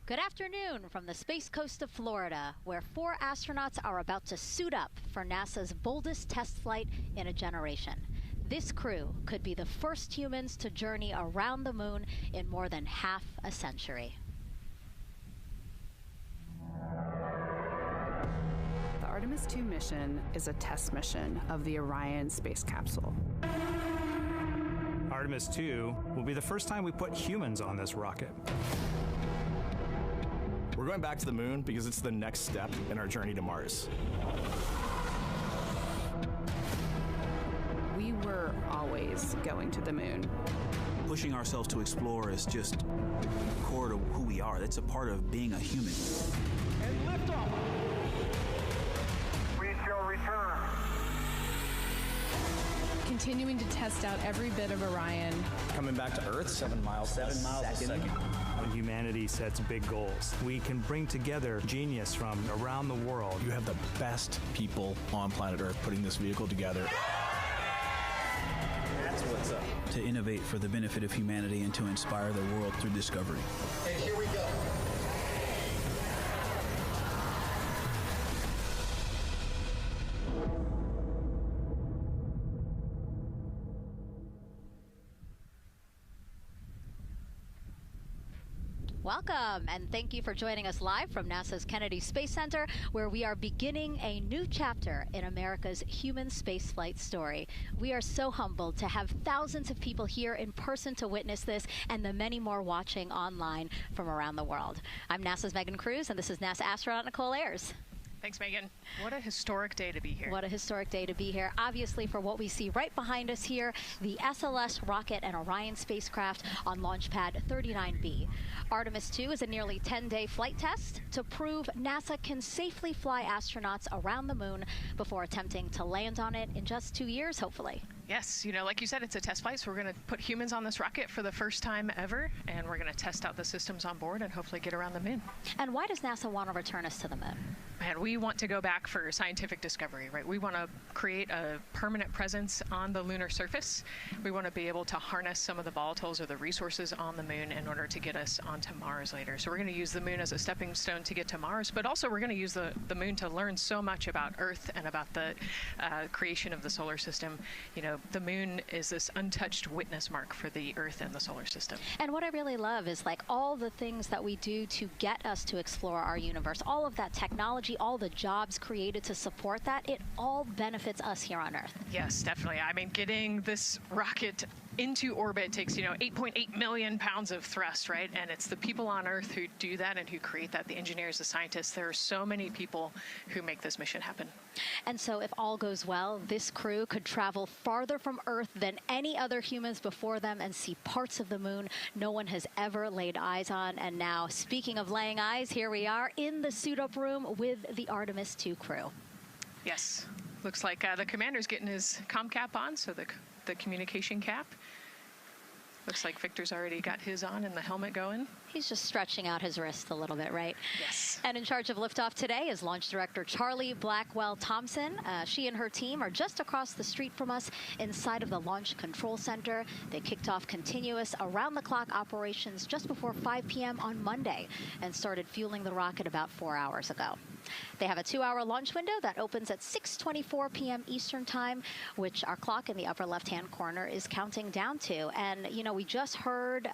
Good afternoon from the Space Coast of Florida, where 4 astronauts are about to suit up for NASA's boldest test flight in a generation. This crew could be the first humans to journey around the moon in more than half a century. The Artemis II mission is a test mission of the Orion space capsule. Artemis II will be the first time we put humans on this rocket. We're going back to the moon because it's the next step in our journey to Mars. We were always going to the moon. Pushing ourselves to explore is just core to who we are. That's a part of being a human. And liftoff. We shall return. Continuing to test out every bit of Orion. Coming back to Earth, 7 miles a second. When humanity sets big goals, we can bring together genius from around the world. You have the best people on planet Earth putting this vehicle together. That's what's up. To innovate for the benefit of humanity and to inspire the world through discovery. And here we go. Welcome, and thank you for joining us live from NASA's Kennedy Space Center, where we are beginning a new chapter in America's human spaceflight story. We are so humbled to have thousands of people here in person to witness this, and the many more watching online from around the world. I'm NASA's Megan Cruz, and this is NASA astronaut Nicole Ayers. Thanks, Megan. What a historic day to be here. What a historic day to be here. Obviously, for what we see right behind us here, the SLS rocket and Orion spacecraft on Launch Pad 39B. Artemis II is a nearly 10-day flight test to prove NASA can safely fly astronauts around the moon before attempting to land on it in just 2 years, hopefully. Yes, you know, like you said, it's a test flight, so we're going to put humans on this rocket for the first time ever, and we're going to test out the systems on board and hopefully get around the moon. And why does NASA want to return us to the moon? Man, we want to go back for scientific discovery, right? We want to create a permanent presence on the lunar surface. We want to be able to harness some of the volatiles or the resources on the moon in order to get us onto Mars later. So we're going to use the moon as a stepping stone to get to Mars, but also we're going to use the moon to learn so much about Earth and about the creation of the solar system. You know, the moon is this untouched witness mark for the Earth and the solar system. And what I really love is like all the things that we do to get us to explore our universe, all of that technology, all the jobs created to support that, it all benefits us here on Earth. Yes, definitely. I mean, getting this rocket into orbit takes, 8.8 million pounds of thrust, right? And it's the people on Earth who do that and who create that, the engineers, the scientists. There are so many people who make this mission happen. And so if all goes well, this crew could travel farther from Earth than any other humans before them and see parts of the moon no one has ever laid eyes on. And now, speaking of laying eyes, here we are in the suit-up room with the Artemis II crew. Yes. Looks like the commander's getting his comm cap on, so the communication cap. Looks like Victor's already got his on and the helmet going. He's just stretching out his wrist a little bit, right? Yes. And in charge of liftoff today is Launch Director Charlie Blackwell-Thompson. She and her team are just across the street from us inside of the Launch Control Center. They kicked off continuous around-the-clock operations just before 5 p.m. on Monday and started fueling the rocket about 4 hours ago. They have a 2-hour launch window that opens at 6:24 p.m. Eastern Time, which our clock in the upper left-hand corner is counting down to. And, we just heard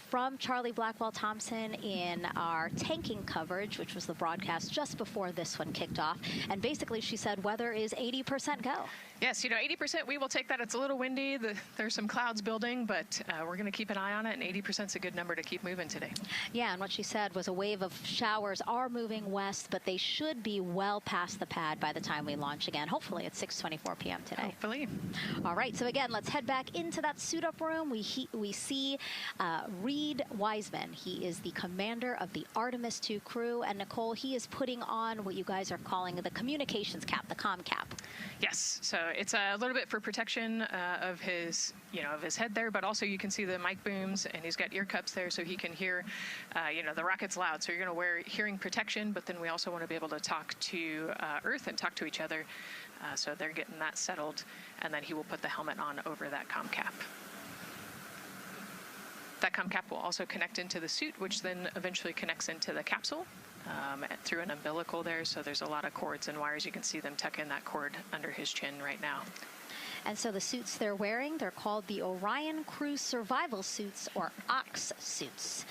from Charlie Blackwell-Thompson in our tanking coverage, which was the broadcast just before this one kicked off. And basically, she said weather is 80% go. Yes, 80%, we will take that. It's a little windy. There's some clouds building, but we're going to keep an eye on it, and 80% is a good number to keep moving today. Yeah, and what she said was a wave of showers are moving west, but they should be well past the pad by the time we launch again. Hopefully at 6:24 p.m. today. Hopefully. All right, so again, let's head back into that suit-up room. We see Reed Wiseman. He is the commander of the Artemis II crew, and Nicole, he is putting on what you guys are calling the communications cap, the comm cap. Yes, so it's a little bit for protection of his, of his head there, but also you can see the mic booms, and he's got ear cups there so he can hear, the rocket's loud. So you're going to wear hearing protection, but then we also want to be able to talk to Earth and talk to each other. So they're getting that settled, and then he will put the helmet on over that comm cap. That com cap will also connect into the suit, which then eventually connects into the capsule through an umbilical there. So there's a lot of cords and wires. You can see them tuck in that cord under his chin right now. And so the suits they're wearing, they're called the Orion Crew Survival Suits, or OX suits.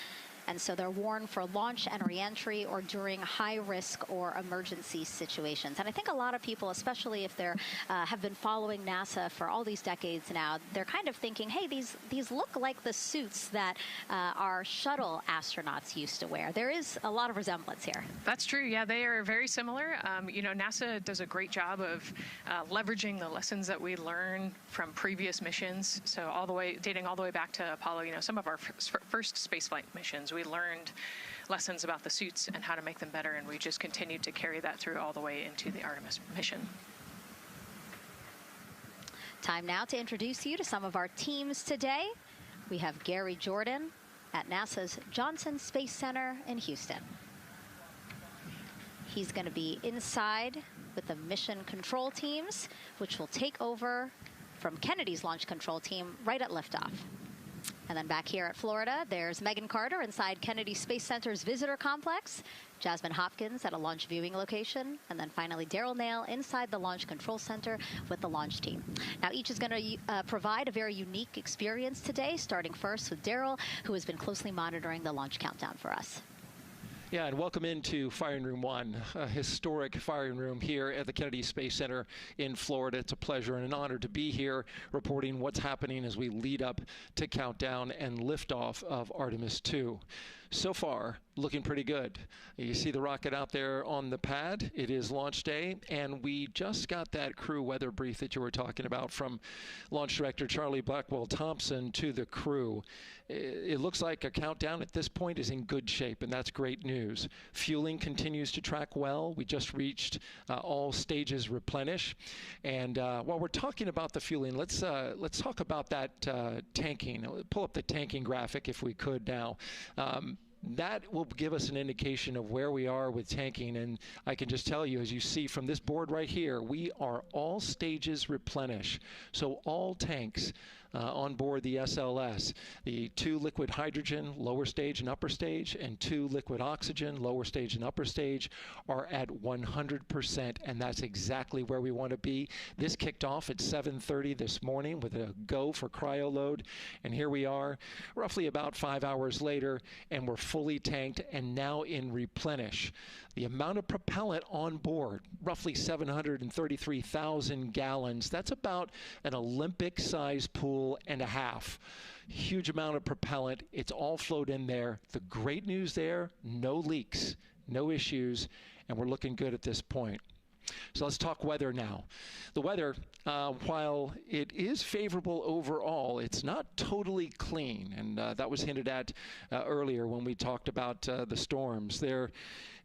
And so they're worn for launch and reentry or during high-risk or emergency situations. And I think a lot of people, especially if they're have been following NASA for all these decades now, they're kind of thinking, hey, these look like the suits that our shuttle astronauts used to wear. There is a lot of resemblance here. That's true. Yeah, they are very similar. You know, NASA does a great job of leveraging the lessons that we learn from previous missions. So dating all the way back to Apollo, you know, some of our first spaceflight missions, we learned lessons about the suits and how to make them better, and we just continued to carry that through all the way into the Artemis mission. Time now to introduce you to some of our teams today. We have Gary Jordan at NASA's Johnson Space Center in Houston. He's going to be inside with the mission control teams, which will take over from Kennedy's launch control team right at liftoff. And then back here at Florida, there's Megan Carter inside Kennedy Space Center's visitor complex, Jasmine Hopkins at a launch viewing location, and then finally Daryl Nail inside the launch control center with the launch team. Now each is going to provide a very unique experience today, starting first with Daryl, who has been closely monitoring the launch countdown for us. Yeah, and welcome into Firing Room 1, a historic firing room here at the Kennedy Space Center in Florida. It's a pleasure and an honor to be here reporting what's happening as we lead up to countdown and liftoff of Artemis II. So far, looking pretty good. You see the rocket out there on the pad. It is launch day, and we just got that crew weather brief that you were talking about from Launch Director Charlie Blackwell-Thompson to the crew. It looks like a countdown at this point is in good shape, and that's great news. Fueling continues to track well. We just reached all stages replenish. And while we're talking about the fueling, let's talk about that tanking. Pull up the tanking graphic if we could now. That will give us an indication of where we are with tanking, and I can just tell you, as you see from this board right here, we are all stages replenish. So all tanks on board the SLS, the 2 liquid hydrogen, lower stage and upper stage, and 2 liquid oxygen, lower stage and upper stage, are at 100%, and that's exactly where we want to be. This kicked off at 7:30 this morning with a go for cryo load, and here we are roughly about 5 hours later, and we're fully tanked and now in replenish. The amount of propellant on board, roughly 733,000 gallons. That's about an Olympic-sized pool and a half. Huge amount of propellant. It's all flowed in there. The great news there, no leaks, no issues, and we're looking good at this point. So let's talk weather now. The weather, while it is favorable overall, it's not totally clean, and that was hinted at earlier when we talked about the storms. There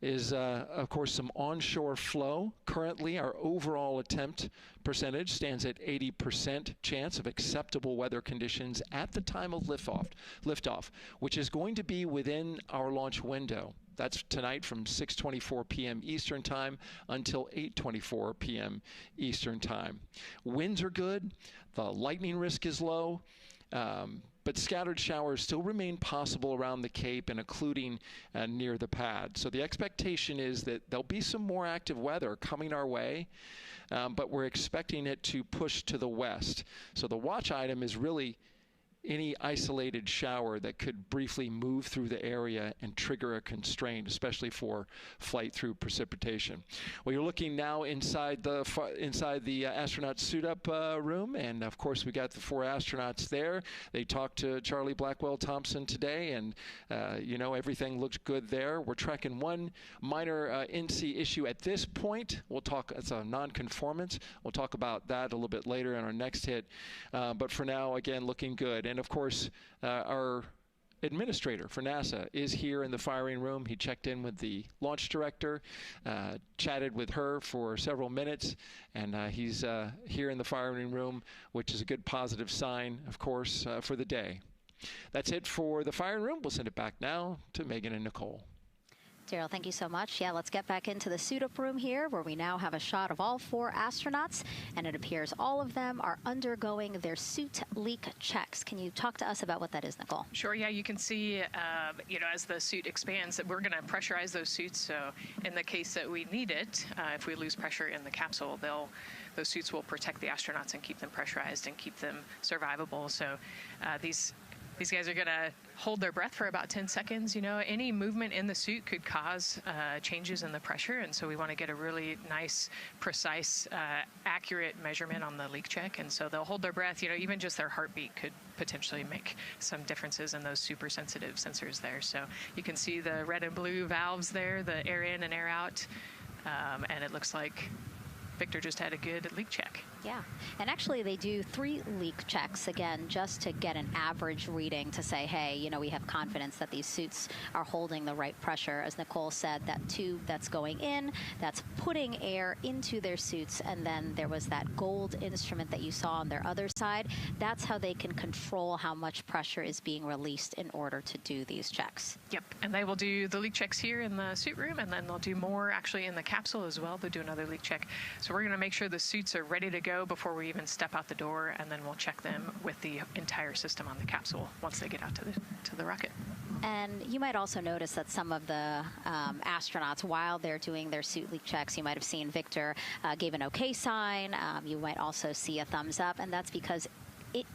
is, of course, some onshore flow. Currently, our overall attempt percentage stands at 80% chance of acceptable weather conditions at the time of liftoff, which is going to be within our launch window. That's tonight from 6:24 p.m. Eastern Time until 8:24 p.m. Eastern Time. Winds are good. The lightning risk is low. But scattered showers still remain possible around the Cape and including near the pad. So the expectation is that there'll be some more active weather coming our way, but we're expecting it to push to the west. So the watch item is really any isolated shower that could briefly move through the area and trigger a constraint, especially for flight through precipitation. Well, you're looking now inside the astronaut suit-up room, and of course we got the 4 astronauts there. They talked to Charlie Blackwell-Thompson today, and you know, everything looks good there. We're tracking one minor NC issue at this point. We'll talk, it's a non-conformance. We'll talk about that a little bit later in our next hit, but for now, again, looking good. And of course, our administrator for NASA is here in the firing room. He checked in with the launch director, chatted with her for several minutes, and he's here in the firing room, which is a good positive sign, of course, for the day. That's it for the firing room. We'll send it back now to Megan and Nicole. Daryl, thank you so much. Yeah, let's get back into the suit-up room here, where we now have a shot of all 4 astronauts, and it appears all of them are undergoing their suit leak checks. Can you talk to us about what that is, Nicole? Sure, yeah, you can see, as the suit expands, that we're going to pressurize those suits. So in the case that we need it, if we lose pressure in the capsule, those suits will protect the astronauts and keep them pressurized and keep them survivable. So these guys are going to hold their breath for about 10 seconds. Any movement in the suit could cause changes in the pressure, and so we want to get a really nice, precise, accurate measurement on the leak check. And so they'll hold their breath. Even just their heartbeat could potentially make some differences in those super sensitive sensors there. So you can see the red and blue valves there, the air in and air out, and it looks like Victor just had a good leak check. Yeah, and actually they do 3 leak checks, again, just to get an average reading to say, hey, we have confidence that these suits are holding the right pressure. As Nicole said, that tube that's going in, that's putting air into their suits, and then there was that gold instrument that you saw on their other side. That's how they can control how much pressure is being released in order to do these checks. Yep, and they will do the leak checks here in the suit room, and then they'll do more actually in the capsule as well. They'll do another leak check. So we're going to make sure the suits are ready to go before we even step out the door, and then we'll check them with the entire system on the capsule once they get out to the rocket. And you might also notice that some of the astronauts, while they're doing their suit leak checks, you might have seen Victor gave an okay sign. You might also see a thumbs up, and that's because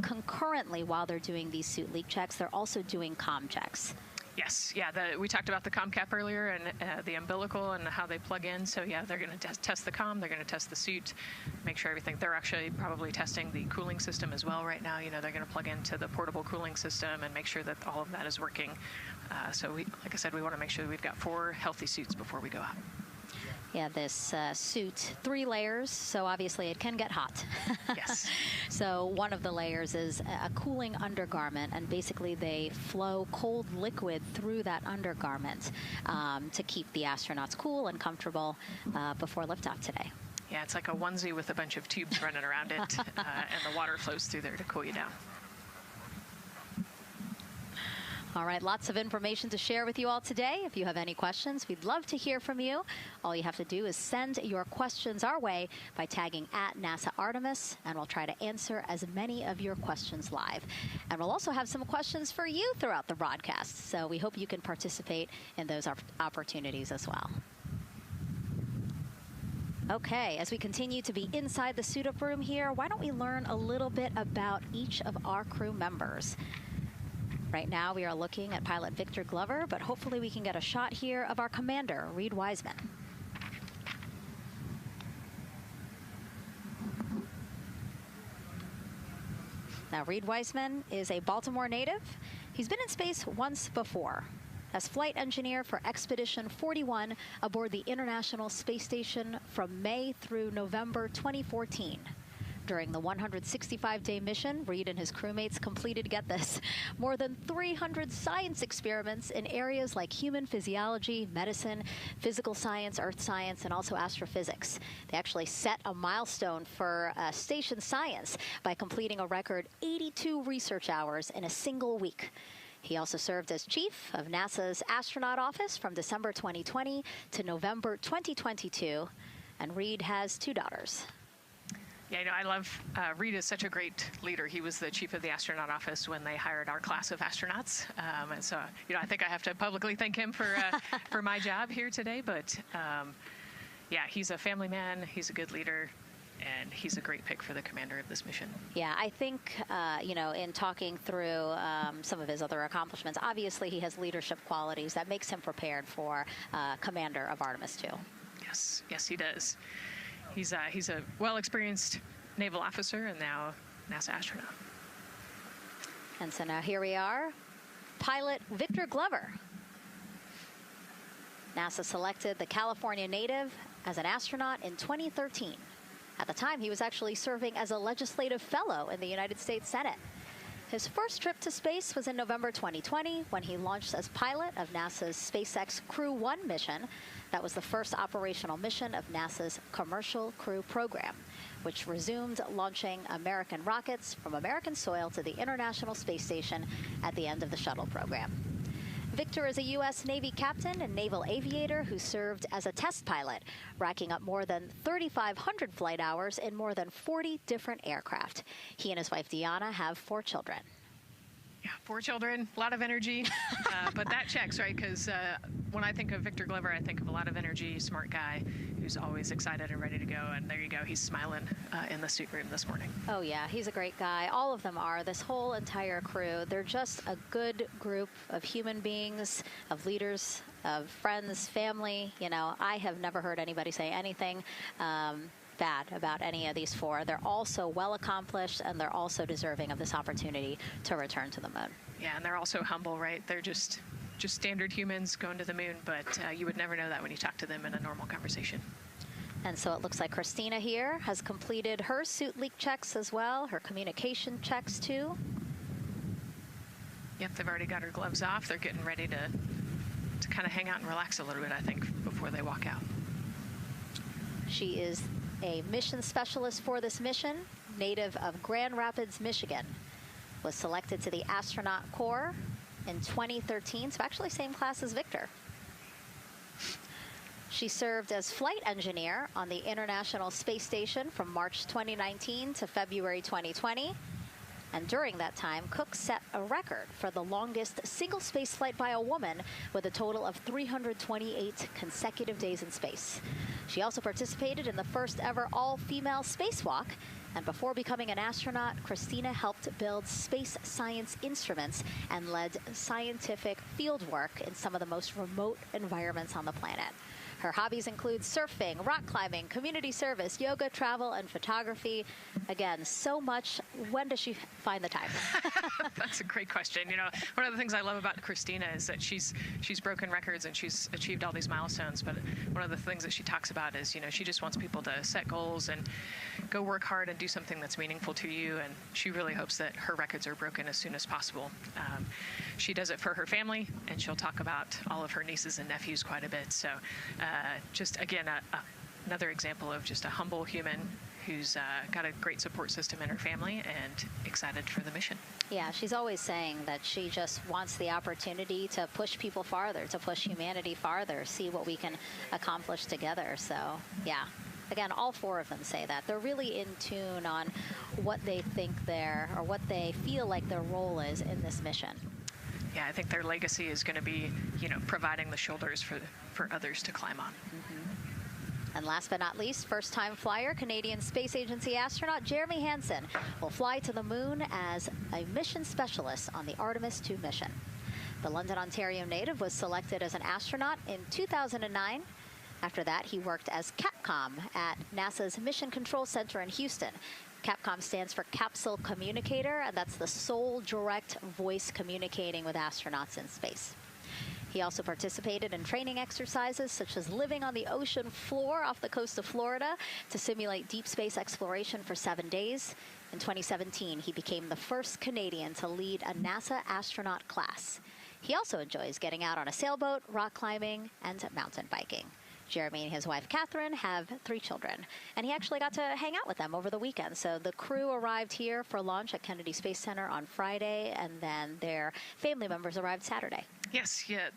concurrently, while they're doing these suit leak checks, they're also doing comm checks. Yes, yeah, we talked about the comm cap earlier and the umbilical and how they plug in. So yeah, they're going to test the comm, they're going to test the suit, make sure everything. They're actually probably testing the cooling system as well right now. They're going to plug into the portable cooling system and make sure that all of that is working. So like I said, we want to make sure that we've got 4 healthy suits before we go out. Yeah, this suit, 3 layers, so obviously it can get hot. Yes. So one of the layers is a cooling undergarment, and basically they flow cold liquid through that undergarment to keep the astronauts cool and comfortable before liftoff today. Yeah, it's like a onesie with a bunch of tubes running around it, and the water flows through there to cool you down. All right, lots of information to share with you all today. If you have any questions, we'd love to hear from you. All you have to do is send your questions our way by tagging @NASA Artemis, and we'll try to answer as many of your questions live. And we'll also have some questions for you throughout the broadcast, so we hope you can participate in those opportunities as well. Okay, as we continue to be inside the suit-up room here, why don't we learn a little bit about each of our crew members? Right now, we are looking at pilot Victor Glover, but hopefully we can get a shot here of our commander, Reed Wiseman. Now, Reed Wiseman is a Baltimore native. He's been in space once before as flight engineer for Expedition 41 aboard the International Space Station from May through November 2014. During the 165-day mission, Reed and his crewmates completed, get this, more than 300 science experiments in areas like human physiology, medicine, physical science, earth science, and also astrophysics. They actually set a milestone for station science by completing a record 82 research hours in a single week. He also served as chief of NASA's astronaut office from December 2020 to November 2022, and Reed has 2 daughters. Yeah, I love, Reed is such a great leader. He was the chief of the astronaut office when they hired our class of astronauts. And so, I think I have to publicly thank him for my job here today. But yeah, he's a family man, he's a good leader, and he's a great pick for the commander of this mission. Yeah, I think, in talking through some of his other accomplishments, obviously he has leadership qualities that makes him prepared for commander of Artemis II. Yes, he does. He's a well-experienced naval officer and now NASA astronaut. And so now here we are, pilot Victor Glover. NASA selected the California native as an astronaut in 2013. At the time, he was actually serving as a legislative fellow in the United States Senate. His first trip to space was in November 2020 when he launched as pilot of NASA's SpaceX Crew 1 mission. That was the first operational mission of NASA's Commercial Crew Program, which resumed launching American rockets from American soil to the International Space Station at the end of the shuttle program. Victor is a U.S. Navy captain and naval aviator who served as a test pilot, racking up more than 3,500 flight hours in more than 40 different aircraft. He and his wife, Deanna, have 4 children. Yeah, 4 children, a lot of energy, but that checks, right? Because when I think of Victor Glover, I think of a lot of energy, smart guy who's always excited and ready to go. And there you go, he's smiling in the suit room this morning. Oh yeah, he's a great guy. All of them are. This whole entire crew, they're just a good group of human beings, of leaders, of friends, family. You know, I have never heard anybody say anything bad about any of these 4. They're all so well accomplished, and they're also deserving of this opportunity to return to the moon. Yeah, and they're also humble, right? They're just standard humans going to the moon, but you would never know that when you talk to them in a normal conversation. And so it looks like Christina here has completed her suit leak checks as well, her communication checks too. Yep, they've already got her gloves off. They're getting ready to kind of hang out and relax a little bit, I think, before they walk out. She is a mission specialist for this mission, native of Grand Rapids, Michigan. Was selected to the astronaut corps in 2013, so actually same class as Victor. She served as flight engineer on the International Space Station from March 2019 to February 2020. And during that time, Cook set a record for the longest single space flight by a woman with a total of 328 consecutive days in space. She also participated in the first ever all-female spacewalk. And before becoming an astronaut, Christina helped build space science instruments and led scientific field work in some of the most remote environments on the planet. Her hobbies include surfing, rock climbing, community service, yoga, travel, and photography. Again, so much. When does she find the time? That's a great question. You know, one of the things I love about Christina is that she's broken records and she's achieved all these milestones. But one of the things that she talks about is, you know, she just wants people to set goals and go work hard and do something that's meaningful to you. And she really hopes that her records are broken as soon as possible. She does it for her family, and she'll talk about all of her nieces and nephews quite a bit. So just, again, another example of just a humble human who's got a great support system in her family and excited for the mission. Yeah, she's always saying that she just wants the opportunity to push people farther, to push humanity farther, see what we can accomplish together. So, yeah. Again, all 4 of them say that. They're really in tune on what they think or what they feel like their role is in this mission. Yeah, I think their legacy is going to be, you know, providing the shoulders for others to climb on. And last but not least, first-time flyer, Canadian Space Agency astronaut Jeremy Hansen will fly to the moon as a mission specialist on the Artemis II mission. The London, Ontario native was selected as an astronaut in 2009. After that, he worked as Capcom at NASA's Mission Control Center in Houston. Capcom stands for Capsule Communicator, and that's the sole direct voice communicating with astronauts in space. He also participated in training exercises such as living on the ocean floor off the coast of Florida to simulate deep space exploration for 7 days. In 2017, he became the first Canadian to lead a NASA astronaut class. He also enjoys getting out on a sailboat, rock climbing, and mountain biking. Jeremy and his wife, Catherine, have 3 children, and he actually got to hang out with them over the weekend. So the crew arrived here for launch at Kennedy Space Center on Friday, and then their family members arrived Saturday. Yes, yeah.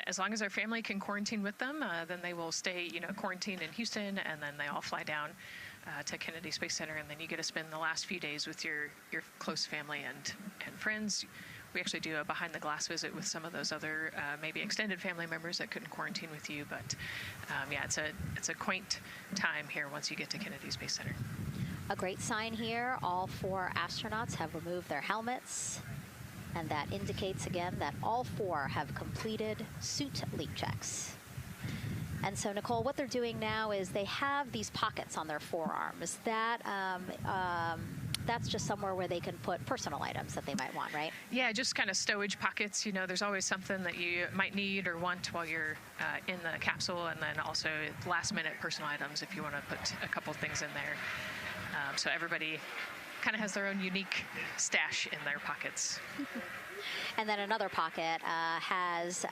As long as their family can quarantine with them, then they will stay, you know, quarantined in Houston, and then they all fly down to Kennedy Space Center, and then you get to spend the last few days with your close family and friends. We actually do a behind-the-glass visit with some of those other maybe extended family members that couldn't quarantine with you. But yeah, it's a quaint time here once you get to Kennedy Space Center. A great sign here, all 4 astronauts have removed their helmets. And that indicates, again, that all 4 have completed suit leak checks. And so, Nicole, what they're doing now is they have these pockets on their forearms. That's just somewhere where they can put personal items that they might want, right? Yeah, just kind of stowage pockets. You know, there's always something that you might need or want while you're in the capsule, and then also last-minute personal items if you want to put a couple things in there. So everybody kind of has their own unique stash in their pockets. And then another pocket has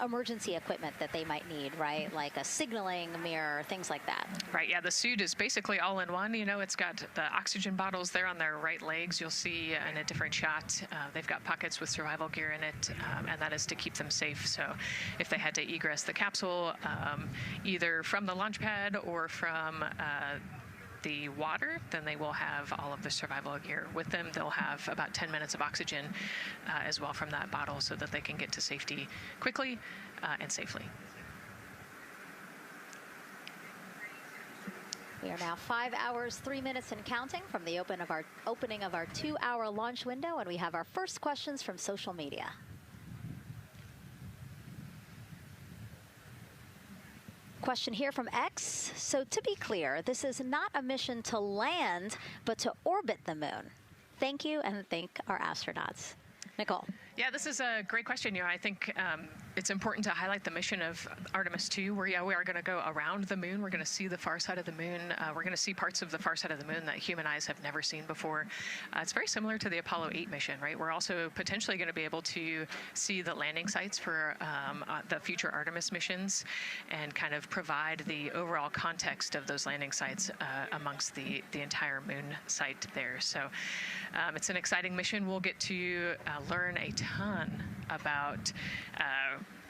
emergency equipment that they might need, right? Like a signaling mirror, things like that. Right, yeah, the suit is basically all in one. You know, it's got the oxygen bottles there on their right legs. You'll see in a different shot, they've got pockets with survival gear in it, and that is to keep them safe. So if they had to egress the capsule, either from the launch pad or from the water, then they will have all of the survival gear with them. They'll have about 10 minutes of oxygen as well from that bottle so that they can get to safety quickly and safely. We are now 5 hours, 3 minutes and counting from the opening of our 2-hour launch window, and we have our first questions from social media. Question here from X. So to be clear, this is not a mission to land, but to orbit the moon. Thank you, and thank our astronauts. Nicole. Yeah, this is a great question. You know, I think it's important to highlight the mission of Artemis II, where we are going to go around the moon. We're going to see the far side of the moon. We're going to see parts of the far side of the moon that human eyes have never seen before. It's very similar to the Apollo 8 mission, right? We're also potentially going to be able to see the landing sites for the future Artemis missions and kind of provide the overall context of those landing sites amongst the entire moon site there. So it's an exciting mission. We'll get to learn a ton about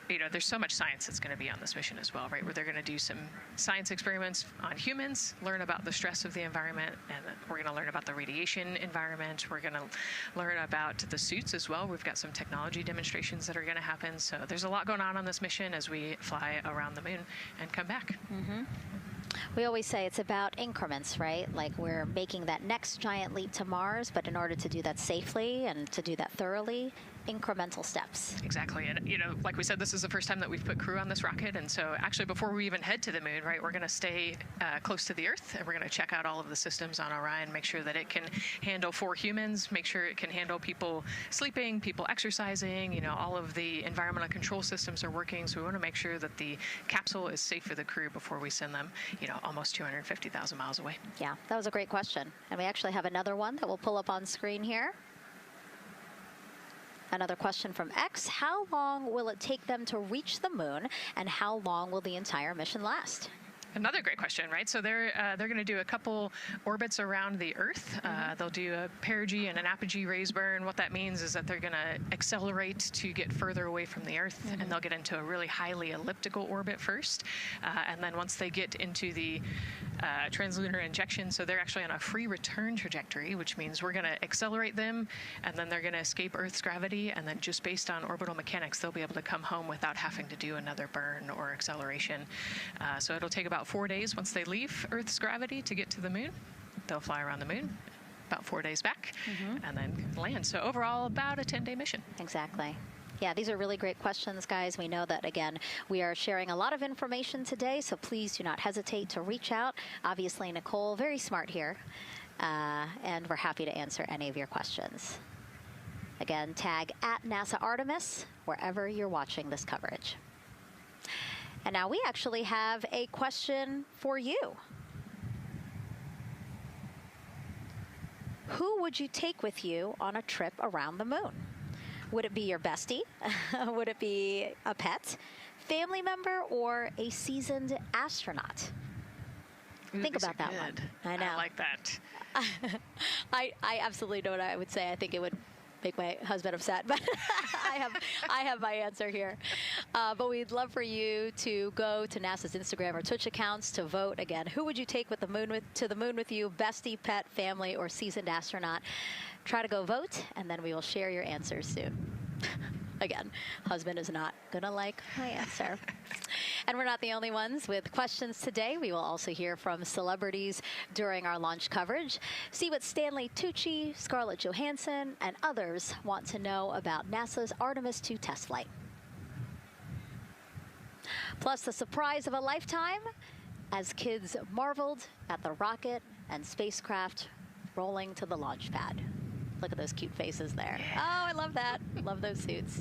you know, there's so much science that's going to be on this mission as well, right? Where they're going to do some science experiments on humans, learn about the stress of the environment, and we're going to learn about the radiation environment. We're going to learn about the suits as well. We've got some technology demonstrations that are going to happen. So there's a lot going on this mission as we fly around the moon and come back. Mm-hmm. We always say it's about increments, right? Like we're making that next giant leap to Mars, but in order to do that safely and to do that thoroughly, incremental steps. Exactly. And, you know, like we said, this is the first time that we've put crew on this rocket. And so actually before we even head to the moon, right, we're going to stay close to the Earth, and we're going to check out all of the systems on Orion, make sure that it can handle 4 humans, make sure it can handle people sleeping, people exercising, you know, all of the environmental control systems are working. So we want to make sure that the capsule is safe for the crew before we send them, you know, almost 250,000 miles away. Yeah, that was a great question. And we actually have another one that we'll pull up on screen here. Another question from X. How long will it take them to reach the moon, and how long will the entire mission last? Another great question, right? So they're going to do a couple orbits around the Earth. They'll do a perigee and an apogee raise burn. What that means is that they're going to accelerate to get further away from the Earth, and they'll get into a really highly elliptical orbit first. And then once they get into the translunar injection, so they're actually on a free return trajectory, which means we're going to accelerate them, and then they're going to escape Earth's gravity, and then just based on orbital mechanics, they'll be able to come home without having to do another burn or acceleration. So it'll take about 4 days once they leave Earth's gravity to get to the moon. They'll fly around the moon, about 4 days back, and then land. So overall, about a 10-day mission. Exactly. Yeah, these are really great questions, guys. We know that, again, we are sharing a lot of information today, so please do not hesitate to reach out. Obviously, Nicole, very smart here, and we're happy to answer any of your questions. Again, tag @NASA Artemis wherever you're watching this coverage. And now we actually have a question for you. Who would you take with you on a trip around the moon? Would it be your bestie? Would it be a pet, family member, or a seasoned astronaut? Think about that one. I know. I like that. I absolutely know what I would say. I think it would make my husband upset, but I have my answer here. But we'd love for you to go to NASA's Instagram or Twitch accounts to vote. Again, who would you take with to the moon with you? Bestie, pet, family, or seasoned astronaut? Try to go vote, and then we will share your answers soon. Again, husband is not going to like my answer. And we're not the only ones with questions today. We will also hear from celebrities during our launch coverage. See what Stanley Tucci, Scarlett Johansson, and others want to know about NASA's Artemis II test flight. Plus the surprise of a lifetime as kids marveled at the rocket and spacecraft rolling to the launch pad. Look at those cute faces there. Oh, I love that. Love those suits.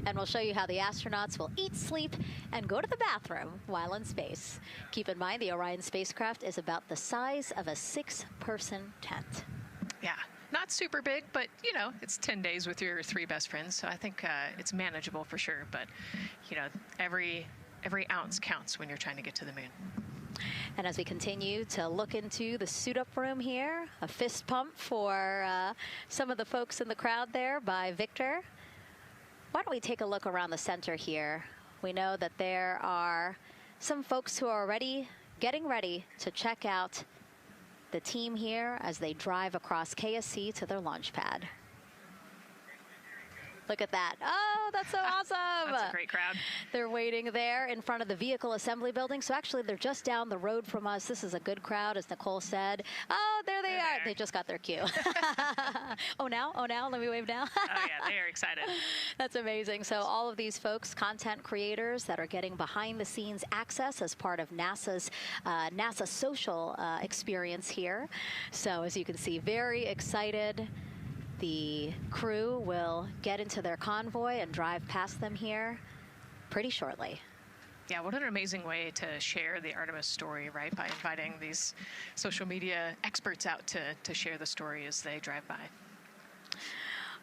And we'll show you how the astronauts will eat, sleep, and go to the bathroom while in space. Keep in mind, the Orion spacecraft is about the size of a 6-person tent. Yeah, not super big, but you know, it's 10 days with your 3 best friends, so I think it's manageable for sure. But you know, every ounce counts when you're trying to get to the moon. And as we continue to look into the suit-up room here, a fist pump for some of the folks in the crowd there by Victor. Why don't we take a look around the center here? We know that there are some folks who are already getting ready to check out the team here as they drive across KSC to their launch pad. Look at that. Oh, that's so awesome. That's a great crowd. They're waiting there in front of the vehicle assembly building. So actually, they're just down the road from us. This is a good crowd, as Nicole said. Oh, there they are. They just got their cue. Oh, now? Let me wave now. Oh, yeah, they are excited. That's amazing. So all of these folks, content creators that are getting behind-the-scenes access as part of NASA's NASA social experience here. So as you can see, very excited. The crew will get into their convoy and drive past them here pretty shortly. Yeah, what an amazing way to share the Artemis story, right? By inviting these social media experts out to share the story as they drive by.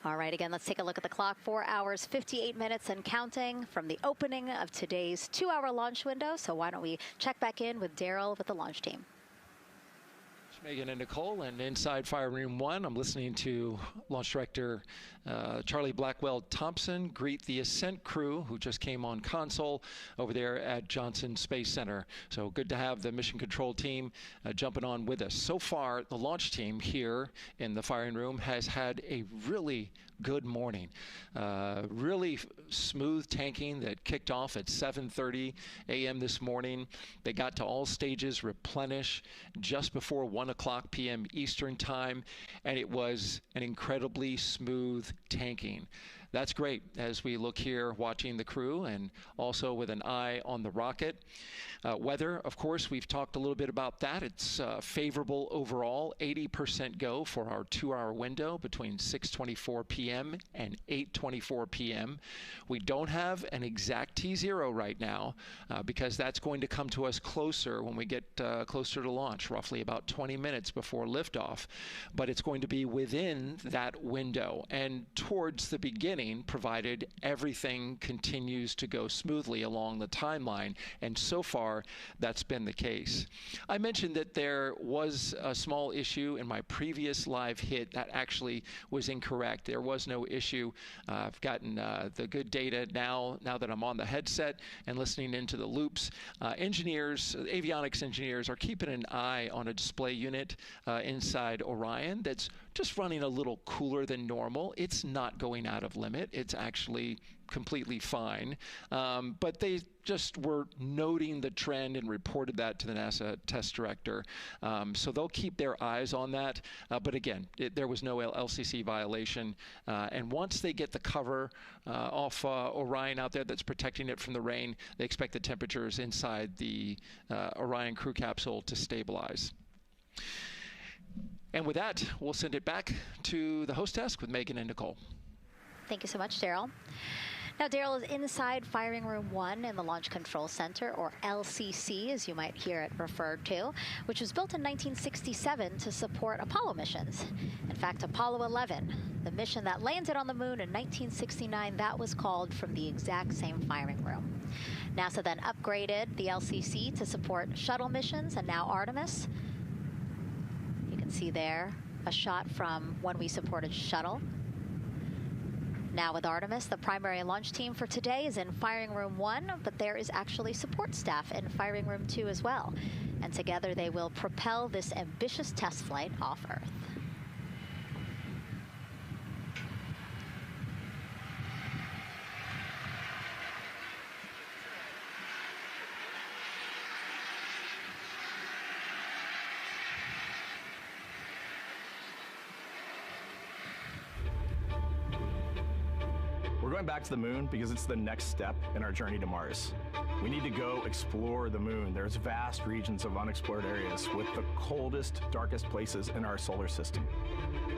All right, again, let's take a look at the clock. 4 hours, 58 minutes and counting from the opening of today's 2-hour launch window. So why don't we check back in with Daryl with the launch team. Megan and Nicole, and inside Fire Room 1, I'm listening to Launch Director Charlie Blackwell-Thompson greet the Ascent crew who just came on console over there at Johnson Space Center. So good to have the mission control team jumping on with us. So far, the launch team here in the firing room has had a really good morning. Really smooth tanking that kicked off at 7:30 a.m. this morning. They got to all stages replenish just before 1 o'clock p.m. Eastern time, and it was an incredibly smooth tanking. That's great as we look here watching the crew and also with an eye on the rocket. Weather, of course, we've talked a little bit about that. It's favorable overall, 80% go for our 2-hour window between 6:24 p.m. and 8:24 p.m. We don't have an exact T0 right now because that's going to come to us closer when we get closer to launch, roughly about 20 minutes before liftoff. But it's going to be within that window and towards the beginning, provided everything continues to go smoothly along the timeline. And so far, that's been the case. I mentioned that there was a small issue in my previous live hit that actually was incorrect. There was no issue. I've gotten the good data now that I'm on the headset and listening into the loops. Avionics engineers are keeping an eye on a display unit inside Orion that's just running a little cooler than normal. It's not going out of limit. It's actually completely fine. But they just were noting the trend and reported that to the NASA test director. So they'll keep their eyes on that. But again, there was no LCC violation. And once they get the cover off Orion out there that's protecting it from the rain, they expect the temperatures inside the Orion crew capsule to stabilize. And with that, we'll send it back to the host desk with Megan and Nicole. Thank you so much, Daryl. Now, Daryl is inside Firing Room 1 in the Launch Control Center, or LCC, as you might hear it referred to, which was built in 1967 to support Apollo missions. In fact, Apollo 11, the mission that landed on the moon in 1969, that was called from the exact same firing room. NASA then upgraded the LCC to support shuttle missions, and now Artemis. You can see there a shot from when we supported shuttle. Now with Artemis, the primary launch team for today is in Firing Room 1, but there is actually support staff in Firing Room 2 as well. And together they will propel this ambitious test flight off Earth. We're going back to the moon because it's the next step in our journey to Mars. We need to go explore the moon. There's vast regions of unexplored areas with the coldest, darkest places in our solar system.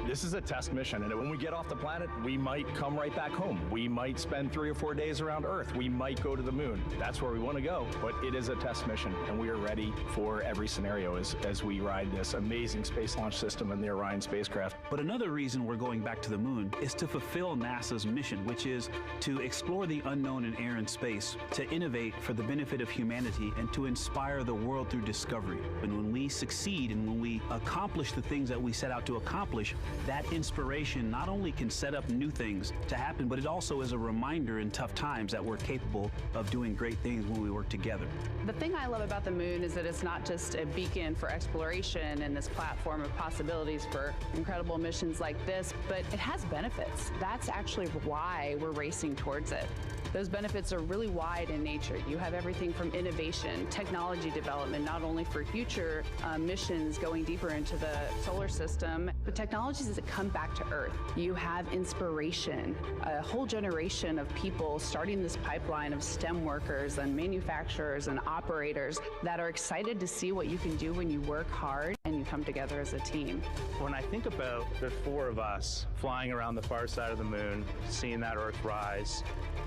This is a test mission, and when we get off the planet, we might come right back home. We might spend 3 or 4 days around Earth. We might go to the moon. That's where we want to go, but it is a test mission, and we are ready for every scenario as we ride this amazing space launch system in the Orion spacecraft. But another reason we're going back to the moon is to fulfill NASA's mission, which is to explore the unknown in air and space, to innovate for the benefit of humanity, and to inspire the world through discovery. And when we succeed and when we accomplish the things that we set out to accomplish, that inspiration not only can set up new things to happen, but it also is a reminder in tough times that we're capable of doing great things when we work together. The thing I love about the moon is that it's not just a beacon for exploration and this platform of possibilities for incredible missions like this, but it has benefits. That's actually why we're racing towards it. Those benefits are really wide in nature. You have everything from innovation, technology development, not only for future missions going deeper into the solar system, but technologies that come back to Earth. You have inspiration, a whole generation of people starting this pipeline of STEM workers and manufacturers and operators that are excited to see what you can do when you work hard and you come together as a team. When I think about the 4 of us flying around the far side of the moon, seeing that Earth rise,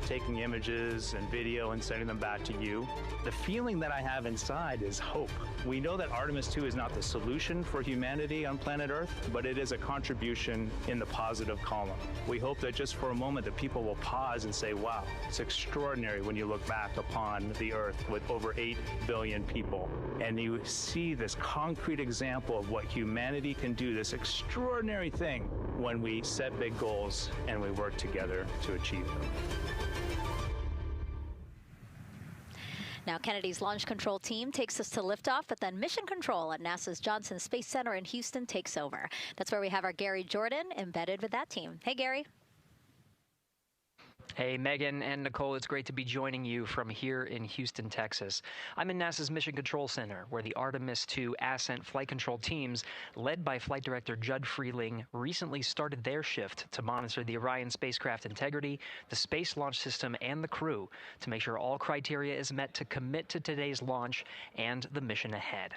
taking images and video and sending them back to you, the feeling that I have inside is hope. We know that Artemis II is not the solution for humanity on planet Earth, but it is a contribution in the positive column. We hope that just for a moment that people will pause and say, wow, it's extraordinary when you look back upon the Earth with over 8 billion people, and you see this concrete example of what humanity can do, this extraordinary thing when we set big goals and we work together to achieve them. Now, Kennedy's launch control team takes us to liftoff, but then mission control at NASA's Johnson Space Center in Houston takes over. That's where we have our Gary Jordan embedded with that team. Hey, Gary. Hey, Megan and Nicole, it's great to be joining you from here in Houston, Texas. I'm in NASA's Mission Control Center, where the Artemis II Ascent flight control teams, led by Flight Director Judd Freeling, recently started their shift to monitor the Orion spacecraft integrity, the Space Launch System, and the crew to make sure all criteria is met to commit to today's launch and the mission ahead.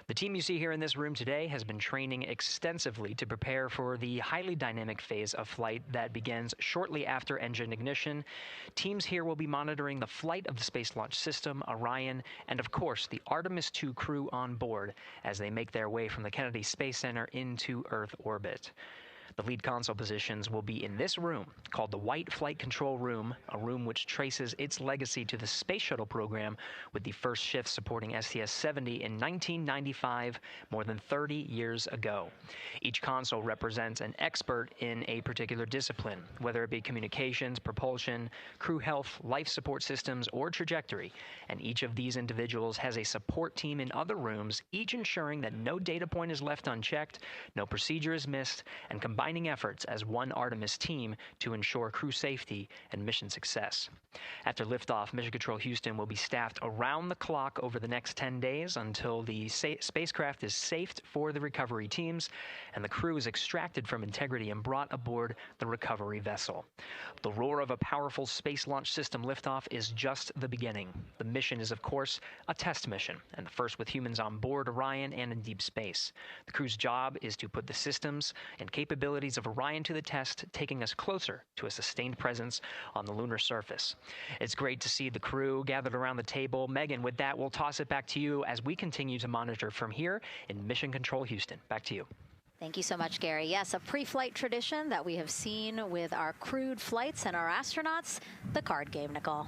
The team you see here in this room today has been training extensively to prepare for the highly dynamic phase of flight that begins shortly after engine ignition. Teams here will be monitoring the flight of the Space Launch System, Orion, and of course the Artemis II crew on board as they make their way from the Kennedy Space Center into Earth orbit. The lead console positions will be in this room, called the White Flight Control Room, a room which traces its legacy to the Space Shuttle program, with the first shift supporting STS-70 in 1995, more than 30 years ago. Each console represents an expert in a particular discipline, whether it be communications, propulsion, crew health, life support systems, or trajectory. And each of these individuals has a support team in other rooms, each ensuring that no data point is left unchecked, no procedure is missed, and combining efforts as one Artemis team to ensure crew safety and mission success. After liftoff, Mission Control Houston will be staffed around the clock over the next 10 days until the spacecraft is safed for the recovery teams and the crew is extracted from integrity and brought aboard the recovery vessel. The roar of a powerful Space Launch System liftoff is just the beginning. The mission is, of course, a test mission, and the first with humans on board Orion and in deep space. The crew's job is to put the systems and capabilities of Orion to the test, taking us closer to a sustained presence on the lunar surface. It's great to see the crew gathered around the table. Megan, with that, we'll toss it back to you as we continue to monitor from here in Mission Control Houston. Back to you. Thank you so much, Gary. Yes, a pre-flight tradition that we have seen with our crewed flights and our astronauts, the card game, Nicole.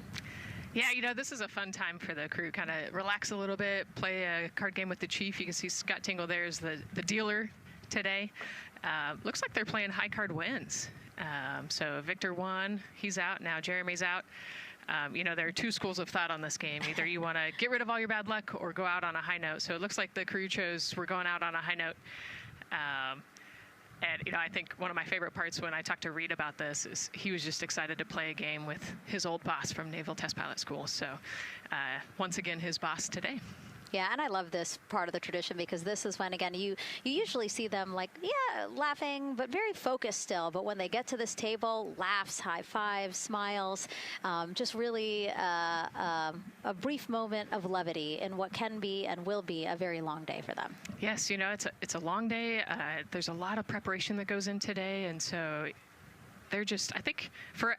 Yeah, you know, this is a fun time for the crew. Kind of relax a little bit, play a card game with the chief. You can see Scott Tingle there is the dealer today. Looks like they're playing high card wins. So Victor won, he's out, now Jeremy's out. You know, there are 2 schools of thought on this game. Either you want to get rid of all your bad luck or go out on a high note. So it looks like the crew chose we're going out on a high note. And, you know, I think one of my favorite parts when I talked to Reed about this is he was just excited to play a game with his old boss from Naval Test Pilot School. So once again, his boss today. Yeah, and I love this part of the tradition because this is when, again, you usually see them like, yeah, laughing, but very focused still. But when they get to this table, laughs, high fives, smiles, just really a brief moment of levity in what can be and will be a very long day for them. Yes, you know, it's a long day. There's a lot of preparation that goes in today, and so they're just, I think,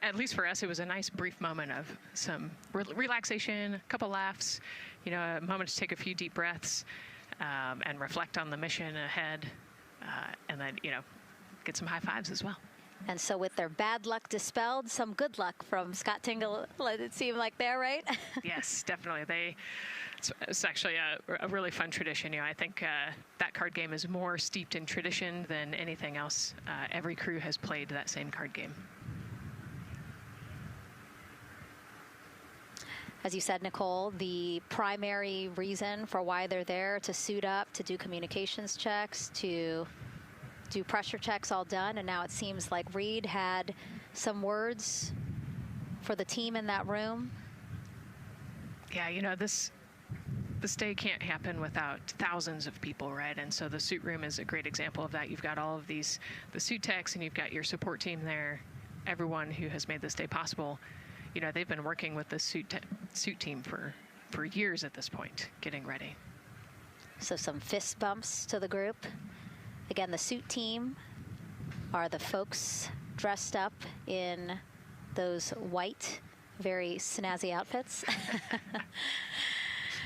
at least for us, it was a nice brief moment of some relaxation, a couple laughs, you know, a moment to take a few deep breaths and reflect on the mission ahead, and then, you know, get some high fives as well. And so with their bad luck dispelled, some good luck from Scott Tingle, it seemed like there, right? Yes, definitely. It's actually a really fun tradition. You know, I think that card game is more steeped in tradition than anything else. Every crew has played that same card game. As you said, Nicole, the primary reason for why they're there to suit up, to do communications checks, to do pressure checks, all done. And now it seems like Reed had some words for the team in that room. Yeah, you know, this day can't happen without thousands of people, right? And so the suit room is a great example of that. You've got all of the suit techs, and you've got your support team there, everyone who has made this day possible. You know, they've been working with the suit team for years at this point, getting ready. So some fist bumps to the group. Again, the suit team are the folks dressed up in those white, very snazzy outfits.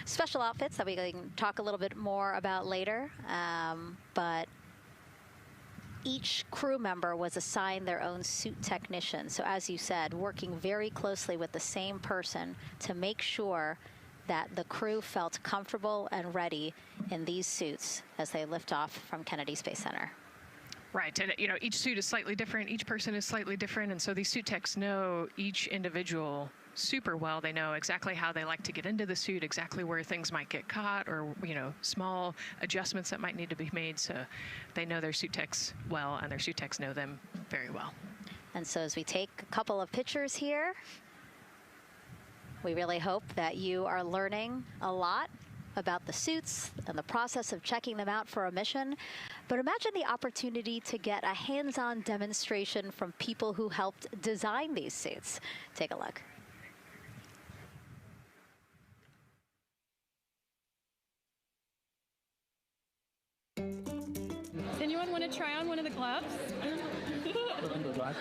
Special outfits that we can talk a little bit more about later, but each crew member was assigned their own suit technician. So as you said, working very closely with the same person to make sure that the crew felt comfortable and ready in these suits as they lift off from Kennedy Space Center. Right, and you know, each suit is slightly different, each person is slightly different, and so these suit techs know each individual super well. They know exactly how they like to get into the suit, exactly where things might get caught, or, you know, small adjustments that might need to be made. So they know their suit techs well, and their suit techs know them very well. And so as we take a couple of pictures here, we really hope that you are learning a lot about the suits and the process of checking them out for a mission. But imagine the opportunity to get a hands-on demonstration from people who helped design these suits. Take a look. Anyone want to try on one of the gloves?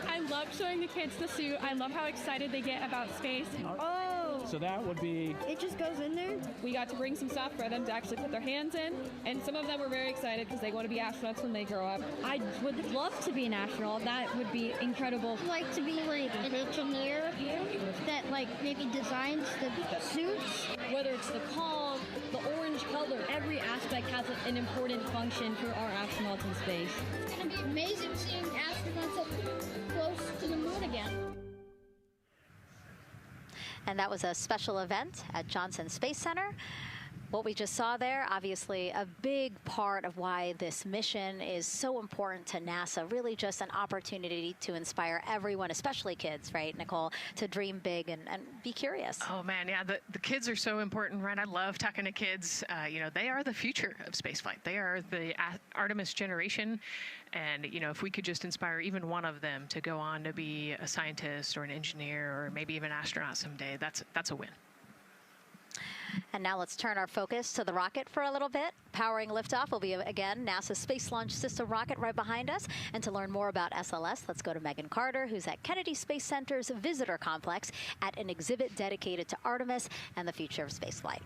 I love showing the kids the suit. I love how excited they get about space. Oh! So that would be... It just goes in there? We got to bring some stuff for them to actually put their hands in, and some of them were very excited because they want to be astronauts when they grow up. I would love to be an astronaut. That would be incredible. I'd like to be like an engineer that like maybe designs the suits. Whether it's the palm, the orange color, every aspect has an important function for our astronauts in space. It's going to be amazing seeing astronauts up close to the moon again. And that was a special event at Johnson Space Center. What we just saw there, obviously a big part of why this mission is so important to NASA, really just an opportunity to inspire everyone, especially kids, right, Nicole, to dream big and be curious. Oh man, yeah, the kids are so important, right? I love talking to kids. You know, they are the future of spaceflight. They are the Artemis generation. And, you know, if we could just inspire even one of them to go on to be a scientist or an engineer or maybe even an astronaut someday, that's a win. And now let's turn our focus to the rocket for a little bit. Powering liftoff will be, again, NASA's Space Launch System rocket right behind us. And to learn more about SLS, let's go to Megan Carter, who's at Kennedy Space Center's Visitor Complex at an exhibit dedicated to Artemis and the future of spaceflight.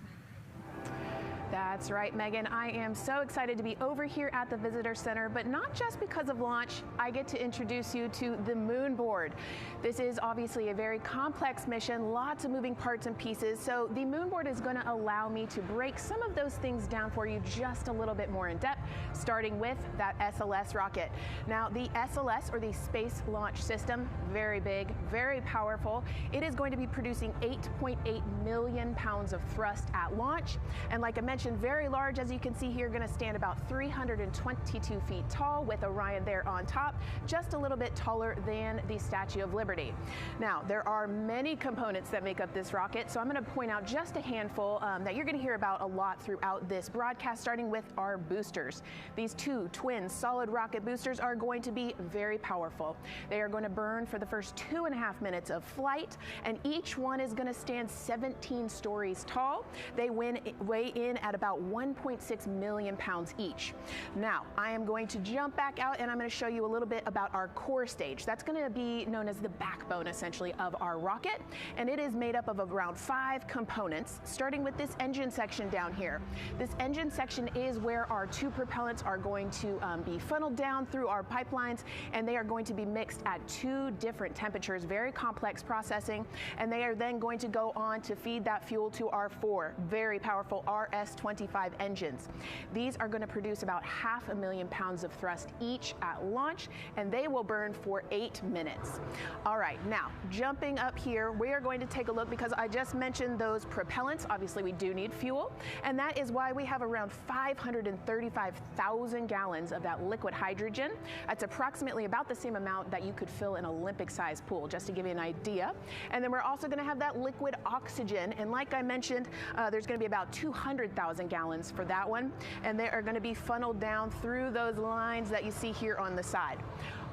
That's right, Megan. I am so excited to be over here at the Visitor Center, but not just because of launch. I get to introduce you to the moon board. This is obviously a very complex mission, lots of moving parts and pieces. So the moon board is going to allow me to break some of those things down for you just a little bit more in depth, starting with that SLS rocket. Now, the SLS, or the Space Launch System, very big, very powerful. It is going to be producing 8.8 million pounds of thrust at launch. And like I mentioned station, very large, as you can see here, going to stand about 322 feet tall with Orion there on top, just a little bit taller than the Statue of Liberty. Now, there are many components that make up this rocket, so I'm going to point out just a handful that you're going to hear about a lot throughout this broadcast, starting with our boosters. These two twin solid rocket boosters are going to be very powerful. They are going to burn for the first 2.5 minutes of flight, and each one is going to stand 17 stories tall. They weigh in at about 1.6 million pounds each. Now, I am going to jump back out and I'm going to show you a little bit about our core stage. That's going to be known as the backbone, essentially, of our rocket, and it is made up of around 5 components, starting with this engine section down here. This engine section is where our 2 propellants are going to be funneled down through our pipelines, and they are going to be mixed at 2 different temperatures, very complex processing, and they are then going to go on to feed that fuel to our 4 very powerful RS-25 engines. These are going to produce about 500,000 pounds of thrust each at launch, and they will burn for 8 minutes. All right, now jumping up here, we are going to take a look, because I just mentioned those propellants. Obviously, we do need fuel, and that is why we have around 535,000 gallons of that liquid hydrogen. That's approximately about the same amount that you could fill an Olympic-sized pool, just to give you an idea. And then we're also going to have that liquid oxygen, and like I mentioned, there's going to be about 200,000 gallons for that one, and they are going to be funneled down through those lines that you see here on the side.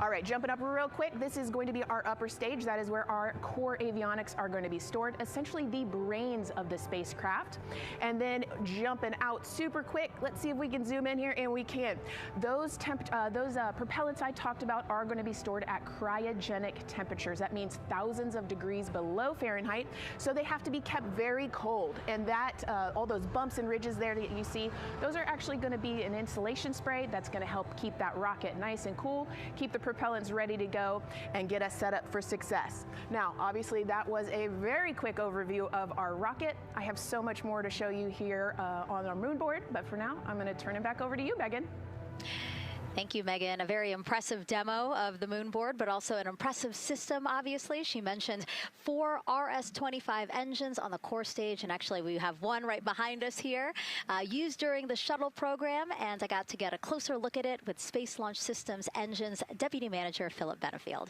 All right, jumping up real quick, this is going to be our upper stage. That is where our core avionics are going to be stored, essentially the brains of the spacecraft. And then jumping out super quick, let's see if we can zoom in here, and we can. Those propellants I talked about are going to be stored at cryogenic temperatures. That means thousands of degrees below Fahrenheit, so they have to be kept very cold. And that, all those bumps and ridges there that you see, those are actually going to be an insulation spray that's going to help keep that rocket nice and cool, keep the propellants ready to go, and get us set up for success. Now, obviously, that was a very quick overview of our rocket. I have so much more to show you here on our moon board, but for now, I'm going to turn it back over to you, Megan. Thank you, Megan. A very impressive demo of the moon board, but also an impressive system, obviously. She mentioned 4 RS-25 engines on the core stage, and actually we have one right behind us here, used during the shuttle program, and I got to get a closer look at it with Space Launch Systems Engines Deputy Manager Philip Benefield.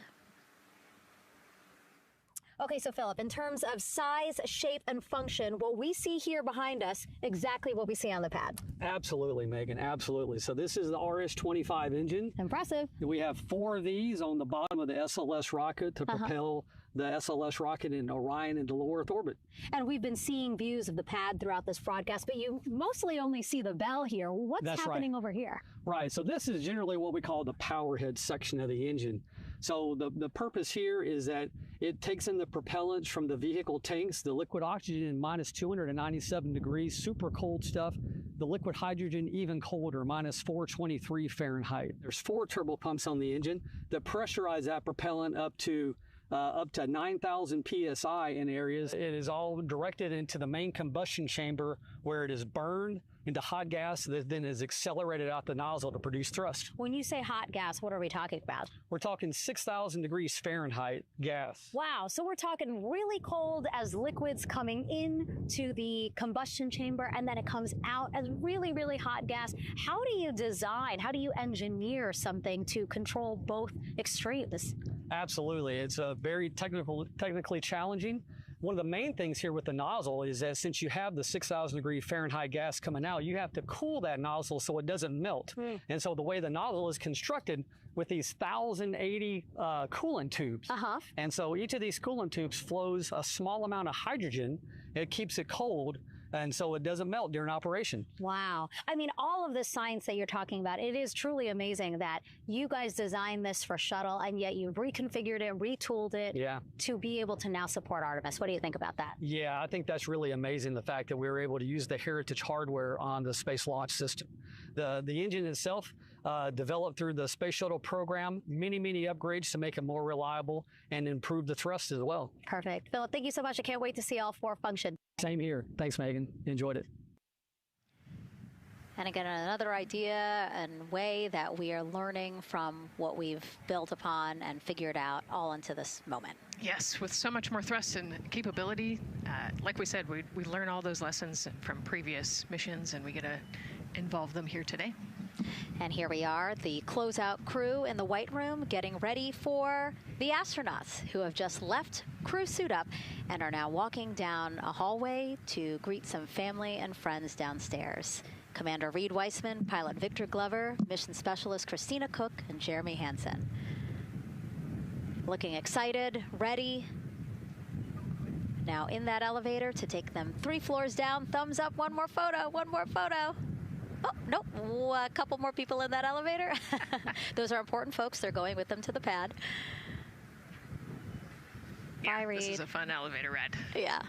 Okay, so Philip, in terms of size, shape, and function, what we see here behind us, exactly what we see on the pad. Absolutely, Megan, absolutely. So this is the RS-25 engine. Impressive. We have 4 of these on the bottom of the SLS rocket to propel the SLS rocket in Orion into low Earth orbit. And we've been seeing views of the pad throughout this broadcast, but you mostly only see the bell here. What's happening over here? Right, so this is generally what we call the power head section of the engine. So the purpose here is that it takes in the propellants from the vehicle tanks, the liquid oxygen minus 297 degrees, super cold stuff. The liquid hydrogen even colder, minus 423 Fahrenheit. There's 4 turbo pumps on the engine that pressurize that propellant up to 9,000 PSI in areas. It is all directed into the main combustion chamber where it is burned into hot gas that then is accelerated out the nozzle to produce thrust. When you say hot gas, what are we talking about? We're talking 6,000 degrees Fahrenheit gas. Wow, so we're talking really cold as liquids coming into the combustion chamber, and then it comes out as really, really hot gas. How do you design, how do you engineer something to control both extremes? Absolutely, it's very technically challenging. One of the main things here with the nozzle is that since you have the 6,000 degree Fahrenheit gas coming out, you have to cool that nozzle so it doesn't melt. And so the way the nozzle is constructed with these 1,080 coolant tubes. And so each of these coolant tubes flows a small amount of hydrogen. It keeps it cold, and so it doesn't melt during operation. Wow. I mean, all of the science that you're talking about, it is truly amazing that you guys designed this for shuttle, and yet you've reconfigured it, retooled it to be able to now support Artemis. What do you think about that? Yeah, I think that's really amazing, the fact that we were able to use the heritage hardware on the Space Launch System. The engine itself, developed through the Space Shuttle program, many upgrades to make it more reliable and improve the thrust as well. Perfect. Philip, thank you so much. I can't wait to see all 4 function. Same here. Thanks, Megan. Enjoyed it. And again, another idea and way that we are learning from what we've built upon and figured out all into this moment. Yes, with so much more thrust and capability, like we said, we learn all those lessons from previous missions, and we get to involve them here today. And here we are, the closeout crew in the White Room, getting ready for the astronauts who have just left crew suit up and are now walking down a hallway to greet some family and friends downstairs. Commander Reed Weissman, pilot Victor Glover, mission specialist Christina Cook, and Jeremy Hansen. Looking excited, ready. Now in that elevator to take them 3 floors down. Thumbs up, one more photo, one more photo. Oh, nope, a couple more people in that elevator. Those are important folks. They're going with them to the pad. Yeah, Bye, Reed. This is a fun elevator ride. Yeah.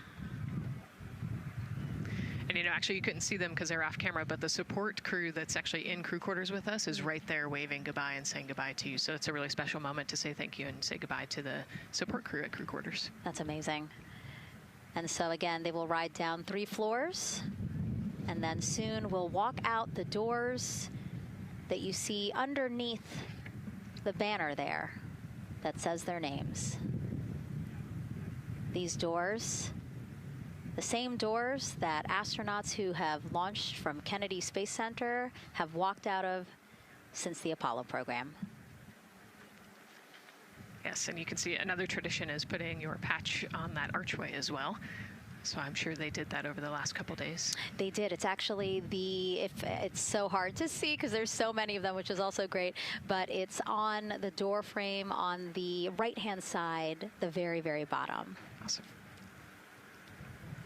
And, you know, actually you couldn't see them because they're off camera, but the support crew that's actually in crew quarters with us is right there waving goodbye and saying goodbye to you. So it's a really special moment to say thank you and say goodbye to the support crew at crew quarters. That's amazing. And so, again, they will ride down 3 floors, and then soon we'll walk out the doors that you see underneath the banner there that says their names. These doors, the same doors that astronauts who have launched from Kennedy Space Center have walked out of since the Apollo program. Yes, and you can see another tradition is putting your patch on that archway as well. So I'm sure they did that over the last couple days. They did. It's actually it's so hard to see because there's so many of them, which is also great, but it's on the door frame on the right-hand side, the very, very bottom. Awesome.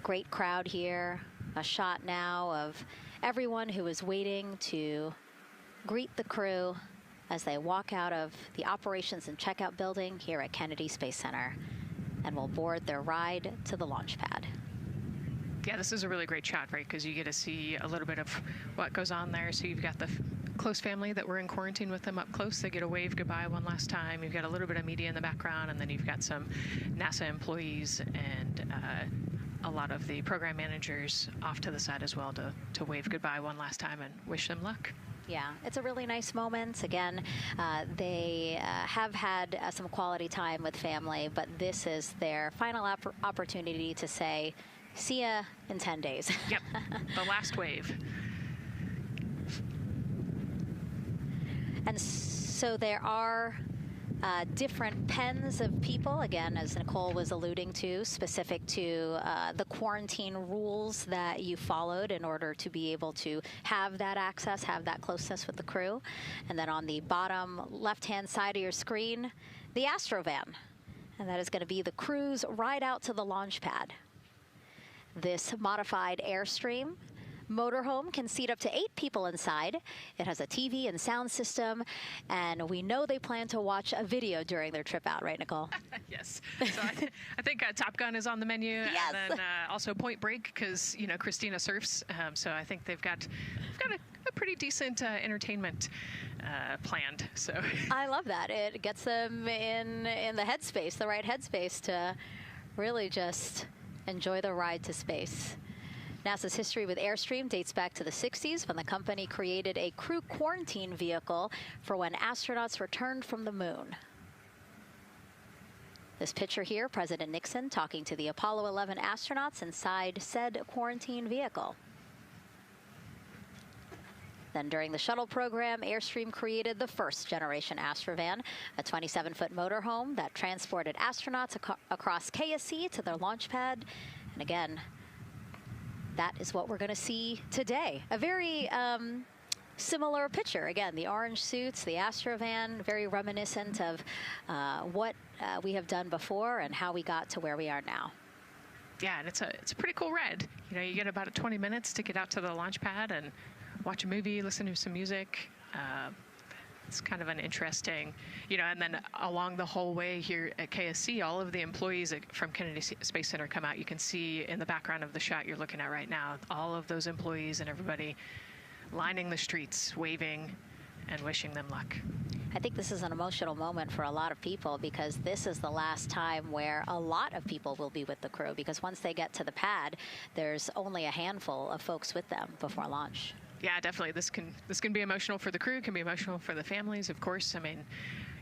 Great crowd here. A shot now of everyone who is waiting to greet the crew as they walk out of the operations and checkout building here at Kennedy Space Center and will board their ride to the launch pad. Yeah, this is a really great shot, right? Because you get to see a little bit of what goes on there. So you've got the close family that were in quarantine with them up close. They get a wave goodbye one last time. You've got a little bit of media in the background, and then you've got some NASA employees and a lot of the program managers off to the side as well to wave goodbye one last time and wish them luck. Yeah, it's a really nice moment. Again, they have had some quality time with family, but this is their final opportunity to say, see ya in 10 days. Yep, the last wave. And so there are different pens of people, again, as Nicole was alluding to, specific to the quarantine rules that you followed in order to be able to have that access, have that closeness with the crew. And then on the bottom left-hand side of your screen, the Astrovan. And that is going to be the crew's ride out to the launch pad. This modified Airstream motorhome can seat up to 8 people inside. It has a TV and sound system, and we know they plan to watch a video during their trip out, right, Nicole? Yes. So I think Top Gun is on the menu, yes. And then also Point Break, because Christina surfs. So I think they've got a pretty decent entertainment planned. So I love that. It gets them in the headspace, the right headspace, to really just enjoy the ride to space. NASA's history with Airstream dates back to the 60s when the company created a crew quarantine vehicle for when astronauts returned from the moon. This picture here, President Nixon talking to the Apollo 11 astronauts inside said quarantine vehicle. Then during the shuttle program, Airstream created the first generation Astrovan, a 27-foot motorhome that transported astronauts across KSC to their launch pad. And again, that is what we're going to see today. A very similar picture. Again, the orange suits, the Astrovan, very reminiscent of what we have done before and how we got to where we are now. Yeah, and it's a pretty cool ride. You get about 20 minutes to get out to the launch pad and watch a movie, listen to some music. It's kind of an interesting, and then along the whole way here at KSC, all of the employees from Kennedy Space Center come out. You can see in the background of the shot you're looking at right now, all of those employees and everybody lining the streets, waving and wishing them luck. I think this is an emotional moment for a lot of people because this is the last time where a lot of people will be with the crew, because once they get to the pad, there's only a handful of folks with them before launch. Yeah, definitely. This can be emotional for the crew, can be emotional for the families, of course. I mean,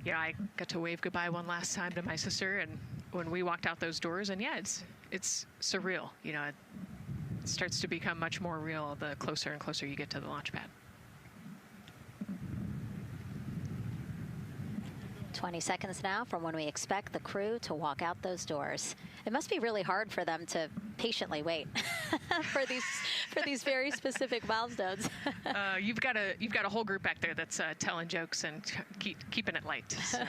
you know, I got to wave goodbye one last time to my sister, and when we walked out those doors, and yeah, it's surreal. You know, it starts to become much more real the closer and closer you get to the launch pad. 20 seconds now from when we expect the crew to walk out those doors. It must be really hard for them to patiently wait for these very specific milestones. You've got a whole group back there that's telling jokes and keeping it light. So.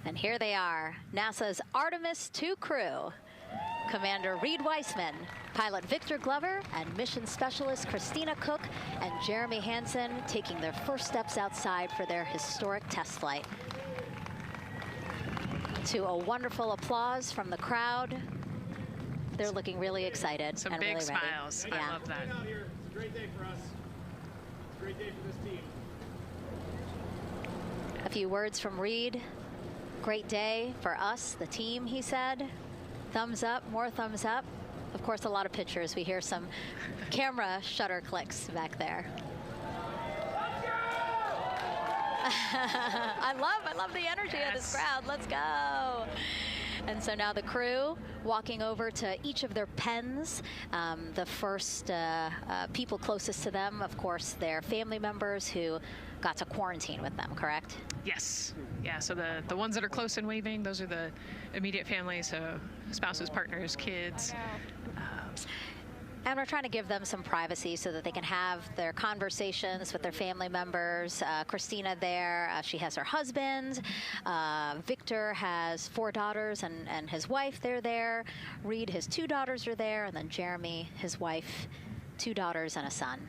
And here they are, NASA's Artemis II crew. Commander Reed Weissman, pilot Victor Glover, and mission specialist Christina Cook and Jeremy Hansen taking their first steps outside for their historic test flight. To a wonderful applause from the crowd. They're looking really excited. Some and big really smiles. Ready. I love that. It's a great day for us. It's a great day for this team. A few words from Reed. Great day for us, the team, he said. Thumbs up, more thumbs up. Of course, a lot of pictures. We hear some camera shutter clicks back there. I love the energy of this crowd. Let's go. And so now the crew walking over to each of their pens. The first people closest to them, of course, their family members who got to quarantine with them, correct? Yes. Yeah, so the ones that are close and waving, those are the immediate families, so spouses, partners, kids. And we're trying to give them some privacy so that they can have their conversations with their family members. Christina there, she has her husband. Victor has 4 daughters and his wife, they're there. Reed, his 2 daughters are there. And then Jeremy, his wife, 2 daughters and a son.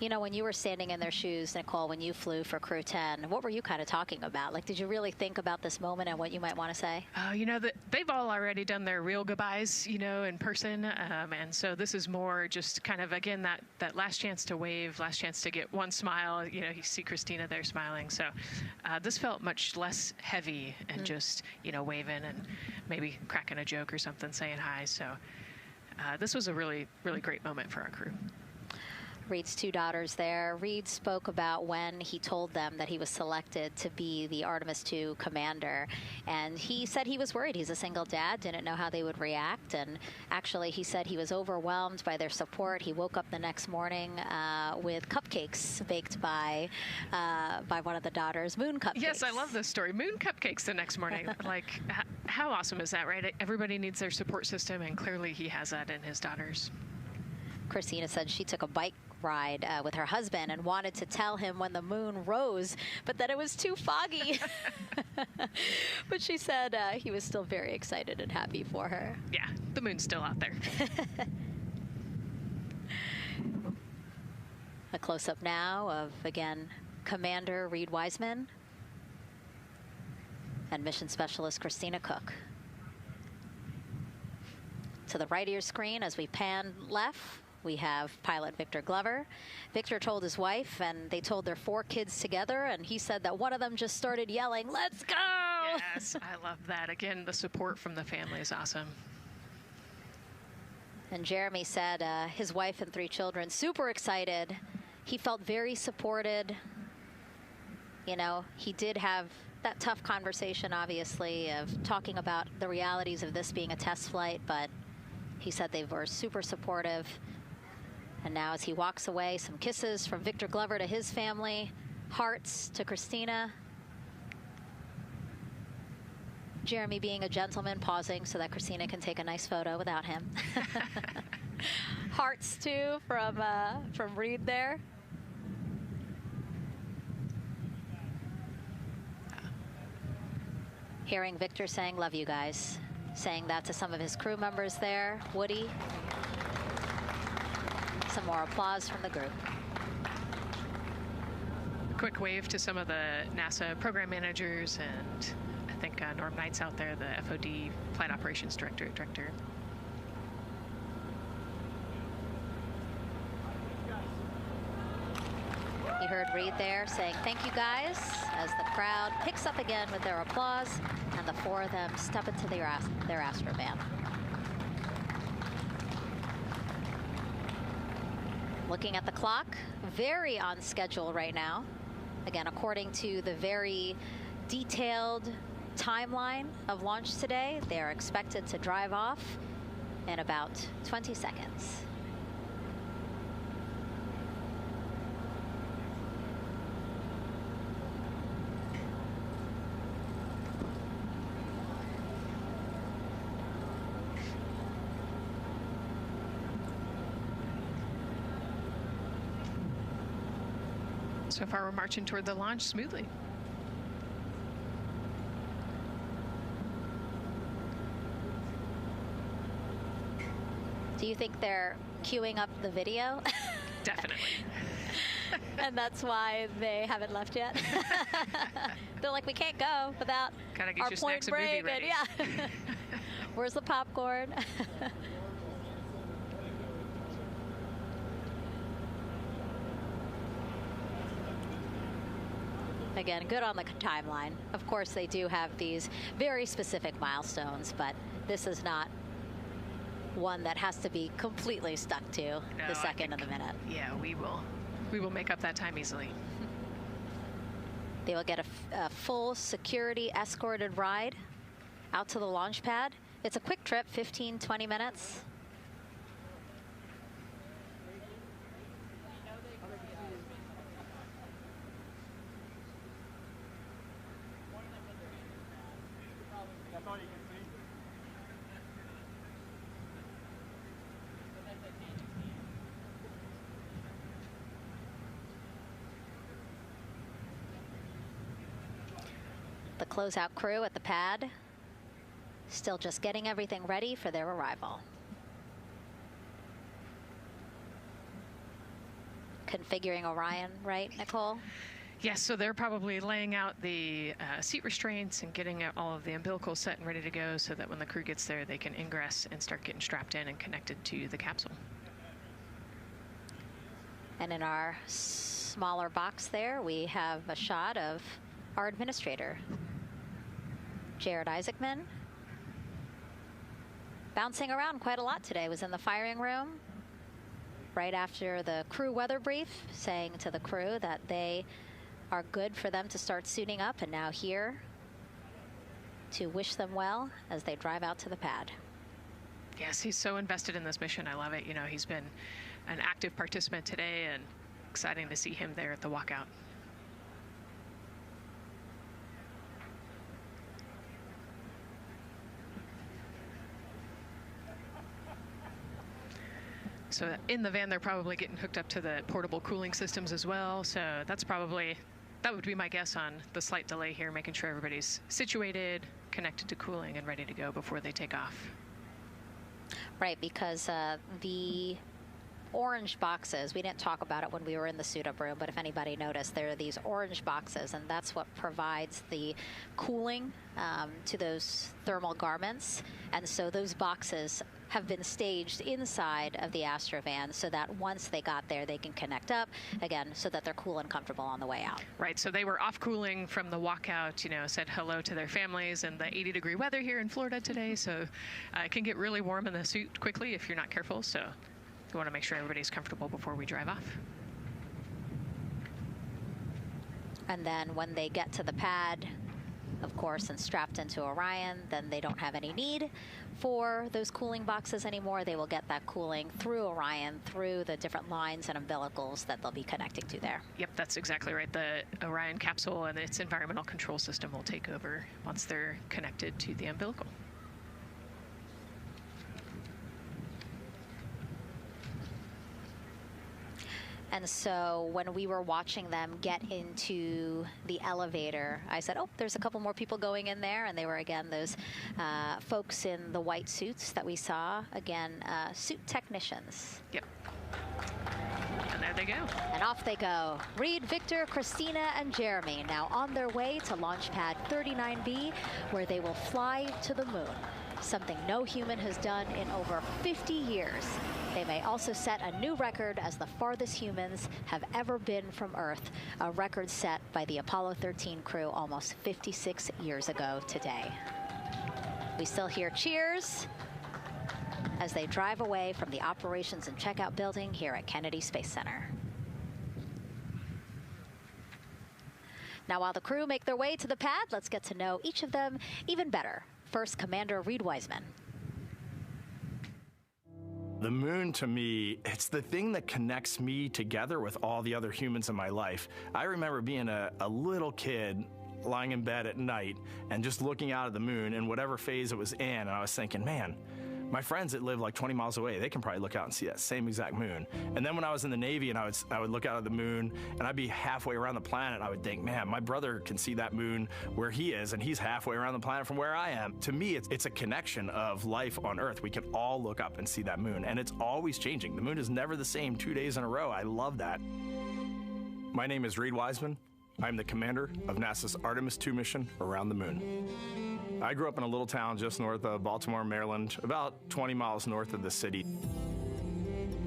You know, when you were standing in their shoes, Nicole, when you flew for Crew 10, what were you kind of talking about? Like, did you really think about this moment and what you might want to say? You know, they've all already done their real goodbyes, you know, in person. And so this is more just kind of, again, that last chance to wave, last chance to get one smile. You know, you see Christina there smiling. So this felt much less heavy and just, you know, waving and maybe cracking a joke or something, saying hi. So this was a really, really great moment for our crew. Reed's 2 daughters there. Reed spoke about when he told them that he was selected to be the Artemis II commander. And he said he was worried. He's a single dad, didn't know how they would react. And actually, he said he was overwhelmed by their support. He woke up the next morning with cupcakes baked by one of the daughters, moon cupcakes. Yes, I love this story. Moon cupcakes the next morning. Like, how awesome is that, right? Everybody needs their support system, and clearly he has that in his daughters. Christina said she took a bike ride with her husband and wanted to tell him when the moon rose, but that it was too foggy. But she said he was still very excited and happy for her. Yeah, the moon's still out there. A close-up now of, again, Commander Reed Weissman and Mission Specialist Christina Cook. To the right of your screen, as we pan left, we have pilot Victor Glover. Victor told his wife, and they told their 4 kids together, and he said that one of them just started yelling, "Let's go!" Yes, I love that. Again, the support from the family is awesome. And Jeremy said his wife and 3 children, super excited. He felt very supported. You know, he did have that tough conversation, obviously, of talking about the realities of this being a test flight, but he said they were super supportive. And now as he walks away, some kisses from Victor Glover to his family, hearts to Christina. Jeremy being a gentleman, pausing so that Christina can take a nice photo without him. Hearts too from Reed there. Hearing Victor saying, "Love you guys." Saying that to some of his crew members there. Woody. Some more applause from the group. A quick wave to some of the NASA program managers, and I think Norm Knight's out there, the FOD Flight Operations Director. You heard Reed there saying, "Thank you guys," as the crowd picks up again with their applause, and the four of them step into their Astrovan. Looking at the clock, very on schedule right now. Again, according to the very detailed timeline of launch today, they are expected to drive off in about 20 seconds. So far, we're marching toward the launch smoothly. Do you think they're queuing up the video? Definitely. And that's why they haven't left yet? They're like, we can't go without Gotta get our your point snacks and movie break. ready. And yeah. Where's the popcorn? Again, good on the timeline. Of course, they do have these very specific milestones, but this is not one that has to be completely stuck to the second and the minute. Yeah, we will make up that time easily. They will get a full security escorted ride out to the launch pad. It's a quick trip, 15, 20 minutes. The closeout crew at the pad still just getting everything ready for their arrival. Configuring Orion, right, Nicole? Yes, so they're probably laying out the seat restraints and getting all of the umbilicals set and ready to go so that when the crew gets there, they can ingress and start getting strapped in and connected to the capsule. And in our smaller box there, we have a shot of our administrator, Jared Isaacman, bouncing around quite a lot today. Was in the firing room right after the crew weather brief, saying to the crew that they are good for them to start suiting up, and now here to wish them well as they drive out to the pad. Yes, he's so invested in this mission. I love it. You know, he's been an active participant today, and exciting to see him there at the walkout. So in the van, they're probably getting hooked up to the portable cooling systems as well. So that's probably, that would be my guess on the slight delay here, making sure everybody's situated, connected to cooling, and ready to go before they take off. Right, because the orange boxes, we didn't talk about it when we were in the suit-up room, but if anybody noticed, there are these orange boxes, and that's what provides the cooling to those thermal garments. And so those boxes have been staged inside of the Astrovan so that once they got there, they can connect up again so that they're cool and comfortable on the way out. Right, so they were off cooling from the walkout, you know, said hello to their families in the 80-degree weather here in Florida today. So it can get really warm in the suit quickly if you're not careful. So we want to make sure everybody's comfortable before we drive off. And then when they get to the pad, of course, and strapped into Orion, then they don't have any need for those cooling boxes anymore. They will get that cooling through Orion, through the different lines and umbilicals that they'll be connecting to there. Yep, that's exactly right. The Orion capsule and its environmental control system will take over once they're connected to the umbilical. And so when we were watching them get into the elevator, I said, oh, there's a couple more people going in there. And they were, again, those folks in the white suits that we saw. Again, suit technicians. Yep. And there they go. And off they go. Reed, Victor, Christina, and Jeremy now on their way to launch pad 39B, where they will fly to the moon. something no human has done in over 50 years. They may also set a new record as the farthest humans have ever been from Earth, a record set by the Apollo 13 crew almost 56 years ago today. We still hear cheers as they drive away from the operations and checkout building here at Kennedy Space Center. Now, while the crew make their way to the pad, let's get to know each of them even better. First, Commander Reed Wiseman. The moon, to me, it's the thing that connects me together with all the other humans in my life. I remember being a little kid lying in bed at night and just looking out at the moon in whatever phase it was in, and I was thinking, man, my friends that live like 20 miles away, they can probably look out and see that same exact moon. And then when I was in the Navy and I would look out at the moon and I'd be halfway around the planet, I would think, man, my brother can see that moon where he is and he's halfway around the planet from where I am. To me, it's a connection of life on Earth. We can all look up and see that moon, and it's always changing. The moon is never the same 2 days in a row. I love that. My name is Reed Wiseman. I'm the commander of NASA's Artemis II mission around the moon. I grew up in a little town just north of Baltimore, Maryland, about 20 miles north of the city.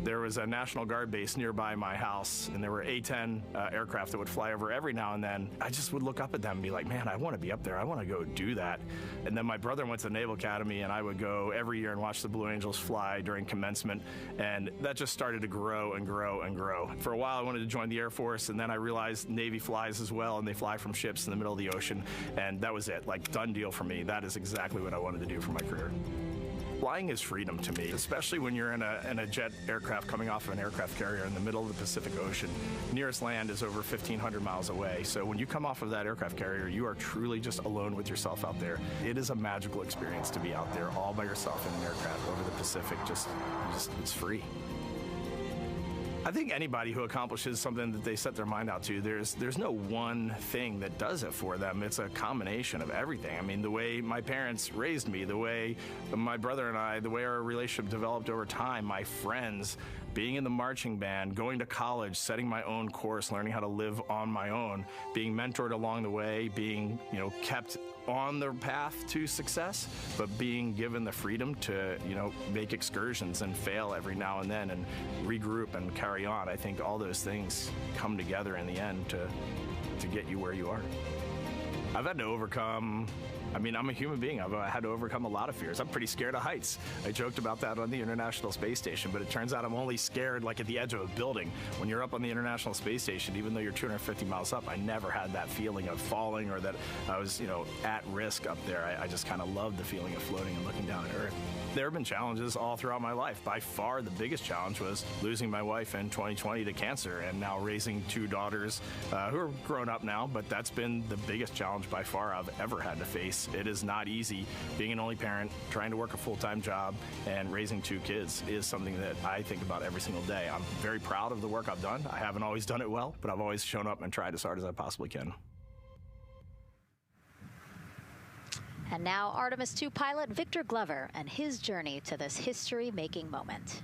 There was a National Guard base nearby my house, and there were A-10 aircraft that would fly over every now and then. I just would look up at them and be like, man, I want to be up there. I want to go do that. And then my brother went to the Naval Academy, and I would go every year and watch the Blue Angels fly during commencement, and that just started to grow and grow and grow. For a while, I wanted to join the Air Force, and then I realized Navy flies as well, and they fly from ships in the middle of the ocean, and that was it. Like, done deal for me. That is exactly what I wanted to do for my career. Flying is freedom to me, especially when you're in a jet aircraft coming off of an aircraft carrier in the middle of the Pacific Ocean. Nearest land is over 1,500 miles away. So when you come off of that aircraft carrier, you are truly just alone with yourself out there. It is a magical experience to be out there all by yourself in an aircraft over the Pacific. Just it's free. I think anybody who accomplishes something that they set their mind out to, there's no one thing that does it for them. It's a combination of everything. I mean, the way my parents raised me, the way my brother and I, the way our relationship developed over time, my friends, being in the marching band, going to college, setting my own course, learning how to live on my own, being mentored along the way, being, kept on the path to success, but being given the freedom to, make excursions and fail every now and then and regroup and carry on. I think all those things come together in the end to get you where you are. I've had to overcome, I'm a human being. I've had to overcome a lot of fears. I'm pretty scared of heights. I joked about that on the International Space Station, but it turns out I'm only scared like at the edge of a building. When you're up on the International Space Station, even though you're 250 miles up, I never had that feeling of falling or that I was, at risk up there. I just kind of loved the feeling of floating and looking down at Earth. There have been challenges all throughout my life. By far, the biggest challenge was losing my wife in 2020 to cancer and now raising two daughters who are grown up now, but that's been the biggest challenge by far I've ever had to face. It is not easy. Being an only parent, trying to work a full-time job, and raising two kids is something that I think about every single day. I'm very proud of the work I've done. I haven't always done it well, but I've always shown up and tried as hard as I possibly can. And now Artemis II pilot Victor Glover and his journey to this history-making moment.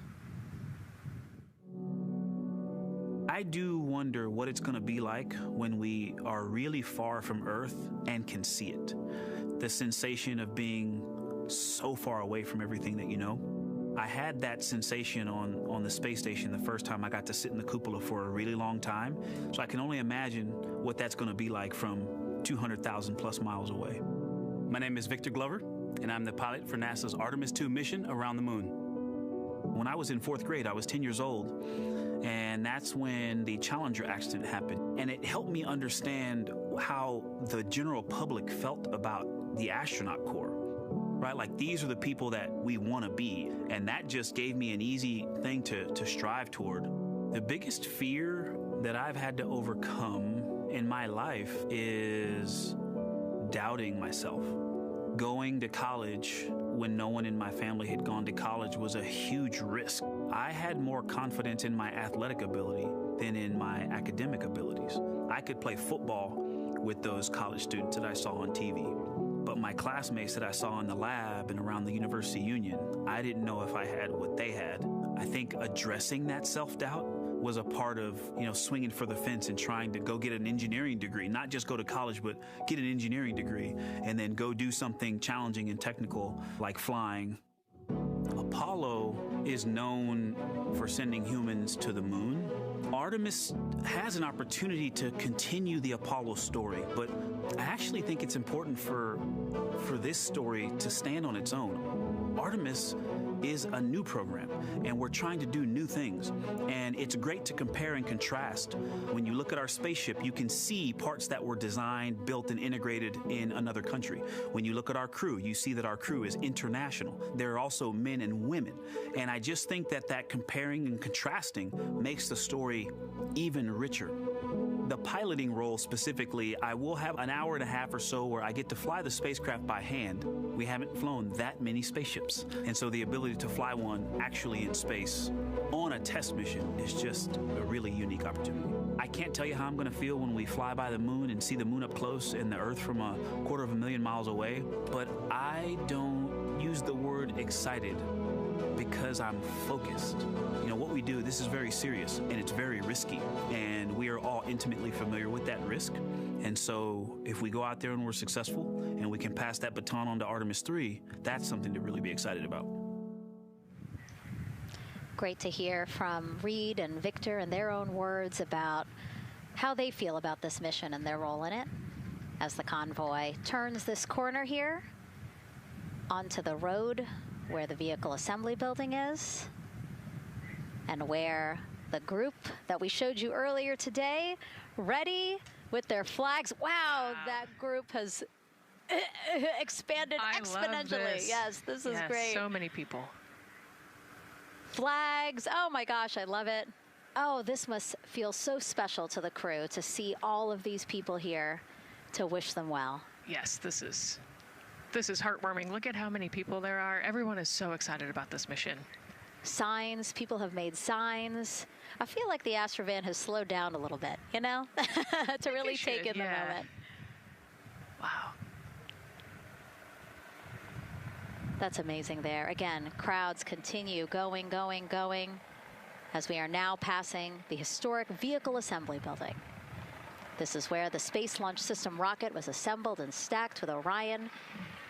I do wonder what it's going to be like when we are really far from Earth and can see it. The sensation of being so far away from everything that you know. I had that sensation on the space station the first time I got to sit in the cupola for a really long time. So I can only imagine what that's going to be like from 200,000 plus miles away. My name is Victor Glover, and I'm the pilot for NASA's Artemis II mission around the moon. When I was in 4th grade, I was 10 years old, and that's when the Challenger accident happened. And it helped me understand how the general public felt about the astronaut corps, right? Like, these are the people that we want to be, and that just gave me an easy thing to strive toward. The biggest fear that I've had to overcome in my life is doubting myself. Going to college when no one in my family had gone to college was a huge risk. I had more confidence in my athletic ability than in my academic abilities. I could play football with those college students that I saw on TV, but my classmates that I saw in the lab and around the University Union, I didn't know if I had what they had. I think addressing that self-doubt was a part of, swinging for the fence and trying to go get an engineering degree, not just go to college, but get an engineering degree and then go do something challenging and technical like flying. Apollo is known for sending humans to the moon. Artemis has an opportunity to continue the Apollo story, but I actually think it's important for this story to stand on its own. Artemis is a new program, and we're trying to do new things. And it's great to compare and contrast. When you look at our spaceship, you can see parts that were designed, built, and integrated in another country. When you look at our crew, you see that our crew is international. There are also men and women. And I just think that comparing and contrasting makes the story even richer. The piloting role specifically, I will have an hour and a half or so where I get to fly the spacecraft by hand. We haven't flown that many spaceships. And so the ability to fly one actually in space on a test mission is just a really unique opportunity. I can't tell you how I'm going to feel when we fly by the moon and see the moon up close and the Earth from 250,000 miles away, but I don't use the word excited because I'm focused. What we do, this is very serious and it's very risky, and we are all intimately familiar with that risk. And so if we go out there and we're successful and we can pass that baton on to Artemis III, that's something to really be excited about. Great to hear from Reed and Victor in their own words about how they feel about this mission and their role in it as the convoy turns this corner here onto the road where the vehicle assembly building is and where the group that we showed you earlier today, ready with their flags. Wow, that group has expanded exponentially. Love this. Yes, this is great. So many people. Flags, oh my gosh, I love it. Oh, this must feel so special to the crew to see all of these people here to wish them well. Yes, this is heartwarming. Look at how many people there are. Everyone is so excited about this mission. Signs, people have made signs. I feel like the Astrovan has slowed down a little bit, to really take in the moment. Wow. That's amazing there. Again, crowds continue going as we are now passing the historic vehicle assembly building. This is where the Space Launch System rocket was assembled and stacked with Orion.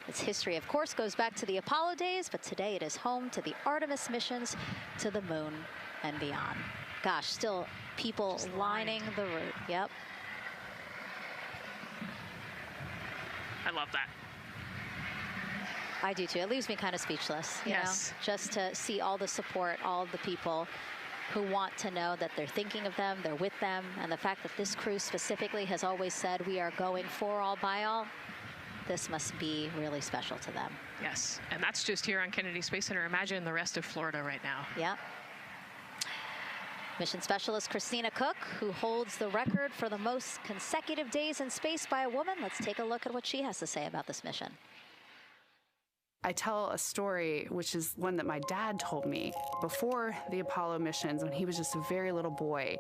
Its history, of course, goes back to the Apollo days, but today it is home to the Artemis missions to the moon and beyond. Gosh, still people lining the route. Yep. I love that. I do too. It leaves me kind of speechless, you know, just to see all the support, all of the people who want to know that they're thinking of them, they're with them, and the fact that this crew specifically has always said we are going for all by all. This must be really special to them. Yes, and that's just here on Kennedy Space Center. Imagine the rest of Florida right now. Yep. Mission specialist Christina Cook, who holds the record for the most consecutive days in space by a woman. Let's take a look at what she has to say about this mission. I tell a story, which is one that my dad told me before the Apollo missions when he was just a very little boy.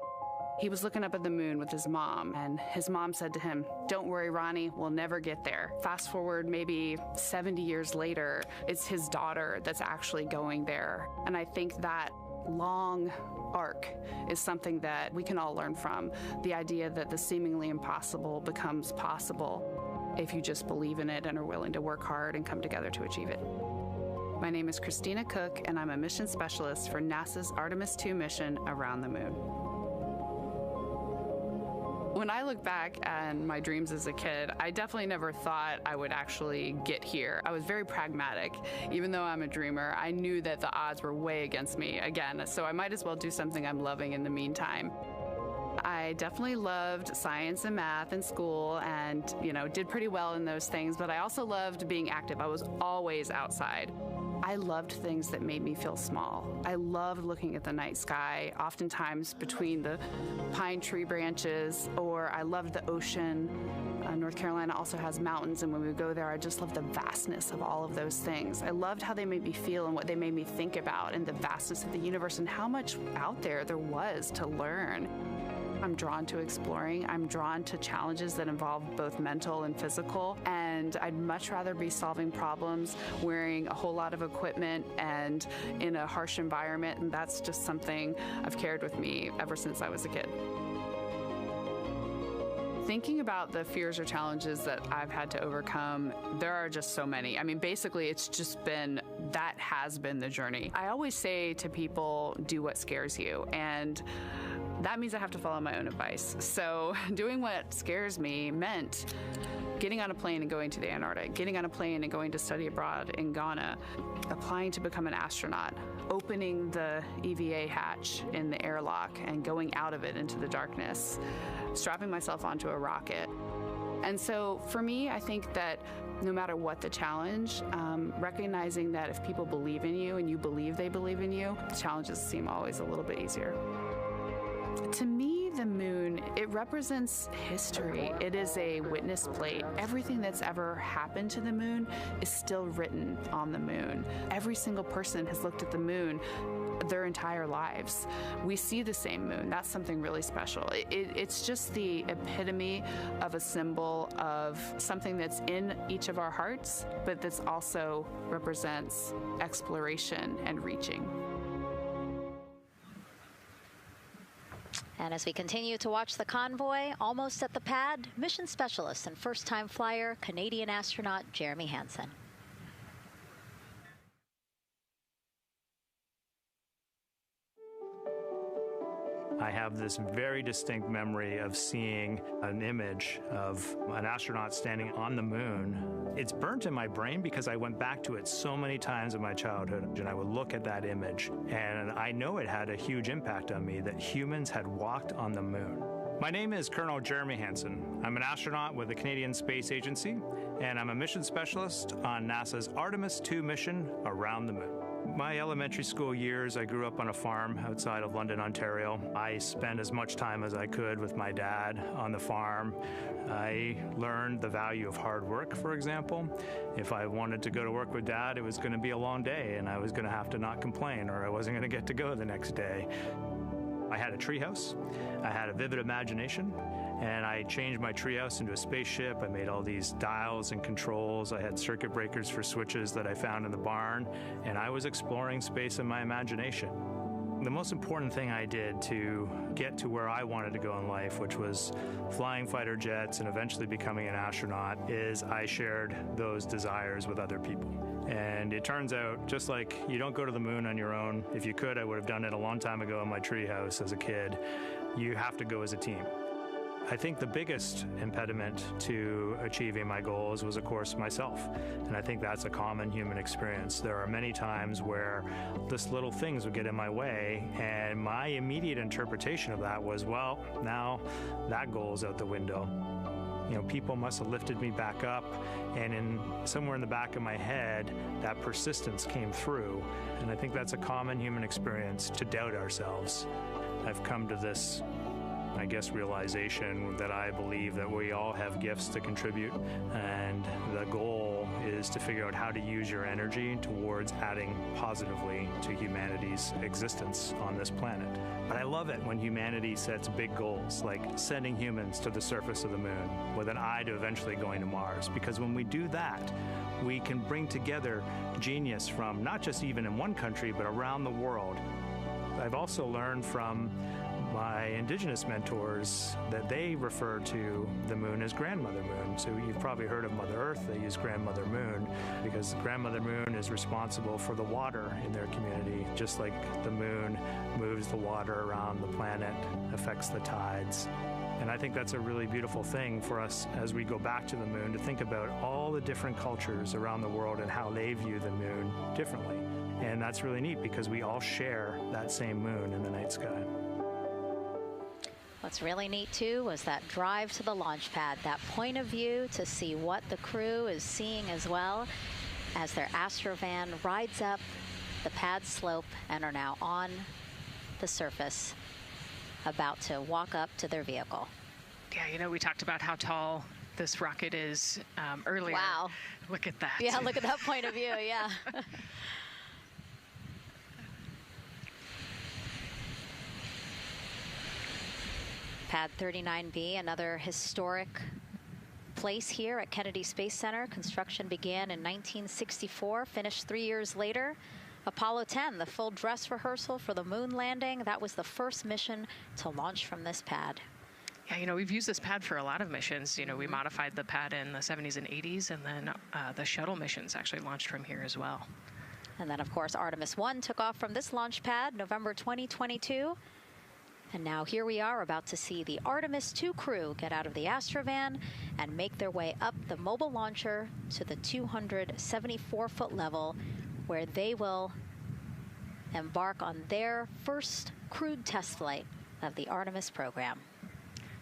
He was looking up at the moon with his mom, and his mom said to him, "Don't worry, Ronnie, we'll never get there." Fast forward maybe 70 years later, it's his daughter that's actually going there. And I think that long arc is something that we can all learn from. The idea that the seemingly impossible becomes possible if you just believe in it and are willing to work hard and come together to achieve it. My name is Christina Cook, and I'm a mission specialist for NASA's Artemis II mission around the moon. When I look back at my dreams as a kid, I definitely never thought I would actually get here. I was very pragmatic. Even though I'm a dreamer, I knew that the odds were way against me again, so I might as well do something I'm loving in the meantime. I definitely loved science and math in school and, did pretty well in those things, but I also loved being active. I was always outside. I loved things that made me feel small. I loved looking at the night sky, oftentimes between the pine tree branches, or I loved the ocean. North Carolina also has mountains, and when we go there, I just love the vastness of all of those things. I loved how they made me feel and what they made me think about, and the vastness of the universe and how much out there was to learn. I'm drawn to exploring. I'm drawn to challenges that involve both mental and physical, and I'd much rather be solving problems wearing a whole lot of equipment and in a harsh environment, and that's just something I've carried with me ever since I was a kid. Thinking about the fears or challenges that I've had to overcome, there are just so many. I mean, basically, it's just been, that has been the journey. I always say to people, do what scares you, and that means I have to follow my own advice. So doing what scares me meant getting on a plane and going to the Antarctic, getting on a plane and going to study abroad in Ghana, applying to become an astronaut, opening the EVA hatch in the airlock and going out of it into the darkness, strapping myself onto a rocket. And so for me, I think that no matter what the challenge, recognizing that if people believe in you and you believe they believe in you, the challenges seem always a little bit easier. To me, the moon, it represents history. It is a witness plate. Everything that's ever happened to the moon is still written on the moon. Every single person has looked at the moon their entire lives. We see the same moon. That's something really special. It's just the epitome of a symbol of something that's in each of our hearts, but that's also represents exploration and reaching. And as we continue to watch the convoy, almost at the pad, mission specialist and first-time flyer, Canadian astronaut Jeremy Hansen. I have this very distinct memory of seeing an image of an astronaut standing on the moon. It's burnt in my brain because I went back to it so many times in my childhood, and I would look at that image, and I know it had a huge impact on me that humans had walked on the moon. My name is Colonel Jeremy Hansen. I'm an astronaut with the Canadian Space Agency, and I'm a mission specialist on NASA's Artemis II mission around the moon. My elementary school years, I grew up on a farm outside of London, Ontario. I spent as much time as I could with my dad on the farm. I learned the value of hard work, for example. If I wanted to go to work with Dad, it was going to be a long day, and I was going to have to not complain, or I wasn't going to get to go the next day. I had a treehouse. I had a vivid imagination. And I changed my treehouse into a spaceship. I made all these dials and controls. I had circuit breakers for switches that I found in the barn. And I was exploring space in my imagination. The most important thing I did to get to where I wanted to go in life, which was flying fighter jets and eventually becoming an astronaut, is I shared those desires with other people. And it turns out, just like you don't go to the moon on your own, if you could, I would have done it a long time ago in my treehouse as a kid. You have to go as a team. I think the biggest impediment to achieving my goals was, of course, myself. And I think that's a common human experience. There are many times where just little things would get in my way, and my immediate interpretation of that was, well, now that goal is out the window. You know, people must have lifted me back up, and somewhere in the back of my head, that persistence came through. And I think that's a common human experience, to doubt ourselves. I've come to this, I guess, realization that I believe that we all have gifts to contribute, and the goal is to figure out how to use your energy towards adding positively to humanity's existence on this planet. But I love it when humanity sets big goals, like sending humans to the surface of the moon with an eye to eventually going to Mars, because when we do that, we can bring together genius from not just even in one country, but around the world. I've also learned from my indigenous mentors that they refer to the moon as Grandmother Moon. So you've probably heard of Mother Earth. They use Grandmother Moon because Grandmother Moon is responsible for the water in their community, just like the moon moves the water around the planet, affects the tides. And I think that's a really beautiful thing for us as we go back to the moon, to think about all the different cultures around the world and how they view the moon differently. And that's really neat because we all share that same moon in the night sky. What's really neat, too, was that drive to the launch pad, that point of view to see what the crew is seeing as well as their Astrovan rides up the pad slope and are now on the surface, about to walk up to their vehicle. Yeah, you know, we talked about how tall this rocket is earlier. Wow. Look at that. Yeah, look at that point of view, yeah. Pad 39B, another historic place here at Kennedy Space Center. Construction began in 1964, finished 3 years later. Apollo 10, the full dress rehearsal for the moon landing. That was the first mission to launch from this pad. Yeah, you know, we've used this pad for a lot of missions. You know, we modified the pad in the 70s and 80s, and then the shuttle missions actually launched from here as well. And then, of course, Artemis I took off from this launch pad, November 2022. And now here we are about to see the Artemis II crew get out of the Astrovan and make their way up the mobile launcher to the 274-foot level, where they will embark on their first crewed test flight of the Artemis program.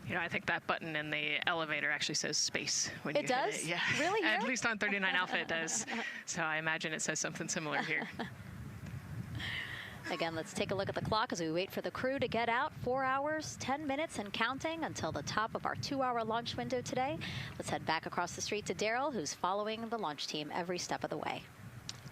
You know, I think that button in the elevator actually says space when you hit it. It. Yeah. Really? At least on 39 Alpha it does. So I imagine it says something similar here. Again, let's take a look at the clock as we wait for the crew to get out. 4 hours, 10 minutes and counting until the top of our 2-hour launch window today. Let's head back across the street to Daryl, who's following the launch team every step of the way.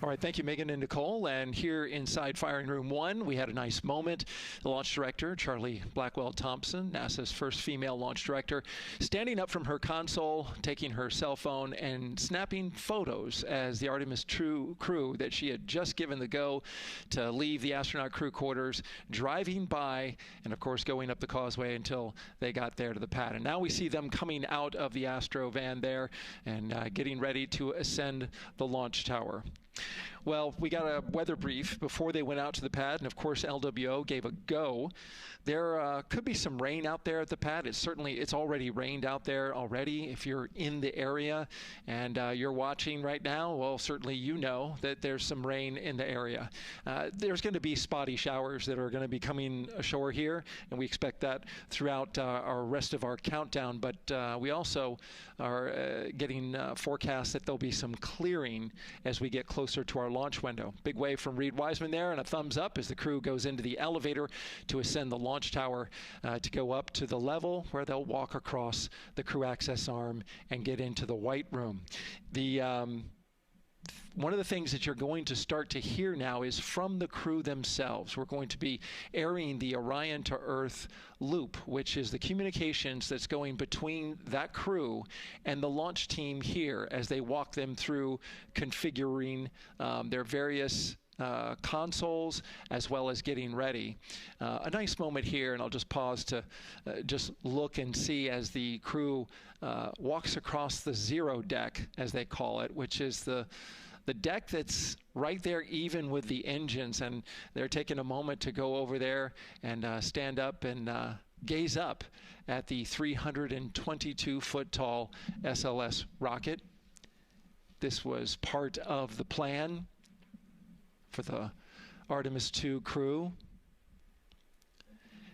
All right, thank you, Megan and Nicole. And here inside Firing Room 1, we had a nice moment. The launch director, Charlie Blackwell-Thompson, NASA's first female launch director, standing up from her console, taking her cell phone and snapping photos as the Artemis II crew that she had just given the go to leave the astronaut crew quarters, driving by, and of course going up the causeway until they got there to the pad. And now we see them coming out of the Astro van there and getting ready to ascend the launch tower. Well, we got a weather brief before they went out to the pad, and of course LWO gave a go. There could be some rain out there at the pad. It's already rained out there already. If you're in the area and you're watching right now, well, certainly you know that there's some rain in the area. There's going to be spotty showers that are going to be coming ashore here, and we expect that throughout our rest of our countdown. But we also are getting forecasts that there'll be some clearing as we get closer to our launch window. Big wave from Reed Wiseman there, and a thumbs up as the crew goes into the elevator to ascend the launch tower to go up to the level where they'll walk across the crew access arm and get into the white room. One of the things that you're going to start to hear now is from the crew themselves. We're going to be airing the Orion to Earth loop, which is the communications that's going between that crew and the launch team here as they walk them through configuring their various consoles as well as getting ready. A nice moment here, and I'll just pause to just look and see as the crew walks across the zero deck, as they call it, which is the deck that's right there even with the engines, and they're taking a moment to go over there and stand up and gaze up at the 322-foot tall SLS rocket. This was part of the plan for the Artemis II crew,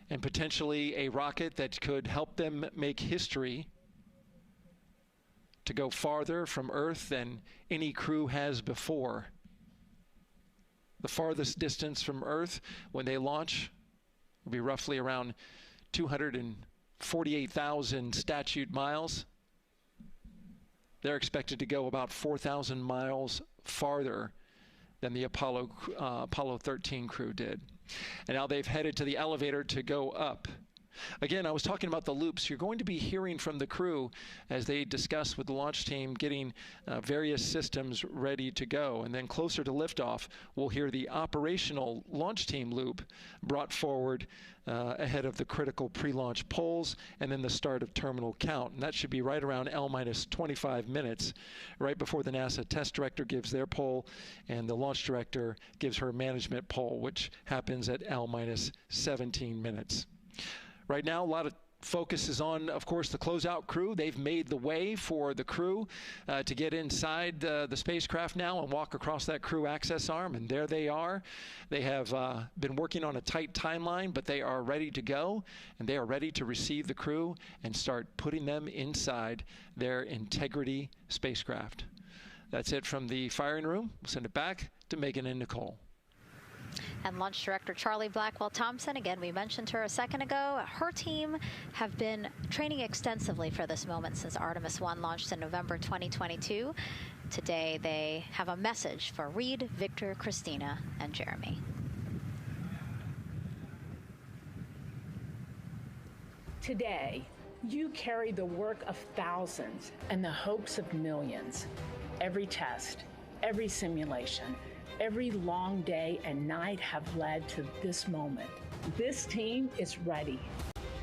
and potentially a rocket that could help them make history to go farther from Earth than any crew has before. The farthest distance from Earth when they launch will be roughly around 248,000 statute miles. They're expected to go about 4,000 miles farther than the Apollo 13 crew did. And now they've headed to the elevator to go up. Again, I was talking about the loops. You're going to be hearing from the crew as they discuss with the launch team getting various systems ready to go. And then closer to liftoff, we'll hear the operational launch team loop brought forward ahead of the critical pre-launch polls and then the start of terminal count. And that should be right around L-25 minutes, right before the NASA test director gives their poll and the launch director gives her management poll, which happens at L-17 minutes. Right now, a lot of focus is on, of course, the closeout crew. They've made the way for the crew to get inside the spacecraft now and walk across that crew access arm, and there they are. They have been working on a tight timeline, but they are ready to go, and they are ready to receive the crew and start putting them inside their Integrity spacecraft. That's it from the firing room. We'll send it back to Megan and Nicole. And Launch Director Charlie Blackwell-Thompson, again, we mentioned her a second ago. Her team have been training extensively for this moment since Artemis I launched in November 2022. Today, they have a message for Reed, Victor, Christina, and Jeremy. Today, you carry the work of thousands and the hopes of millions. Every test, every simulation, every long day and night have led to this moment. This team is ready.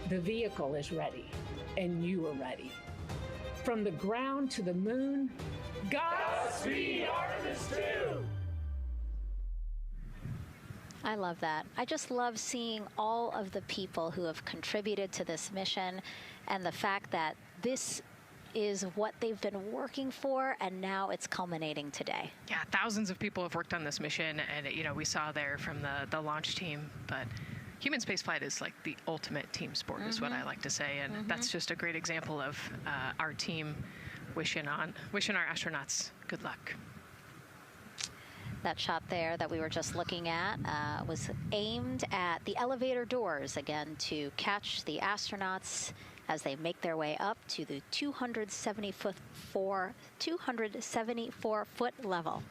The vehicle is ready, and you are ready. From the ground to the moon, Godspeed, Artemis II! I love that. I just love seeing all of the people who have contributed to this mission and the fact that this is what they've been working for, and now it's culminating today. Yeah, thousands of people have worked on this mission, and you know, we saw there from the launch team, but human spaceflight is like the ultimate team sport, is what I like to say, and that's just a great example of our team wishing our astronauts good luck. That shot there that we were just looking at was aimed at the elevator doors, again, to catch the astronauts as they make their way up to the 274-foot level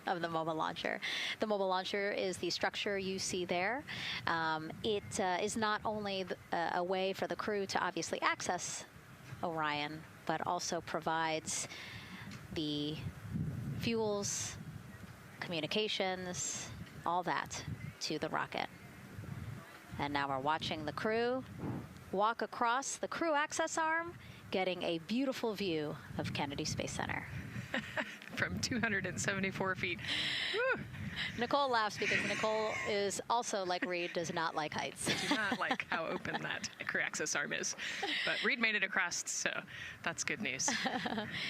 of the mobile launcher. The mobile launcher is the structure you see there. It is not only a way for the crew to obviously access Orion, but also provides the fuels, communications, all that to the rocket. And now we're watching the crew walk across the crew access arm, getting a beautiful view of Kennedy Space Center. From 274 feet. Woo. Nicole laughs because Nicole is also, like Reed, does not like heights. I do not like how open that crew access arm is. But Reed made it across, so that's good news.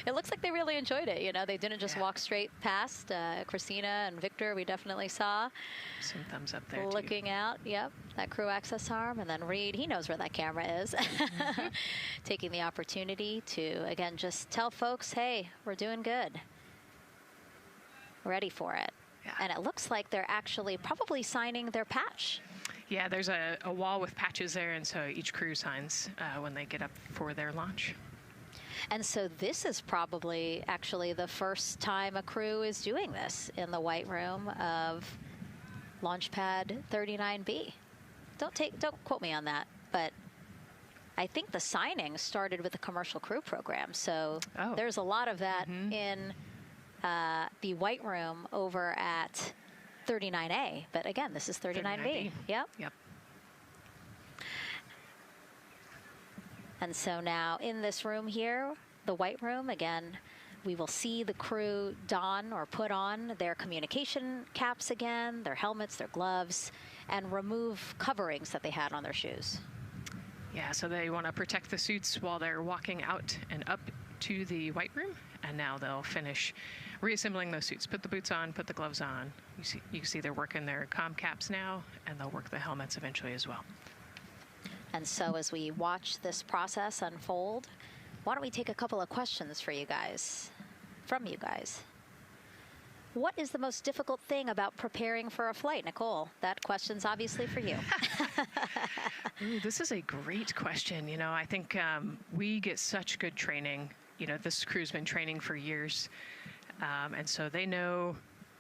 It looks like they really enjoyed it. You know, they didn't just walk straight past. Christina and Victor, we definitely saw. Some thumbs up there, looking out, yep, that crew access arm. And then Reed, he knows where that camera is. Taking the opportunity to, again, just tell folks, hey, we're doing good. Ready for it. Yeah. And it looks like they're actually probably signing their patch. Yeah, there's a wall with patches there, and so each crew signs when they get up for their launch. And so this is probably actually the first time a crew is doing this in the White Room of Launch Pad 39B. Don't quote me on that, but I think the signing started with the commercial crew program. So there's a lot of that in the White Room over at 39A, but again, this is 39B. Yep. And so now in this room here, the White Room, again, we will see the crew don or put on their communication caps again, their helmets, their gloves, and remove coverings that they had on their shoes. Yeah, so they want to protect the suits while they're walking out and up to the White Room, and now they'll finish reassembling those suits. Put the boots on, put the gloves on. You can see they're working their comm caps now, and they'll work the helmets eventually as well. And so as we watch this process unfold, why don't we take a couple of questions from you guys? What is the most difficult thing about preparing for a flight? Nicole, that question's obviously for you. Ooh, this is a great question. You know, I think we get such good training. You know, this crew's been training for years. And so they know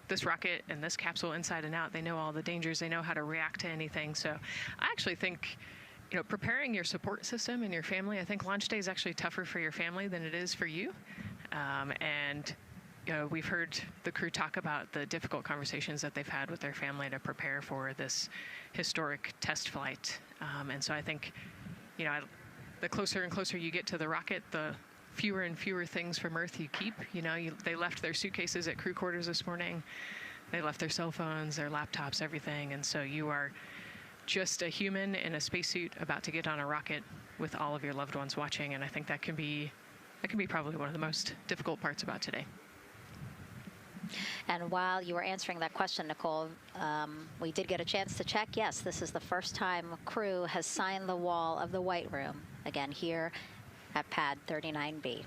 this rocket and this capsule inside and out. They know all the dangers. They know how to react to anything. So I actually think, you know, preparing your support system and your family, I think launch day is actually tougher for your family than it is for you. And you know, we've heard the crew talk about the difficult conversations that they've had with their family to prepare for this historic test flight. And so I think, you know, the closer and closer you get to the rocket, the fewer and fewer things from Earth you keep. You know, they left their suitcases at crew quarters this morning. They left their cell phones, their laptops, everything. And so you are just a human in a spacesuit about to get on a rocket with all of your loved ones watching. And I think that can be probably one of the most difficult parts about today. And while you were answering that question, Nicole, we did get a chance to check. Yes, this is the first time a crew has signed the wall of the White Room, again, here at Pad 39B.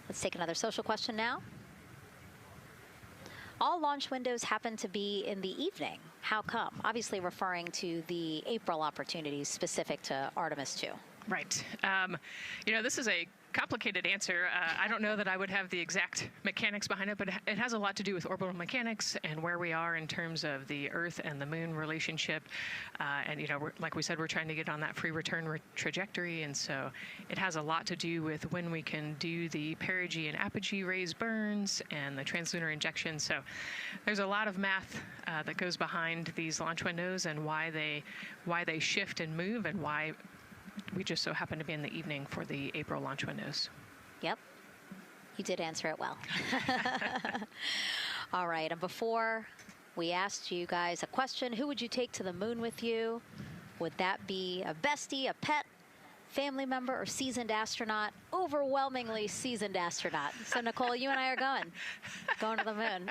Let's take another social question now. All launch windows happen to be in the evening. How come? Obviously referring to the April opportunities specific to Artemis II. Right. You know, this is a complicated answer. I don't know that I would have the exact mechanics behind it, but it has a lot to do with orbital mechanics and where we are in terms of the Earth and the Moon relationship. And, you know, like we said, we're trying to get on that free return trajectory. And so it has a lot to do with when we can do the perigee and apogee raised burns and the translunar injection. So there's a lot of math that goes behind these launch windows and why they shift and move, and why we just so happen to be in the evening for the April launch windows. Yep. You did answer it well. All right. And before we asked you guys a question, who would you take to the moon with you? Would that be a bestie, a pet, family member, or seasoned astronaut? Overwhelmingly seasoned astronaut. So, Nicole, you and I are going to the moon.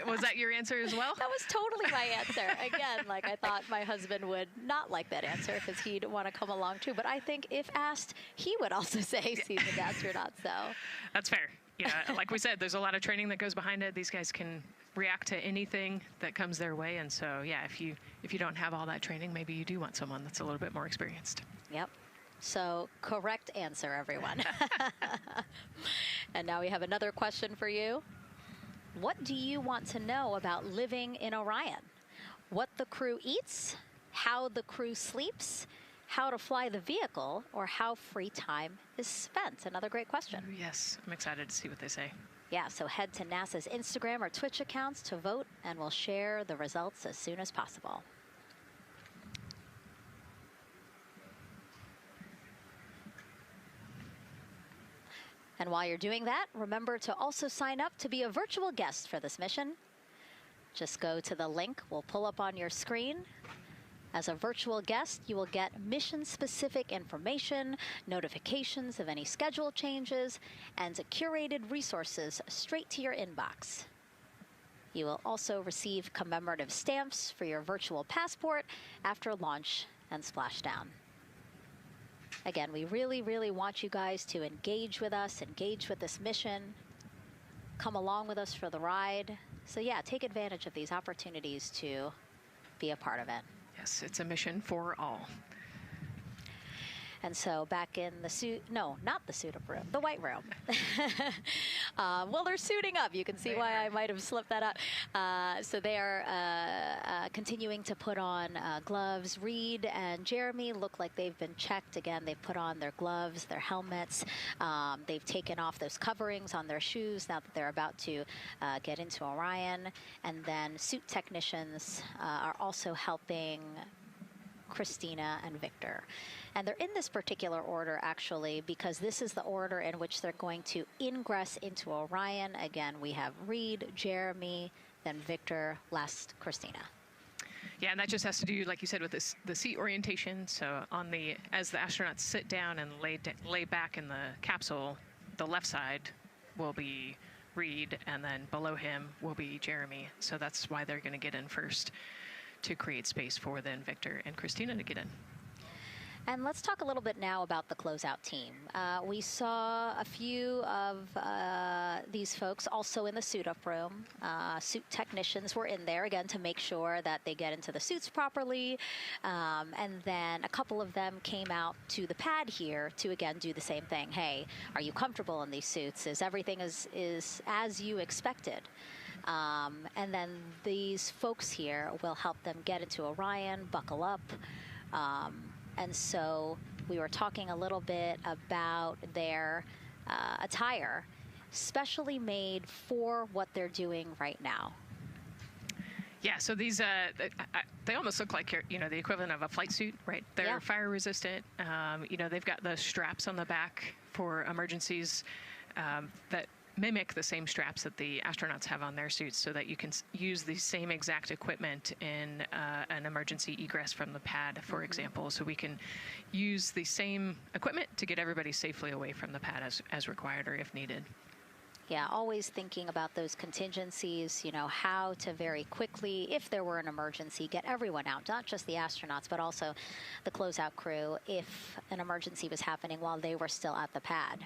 Was that your answer as well? That was totally my answer. Again, like, I thought my husband would not like that answer because he'd want to come along too. But I think if asked, he would also say seasoned astronaut. So that's fair. You know, like we said, there's a lot of training that goes behind it. These guys can react to anything that comes their way. And so, yeah, if you don't have all that training, maybe you do want someone that's a little bit more experienced. Yep. So, correct answer, everyone. And now we have another question for you. What do you want to know about living in Orion? What the crew eats, how the crew sleeps, how to fly the vehicle, or how free time is spent? Another great question. Yes, I'm excited to see what they say. Yeah, so head to NASA's Instagram or Twitch accounts to vote, and we'll share the results as soon as possible. And while you're doing that, remember to also sign up to be a virtual guest for this mission. Just go to the link we'll pull up on your screen. As a virtual guest, you will get mission-specific information, notifications of any schedule changes, and curated resources straight to your inbox. You will also receive commemorative stamps for your virtual passport after launch and splashdown. Again, we really, really want you guys to engage with us, engage with this mission, come along with us for the ride. So yeah, take advantage of these opportunities to be a part of it. Yes, it's a mission for all. And so back in the suit, no, not the suit-up room, the white room. Well, they're suiting up. You can see why I might have slipped that up. So they are continuing to put on gloves. Reed and Jeremy look like they've been checked. Again, they've put on their gloves, their helmets. They've taken off those coverings on their shoes now that they're about to get into Orion. And then suit technicians are also helping Christina and Victor. And they're in this particular order, actually, because this is the order in which they're going to ingress into Orion. Again, we have Reed, Jeremy, then Victor, last Christina. Yeah, and that just has to do, like you said, with this, the seat orientation. So as the astronauts sit down and lay back in the capsule, the left side will be Reed, and then below him will be Jeremy. So that's why they're going to get in first, to create space for then Victor and Christina to get in. And let's talk a little bit now about the closeout team. We saw a few of these folks also in the suit-up room. Suit technicians were in there, again, to make sure that they get into the suits properly. And then a couple of them came out to the pad here to, again, do the same thing. Hey, are you comfortable in these suits? Is everything is as you expected? And then these folks here will help them get into Orion, buckle up. And so we were talking a little bit about their attire, specially made for what they're doing right now. Yeah, so these, they almost look like, you know, the equivalent of a flight suit, right? They're fire resistant. You know, they've got the straps on the back for emergencies that mimic the same straps that the astronauts have on their suits, so that you can use the same exact equipment in an emergency egress from the pad, for example. So we can use the same equipment to get everybody safely away from the pad as required or if needed. Yeah, always thinking about those contingencies, you know, how to very quickly, if there were an emergency, get everyone out, not just the astronauts, but also the closeout crew, if an emergency was happening while they were still at the pad.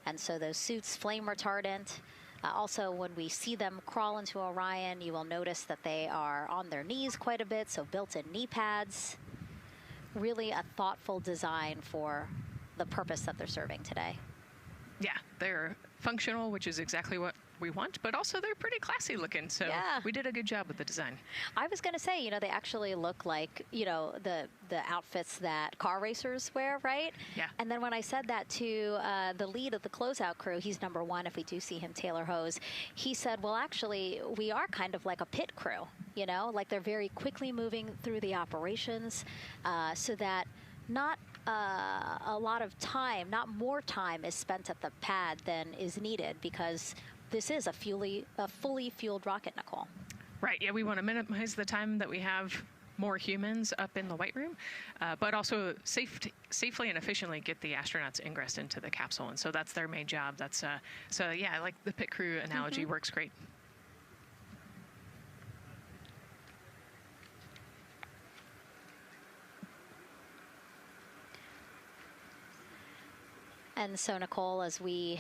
And so those suits, flame retardant. Also, when we see them crawl into Orion, you will notice that they are on their knees quite a bit, so built-in knee pads. Really a thoughtful design for the purpose that they're serving today. Yeah, they're functional, which is exactly what we want, but also they're pretty classy looking. So we did a good job with the design. I was going to say, they actually look like, the outfits that car racers wear, right? Yeah. And then when I said that to the lead of the closeout crew, he's number one if we do see him, Taylor Hose, he said, well, actually, we are kind of like a pit crew, like they're very quickly moving through the operations so that not a lot of time, not more time is spent at the pad than is needed because this is a fully fueled rocket, Nicole. Right. Yeah, we want to minimize the time that we have more humans up in the White Room, but also safely and efficiently get the astronauts ingressed into the capsule. And so that's their main job. That's so yeah, I like the pit crew analogy. Works great. And so, Nicole, as we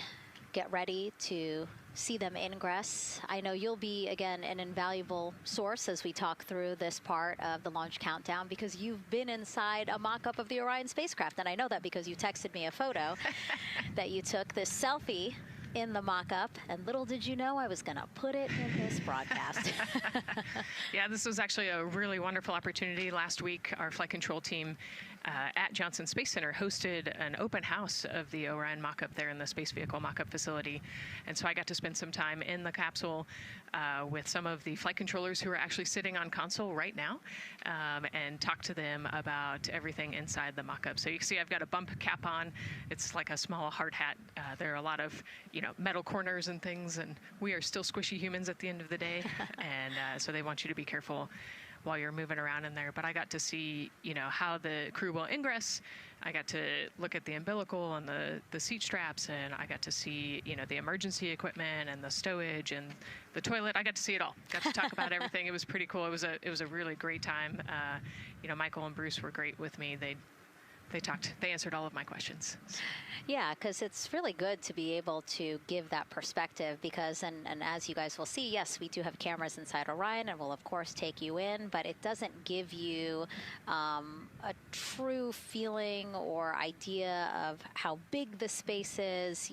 get ready to see them ingress, I know you'll be, again, an invaluable source as we talk through this part of the launch countdown because you've been inside a mock-up of the Orion spacecraft. And I know that because you texted me a photo that you took, this selfie in the mock-up, and little did you know I was going to put it in this broadcast. Yeah, this was actually a really wonderful opportunity. Last week, our flight control team at Johnson Space Center hosted an open house of the Orion mock-up there in the space vehicle mock-up facility. And so I got to spend some time in the capsule with some of the flight controllers who are actually sitting on console right now and talk to them about everything inside the mock-up. So you can see I've got a bump cap on. It's like a small hard hat. There are a lot of, metal corners and things, and we are still squishy humans at the end of the day. And so they want you to be careful while you're moving around in there. But I got to see, how the crew will ingress. I got to look at the umbilical and the seat straps, and I got to see, the emergency equipment and the stowage and the toilet. I got to see it all. Got to talk about everything. It was pretty cool. It was a really great time. Michael and Bruce were great with me. They answered all of my questions. Yeah, because it's really good to be able to give that perspective because, and as you guys will see, yes, we do have cameras inside Orion and we'll, of course, take you in, but it doesn't give you a true feeling or idea of how big the space is,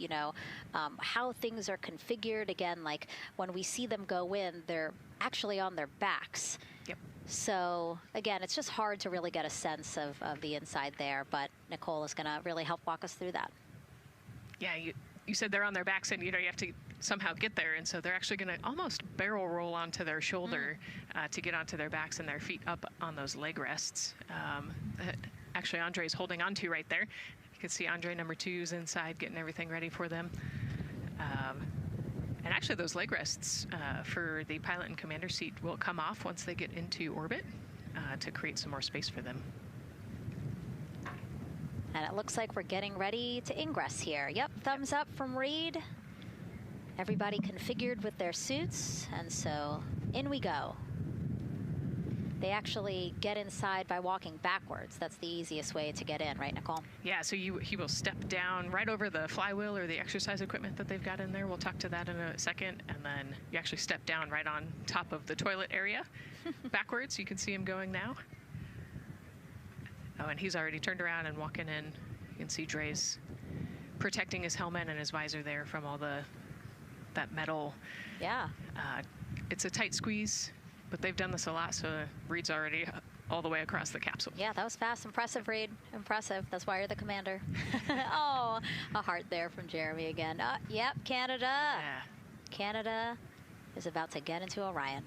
how things are configured. Again, like when we see them go in, they're actually on their backs. Yep. So, again, it's just hard to really get a sense of the inside there, but Nicole is going to really help walk us through that. Yeah, you said they're on their backs and, you have to somehow get there, and so they're actually going to almost barrel roll onto their shoulder to get onto their backs and their feet up on those leg rests. Actually, Andre's holding onto right there. You can see Andre number 2's inside getting everything ready for them. And actually, those leg rests for the pilot and commander seat will come off once they get into orbit to create some more space for them. And it looks like we're getting ready to ingress here. Yep, thumbs up from Reed. Everybody configured with their suits, and so in we go. They actually get inside by walking backwards. That's the easiest way to get in, right, Nicole? Yeah, so he will step down right over the flywheel or the exercise equipment that they've got in there. We'll talk to that in a second. And then you actually step down right on top of the toilet area backwards. You can see him going now. Oh, and he's already turned around and walking in. You can see Dre's protecting his helmet and his visor there from all that metal. Yeah. It's a tight squeeze. But they've done this a lot, so Reed's already all the way across the capsule. Yeah, that was fast. Impressive, Reed. Impressive. That's why you're the commander. Oh, a heart there from Jeremy again. Yep, Canada. Yeah. Canada is about to get into Orion.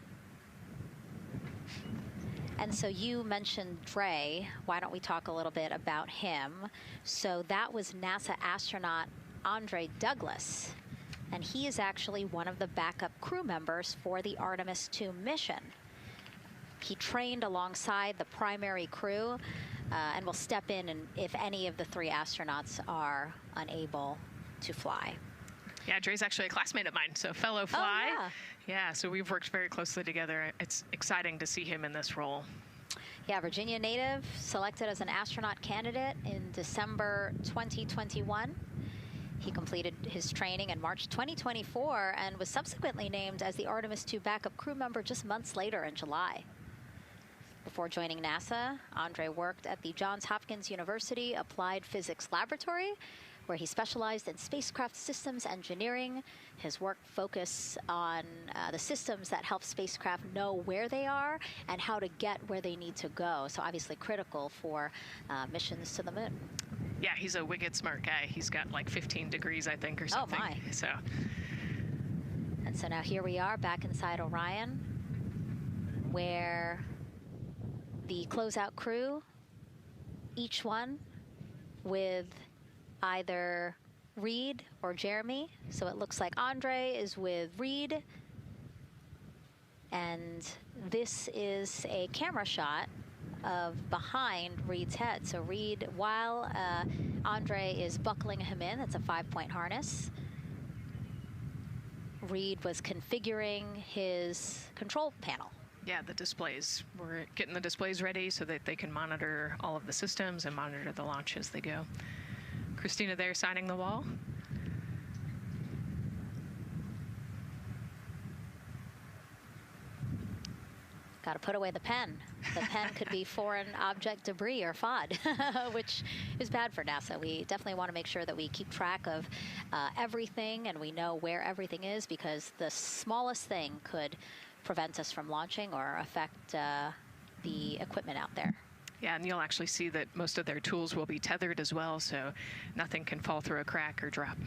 And so you mentioned Dre. Why don't we talk a little bit about him? So that was NASA astronaut Andre Douglas. And he is actually one of the backup crew members for the Artemis II mission. He trained alongside the primary crew and will step in if any of the 3 astronauts are unable to fly. Yeah, Dre's actually a classmate of mine, so fellow fly. Oh, yeah, so we've worked very closely together. It's exciting to see him in this role. Yeah, Virginia native, selected as an astronaut candidate in December 2021. He completed his training in March 2024 and was subsequently named as the Artemis II backup crew member just months later in July. Before joining NASA, Andre worked at the Johns Hopkins University Applied Physics Laboratory, where he specialized in spacecraft systems engineering. His work focused on the systems that help spacecraft know where they are and how to get where they need to go. So obviously critical for missions to the moon. Yeah, he's a wicked smart guy. He's got like 15 degrees, I think, or something. Oh, my. So. And so now here we are back inside Orion, where the closeout crew, each one with either Reed or Jeremy. So it looks like Andre is with Reed. And this is a camera shot of behind Reed's head. So Reed, while Andre is buckling him in, it's a 5-point harness, Reed was configuring his control panel. Yeah, the displays. We're getting the displays ready so that they can monitor all of the systems and monitor the launch as they go. Christina there signing the wall. Got to put away the pen. The pen could be foreign object debris or FOD, which is bad for NASA. We definitely want to make sure that we keep track of everything and we know where everything is, because the smallest thing could prevent us from launching or affect the equipment out there. Yeah, and you'll actually see that most of their tools will be tethered as well, so nothing can fall through a crack or drop.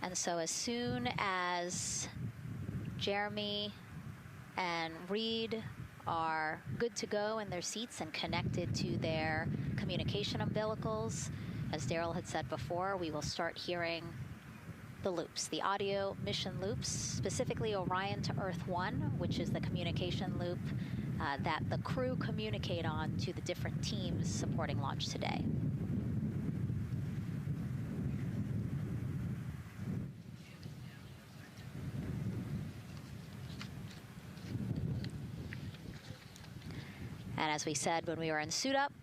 And so as soon as Jeremy and Reed are good to go in their seats and connected to their communication umbilicals, as Daryl had said before, we will start hearing the loops, the audio mission loops, specifically Orion to Earth 1, which is the communication loop that the crew communicate on to the different teams supporting launch today. And as we said when we were in suit up,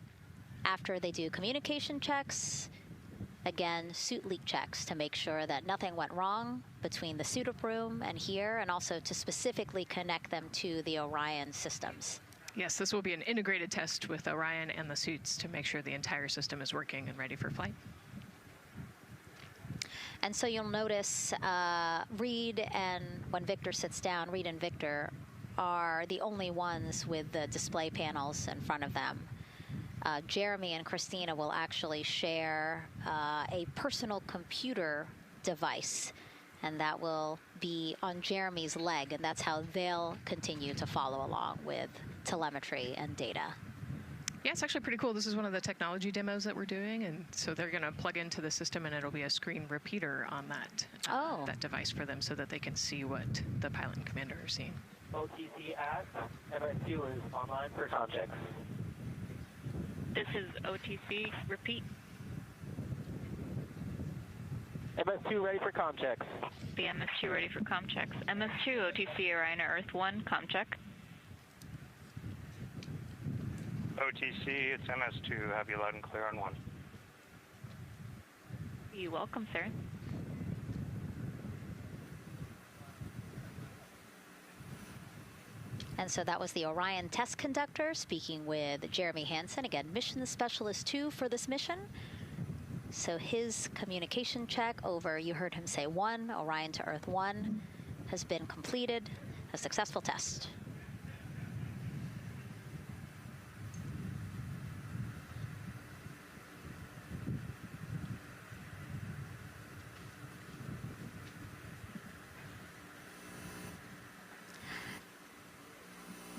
after they do communication checks, again, suit leak checks to make sure that nothing went wrong between the suit up room and here, and also to specifically connect them to the Orion systems. Yes, this will be an integrated test with Orion and the suits to make sure the entire system is working and ready for flight. And so you'll notice Reed and when Victor sits down, Reed and Victor are the only ones with the display panels in front of them. Jeremy and Christina will actually share a personal computer device, and that will be on Jeremy's leg, and that's how they'll continue to follow along with telemetry and data. Yeah, it's actually pretty cool. This is one of the technology demos that we're doing, and so they're going to plug into the system, and it'll be a screen repeater on that that device for them, so that they can see what the pilot and commander are seeing. OTC ask, MS2 is online for context. This is OTC, repeat. MS2 ready for comm checks. The MS2 ready for comm checks. MS2, OTC, Orion, Earth 1, comm check. OTC, it's MS2, have you loud and clear on 1. You're welcome, sir. And so that was the Orion test conductor speaking with Jeremy Hansen, again, mission specialist 2 for this mission. So his communication check over, you heard him say 1, Orion to Earth 1, has been completed, a successful test.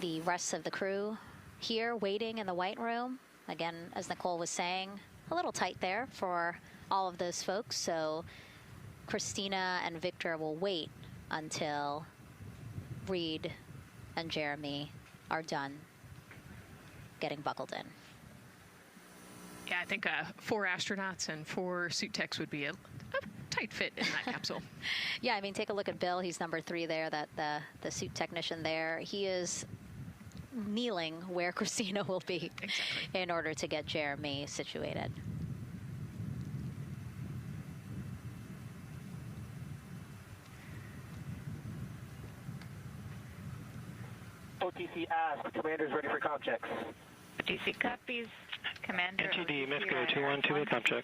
The rest of the crew here waiting in the white room. Again, as Nicole was saying, a little tight there for all of those folks. So Christina and Victor will wait until Reed and Jeremy are done getting buckled in. Yeah, I think 4 astronauts and 4 suit techs would be a tight fit in that capsule. Yeah, I mean, take a look at Bill. He's number 3 there, that the suit technician there. He is kneeling where Christina will be in order to get Jeremy situated. OTC ask, commander's ready for comm checks. OTC copies. Commander. NTD, Mexico 212, com check.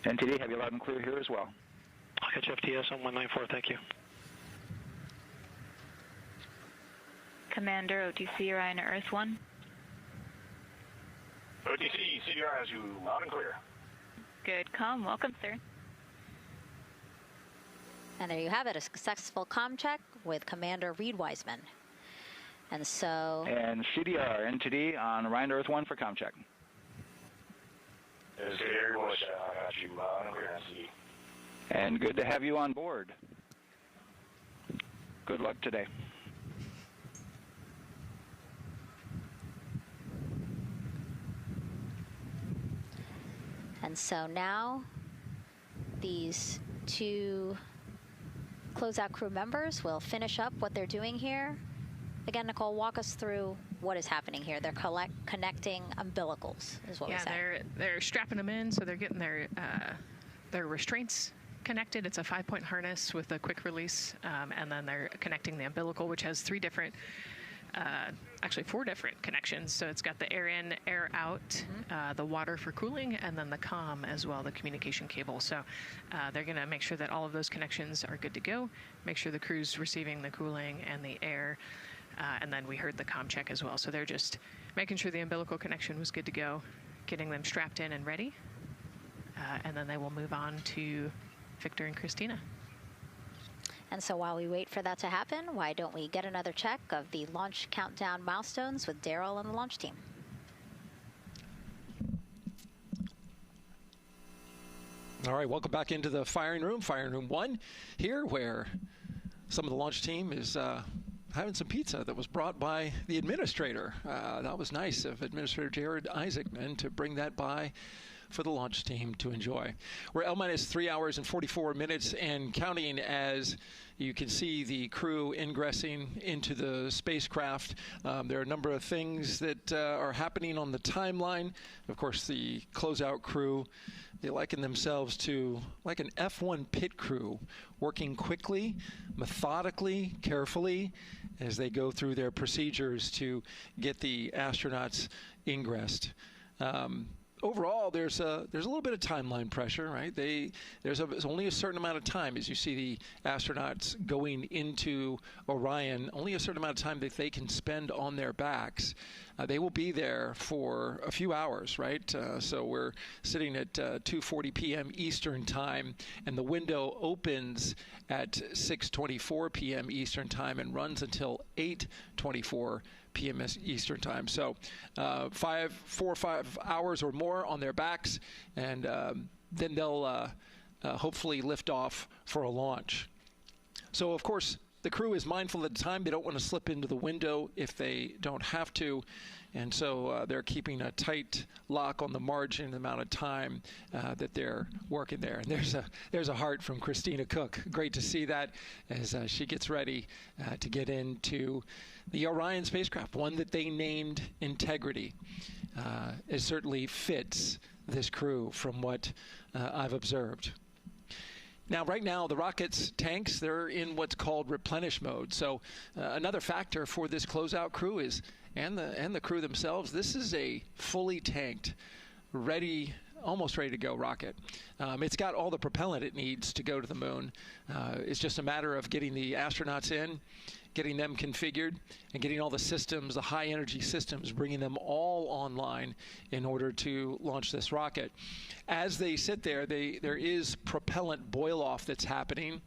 NTD, have you loud and clear here as well. I'll catch FTS on 194, thank you. Commander, OTC Orion Earth 1. OTC, CDR has you loud and clear. Good comm. Welcome, sir. And there you have it, a successful comm check with Commander Reed Wiseman. And so... And CDR, NTD on Orion Earth 1 for comm check. I got you loud and clear, NTD. And good to have you on board. Good luck today. And so now these two closeout crew members will finish up what they're doing here. Again, Nicole, walk us through what is happening here. They're connecting umbilicals, is what we said. Yeah, they're strapping them in, so they're getting their restraints connected. It's a 5-point harness with a quick release, and then they're connecting the umbilical, which has actually 4 different connections. So it's got the air in, air out, the water for cooling, and then the comm as well, the communication cable. So they're going to make sure that all of those connections are good to go, make sure the crew's receiving the cooling and the air, and then we heard the comm check as well. So they're just making sure the umbilical connection was good to go, getting them strapped in and ready, and then they will move on to Victor and Christina. And so while we wait for that to happen, why don't we get another check of the launch countdown milestones with Daryl and the launch team. All right, welcome back into the firing room 1 here, where some of the launch team is having some pizza that was brought by the administrator. That was nice of Administrator Jared Isaacman to bring that by for the launch team to enjoy. We're L-minus 3 hours and 44 minutes and counting as you can see the crew ingressing into the spacecraft. There are a number of things that are happening on the timeline. Of course, the closeout crew, they liken themselves to like an F1 pit crew, working quickly, methodically, carefully, as they go through their procedures to get the astronauts ingressed. Overall, there's a little bit of timeline pressure, right? There's only a certain amount of time as you see the astronauts going into Orion, only a certain amount of time that they can spend on their backs. They will be there for a few hours, right? So we're sitting at 2:40 p.m. Eastern time, and the window opens at 6:24 p.m. Eastern time and runs until 8:24 p.m. Eastern time. So 4 or 5 hours or more on their backs, and then they'll hopefully lift off for a launch. So, of course, the crew is mindful of the time. They don't want to slip into the window if they don't have to. And so they're keeping a tight lock on the margin, the amount of time that they're working there. And there's a heart from Christina Cook. Great to see that as she gets ready to get into the Orion spacecraft, one that they named Integrity. It certainly fits this crew from what I've observed. Now, right now, the rocket's tanks, they're in what's called replenish mode. So another factor for this closeout crew is, and the crew themselves, this is a fully tanked, almost ready to go rocket. It's got all the propellant it needs to go to the moon. It's just a matter of getting the astronauts in, getting them configured, and getting all the systems, the high energy systems, bringing them all online in order to launch this rocket. As they sit there, there is propellant boil off that's happening.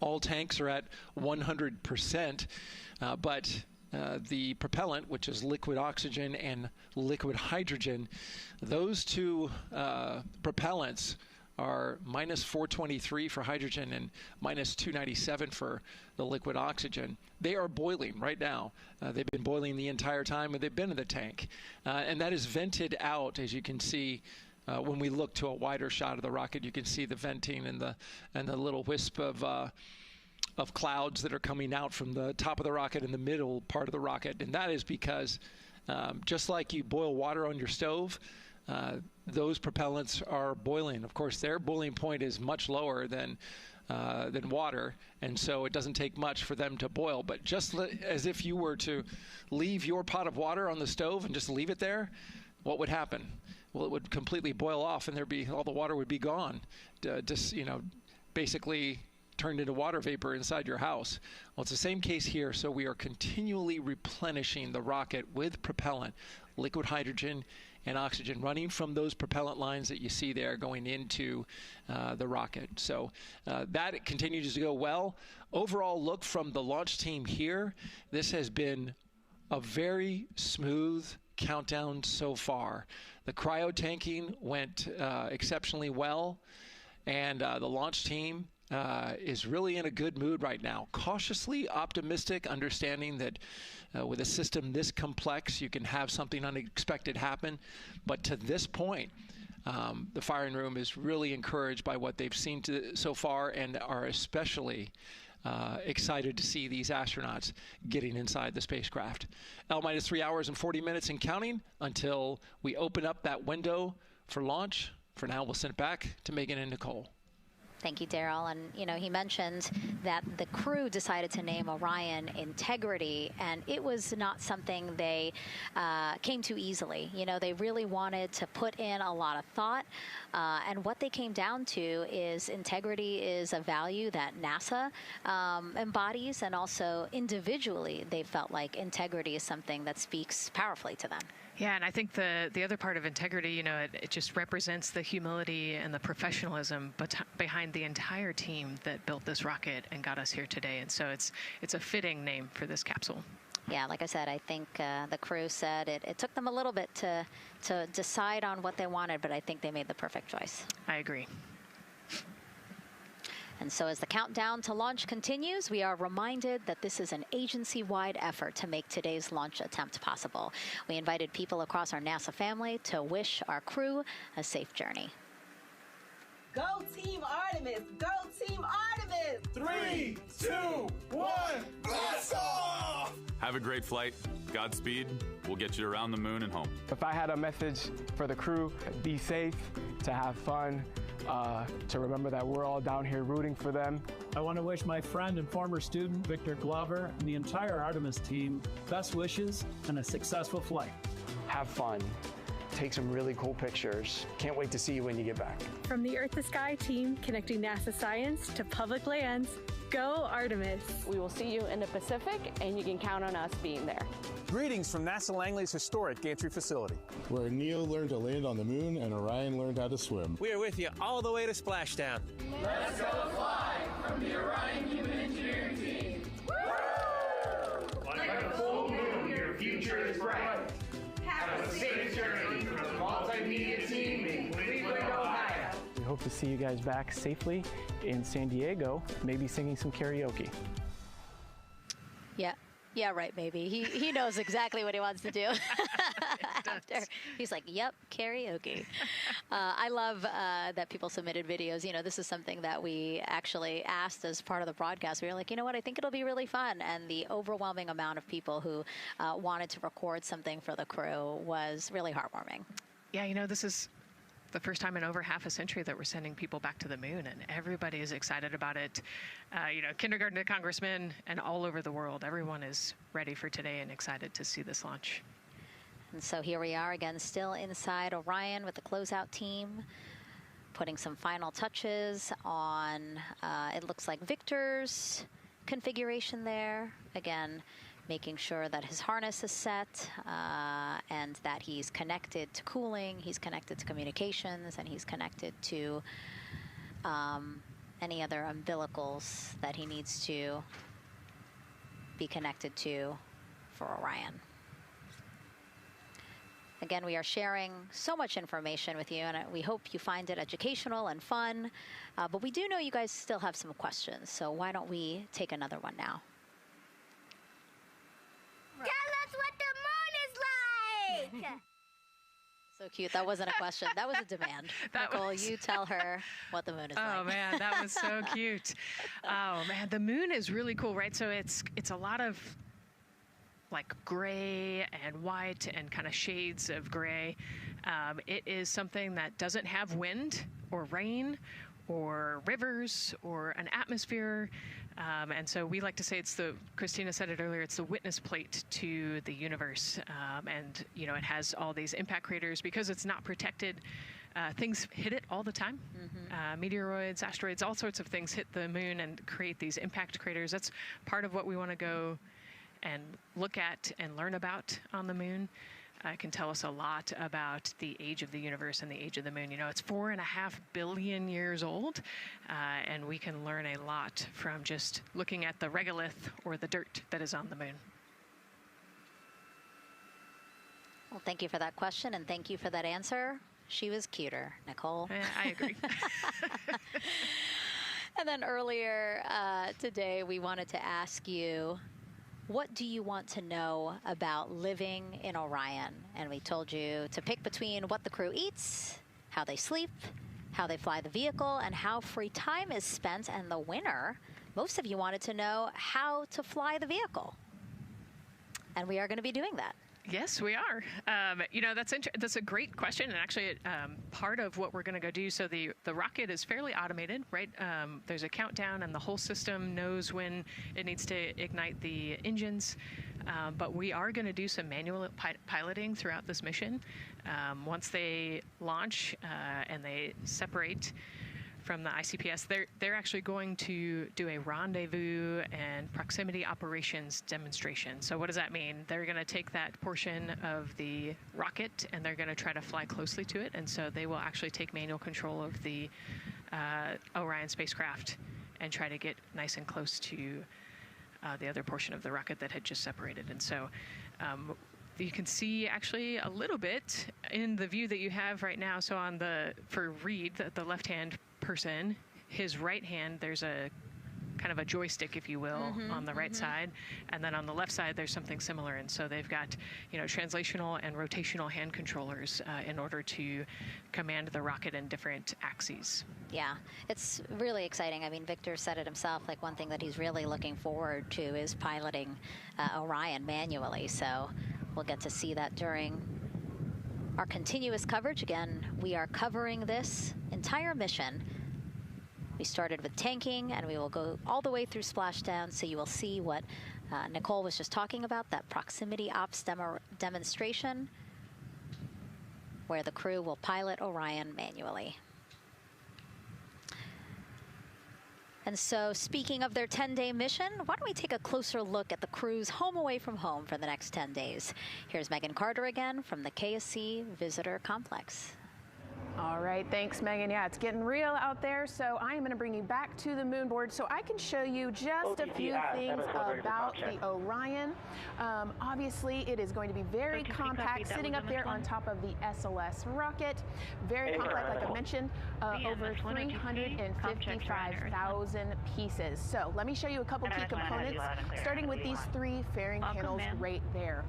All tanks are at 100%, but the propellant, which is liquid oxygen and liquid hydrogen, those two propellants are minus 423 for hydrogen and minus 297 for the liquid oxygen. They are boiling right now. They've been boiling the entire time they've been in the tank. And that is vented out, as you can see. When we look to a wider shot of the rocket, you can see the venting and the little wisp of clouds that are coming out from the top of the rocket and the middle part of the rocket. And that is because just like you boil water on your stove, those propellants are boiling. Of course, their boiling point is much lower than than water, and so it doesn't take much for them to boil. But just as if you were to leave your pot of water on the stove and just leave it there, what would happen? Well, it would completely boil off, and all the water would be gone. Basically turned into water vapor inside your house. Well, it's the same case here. So we are continually replenishing the rocket with propellant, liquid hydrogen and oxygen, running from those propellant lines that you see there going into the rocket. So that continues to go well. Overall look from the launch team here, this has been a very smooth countdown so far. The cryo tanking went exceptionally well, and the launch team is really in a good mood right now. Cautiously optimistic, understanding that with a system this complex, you can have something unexpected happen. But to this point, the firing room is really encouraged by what they've seen so far, and are especially excited to see these astronauts getting inside the spacecraft. L-minus 3 hours and 40 minutes and counting until we open up that window for launch. For now, we'll send it back to Megan and Nicole. Thank you, Daryl. And, he mentioned that the crew decided to name Orion Integrity, and it was not something they came to easily. They really wanted to put in a lot of thought, and what they came down to is integrity is a value that NASA embodies, and also individually they felt like integrity is something that speaks powerfully to them. Yeah, and I think the other part of integrity, it just represents the humility and the professionalism behind the entire team that built this rocket and got us here today. And so it's a fitting name for this capsule. Yeah, like I said, I think the crew said it took them a little bit to decide on what they wanted, but I think they made the perfect choice. I agree. And so as the countdown to launch continues, we are reminded that this is an agency-wide effort to make today's launch attempt possible. We invited people across our NASA family to wish our crew a safe journey. Go Team Artemis! Go Team Artemis! 3, 2, 1, blast off! Have a great flight. Godspeed. We'll get you around the moon and home. If I had a message for the crew, be safe, to have fun, to remember that we're all down here rooting for them. I want to wish my friend and former student, Victor Glover, and the entire Artemis team best wishes and a successful flight. Have fun. Take some really cool pictures. Can't wait to see you when you get back. From the Earth to Sky team connecting NASA science to public lands, go Artemis. We will see you in the Pacific, and you can count on us being there. Greetings from NASA Langley's historic gantry facility, where Neil learned to land on the moon and Orion learned how to swim. We are with you all the way to splashdown. Let's go fly from the Orion Human Engineering team. Woo! Like a full moon, your future is bright. Have a safe journey from the multimedia team in Cleveland, Ohio. We hope to see you guys back safely in San Diego, maybe singing some karaoke. Yeah, right, maybe. He knows exactly what he wants to do. After he's like, yep, karaoke. I love that people submitted videos. This is something that we actually asked as part of the broadcast. We were like, you know what, I think it'll be really fun. And the overwhelming amount of people who wanted to record something for the crew was really heartwarming. Yeah, this is the first time in over half a century that we're sending people back to the moon, and everybody is excited about it. Kindergarten to congressmen and all over the world, everyone is ready for today and excited to see this launch. And so here we are again, still inside Orion with the closeout team, putting some final touches on, it looks like Victor's configuration there. Again, making sure that his harness is set and that he's connected to cooling, he's connected to communications, and he's connected to any other umbilicals that he needs to be connected to for Orion. Again, we are sharing so much information with you, and we hope you find it educational and fun. But we do know you guys still have some questions, so why don't we take another one now? Tell us what the moon is like! So cute. That wasn't a question. That was a demand. Nicole, you tell her what the moon is like. Oh, man, that was so cute. Oh, man, the moon is really cool, right? So it's a lot of like gray and white and kind of shades of gray. It is something that doesn't have wind or rain or rivers or an atmosphere. And so we like to say Christina said it earlier, it's the witness plate to the universe. And, you know, it has all these impact craters because it's not protected. Things hit it all the time. Meteoroids, asteroids, all sorts of things hit the moon and create these impact craters. That's part of what we want to go and look at and learn about on the moon. It can tell us a lot about the age of the universe and the age of the moon. You know, it's 4.5 billion years old, and we can learn a lot from just looking at the regolith or the dirt that is on the moon. Well, thank you for that question, and thank you for that answer. She was cuter, Nicole. I agree. And then earlier today, we wanted to ask you, what do you want to know about living in Orion? And we told you to pick between what the crew eats, how they sleep, how they fly the vehicle, and how free time is spent. And the winner, most of you wanted to know how to fly the vehicle. And we are going to be doing that. Yes, we are. You know, that's a great question, and actually, part of what we're going to go do. So the rocket is fairly automated, right? There's a countdown, and the whole system knows when it needs to ignite the engines. But we are going to do some manual piloting throughout this mission. Once they launch and they separate from the ICPS, they're actually going to do a rendezvous and proximity operations demonstration. So what does that mean? They're going to take that portion of the rocket and they're going to try to fly closely to it. And so they will actually take manual control of the Orion spacecraft and try to get nice and close to the other portion of the rocket that had just separated. And so you can see actually a little bit in the view that you have right now. So for Reed, the left-hand person, his right hand, there's a kind of a joystick, if you will, on the right side, and then on the left side there's something similar. And so they've got, you know, translational and rotational hand controllers in order to command the rocket in different axes. Yeah, it's really exciting. I mean, Victor said it himself, like one thing that he's really looking forward to is piloting Orion manually. So we'll get to see that during our continuous coverage. Again, we are covering this entire mission. We started with tanking, and we will go all the way through splashdown, so you will see what Nicole was just talking about, that proximity ops demonstration, where the crew will pilot Orion manually. And so, speaking of their 10-day mission, why don't we take a closer look at the crew's home away from home for the next 10 days. Here's Megan Carter again from the KSC Visitor Complex. All right, thanks, Megan. Yeah, it's getting real out there, so I am going to bring you back to the moon board so I can show you just a few things about the Orion. Obviously, it is going to be very compact, sitting up there on top of the SLS rocket. Very compact, like I mentioned, over 355,000 pieces. So let me show you a couple key components, starting with these three fairing panels right there.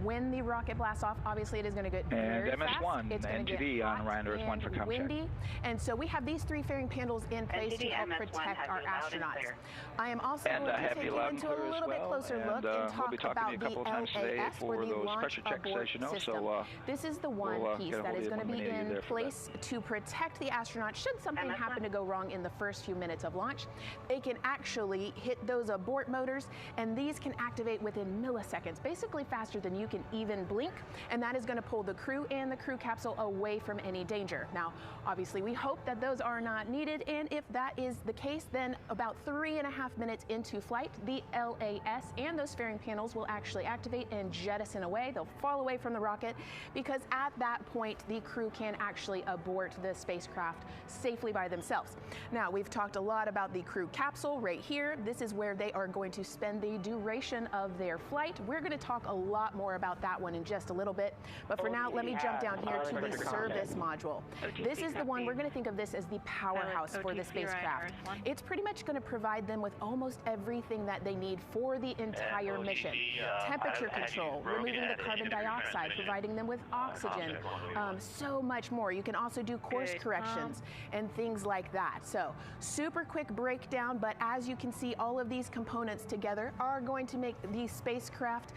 When the rocket blasts off, obviously it is going to get very fast. MS1 it's going to get on Orion Earth 1 for ComCheck. Windy, and so we have these three fairing panels in place to help protect our astronauts. I am also going to take you into a little bit closer look and talk about the LAS, or the Launch Abort System. This is the one piece that is going to be in place to protect the astronauts should something happen to go wrong in the first few minutes of launch. They can actually hit those abort motors, and these can activate within milliseconds, basically faster than you can even blink, and that is going to pull the crew and the crew capsule away from any danger. Now, obviously, we hope that those are not needed, and if that is the case, then about 3.5 minutes into flight, the LAS and those fairing panels will actually activate and jettison away. They'll fall away from the rocket, because at that point, the crew can actually abort the spacecraft safely by themselves. Now, we've talked a lot about the crew capsule right here. This is where they are going to spend the duration of their flight. We're going to talk a lot more about that one in just a little bit, but for now, let me jump down here to the service module. This is the one, we're going to think of this as the powerhouse for the spacecraft. It's pretty much going to provide them with almost everything that they need for the entire mission. Temperature control, removing the carbon dioxide, providing them with oxygen, so much more. You can also do course corrections and things like that. So, super quick breakdown, but as you can see, all of these components together are going to make the spacecraft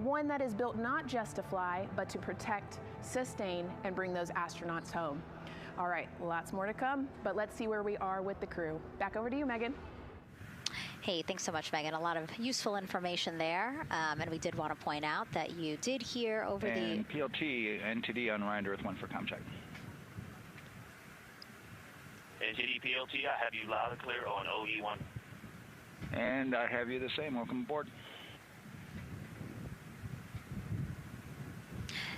one that is built not just to fly, but to protect, sustain, and bring those astronauts home. All right, lots more to come, but let's see where we are with the crew. Back over to you, Megan. Hey, thanks so much, Megan. A lot of useful information there. And we did want to point out that you did hear over and the... PLT, NTD on Orion to Earth 1 for ComCheck. NTD PLT, I have you loud and clear on OE1. And I have you the same. Welcome aboard.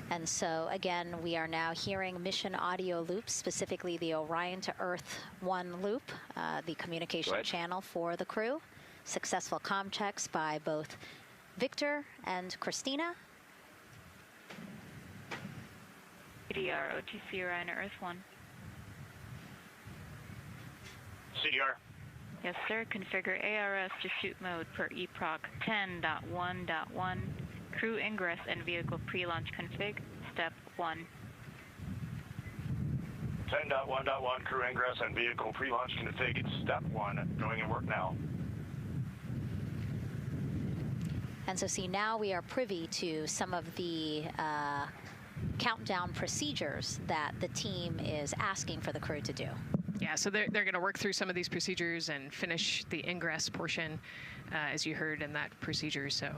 And so, again, we are now hearing mission audio loops, specifically the Orion to Earth 1 loop, the communication channel for the crew. Successful comm checks by both Victor and Christina. CDR, OTC Orion to Earth 1. CDR. Yes, sir. Configure ARS to shoot mode per EPROC 10.1.1. Crew ingress and vehicle pre-launch config, step 1. 10.1.1, crew ingress and vehicle pre-launch config, step 1. Going in work now. And so see, now we are privy to some of the countdown procedures that the team is asking for the crew to do. Yeah, so they're going to work through some of these procedures and finish the ingress portion, as you heard in that procedure. So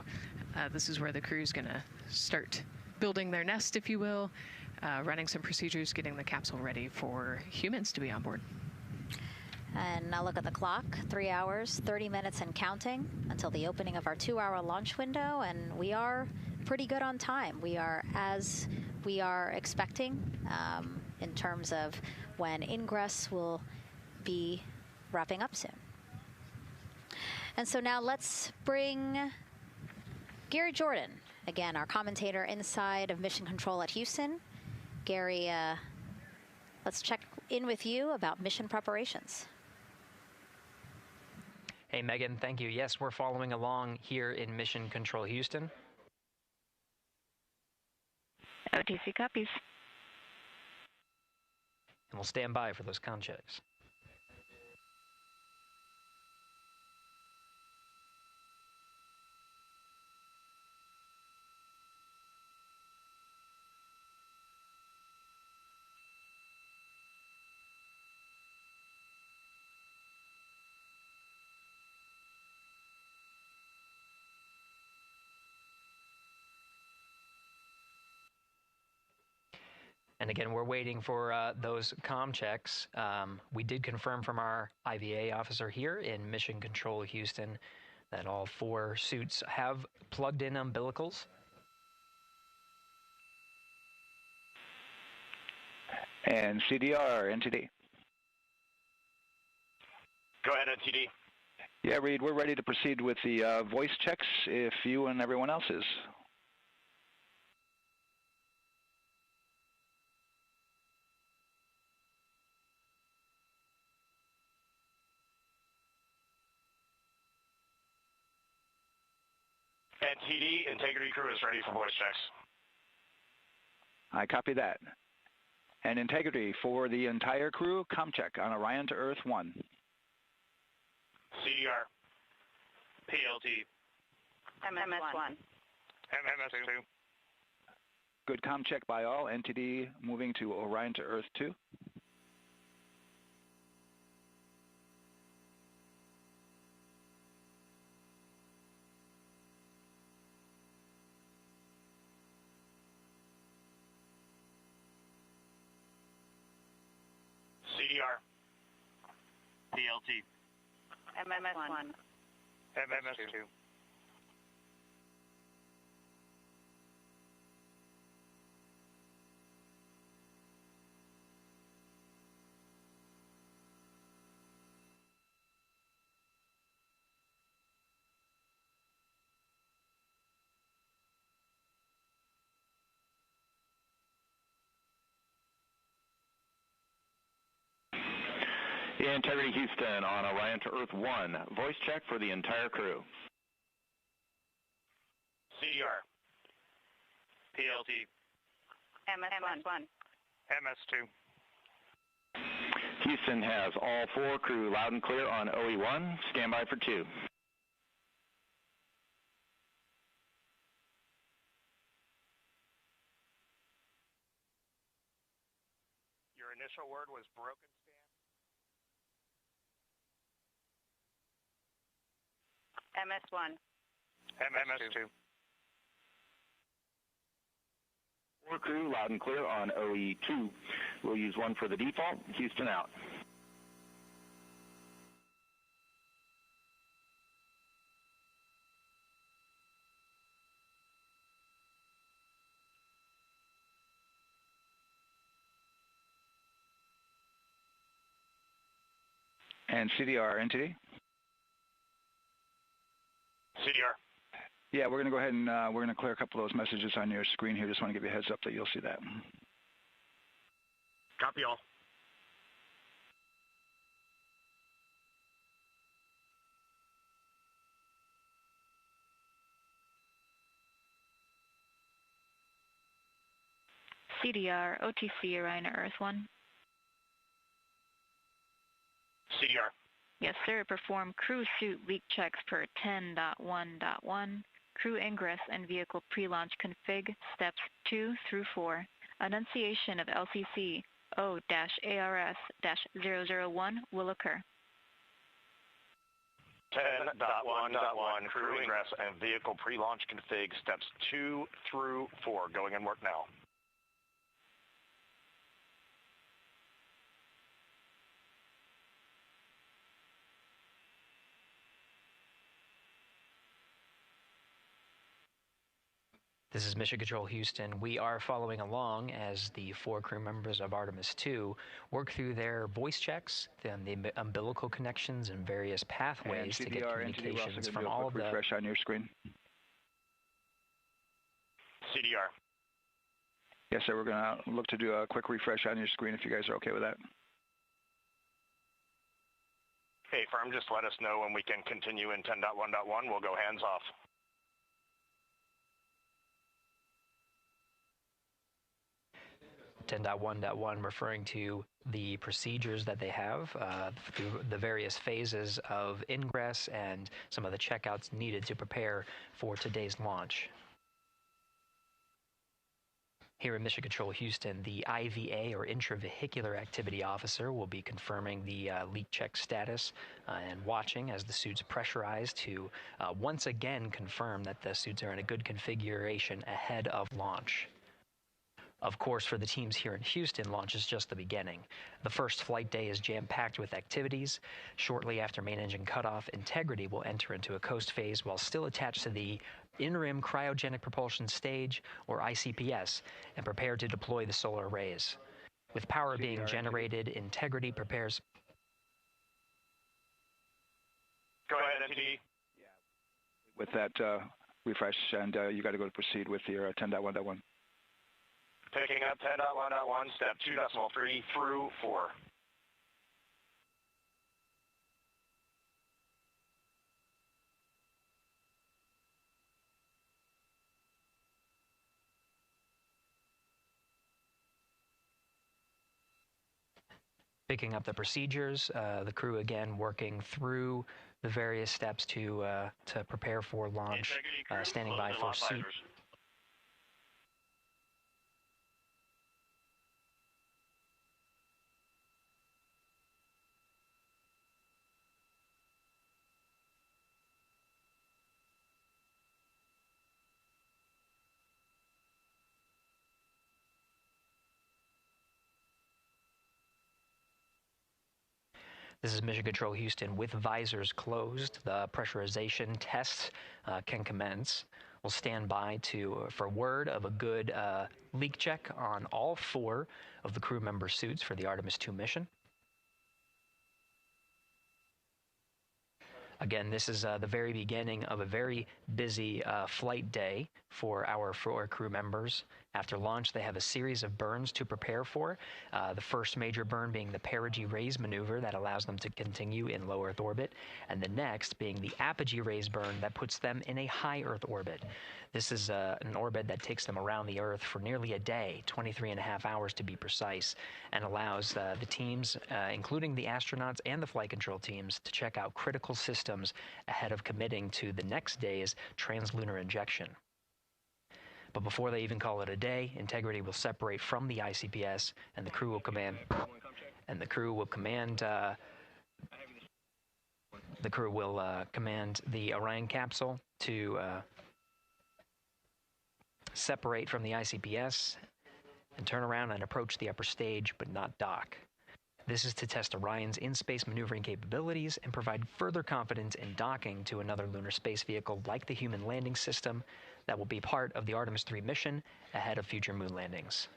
this is where the crew is going to start building their nest, if you will, running some procedures, getting the capsule ready for humans to be on board. And now look at the clock, 3 hours, 30 minutes and counting until the opening of our 2-hour launch window, and we are pretty good on time. We are as we are expecting in terms of when ingress will be wrapping up soon. And so now let's bring Gary Jordan, again, our commentator inside of Mission Control at Houston. Gary, let's check in with you about mission preparations. Hey, Megan, thank you. Yes, we're following along here in Mission Control Houston. OTC copies. And we'll stand by for those comm checks. And again, we're waiting for those comm checks. We did confirm from our IVA officer here in Mission Control Houston that all 4 suits have plugged in umbilicals. And CDR, NTD. Go ahead, NTD. Yeah, Reed, we're ready to proceed with the voice checks if you and everyone else is. NTD, integrity crew is ready for voice checks. I copy that. And integrity for the entire crew, comm check on Orion to Earth 1. CDR. PLT. MS1. MS2. Good comm check by all. NTD moving to Orion to Earth 2. CDR. PLT. MS1. MS2. Integrity Houston on Orion to Earth 1. Voice check for the entire crew. CDR. PLT. MS1. MS2. Houston has all 4 crew loud and clear on OE1. Stand by for 2. You're initial word was broken stand. MS1. MS2. For crew, loud and clear on OE2. We'll use 1 for the default. Houston out. And CDR entity? CDR. Yeah, we're going to go ahead and we're going to clear a couple of those messages on your screen here. Just want to give you a heads up that you'll see that. Copy all. CDR, OTC, Orion, Earth 1. CDR. Yes, sir. Perform crew suit leak checks per 10.1.1. Crew ingress and vehicle pre-launch config steps 2 through 4. Annunciation of LCC O-ARS-001 will occur. 10.1.1 crew ingress and vehicle pre-launch config steps 2 through 4. Going in work now. This is Mission Control Houston. We are following along as the 4 crew members of Artemis II work through their voice checks, then the umbilical connections and various pathways to get communications from all of the... refresh on your screen. CDR. Yes, sir. We're going to look to do a quick refresh on your screen if you guys are okay with that. Hey, firm, just let us know when we can continue in 10.1.1. We'll go hands off. 10.1.1 referring to the procedures that they have through the various phases of ingress and some of the checkouts needed to prepare for today's launch. Here in Mission Control Houston, the IVA or Intravehicular Activity Officer will be confirming the leak check status and watching as the suits pressurize to once again confirm that the suits are in a good configuration ahead of launch. Of course, for the teams here in Houston, launch is just the beginning. The first flight day is jam-packed with activities. Shortly after main engine cutoff, Integrity will enter into a coast phase while still attached to the in-rim cryogenic propulsion stage, or ICPS, and prepare to deploy the solar arrays. With power being generated, Integrity prepares... Go ahead, NT. With that refresh, and you got to go to proceed with your 10.1.1. Picking up 10.1.1, step 2.3 through 4. Picking up the procedures, the crew again working through the various steps to prepare for launch, standing by for seat. This is Mission Control Houston. With visors closed, the pressurization tests can commence. We'll stand by for word of a good leak check on all 4 of the crew member suits for the Artemis II mission. Again, this is the very beginning of a very busy flight day for our 4 crew members. After launch, they have a series of burns to prepare for. The first major burn being the perigee raise maneuver that allows them to continue in low Earth orbit, and the next being the apogee raise burn that puts them in a high Earth orbit. This is an orbit that takes them around the Earth for nearly a day, 23.5 hours to be precise, and allows the teams, including the astronauts and the flight control teams, to check out critical systems ahead of committing to the next day's translunar injection. But before they even call it a day, Integrity will separate from the ICPS, and the crew will command the Orion capsule to separate from the ICPS and turn around and approach the upper stage, but not dock. This is to test Orion's in-space maneuvering capabilities and provide further confidence in docking to another lunar space vehicle like the Human Landing System that will be part of the Artemis II mission ahead of future moon landings.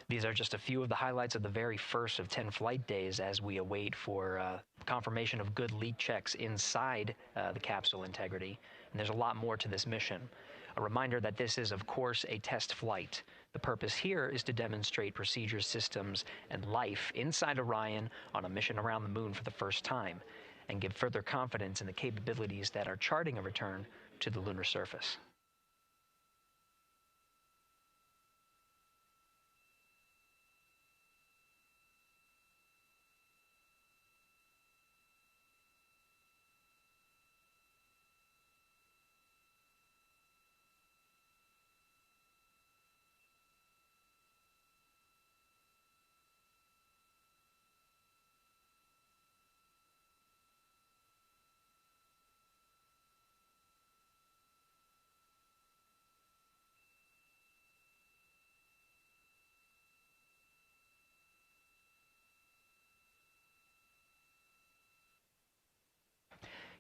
These are just a few of the highlights of the very first of 10 flight days as we await for confirmation of good leak checks inside the capsule Integrity. And there's a lot more to this mission. A reminder that this is, of course, a test flight. The purpose here is to demonstrate procedures, systems, and life inside Orion on a mission around the moon for the first time, and give further confidence in the capabilities that are charting a return to the lunar surface.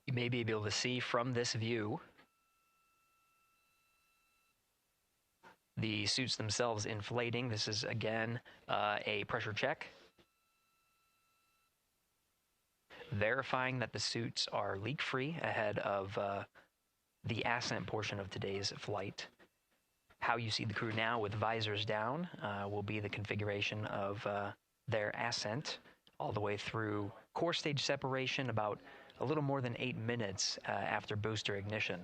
You may be able to see from this view the suits themselves inflating. This is, again, a pressure check, verifying that the suits are leak-free ahead of the ascent portion of today's flight. How you see the crew now with visors down will be the configuration of their ascent all the way through core stage separation, about a little more than 8 minutes after booster ignition.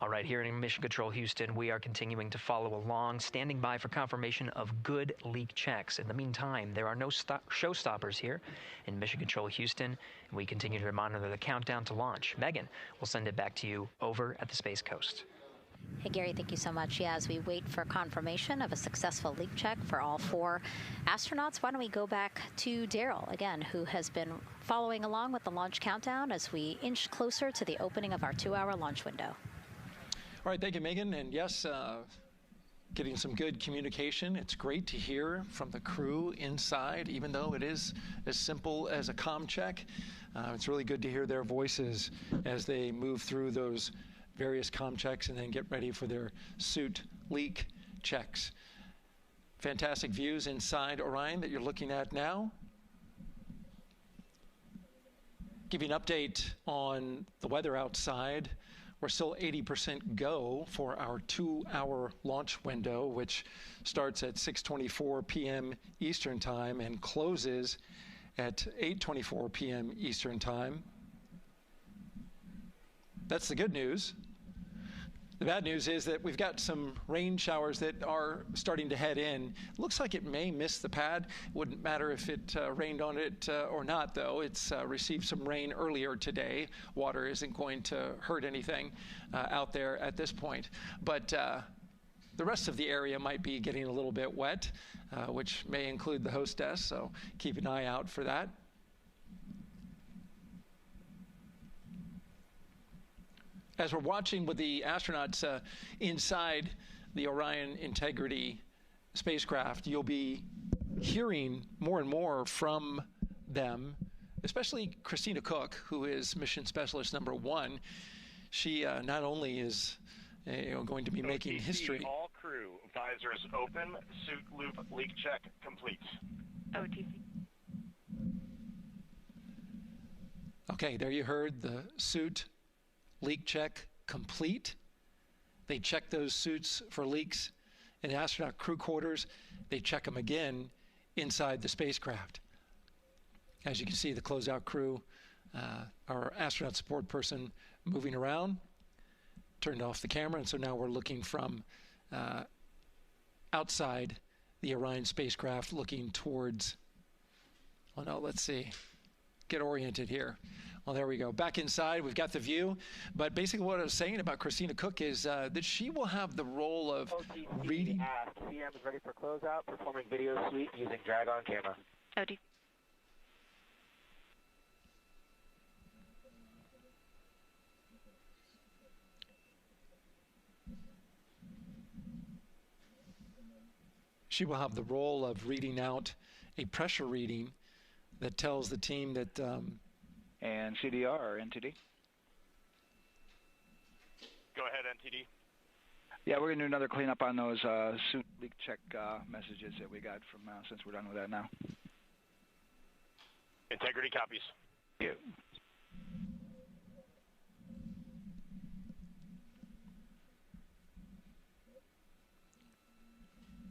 All right, here in Mission Control Houston, we are continuing to follow along, standing by for confirmation of good leak checks. In the meantime, there are no showstoppers here in Mission Control Houston, and we continue to monitor the countdown to launch. Megan, we'll send it back to you over at the Space Coast. Hey, Gary, thank you so much. Yeah, as we wait for confirmation of a successful leak check for all 4 astronauts, why don't we go back to Daryl, again, who has been following along with the launch countdown as we inch closer to the opening of our 2-hour launch window. All right, thank you, Megan. And yes, getting some good communication. It's great to hear from the crew inside, even though it is as simple as a comm check. It's really good to hear their voices as they move through those various comm checks and then get ready for their suit leak checks. Fantastic views inside Orion that you're looking at now. Give you an update on the weather outside. We're still 80% go for our 2-hour launch window, which starts at 6:24 p.m. Eastern Time and closes at 8:24 p.m. Eastern Time. That's the good news. The bad news is that we've got some rain showers that are starting to head in. Looks like it may miss the pad. Wouldn't matter if it rained on it or not, though. It's received some rain earlier today. Water isn't going to hurt anything out there at this point. But the rest of the area might be getting a little bit wet, which may include the hostess, so keep an eye out for that. As we're watching with the astronauts inside the Orion Integrity spacecraft, you'll be hearing more and more from them, especially Christina Cook, who is mission specialist number 1. She not only is going to be making history. All crew, visors open, suit loop leak check complete. OTC. Okay, there you heard the suit leak check complete. They checked those suits for leaks in the astronaut crew quarters. They check them again inside the spacecraft. As you can see, the closeout crew, our astronaut support person moving around, turned off the camera, and so now we're looking from outside the Orion spacecraft, looking towards, oh no, let's see, get oriented here. Well, there we go. Back inside, we've got the view. But basically what I was saying about Christina Cook is that she will have the role of reading. CM is ready for closeout, performing video sweep using drag-on camera. OD. She will have the role of reading out a pressure reading that tells the team that... and CDR or NTD? Go ahead, NTD. Yeah, we're going to do another cleanup on those suit leak check messages that we got from since we're done with that now. Integrity copies. Yeah.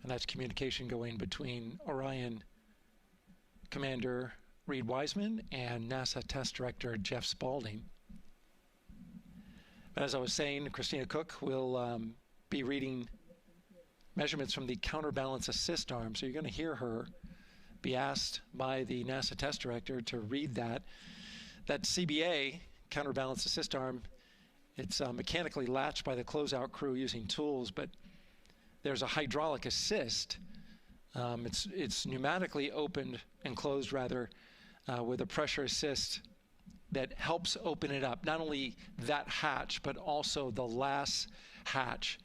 And that's communication going between Orion Commander Reed Wiseman and NASA Test Director Jeff Spaulding. But as I was saying, Christina Cook will be reading measurements from the counterbalance assist arm. So you're going to hear her be asked by the NASA Test Director to read that. That CBA, counterbalance assist arm, it's mechanically latched by the closeout crew using tools, but there's a hydraulic assist. It's pneumatically opened and closed, rather, with a pressure assist that helps open it up. Not only that hatch, but also the last hatch.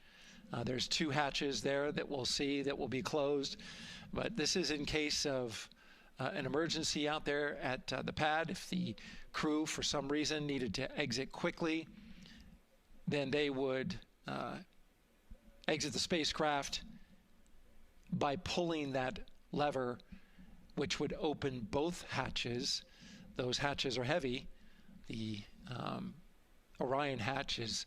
There's two hatches there that we'll see that will be closed. But this is in case of an emergency out there at the pad. If the crew, for some reason, needed to exit quickly, then they would exit the spacecraft by pulling that lever, which would open both hatches. Those hatches are heavy. The Orion hatch is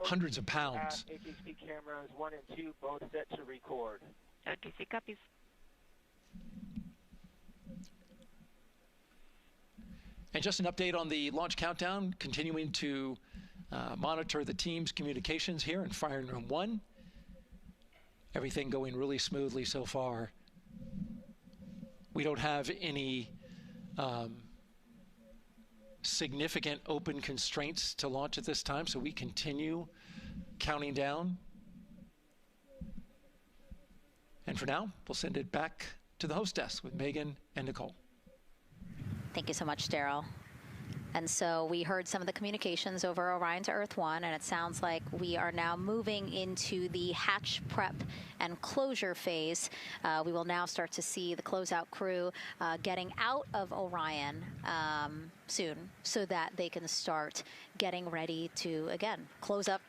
hundreds of pounds. HHD cameras 1 and 2 both set to record. OTC copies. And just an update on the launch countdown, continuing to monitor the team's communications here in Firing Room 1. Everything going really smoothly so far. We don't have any significant open constraints to launch at this time, so we continue counting down. And for now, we'll send it back to the host desk with Megan and Nicole. Thank you so much, Daryl. And so we heard some of the communications over Orion to Earth 1, and it sounds like we are now moving into the hatch prep and closure phase. We will now start to see the closeout crew getting out of Orion soon so that they can start getting ready to, again, close up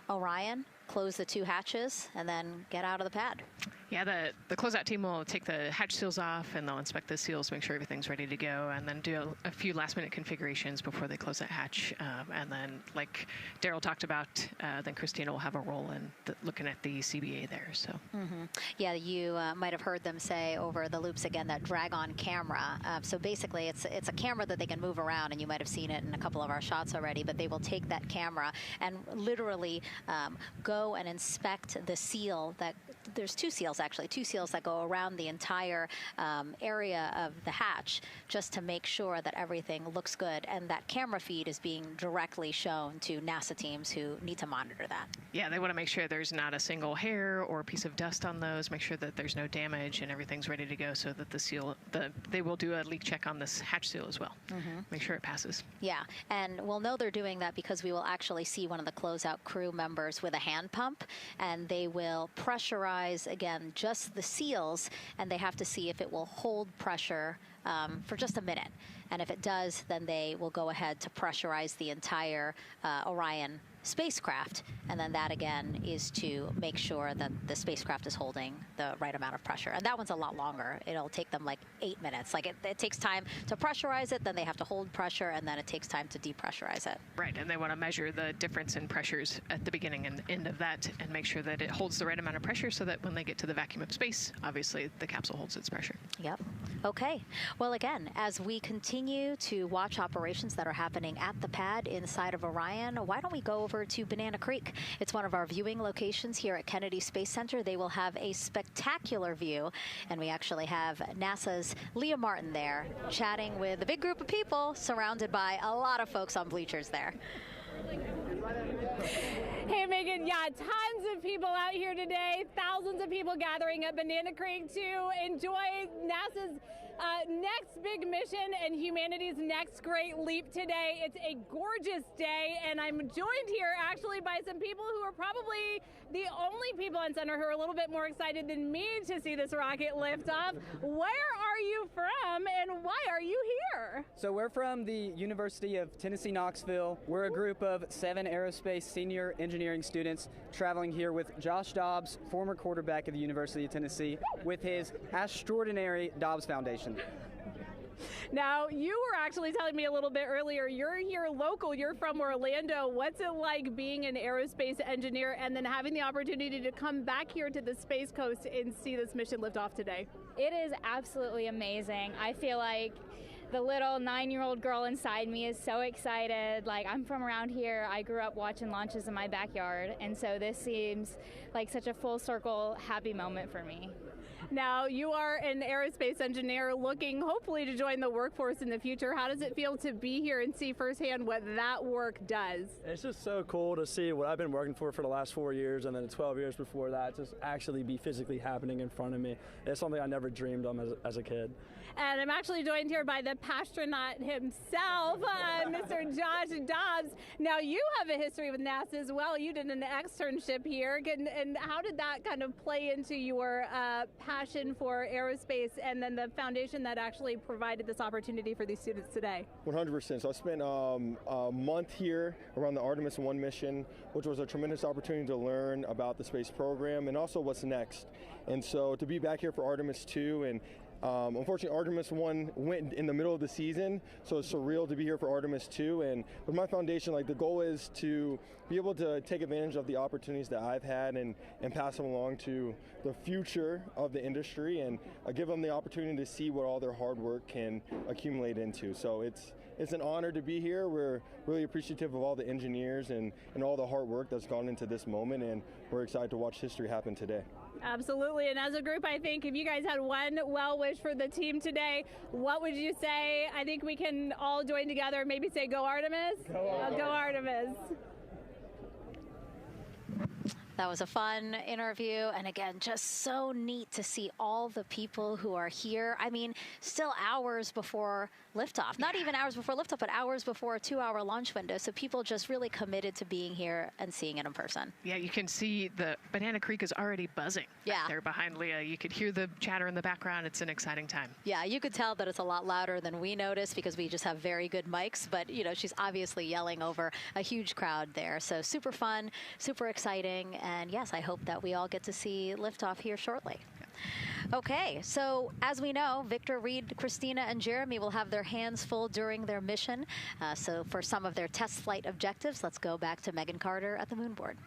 Orion, close the two hatches, and then get out of the pad. Yeah, the closeout team will take the hatch seals off, and they'll inspect the seals, make sure everything's ready to go, and then do a few last-minute configurations before they close that hatch. And then, like Daryl talked about, then Christina will have a role in looking at the CBA there. So. Mm-hmm. Yeah, you might have heard them say over the loops again that drag-on camera. So basically, it's a camera that they can move around, and you might have seen it in a couple of our shots already. But they will take that camera and literally go and inspect the seal that. There's two seals, actually, two seals that go around the entire area of the hatch just to make sure that everything looks good. And that camera feed is being directly shown to NASA teams who need to monitor that. Yeah, they want to make sure there's not a single hair or piece of dust on those, make sure that there's no damage and everything's ready to go so that the seal, they will do a leak check on this hatch seal as well. Mm-hmm. Make sure it passes. Yeah, and we'll know they're doing that because we will actually see one of the closeout crew members with a hand pump, and they will pressurize, again, just the seals, and they have to see if it will hold pressure for just a minute. And if it does, then they will go ahead to pressurize the entire Orion spacecraft, and then that again is to make sure that the spacecraft is holding the right amount of pressure. And that one's a lot longer. It'll take them like 8 minutes. Like it takes time to pressurize it, then they have to hold pressure, and then it takes time to depressurize it. Right, and they want to measure the difference in pressures at the beginning and end of that and make sure that it holds the right amount of pressure so that when they get to the vacuum of space, obviously the capsule holds its pressure. Yep. Okay. Well, again, as we continue to watch operations that are happening at the pad inside of Orion, why don't we go over to Banana Creek? It's one of our viewing locations here at Kennedy Space Center. They will have a spectacular view, and we actually have NASA's Leah Martin there chatting with a big group of people surrounded by a lot of folks on bleachers there. Hey, Megan, yeah, tons of people out here today, thousands of people gathering at Banana Creek to enjoy NASA's next big mission and humanity's next great leap today. It's a gorgeous day, and I'm joined here actually by some people who are probably the only people on center who are a little bit more excited than me to see this rocket lift off. Where are you from, and why are you here? So we're from the University of Tennessee, Knoxville. We're a group of 7 aerospace senior engineering students traveling here with Josh Dobbs, former quarterback of the University of Tennessee, with his extraordinary Dobbs Foundation. Now, you were actually telling me a little bit earlier, you're here local, you're from Orlando. What's it like being an aerospace engineer and then having the opportunity to come back here to the Space Coast and see this mission lift off today? It is absolutely amazing. I feel like the little 9-year-old girl inside me is so excited. Like, I'm from around here. I grew up watching launches in my backyard, and so this seems like such a full circle happy moment for me. Now, you are an aerospace engineer looking hopefully to join the workforce in the future. How does it feel to be here and see firsthand what that work does? It's just so cool to see what I've been working for the last 4 years and then the 12 years before that just actually be physically happening in front of me. It's something I never dreamed of as a kid. And I'm actually joined here by the pastronaut himself, Mr. Josh Dobbs. Now, you have a history with NASA as well. You did an externship here. And how did that kind of play into your passion for aerospace and then the foundation that actually provided this opportunity for these students today? 100%. So I spent a month here around the Artemis I mission, which was a tremendous opportunity to learn about the space program and also what's next. And so to be back here for Artemis II, and unfortunately, Artemis 1 went in the middle of the season, so it's surreal to be here for Artemis 2. And with my foundation, like, the goal is to be able to take advantage of the opportunities that I've had and pass them along to the future of the industry and give them the opportunity to see what all their hard work can accumulate into. So it's an honor to be here. We're really appreciative of all the engineers and all the hard work that's gone into this moment, and we're excited to watch history happen today. Absolutely, and as a group, I think if you guys had one well wish for the team today, what would you say? I think we can all join together and maybe say, go Artemis? Go Artemis. That was a fun interview, and again, just so neat to see all the people who are here. I mean, still hours before liftoff. Not even hours before liftoff, but hours before a 2-hour launch window. So people just really committed to being here and seeing it in person. Yeah, you can see the Banana Creek is already buzzing. Yeah. There behind Leah. You could hear the chatter in the background. It's an exciting time. Yeah, you could tell that it's a lot louder than we noticed because we just have very good mics. But, you know, she's obviously yelling over a huge crowd there. So super fun, super exciting. And yes, I hope that we all get to see liftoff here shortly. Okay, so as we know, Victor, Reed, Christina, and Jeremy will have their hands full during their mission. So for some of their test flight objectives, let's go back to Megan Carter at the moon board.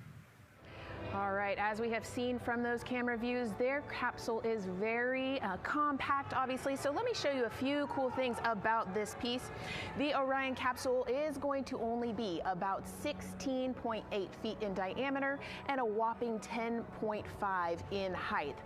All right, as we have seen from those camera views, their capsule is very compact, obviously. So let me show you a few cool things about this piece. The Orion capsule is going to only be about 16.8 feet in diameter and a whopping 10.5 in height.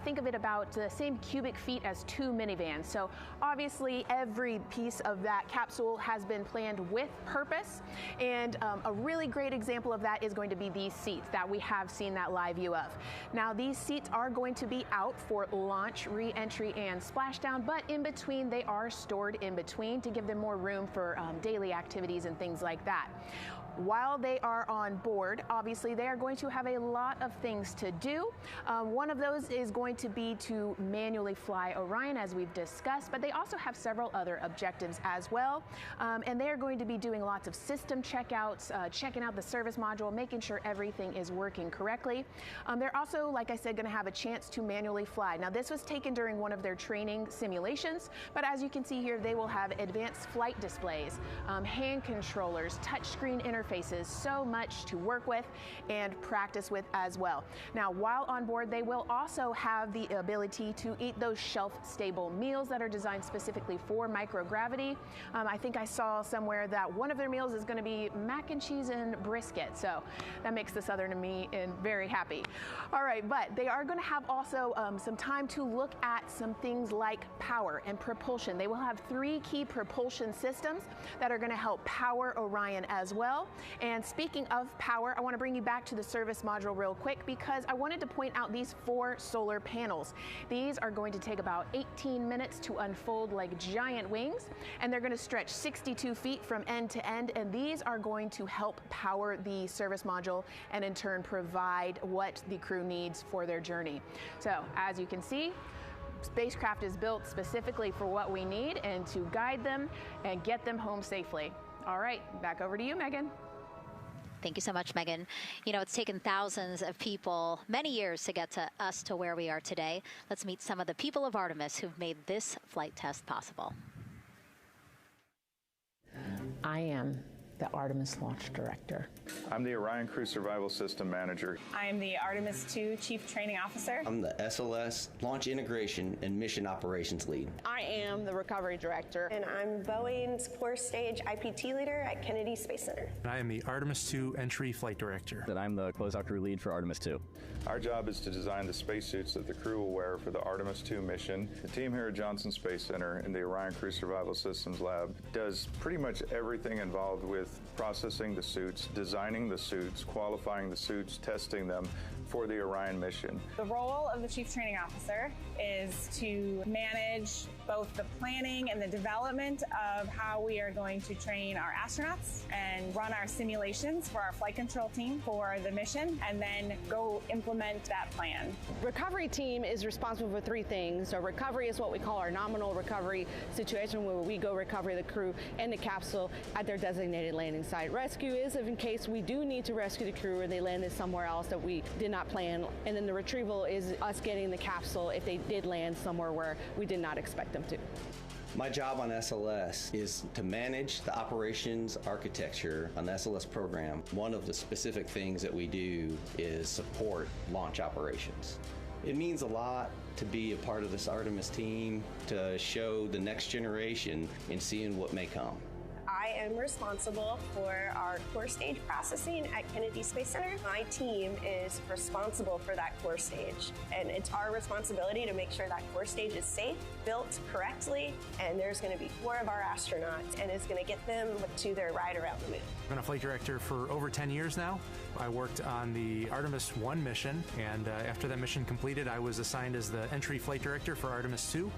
Think of it about the same cubic feet as 2 minivans. So obviously every piece of that capsule has been planned with purpose. And a really great example of that is going to be these seats that we have seen that live view of. Now, these seats are going to be out for launch, re-entry, and splashdown, but in between, they are stored in between to give them more room for daily activities and things like that. while they are on board, obviously they are going to have a lot of things to do. One of those is going to be to manually fly Orion, as we've discussed, but they also have several other objectives as well. And they are going to be doing lots of system checkouts, checking out the service module, making sure everything is working correctly. They're also, like I said, going to have a chance to manually fly. Now, this was taken during one of their training simulations, but as you can see here, they will have advanced flight displays, hand controllers, touchscreen interfaces, so much to work with and practice with as well. Now, while on board, they will also have the ability to eat those shelf-stable meals that are designed specifically for microgravity. I think I saw somewhere that one of their meals is going to be mac and cheese and brisket, so that makes the Southern in me very happy. All right, but they are going to have also some time to look at some things like power and propulsion. They will have 3 key propulsion systems that are going to help power Orion as well. And speaking of power, I want to bring you back to the service module real quick because I wanted to point out these 4 solar panels. These are going to take about 18 minutes to unfold like giant wings, and they're going to stretch 62 feet from end to end, and these are going to help power the service module and in turn provide what the crew needs for their journey. So as you can see, spacecraft is built specifically for what we need and to guide them and get them home safely. All right, back over to you, Megan. Thank you so much, Megan. You know, it's taken thousands of people many years to get to us to where we are today. Let's meet some of the people of Artemis who've made this flight test possible. I am the Artemis Launch Director. I'm the Orion Crew Survival System Manager. I am the Artemis II Chief Training Officer. I'm the SLS Launch Integration and Mission Operations Lead. I am the Recovery Director. And I'm Boeing's Core Stage IPT Leader at Kennedy Space Center. And I am the Artemis II Entry Flight Director. And I'm the Closeout Crew Lead for Artemis II. Our job is to design the spacesuits that the crew will wear for the Artemis II mission. The team here at Johnson Space Center in the Orion Crew Survival Systems Lab does pretty much everything involved with processing the suits, designing the suits, qualifying the suits, testing them for the Orion mission. The role of the Chief Training Officer is to manage both the planning and the development of how we are going to train our astronauts and run our simulations for our flight control team for the mission, and then go implement that plan. Recovery team is responsible for 3 things. So recovery is what we call our nominal recovery situation, where we go recover the crew and the capsule at their designated landing site. Rescue is in case we do need to rescue the crew or they landed somewhere else that we did not plan. And then the retrieval is us getting the capsule if they did land somewhere where we did not expect them to. My job on SLS is to manage the operations architecture on the SLS program. One of the specific things that we do is support launch operations. It means a lot to be a part of this Artemis team, to show the next generation and seeing what may come. I am responsible for our core stage processing at Kennedy Space Center. My team is responsible for that core stage, and it's our responsibility to make sure that core stage is safe, built correctly, and there's going to be 4 of our astronauts, and it's going to get them to their ride around the moon. I've been a flight director for over 10 years now. I worked on the Artemis I mission, and after that mission completed, I was assigned as the entry flight director for Artemis II.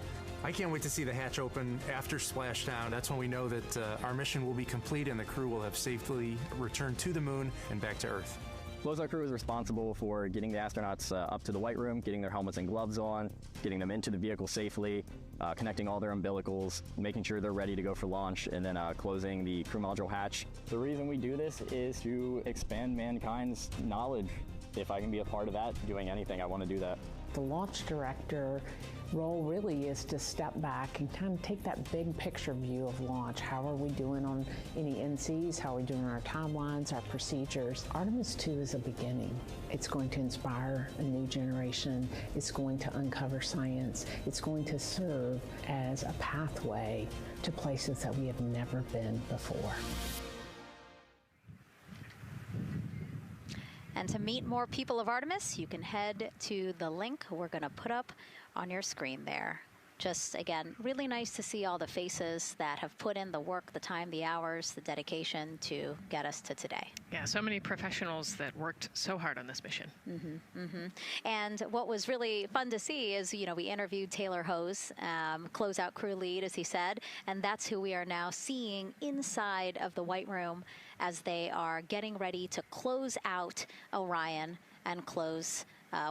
I can't wait to see the hatch open after splashdown. That's when we know that our mission will be complete and the crew will have safely returned to the moon and back to Earth. Closeout Crew is responsible for getting the astronauts up to the white room, getting their helmets and gloves on, getting them into the vehicle safely, connecting all their umbilicals, making sure they're ready to go for launch, and then closing the crew module hatch. The reason we do this is to expand mankind's knowledge. If I can be a part of that, doing anything, I want to do that. The launch director role really is to step back and kind of take that big picture view of launch. How are we doing on any NCs? How are we doing on our timelines, our procedures? Artemis II is a beginning. It's going to inspire a new generation. It's going to uncover science. It's going to serve as a pathway to places that we have never been before. And to meet more people of Artemis, you can head to the link we're going to put up on your screen there. just, again, really nice to see all the faces that have put in the work, the time, the hours, the dedication to get us to today. Yeah, so many professionals that worked so hard on this mission. And what was really fun to see is, you know, we interviewed Taylor Hose, closeout crew lead, as he said, and that's who we are now seeing inside of the White Room as they are getting ready to close out Orion and close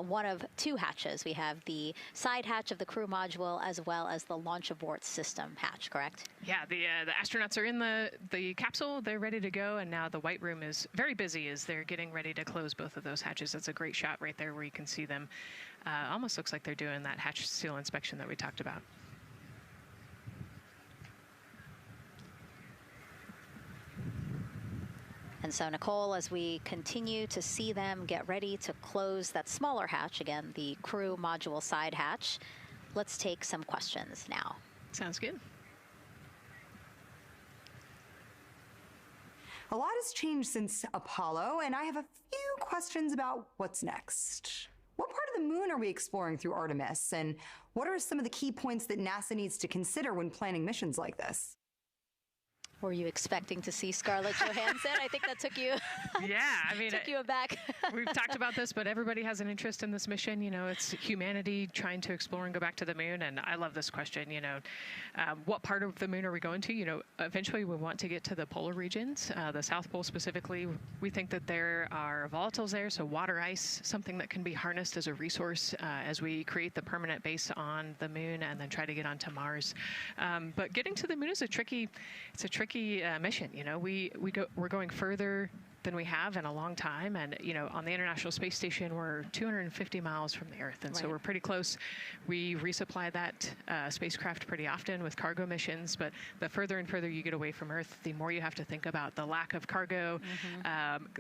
one of two hatches. We have the side hatch of the crew module as well as the launch abort system hatch, correct? Yeah, the astronauts are in the capsule. They're ready to go, and now the White Room is very busy as they're getting ready to close both of those hatches. That's a great shot right there where you can see them. Almost looks like they're doing that hatch seal inspection that we talked about. And so, Nicole, as we continue to see them get ready to close that smaller hatch, again, the crew module side hatch, let's take some questions now. Sounds good. A lot has changed since Apollo, and I have a few questions about what's next. What part of the moon are we exploring through Artemis, and what are some of the key points that NASA needs to consider when planning missions like this? Were you expecting to see Scarlett Johansson? I think that took you. Yeah, I mean, took you aback. We've talked about this, but everybody has an interest in this mission. You know, it's humanity trying to explore and go back to the moon. And I love this question. You know, what part of the moon are we going to? You know, eventually we want to get to the polar regions, the South Pole specifically. We think that there are volatiles there, so water ice, something that can be harnessed as a resource as we create the permanent base on the moon and then try to get onto Mars. But getting to the moon is a tricky mission. You know, we're going further than we have in a long time, and you know, on the International Space Station we're 250 miles from the Earth, and so we're pretty close. We resupply that spacecraft pretty often with cargo missions, but the further and further you get away from Earth, the more you have to think about the lack of cargo,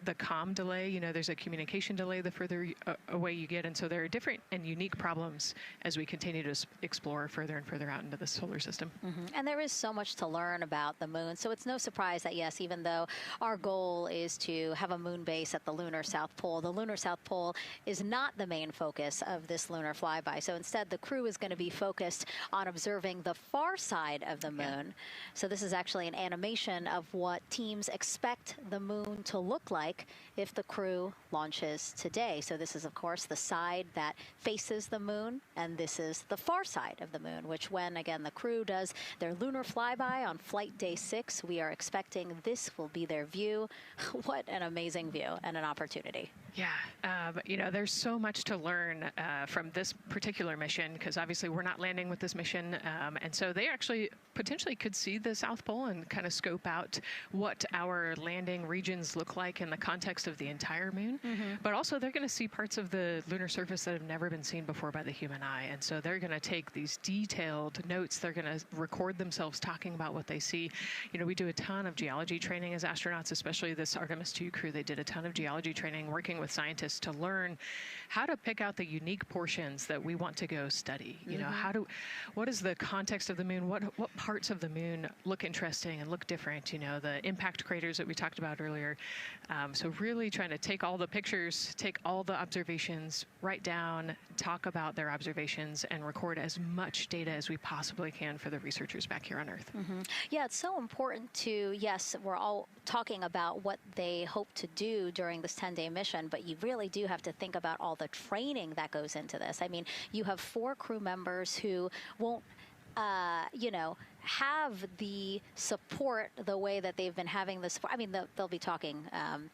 the comm delay. You know, there's a communication delay the further away you get, and so there are different and unique problems as we continue to explore further and further out into the solar system. And there is so much to learn about the moon, so it's no surprise that, yes, even though our goal is to have a moon base at the lunar South Pole, the lunar South Pole is not the main focus of this lunar flyby. So instead, the crew is going to be focused on observing the far side of the moon. So this is actually an animation of what teams expect the moon to look like if the crew launches today. So this is, of course, the side that faces the moon, and this is the far side of the moon, which when, again, the crew does their lunar flyby on flight day 6, we are expecting this will be their view. What an amazing view and an opportunity. Yeah, you know, there's so much to learn from this particular mission, because obviously we're not landing with this mission, and so they actually potentially could see the South Pole and kind of scope out what our landing regions look like in the context of the entire moon. But also they're going to see parts of the lunar surface that have never been seen before by the human eye, and so they're going to take these detailed notes. They're going to record themselves talking about what they see. You know, we do a ton of geology training as astronauts, especially this Artemis II crew. They did a ton of geology training working with scientists to learn how to pick out the unique portions that we want to go study. You know, what is the context of the moon? What parts of the moon look interesting and look different? You know, the impact craters that we talked about earlier. So really trying to take all the pictures, take all the observations, write down, talk about their observations, and record as much data as we possibly can for the researchers back here on Earth. Yeah, it's so important to, yes, we're all talking about what they hope to do during this 10-day mission, but you really do have to think about all the training that goes into this. I mean, you have 4 crew members who won't, you know, have the support the way that they've been having the support. I mean, they'll be talking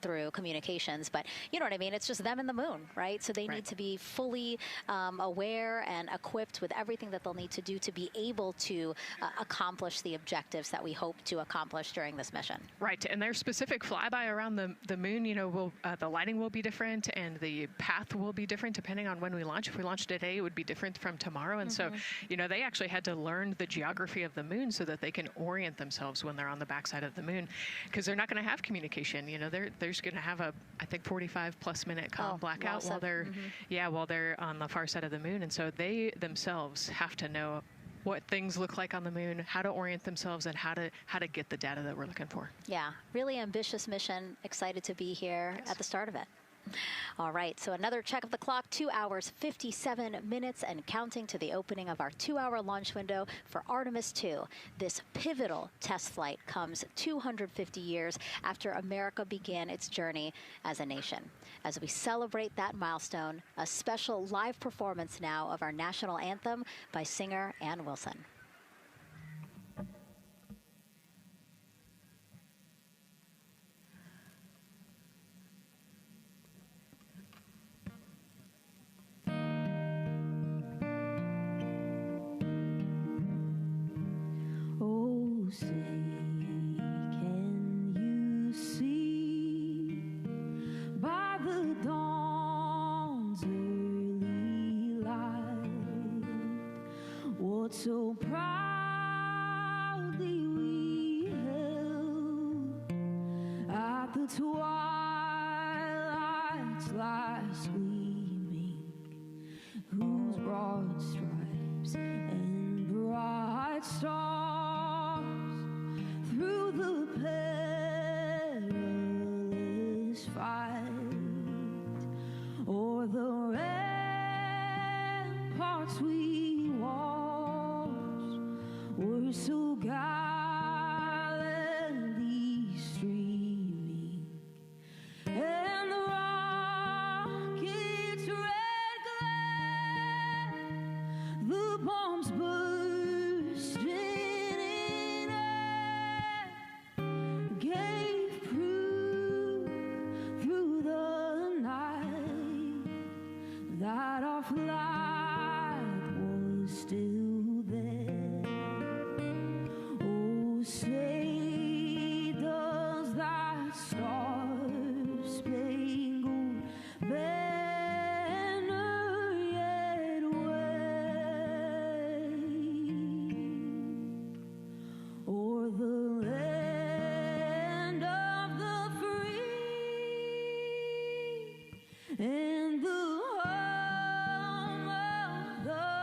through communications, but you know what I mean? It's just them and the moon, right? So they need to be fully aware and equipped with everything that they'll need to do to be able to accomplish the objectives that we hope to accomplish during this mission. Right, and their specific flyby around the moon, you know, the lighting will be different and the path will be different depending on when we launch. If we launch today, it would be different from tomorrow. And so, you know, they actually had to learn the geography of the moon so that they can orient themselves when they're on the backside of the moon, because they're not going to have communication. You know, they're just going to have a, I think, 45+ minute comm blackout while they're while they're on the far side of the moon, and so they themselves have to know what things look like on the moon, how to orient themselves, and how to get the data that we're looking for. Yeah, really ambitious mission. Excited to be here at the start of it. All right, so another check of the clock, 2 hours, 57 minutes and counting to the opening of our 2-hour launch window for Artemis II. This pivotal test flight comes 250 years after America began its journey as a nation. As we celebrate that milestone, a special live performance now of our national anthem by singer Ann Wilson. Say, can you see by the dawn's early light what so proudly we held at the twilight's last gleaming, whose broad stripes and bright stars through the perilous fight, o'er the ramparts we watched, were so gallantly streaming, and the rocket's red glare, the bombs bursting in air, gave proof through the night that our flag was still there. Oh, say does that star-spangled banner yet wave o'er the land of the free and the home of the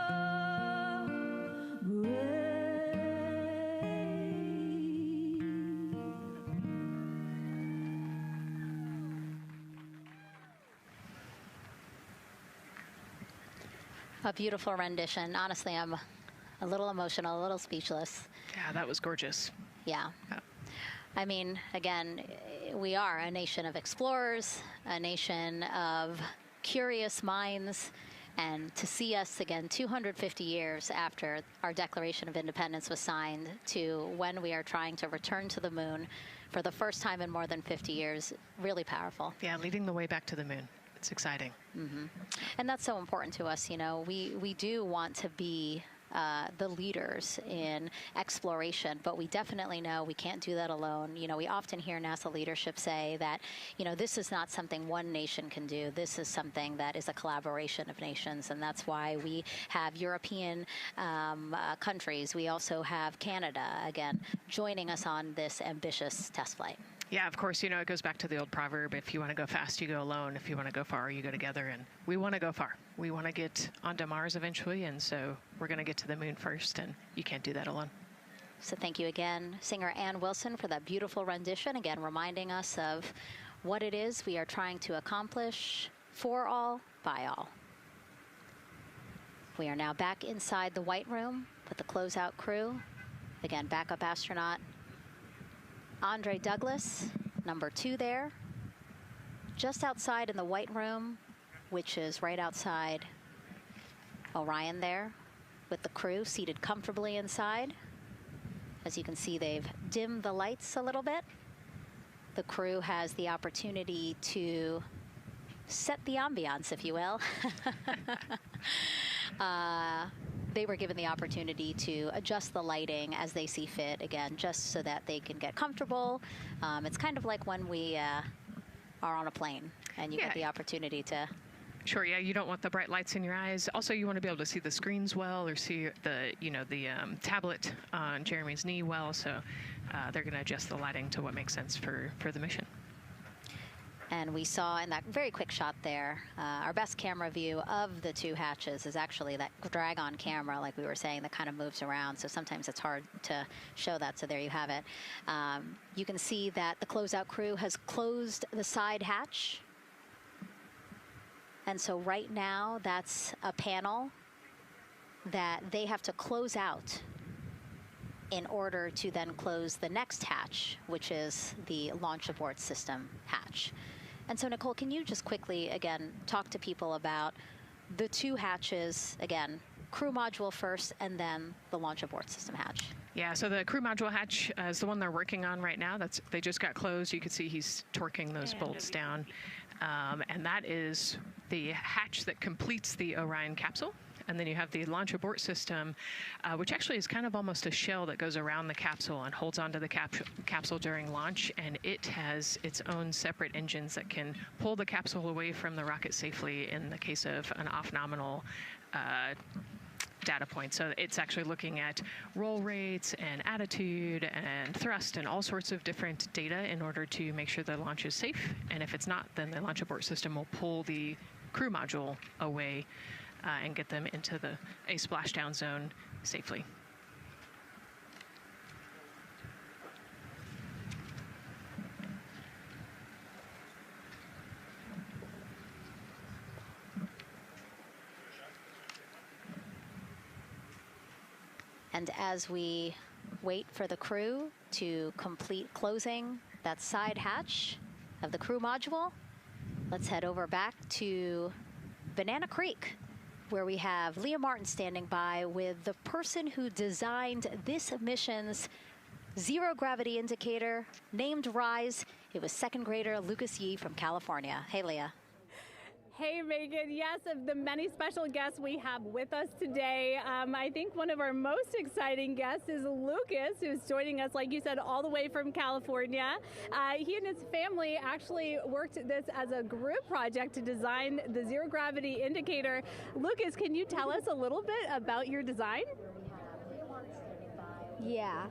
A beautiful rendition. Honestly, I'm a little emotional, a little speechless. Yeah, that was gorgeous. Yeah. I mean, again, we are a nation of explorers, a nation of curious minds, and to see us again 250 years after our Declaration of Independence was signed to when we are trying to return to the moon for the first time in more than 50 years, really powerful. Yeah, leading the way back to the moon. It's exciting. Mm-hmm. And that's so important to us. You know, we do want to be the leaders in exploration, but we definitely know we can't do that alone. You know, we often hear NASA leadership say that, you know, this is not something one nation can do. This is something that is a collaboration of nations, and that's why we have European countries. We also have Canada, again, joining us on this ambitious test flight. Yeah, of course, you know, it goes back to the old proverb, if you want to go fast, you go alone. If you want to go far, you go together. And we want to go far. We want to get onto Mars eventually, and so we're going to get to the moon first, and you can't do that alone. So thank you again, singer Ann Wilson, for that beautiful rendition, again reminding us of what it is we are trying to accomplish for all, by all. We are now back inside the White Room with the closeout crew. Again, backup astronaut Andre Douglas, number 2 there, just outside in the White Room, which is right outside Orion there, with the crew seated comfortably inside. As you can see, they've dimmed the lights a little bit. The crew has the opportunity to set the ambiance, if you will. They were given the opportunity to adjust the lighting as they see fit, again, just so that they can get comfortable. It's kind of like when we are on a plane and you get the opportunity to... Sure, yeah, you don't want the bright lights in your eyes. Also, you want to be able to see the screens well, or see the, you know, the tablet on Jeremy's knee well, so they're going to adjust the lighting to what makes sense for the mission. And we saw in that very quick shot there, our best camera view of the 2 hatches is actually that drag-on camera, like we were saying, that kind of moves around. So sometimes it's hard to show that. So there you have it. You can see that the closeout crew has closed the side hatch. And so right now, that's a panel that they have to close out in order to then close the next hatch, which is the launch abort system hatch. And so, Nicole, can you just quickly, again, talk to people about the two hatches, again, crew module first, and then the launch abort system hatch? Yeah, so the crew module hatch is the one they're working on right now. They just got closed. You can see he's torquing those bolts down. And that is the hatch that completes the Orion capsule. And then you have the launch abort system, which actually is kind of almost a shell that goes around the capsule and holds onto the capsule during launch. And it has its own separate engines that can pull the capsule away from the rocket safely in the case of an off-nominal data point. So it's actually looking at roll rates and attitude and thrust and all sorts of different data in order to make sure the launch is safe. And if it's not, then the launch abort system will pull the crew module away and get them into a splashdown zone safely. And as we wait for the crew to complete closing that side hatch of the crew module, let's head over back to Banana Creek, where we have Leah Martin standing by with the person who designed this mission's zero gravity indicator, named RISE. It was second grader Lucas Yee from California. Hey, Leah. Hey, Megan. Yes, of the many special guests we have with us today, I think one of our most exciting guests is Lucas, who's joining us, like you said, all the way from California. He and his family actually worked this as a group project to design the zero gravity indicator. Lucas, can you tell us a little bit about your design? Yeah.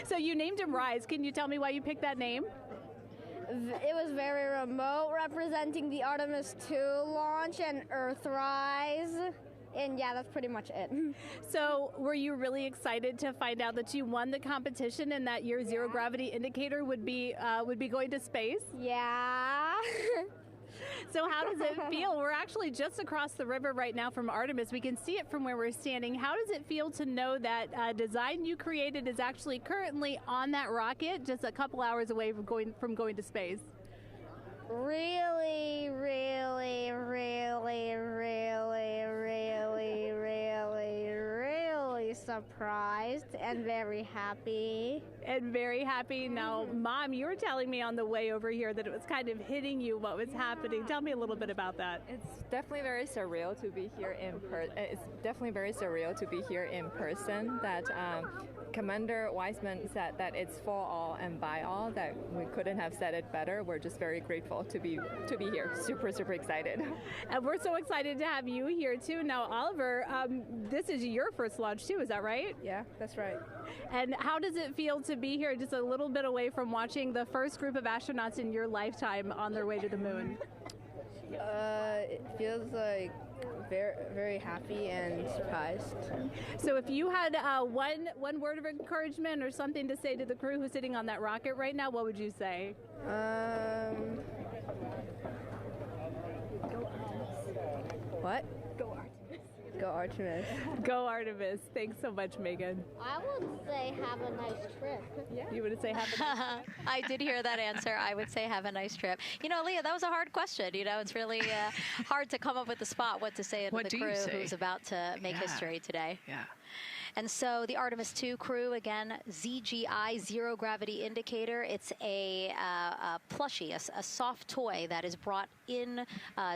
So you named him RISE. Can you tell me why you picked that name? It was very remote, representing the Artemis II launch and Earthrise. And yeah, that's pretty much it. So were you really excited to find out that you won the competition and that your zero gravity indicator would be going to space? Yeah. So how does it feel? We're actually just across the river right now from Artemis. We can see it from where we're standing. How does it feel to know that design you created is actually currently on that rocket, just a couple hours away from going to space? Really, really, really, really, really, really, really surprised and very happy. Now, Mom, you were telling me on the way over here that it was kind of hitting you what was happening. Tell me a little bit about that. It's definitely very surreal to be here in person. That Commander Weissman said that it's for all and by all. That we couldn't have said it better. We're just very grateful to be here. Super, super excited. And we're so excited to have you here too. Now, Oliver, this is your first launch too. Is that right? Yeah, that's right. And how does it feel to be here just a little bit away from watching the first group of astronauts in your lifetime on their way to the moon? It feels like very, very happy and surprised. So if you had one word of encouragement or something to say to the crew who's sitting on that rocket right now, what would you say? What? Go Artemis. Go Artemis. Go Artemis. Thanks so much, Megan. I would say have a nice trip. Yeah. You would say have a nice trip? I did hear that answer. I would say have a nice trip. You know, Leah, that was a hard question. You know, it's really hard to come up with the spot what to say to the crew who's about to make history today. Yeah. And so the Artemis II crew, again, ZGI, zero gravity indicator. It's a plushie, a soft toy that is brought in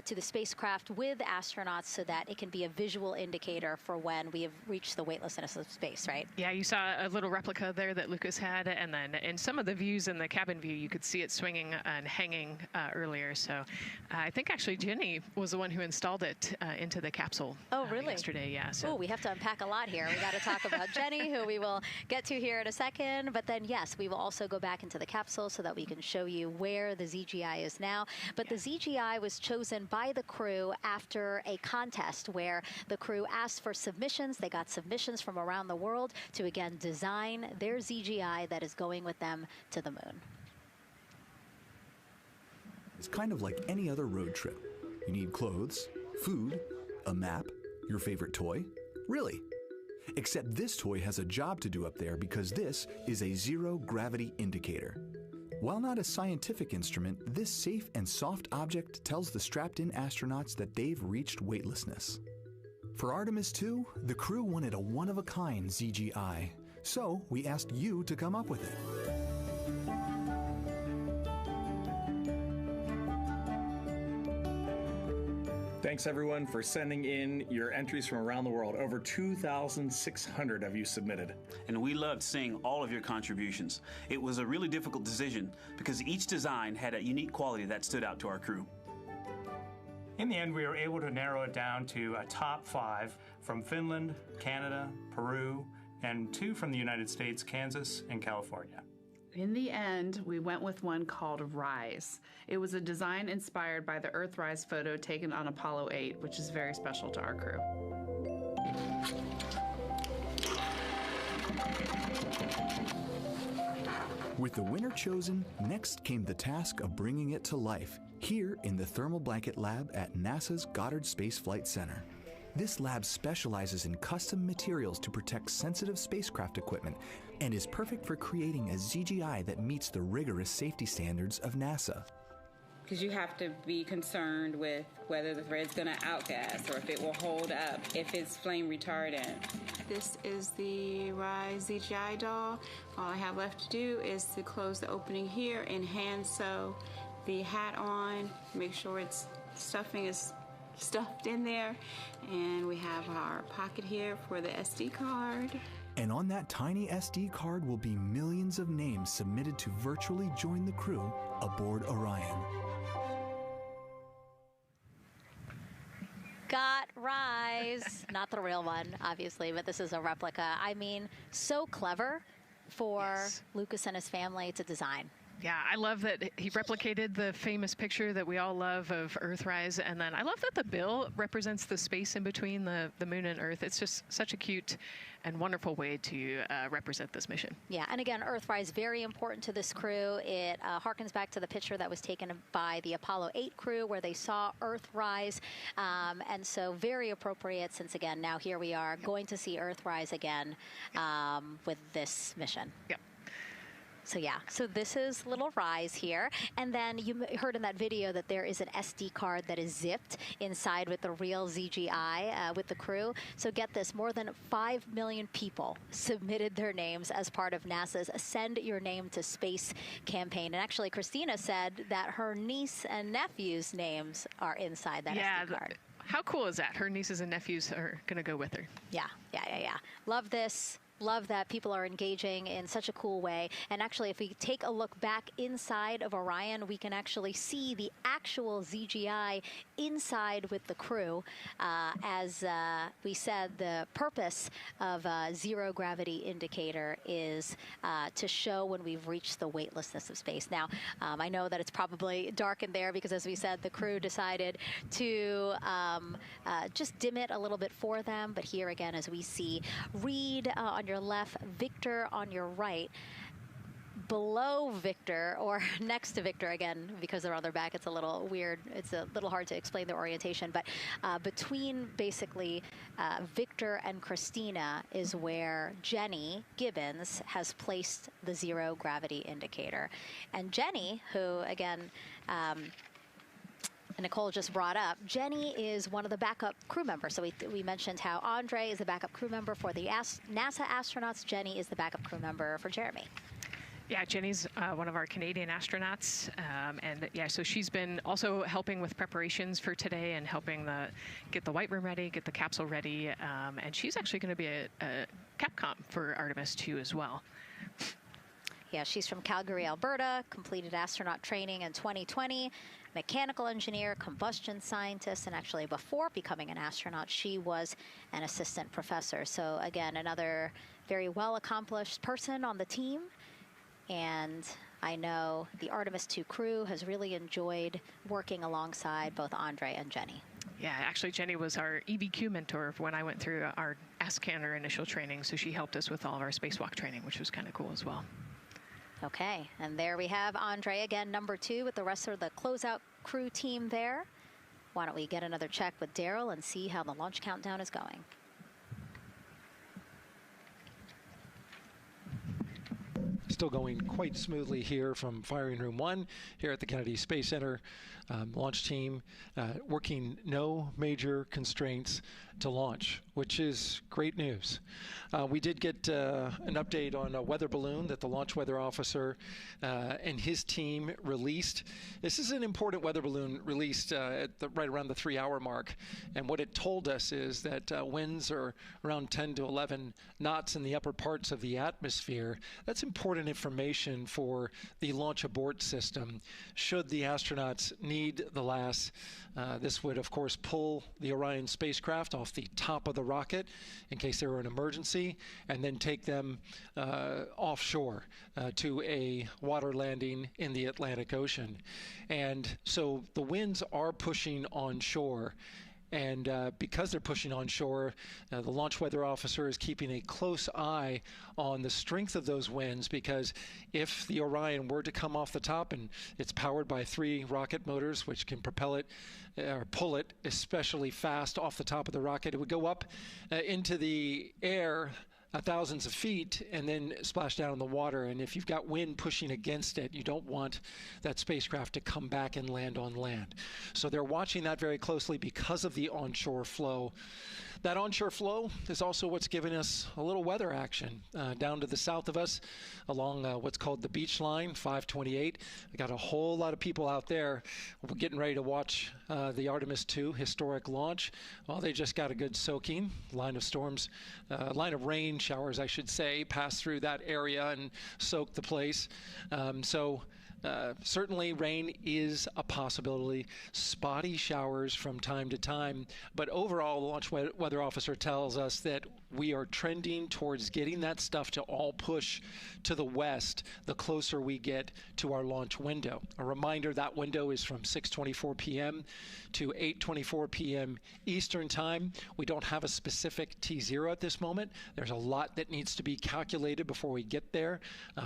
to the spacecraft with astronauts so that it can be a visual indicator for when we have reached the weightlessness of space, right? Yeah, you saw a little replica there that Lucas had, and then in some of the views in the cabin view, you could see it swinging and hanging earlier. So I think actually Jenny was the one who installed it into the capsule. Oh, really? Yesterday, yeah. So. Oh, we have to unpack a lot here. We got to talk about Jenny, who we will get to here in a second. But then, yes, we will also go back into the capsule so that we can show you where the ZGI is now. But the ZGI was chosen by the crew after a contest where the crew asked for submissions. They got submissions from around the world to, again, design their ZGI that is going with them to the moon. It's kind of like any other road trip. You need clothes, food, a map, your favorite toy. Really. Except this toy has a job to do up there because this is a zero-gravity indicator. While not a scientific instrument, this safe and soft object tells the strapped-in astronauts that they've reached weightlessness. For Artemis II, the crew wanted a one-of-a-kind ZGI, so we asked you to come up with it. Thanks everyone for sending in your entries from around the world. Over 2,600 of you submitted. And we loved seeing all of your contributions. It was a really difficult decision because each design had a unique quality that stood out to our crew. In the end, we were able to narrow it down to a top 5 from Finland, Canada, Peru, and 2 from the United States, Kansas and California. In the end, we went with one called Rise. It was a design inspired by the Earthrise photo taken on Apollo 8, which is very special to our crew. With the winner chosen, next came the task of bringing it to life here in the Thermal Blanket Lab at NASA's Goddard Space Flight Center. This lab specializes in custom materials to protect sensitive spacecraft equipment and is perfect for creating a ZGI that meets the rigorous safety standards of NASA. Because you have to be concerned with whether the thread's going to outgas or if it will hold up, if it's flame retardant. This is the Rise ZGI doll. All I have left to do is to close the opening here and hand sew the hat on, make sure its stuffing is stuffed in there, and we have our pocket here for the SD card. And on that tiny SD card will be millions of names submitted to virtually join the crew aboard Orion. Got Rise. Not the real one, obviously, but this is a replica. I mean, so clever for Lucas and his family to design. Yeah, I love that he replicated the famous picture that we all love of Earthrise, and then I love that the bill represents the space in between the moon and Earth. It's just such a cute and wonderful way to represent this mission. Yeah, and again, Earthrise, very important to this crew. It harkens back to the picture that was taken by the Apollo 8 crew where they saw Earthrise, and so very appropriate since, again, now here we are going to see Earthrise again with this mission. Yep. So yeah, so this is little Rise here. And then you heard in that video that there is an SD card that is zipped inside with the real ZGI with the crew. So get this, more than 5 million people submitted their names as part of NASA's Send Your Name to Space campaign. And actually, Christina said that her niece and nephew's names are inside that SD card. How cool is that? Her nieces and nephews are going to go with her. Yeah. Love this. Love that people are engaging in such a cool way. And actually, if we take a look back inside of Orion, we can actually see the actual ZGI inside with the crew. As we said, the purpose of a zero gravity indicator is to show when we've reached the weightlessness of space. Now, I know that it's probably dark in there because, as we said, the crew decided to just dim it a little bit for them. But here again, as we see, Reed on your left, Victor on your right. Below Victor, or next to Victor, again, because they're on their back, it's a little weird. It's a little hard to explain their orientation. But between basically Victor and Christina is where Jenny Gibbons has placed the zero gravity indicator. And Jenny, who, again, Nicole just brought up, Jenny is one of the backup crew members. So we mentioned how Andre is the backup crew member for the NASA astronauts. Jenny is the backup crew member for Jeremy. Yeah, Jenny's one of our Canadian astronauts, and yeah, so she's been also helping with preparations for today and helping get the White Room ready, get the capsule ready, and she's actually going to be a Capcom for Artemis II as well. Yeah, she's from Calgary, Alberta, completed astronaut training in 2020, mechanical engineer, combustion scientist, and actually before becoming an astronaut, she was an assistant professor. So again, another very well-accomplished person on the team. And I know the Artemis II crew has really enjoyed working alongside both Andre and Jenny. Yeah, actually, Jenny was our EBQ mentor when I went through our AskCanner initial training, so she helped us with all of our spacewalk training, which was kind of cool as well. Okay, and there we have Andre again, number 2, with the rest of the closeout crew team there. Why don't we get another check with Daryl and see how the launch countdown is going? Still going quite smoothly here from firing room 1 here at the Kennedy Space Center. Launch team working no major constraints to launch, which is great news. We did get an update on a weather balloon that the launch weather officer and his team released. This is an important weather balloon released right around the 3-hour mark. And what it told us is that winds are around 10 to 11 knots in the upper parts of the atmosphere. That's important information for the launch abort system. Should the astronauts need the LAS, this would, of course, pull the Orion spacecraft off the top of the rocket in case there were an emergency, and then take them offshore to a water landing in the Atlantic Ocean. And so the winds are pushing onshore. And because they're pushing onshore, the launch weather officer is keeping a close eye on the strength of those winds, because if the Orion were to come off the top, and it's powered by 3 rocket motors which can propel it or pull it especially fast off the top of the rocket, it would go up into the air thousands of feet and then splash down in the water. And if you've got wind pushing against it, you don't want that spacecraft to come back and land on land. So they're watching that very closely because of the onshore flow. That onshore flow is also what's giving us a little weather action down to the south of us along what's called the beach line, 528. We got a whole lot of people out there. We're getting ready to watch the Artemis II historic launch. Well, they just got a good soaking. Line of rain showers, I should say, passed through that area and soaked the place. Certainly rain is a possibility, spotty showers from time to time, but overall the launch weather officer tells us that we are trending towards getting that stuff to all push to the west the closer we get to our launch window. A reminder, that window is from 6:24 p.m. to 8:24 p.m. Eastern Time. We don't have a specific T0 at this moment. There's a lot that needs to be calculated before we get there.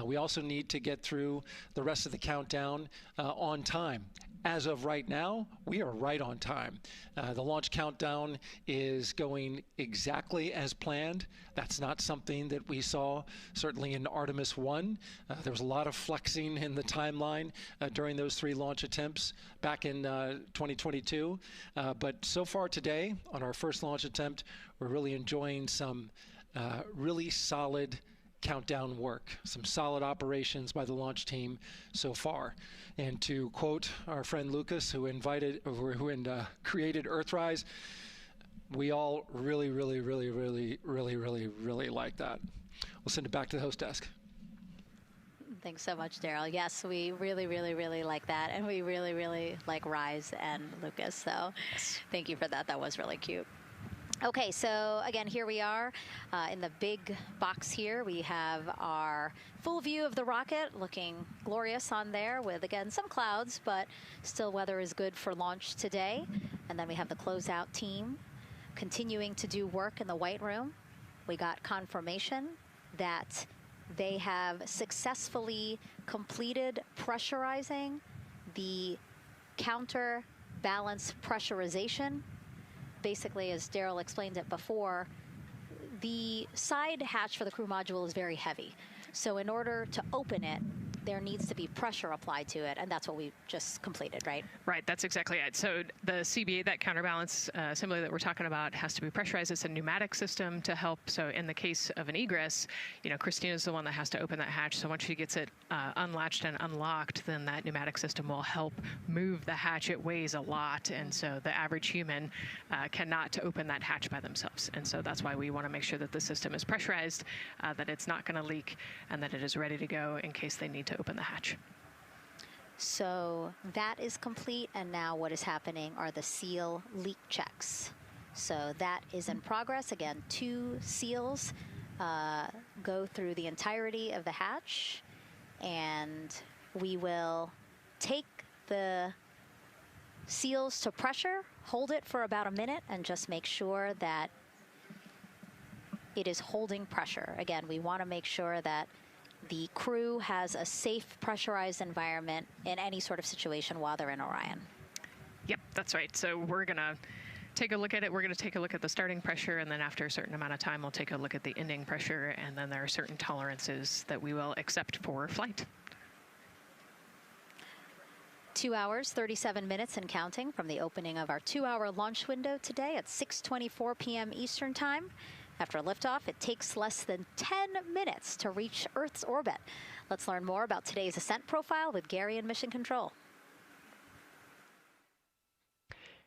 We also need to get through the rest of the countdown on time. As of right now, we are right on time. The launch countdown is going exactly as planned. That's not something that we saw certainly in Artemis I. There was a lot of flexing in the timeline during those 3 launch attempts back in 2022. But so far today, on our first launch attempt, we're really enjoying some really solid countdown work, some solid operations by the launch team so far. And to quote our friend Lucas, who created Earthrise, we all really like that. We'll send it back to the host desk. Thanks so much, Daryl. Yes, we really like that, and we really like Rise and Lucas. So thank you for that. That was really cute. Okay, so again, here we are in the big box here. We have our full view of the rocket, looking glorious on there with, again, some clouds, but still weather is good for launch today. And then we have the closeout team continuing to do work in the White Room. We got confirmation that they have successfully completed pressurizing the counterbalance pressurization. Basically, as Daryl explained it before, the side hatch for the crew module is very heavy. So in order to open it, there needs to be pressure applied to it, and that's what we just completed, right? Right, that's exactly it. So the CBA, that counterbalance assembly that we're talking about, has to be pressurized. It's a pneumatic system to help. So in the case of an egress, Christina's the one that has to open that hatch. So once she gets it unlatched and unlocked, then that pneumatic system will help move the hatch. It weighs a lot, and so the average human cannot open that hatch by themselves. And so that's why we want to make sure that the system is pressurized, that it's not going to leak, and that it is ready to go in case they need to open the hatch. So that is complete, and now what is happening are the seal leak checks. So that is in progress. Again, 2 seals go through the entirety of the hatch, and we will take the seals to pressure, hold it for about a minute, and just make sure that it is holding pressure. Again, we want to make sure that the crew has a safe, pressurized environment in any sort of situation while they're in Orion. Yep, That's right. So we're going to take a look at it. We're going to take a look at the starting pressure, and then after a certain amount of time, we'll take a look at the ending pressure, and then there are certain tolerances that we will accept for flight. 2 hours, 37 minutes and counting from the opening of our 2-hour launch window today at 6:24 p.m. Eastern Time. After liftoff, it takes less than 10 minutes to reach Earth's orbit. Let's learn more about today's ascent profile with Gary in Mission Control.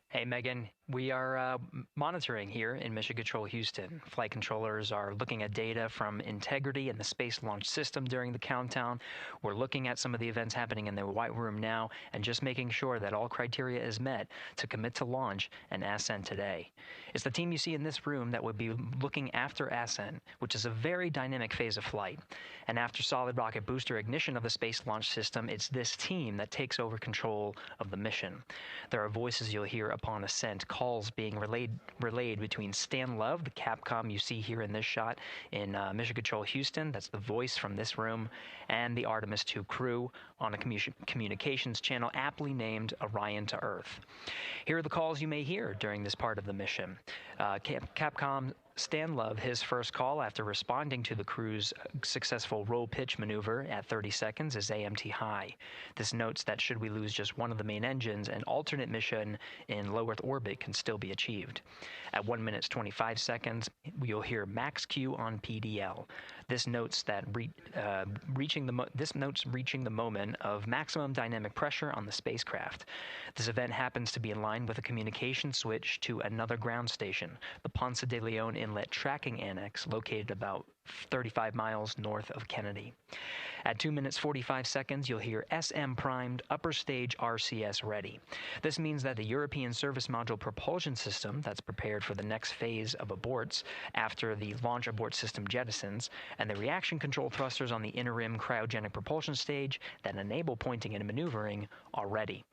Hey, Megan. We are monitoring here in Mission Control Houston. Flight controllers are looking at data from integrity in the Space Launch System during the countdown. We're looking at some of the events happening in the White Room now and just making sure that all criteria is met to commit to launch and ascent today. It's the team you see in this room that would be looking after ascent, which is a very dynamic phase of flight. And after solid rocket booster ignition of the Space Launch System, it's this team that takes over control of the mission. There are voices you'll hear upon ascent, calls being relayed between Stan Love, the Capcom you see here in this shot in Mission Control Houston, that's the voice from this room, and the Artemis II crew on a communications channel aptly named Orion to Earth. Here are the calls you may hear during this part of the mission. Capcom Stan Love, his first call after responding to the crew's successful roll pitch maneuver at 30 seconds is AMT high. This notes that should we lose just one of the main engines, an alternate mission in low Earth orbit can still be achieved. At 1 minute 25 seconds, you'll hear max Q on PDL. This notes that reaching the moment of maximum dynamic pressure on the spacecraft. This event happens to be in line with a communication switch to another ground station, the Ponce de Leon Inlet Tracking Annex, located about 35 miles north of Kennedy. At 2 minutes 45 seconds, you'll hear SM primed, upper stage RCS ready. This means that the European Service Module propulsion system that's prepared for the next phase of aborts after the launch abort system jettisons, and the reaction control thrusters on the inner rim cryogenic propulsion stage that enable pointing and maneuvering are ready.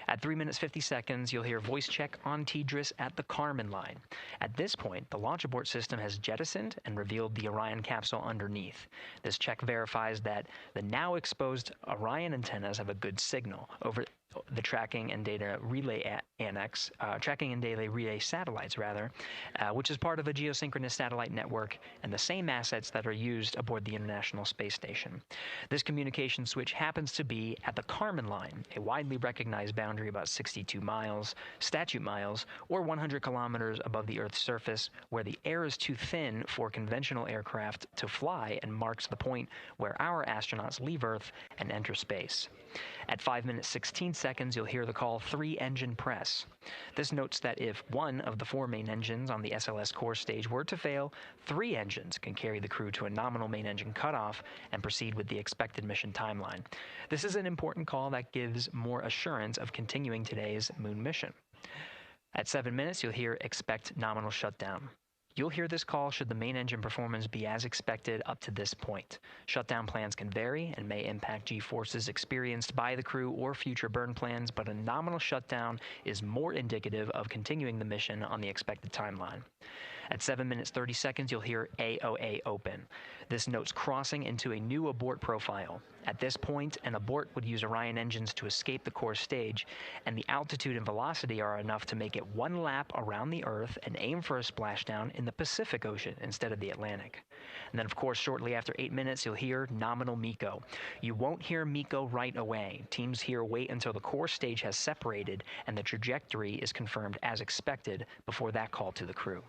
At 3 minutes 50 seconds, you'll hear voice check on TDRS at the Kármán line. At this point, the launch abort system has jettisoned and revealed the Orion capsule underneath. This check verifies that the now exposed Orion antennas have a good signal over the tracking and data relay relay satellites, which is part of a geosynchronous satellite network and the same assets that are used aboard the International Space Station. This communication switch happens to be at the Kármán line, a widely recognized boundary about 62 miles, statute miles, or 100 kilometers above the Earth's surface, where the air is too thin for conventional aircraft to fly and marks the point where our astronauts leave Earth and enter space. At 5 minutes 16 seconds, you'll hear the call 3-engine press. This notes that if one of the 4 main engines on the SLS core stage were to fail, 3 engines can carry the crew to a nominal main engine cutoff and proceed with the expected mission timeline. This is an important call that gives more assurance of continuing today's moon mission. At 7 minutes, you'll hear expect nominal shutdown. You'll hear this call should the main engine performance be as expected up to this point. Shutdown plans can vary and may impact G-forces experienced by the crew or future burn plans, but a nominal shutdown is more indicative of continuing the mission on the expected timeline. At 7 minutes 30 seconds, you'll hear AOA open. This notes crossing into a new abort profile. At this point, an abort would use Orion engines to escape the core stage, and the altitude and velocity are enough to make it one lap around the Earth and aim for a splashdown in the Pacific Ocean instead of the Atlantic. And then, of course, shortly after 8 minutes, you'll hear nominal MECO. You won't hear MECO right away. Teams here wait until the core stage has separated and the trajectory is confirmed as expected before that call to the crew.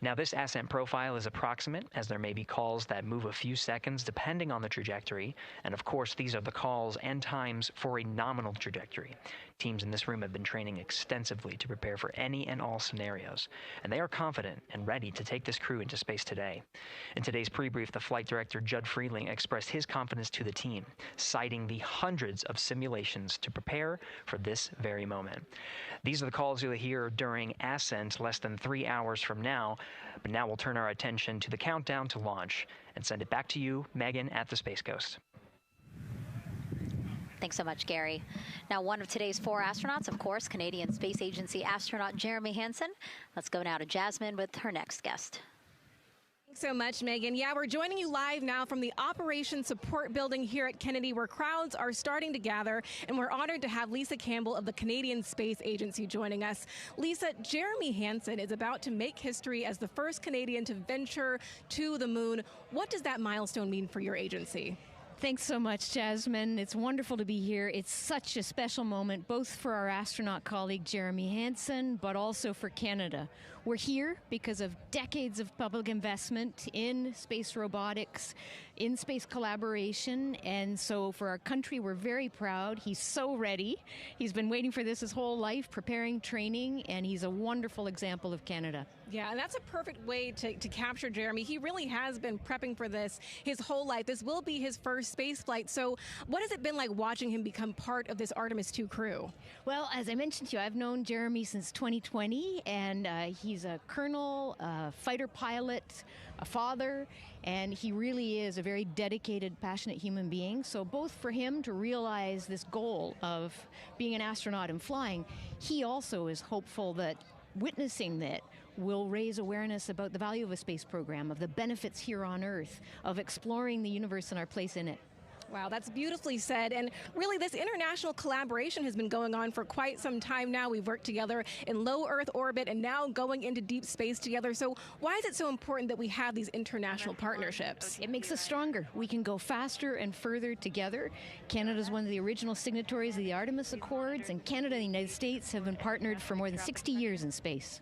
Now, this ascent profile is approximate, as there may be calls that move a few seconds depending on the trajectory, and of course these are the calls and times for a nominal trajectory. Teams in this room have been training extensively to prepare for any and all scenarios, and they are confident and ready to take this crew into space today. In today's pre-brief, the flight director, Judd Freeling, expressed his confidence to the team, citing the hundreds of simulations to prepare for this very moment. These are the calls you'll hear during ascent less than 3 hours from now, but now we'll turn our attention to the countdown to launch and send it back to you, Megan, at the Space Coast. Thanks so much, Gary. Now, one of today's 4 astronauts, of course, Canadian Space Agency astronaut Jeremy Hansen. Let's go now to Jasmine with her next guest. Thanks so much, Megan. Yeah, we're joining you live now from the Operations Support Building here at Kennedy, where crowds are starting to gather, and we're honored to have Lisa Campbell of the Canadian Space Agency joining us. Lisa, Jeremy Hansen is about to make history as the first Canadian to venture to the moon. What does that milestone mean for your agency? Thanks so much, Jasmine. It's wonderful to be here. It's such a special moment, both for our astronaut colleague Jeremy Hansen, but also for Canada. We're here because of decades of public investment in space robotics, in space collaboration, and so for our country, we're very proud. He's so ready. He's been waiting for this his whole life, preparing, training, and he's a wonderful example of Canada. Yeah, and that's a perfect way to capture Jeremy. He really has been prepping for this his whole life. This will be his first space flight. So what has it been like watching him become part of this Artemis II crew? Well, as I mentioned to you, I've known Jeremy since 2020, and he's a colonel, a fighter pilot, a father, and he really is a very dedicated, passionate human being. So both for him to realize this goal of being an astronaut and flying, he also is hopeful that witnessing that will raise awareness about the value of a space program, of the benefits here on Earth, of exploring the universe and our place in it. Wow, that's beautifully said. And really, this international collaboration has been going on for quite some time now. We've worked together in low Earth orbit and now going into deep space together. So why is it so important that we have these international partnerships? It makes us stronger. We can go faster and further together. Canada is one of the original signatories of the Artemis Accords, and Canada and the United States have been partnered for more than 60 years in space.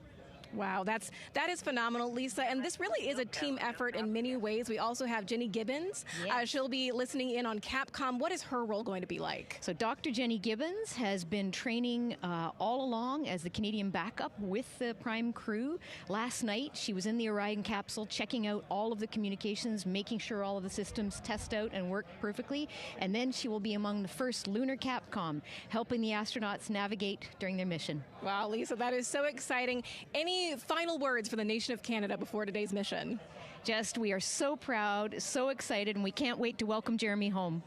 Wow, that is phenomenal, Lisa. And this really is a team effort in many ways. We also have Jenny Gibbons. Yes. She'll be listening in on Capcom. What is her role going to be like? So Dr. Jenny Gibbons has been training all along as the Canadian backup with the Prime crew. Last night, she was in the Orion capsule checking out all of the communications, making sure all of the systems test out and work perfectly. And then she will be among the first lunar Capcom, helping the astronauts navigate during their mission. Wow, Lisa, that is so exciting. Any final words for the nation of Canada before today's mission? Just, we are so proud, so excited, and we can't wait to welcome Jeremy home.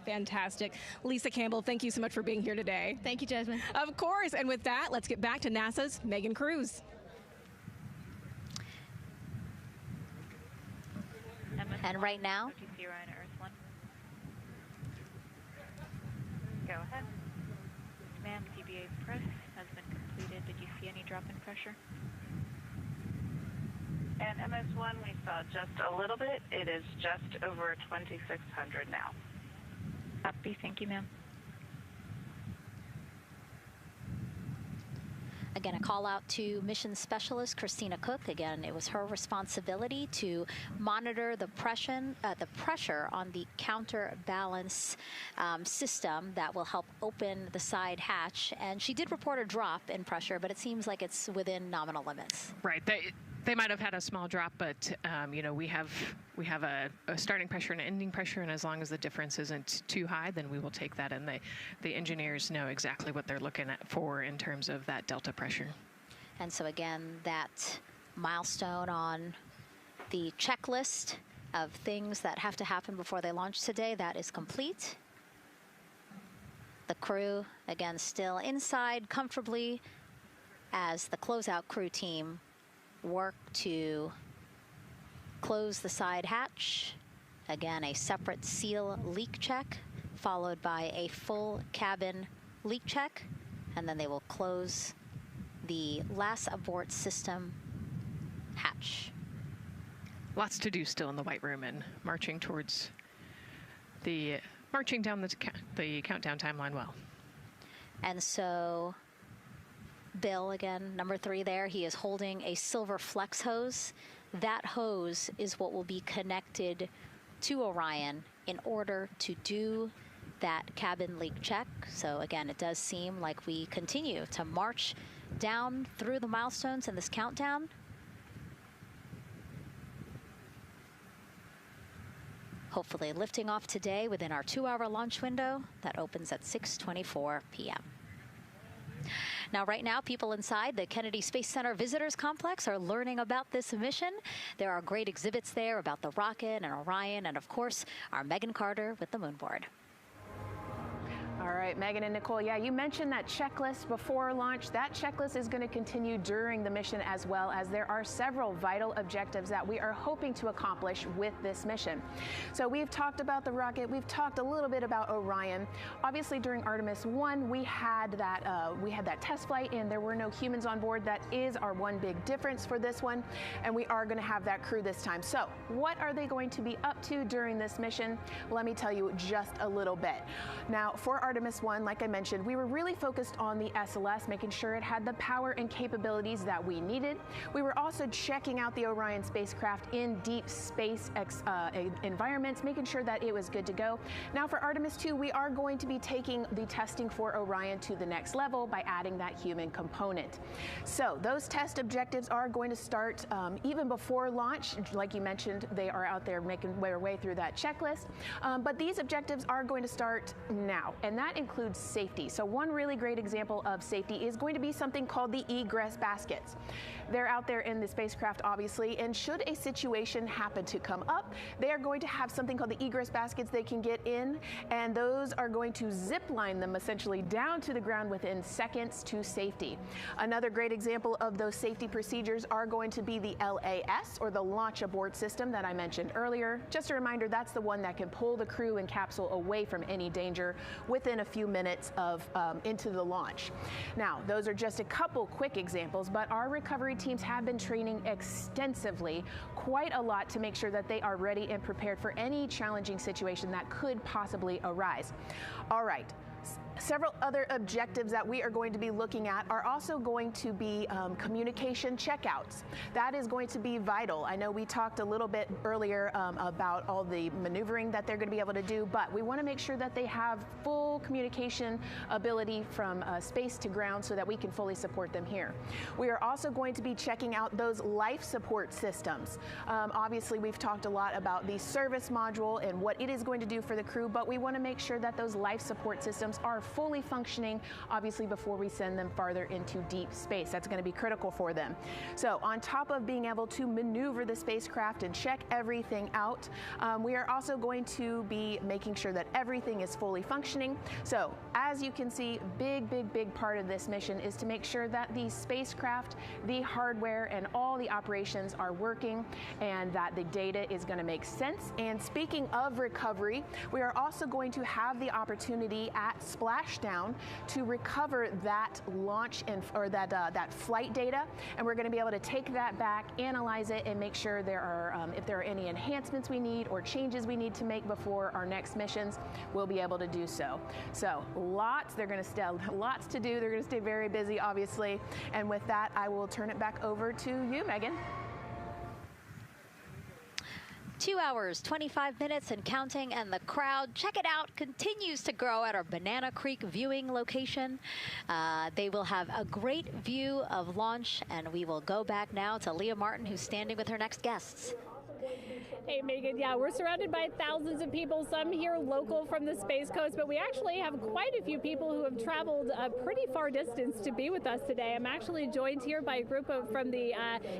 Fantastic. Lisa Campbell, thank you so much for being here today. Thank you, Jasmine. Of course. And with that, let's get back to NASA's Megan Cruz. And right now, go ahead. Ma'am, CBA press has been completed. Did you see any drop in pressure? And MS1, we saw just a little bit. It is just over 2,600 now. Copy. Thank you, ma'am. again, a call out to mission specialist Christina Cook. Again, it was her responsibility to monitor the pressure on the counterbalance system that will help open the side hatch. And she did report a drop in pressure, but it seems like it's within nominal limits. Right. They might have had a small drop, but you know, we have a starting pressure and an ending pressure, and as long as the difference isn't too high, then we will take that. And the engineers know exactly what they're looking for in terms of that delta pressure. And so again, that milestone on the checklist of things that have to happen before they launch today, that is complete. The crew, again, still inside comfortably as the closeout crew team work to close the side hatch. Again, a separate seal leak check, followed by a full cabin leak check, and then they will close the last abort system hatch. Lots to do still in the White Room and marching down the countdown timeline well. And so Bill, again, number 3 there, he is holding a silver flex hose. That hose is what will be connected to Orion in order to do that cabin leak check. So again, it does seem like we continue to march down through the milestones in this countdown. Hopefully lifting off today within our 2-hour launch window that opens at 6:24 p.m. Now, right now, people inside the Kennedy Space Center Visitors Complex are learning about this mission. There are great exhibits there about the rocket and Orion, and of course, our Megan Carter with the moon board. All All right, Megan and Nicole, yeah, you mentioned that checklist before launch. That checklist is going to continue during the mission as well, as there are several vital objectives that we are hoping to accomplish with this mission. So we've talked about the rocket, we've talked a little bit about Orion. Obviously during Artemis I, we had that test flight and there were no humans on board. That is our one big difference for this one, and we are going to have that crew this time. So what are they going to be up to during this mission? Let me tell you just a little bit. Now, for Artemis I, like I mentioned, we were really focused on the SLS, making sure it had the power and capabilities that we needed. We were also checking out the Orion spacecraft in deep space environments, making sure that it was good to go. Now for Artemis II, we are going to be taking the testing for Orion to the next level by adding that human component. So those test objectives are going to start even before launch. Like you mentioned, they are out there making their way through that checklist. But these objectives are going to start now, and that includes safety. So one really great example of safety is going to be something called the egress baskets. They're out there in the spacecraft, obviously, and should a situation happen to come up, they are going to have something called the egress baskets they can get in, and those are going to zip line them essentially down to the ground within seconds to safety. Another great example of those safety procedures are going to be the LAS, or the launch abort system that I mentioned earlier. Just a reminder, that's the one that can pull the crew and capsule away from any danger within a few minutes of into the launch. Now, those are just a couple quick examples, but our recovery teams have been training extensively, quite a lot, to make sure that they are ready and prepared for any challenging situation that could possibly arise. All right. Several other objectives that we are going to be looking at are also going to be communication checkouts. That is going to be vital. I know we talked a little bit earlier about all the maneuvering that they're going to be able to do, but we want to make sure that they have full communication ability from space to ground so that we can fully support them here. We are also going to be checking out those life support systems. Obviously, we've talked a lot about the service module and what it is going to do for the crew, but we want to make sure that those life support systems are fully functioning, obviously, before we send them farther into deep space. That's going to be critical for them. So on top of being able to maneuver the spacecraft and check everything out, we are also going to be making sure that everything is fully functioning. So as you can see, big part of this mission is to make sure that the spacecraft, the hardware, and all the operations are working, and that the data is going to make sense. And speaking of recovery, we are also going to have the opportunity at Splashdown to recover that launch or that flight data, and we're going to be able to take that back, analyze it, and make sure there are if there are any enhancements we need or changes we need to make before our next missions, we'll be able to do so. So lots to do. They're going to stay very busy, obviously. And with that, I will turn it back over to you, Megan. 2 hours, 25 minutes and counting, and the crowd, check it out, continues to grow at our Banana Creek viewing location. They will have a great view of launch, and we will go back now to Leah Martin, who's standing with her next guests. Hey, Megan, yeah, we're surrounded by thousands of people, some here local from the Space Coast, but we actually have quite a few people who have traveled a pretty far distance to be with us today. I'm actually joined here by a group from the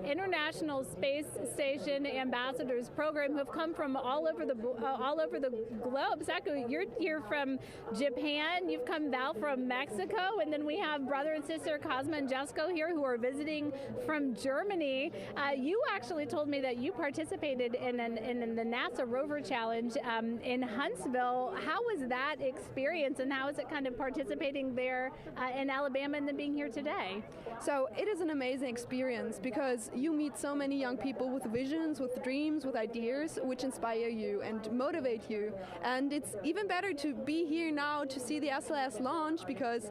International Space Station Ambassadors Program who have come from all over the globe. Saku, you're here from Japan, you've come Val from Mexico, and then we have brother and sister Cosma and Jesco here who are visiting from Germany. You actually told me that you participated in the NASA Rover Challenge in Huntsville. How was that experience, and how is it kind of participating there in Alabama and then being here today? So it is an amazing experience because you meet so many young people with visions, with dreams, with ideas which inspire you and motivate you. And it's even better to be here now to see the SLS launch because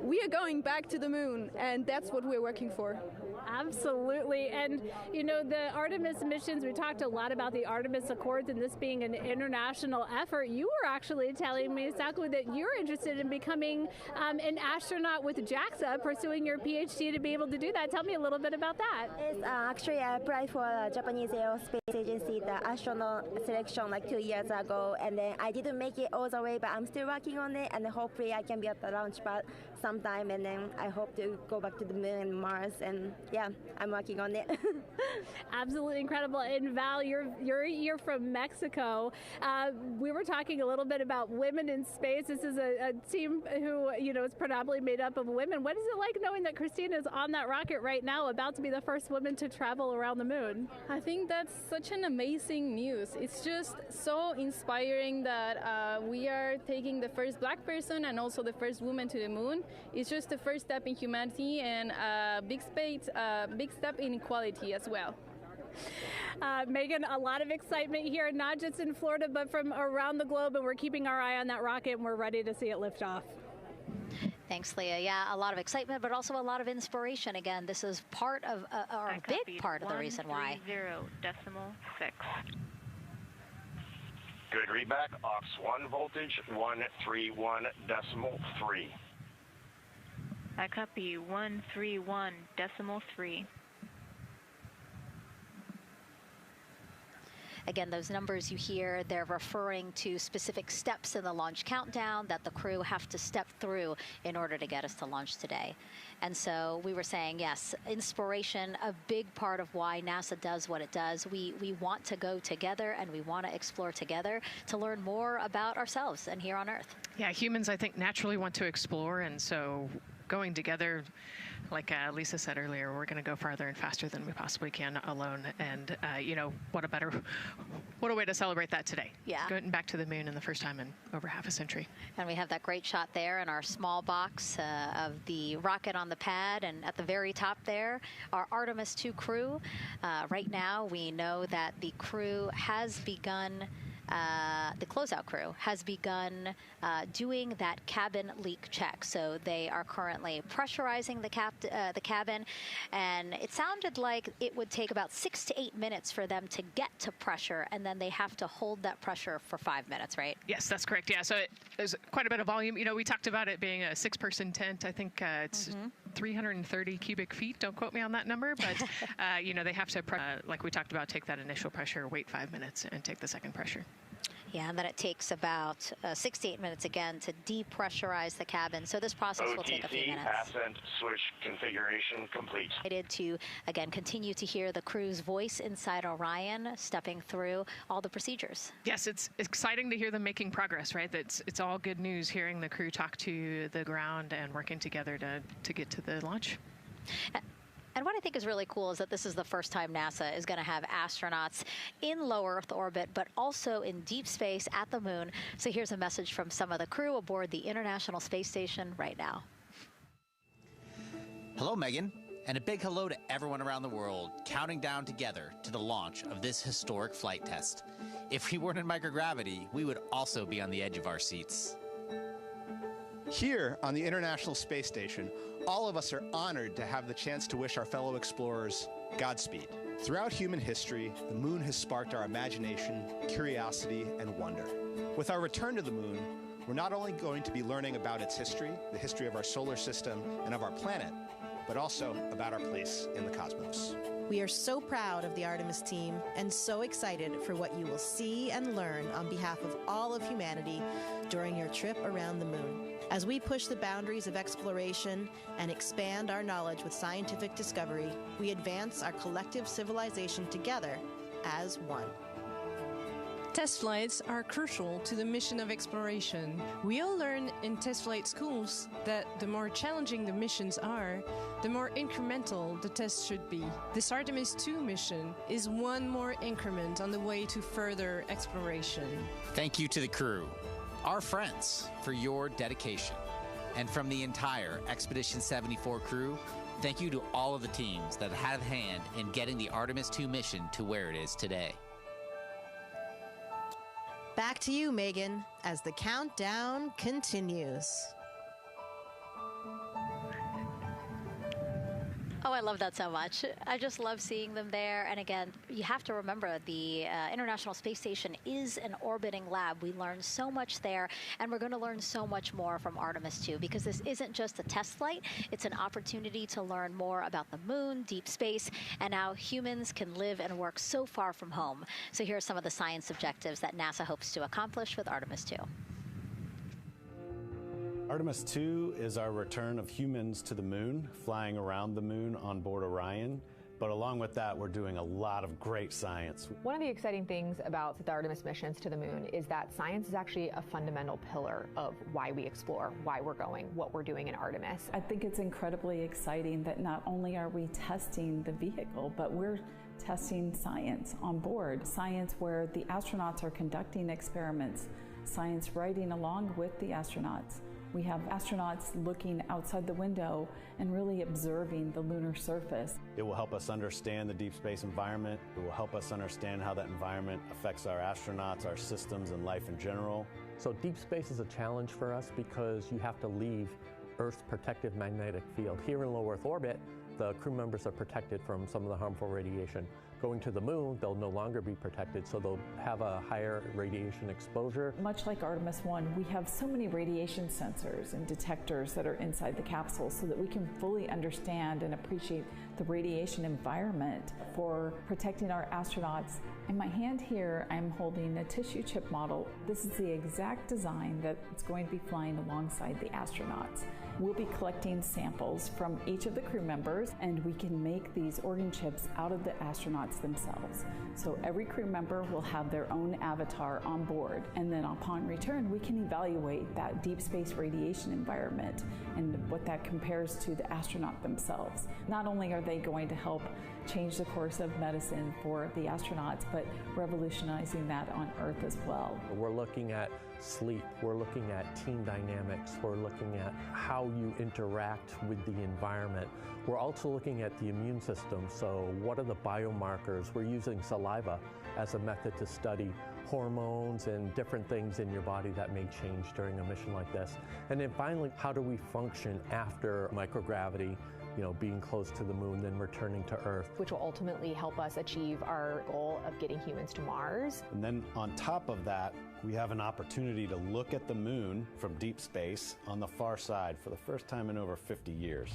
we are going back to the moon, and that's what we're working for. Absolutely. And, you know, the Artemis missions, we talked a lot about the Artemis Accords and this being an international effort. You were actually telling me, Saku, that you're interested in becoming an astronaut with JAXA, pursuing your PhD to be able to do that. Tell me a little bit about that. Yes, actually, I applied for the Japanese Aerospace Agency, the astronaut selection like 2 years ago, and then I didn't make it all the way, but I'm still working on it, and hopefully I can be at the launch pad sometime, and then I hope to go back to the moon and Mars, and yeah, I'm working on it. Absolutely incredible. And Val, you're from Mexico. We were talking a little bit about women in space. This is a team who, is predominantly made up of women. What is it like knowing that Christina is on that rocket right now, about to be the first woman to travel around the moon? I think that's such an amazing news. It's just so inspiring that we are taking the first Black person and also the first woman to the moon. It's just the first step in humanity and a big step in equality as well. Megan, a lot of excitement here, not just in Florida, but from around the globe, and we're keeping our eye on that rocket, and we're ready to see it lift off. Thanks, Leah. Yeah, a lot of excitement, but also a lot of inspiration. Again, this is part of, or a big part of the reason why. 130.6. Good readback. aux 1 voltage 131.3. I copy 131.3. Again, those numbers you hear, they're referring to specific steps in the launch countdown that the crew have to step through in order to get us to launch today. And so we were saying, yes, inspiration, a big part of why NASA does what it does. We want to go together, and we want to explore together to learn more about ourselves and here on Earth. Yeah, humans, I think, naturally want to explore, and so going together, like Lisa said earlier, we're going to go farther and faster than we possibly can alone. And, what a way to celebrate that today. Yeah. Going back to the moon in the first time in over half a century. And we have that great shot there in our small box of the rocket on the pad. And at the very top there, our Artemis II crew. Right now, we know that the crew has begun the closeout crew has begun doing that cabin leak check. So they are currently pressurizing the cabin, and it sounded like it would take about 6 to 8 minutes for them to get to pressure, and then they have to hold that pressure for 5 minutes, right? Yes, that's correct. Yeah, so there's quite a bit of volume. We talked about it being a 6-person tent. I think it's 330 cubic feet. Don't quote me on that number, but they have to, like we talked about, take that initial pressure, wait 5 minutes, and take the second pressure. Yeah, and then it takes about 6 to 8 minutes again to depressurize the cabin. So this process will take a few minutes. Ascent switch configuration complete. Excited to, again, continue to hear the crew's voice inside Orion, stepping through all the procedures. Yes, it's exciting to hear them making progress, right? It's all good news hearing the crew talk to the ground and working together to get to the launch. And what I think is really cool is that this is the first time NASA is going to have astronauts in low Earth orbit, but also in deep space at the moon. So here's a message from some of the crew aboard the International Space Station right now. Hello, Megan, and a big hello to everyone around the world counting down together to the launch of this historic flight test. If we weren't in microgravity, we would also be on the edge of our seats. Here on the International Space Station, all of us are honored to have the chance to wish our fellow explorers Godspeed. Throughout human history, the moon has sparked our imagination, curiosity, and wonder. With our return to the moon, we're not only going to be learning about its history, the history of our solar system and of our planet, but also about our place in the cosmos. We are so proud of the Artemis team and so excited for what you will see and learn on behalf of all of humanity during your trip around the moon. As we push the boundaries of exploration and expand our knowledge with scientific discovery, we advance our collective civilization together as one. Test flights are crucial to the mission of exploration. We all learn in test flight schools that the more challenging the missions are, the more incremental the test should be. This Artemis II mission is one more increment on the way to further exploration. Thank you to the crew, our friends, for your dedication. And from the entire Expedition 74 crew, thank you to all of the teams that had a hand in getting the Artemis II mission to where it is today. Back to you, Megan, as the countdown continues. Oh, I love that so much. I just love seeing them there. And again, you have to remember the International Space Station is an orbiting lab. We learn so much there, and we're going to learn so much more from Artemis II, because this isn't just a test flight. It's an opportunity to learn more about the moon, deep space, and how humans can live and work so far from home. So here are some of the science objectives that NASA hopes to accomplish with Artemis II. Artemis II is our return of humans to the moon, flying around the moon on board Orion. But along with that, we're doing a lot of great science. One of the exciting things about the Artemis missions to the moon is that science is actually a fundamental pillar of why we explore, why we're going, what we're doing in Artemis. I think it's incredibly exciting that not only are we testing the vehicle, but we're testing science on board. Science where the astronauts are conducting experiments, science riding along with the astronauts. We have astronauts looking outside the window and really observing the lunar surface. It will help us understand the deep space environment. It will help us understand how that environment affects our astronauts, our systems, and life in general. So deep space is a challenge for us because you have to leave Earth's protective magnetic field. Here in low Earth orbit, the crew members are protected from some of the harmful radiation. Going to the moon, they'll no longer be protected, so they'll have a higher radiation exposure. Much like Artemis I, we have so many radiation sensors and detectors that are inside the capsule so that we can fully understand and appreciate the radiation environment for protecting our astronauts. In my hand here, I'm holding a tissue chip model. This is the exact design that's going to be flying alongside the astronauts. We'll be collecting samples from each of the crew members, and we can make these organ chips out of the astronauts themselves. So every crew member will have their own avatar on board, and then upon return, we can evaluate that deep space radiation environment and what that compares to the astronaut themselves. Not only are they going to help change the course of medicine for the astronauts, but revolutionizing that on Earth as well. We're looking at sleep, we're looking at team dynamics, we're looking at how you interact with the environment. We're also looking at the immune system, so what are the biomarkers? We're using saliva as a method to study hormones and different things in your body that may change during a mission like this. And then finally, how do we function after microgravity, being close to the moon, then returning to Earth. Which will ultimately help us achieve our goal of getting humans to Mars. And then on top of that, we have an opportunity to look at the moon from deep space on the far side for the first time in over 50 years.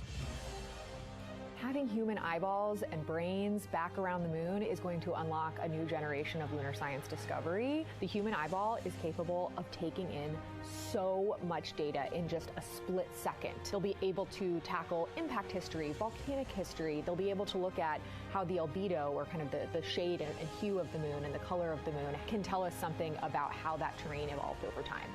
Having human eyeballs and brains back around the moon is going to unlock a new generation of lunar science discovery. The human eyeball is capable of taking in so much data in just a split second. They'll be able to tackle impact history, volcanic history. They'll be able to look at how the albedo, or kind of the shade and hue of the moon and the color of the moon, can tell us something about how that terrain evolved over time.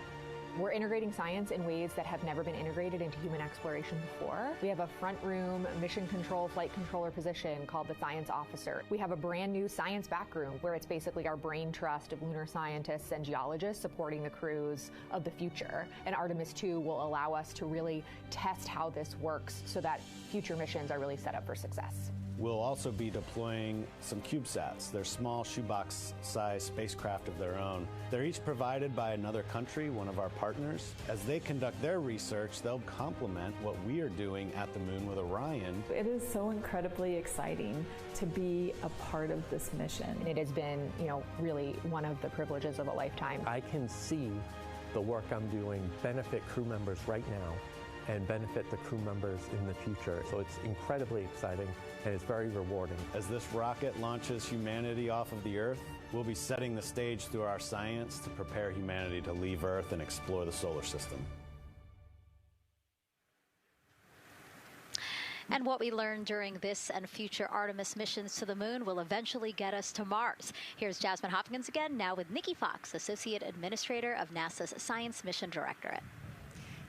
We're integrating science in ways that have never been integrated into human exploration before. We have a front room mission control flight controller position called the Science Officer. We have a brand new science back room where it's basically our brain trust of lunar scientists and geologists supporting the crews of the future. And Artemis II will allow us to really test how this works so that future missions are really set up for success. We'll also be deploying some CubeSats. They're small shoebox-sized spacecraft of their own. They're each provided by another country, one of our partners. As they conduct their research, they'll complement what we are doing at the moon with Orion. It is so incredibly exciting to be a part of this mission. And it has been, really one of the privileges of a lifetime. I can see the work I'm doing benefit crew members right now and benefit the crew members in the future. So it's incredibly exciting and it's very rewarding. As this rocket launches humanity off of the Earth, we'll be setting the stage through our science to prepare humanity to leave Earth and explore the solar system. And what we learn during this and future Artemis missions to the moon will eventually get us to Mars. Here's Jasmine Hopkins again, now with Nikki Fox, Associate Administrator of NASA's Science Mission Directorate.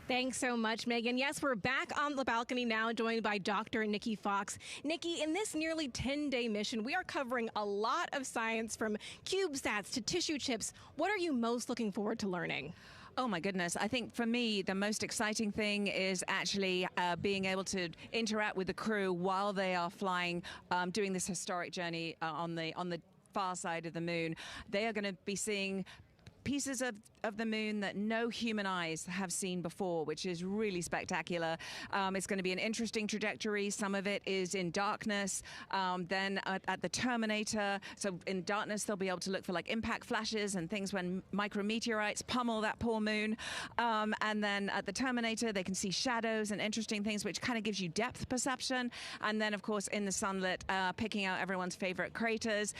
Thanks so much, Megan. Yes, we're back on the balcony now, joined by Dr. Nikki Fox. Nikki, in this nearly 10-day mission, we are covering a lot of science, from CubeSats to tissue chips. What are you most looking forward to learning? Oh my goodness. I think for me, the most exciting thing is actually being able to interact with the crew while they are flying, doing this historic journey on the far side of the moon. They are going to be seeing pieces of the moon that no human eyes have seen before, which is really spectacular. It's going to be an interesting trajectory. Some of it is in darkness. Then at the Terminator, so in darkness, they'll be able to look for like impact flashes and things when micrometeorites pummel that poor moon. And then at the Terminator, they can see shadows and interesting things, which kind of gives you depth perception. And then, of course, in the sunlit, picking out everyone's favorite craters.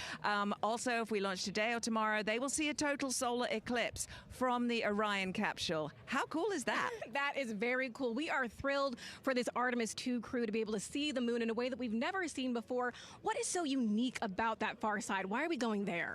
Also, if we launch today or tomorrow, they will see a total solar eclipse from the Orion capsule. How cool is that? That is very cool. We are thrilled for this Artemis II crew to be able to see the moon in a way that we've never seen before. What is so unique about that far side? Why are we going there?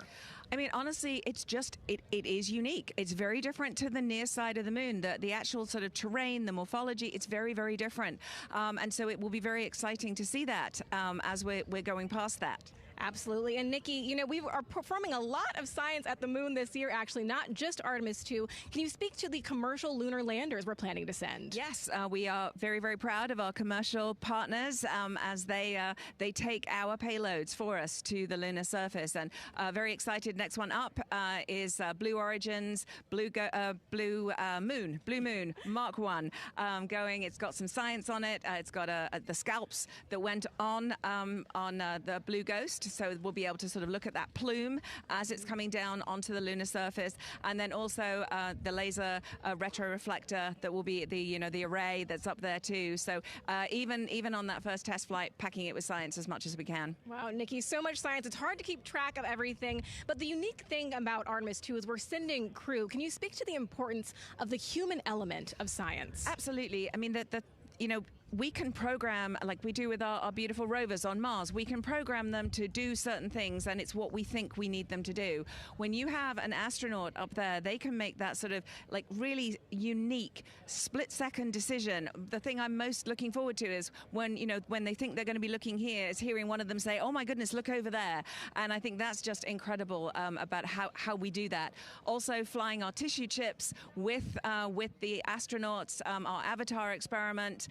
I mean, honestly, it's just, it is unique. It's very different to the near side of the moon. The actual sort of terrain, the morphology, it's very, very different. And so it will be very exciting to see that as we're going past that. Absolutely. And Nikki, you know, we are performing a lot of science at the moon this year, actually, not just Artemis II. Can you speak to the commercial lunar landers we're planning to send? Yes, we are very, very proud of our commercial partners as they take our payloads for us to the lunar surface. And very excited. Next one up is Blue Origin's Blue Moon Mark 1 going. It's got some science on it. It's got the scalps that went on the Blue Ghost. So we'll be able to sort of look at that plume as it's coming down onto the lunar surface, and then also the laser retroreflector that will be the array that's up there too. So even on that first test flight, packing it with science as much as we can. Wow, Nikki, so much science. It's hard to keep track of everything. But the unique thing about Artemis II is we're sending crew. Can you speak to the importance of the human element of science? Absolutely. I mean, we can program, like we do with our beautiful rovers on Mars, we can program them to do certain things, and it's what we think we need them to do. When you have an astronaut up there, they can make that sort of like really unique split-second decision. The thing I'm most looking forward to is when they think they're going to be looking here, is hearing one of them say, "Oh my goodness, look over there." And I think that's just incredible about how we do that. Also flying our tissue chips with the astronauts, our Avatar experiment.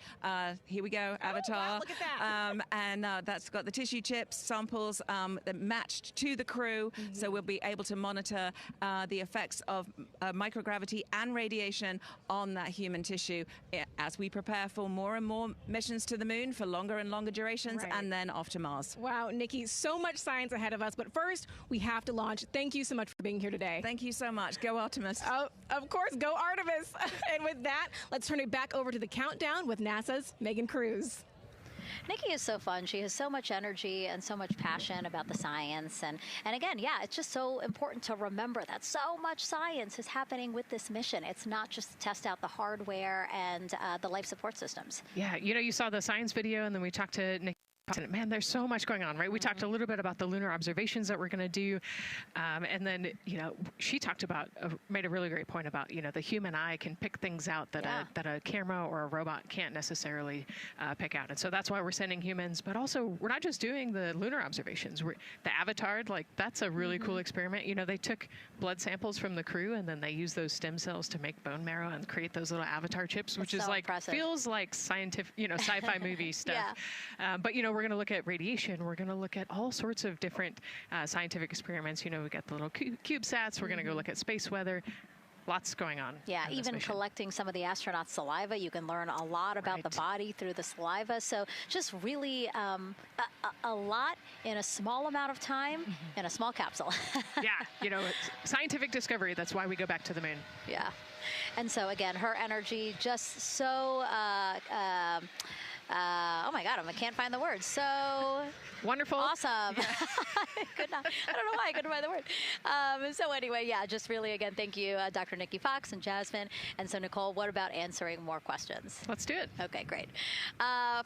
Here we go, Avatar. Wow, look at that. And that's got the tissue chips samples that matched to the crew, so we'll be able to monitor the effects of microgravity and radiation on that human tissue as we prepare for more and more missions to the moon for longer and longer durations, and then off to Mars. Wow, Nikki, so much science ahead of us, but first we have to launch. Thank you so much for being here today. Thank you so much. Go Artemis. Oh, of course, go Artemis. And with that, let's turn it back over to the countdown with NASA's Megan Cruz. Nikki is so fun. She has so much energy and so much passion about the science. And again, yeah, it's just so important to remember that so much science is happening with this mission. It's not just to test out the hardware and the life support systems. Yeah, you saw the science video, and then we talked to Nikki. Man, there's so much going on, right? We talked a little bit about the lunar observations that we're going to do. And then, she talked about, made a really great point about, the human eye can pick things out that a camera or a robot can't necessarily pick out. And so that's why we're sending humans. But also, we're not just doing the lunar observations. The Avatar, that's a really cool experiment. They took blood samples from the crew, and then they used those stem cells to make bone marrow and create those little Avatar chips, which is impressive. Feels like scientific, sci-fi movie stuff. Yeah. But, we're going to look at radiation. We're going to look at all sorts of different scientific experiments. We got the little CubeSats. We're going to go look at space weather. Lots going on. Yeah, even collecting some of the astronauts' saliva. You can learn a lot about the body through the saliva. So just really a lot in a small amount of time in a small capsule. Yeah, it's scientific discovery. That's why we go back to the moon. Yeah. And so, again, her energy just so... oh my God, I can't find the word. So wonderful. Awesome. Yeah. I don't know why I couldn't find the word. So anyway, yeah, just really, again, thank you, Dr. Nikki Fox and Jasmine. And so, Nicole, what about answering more questions? Let's do it. Okay, great.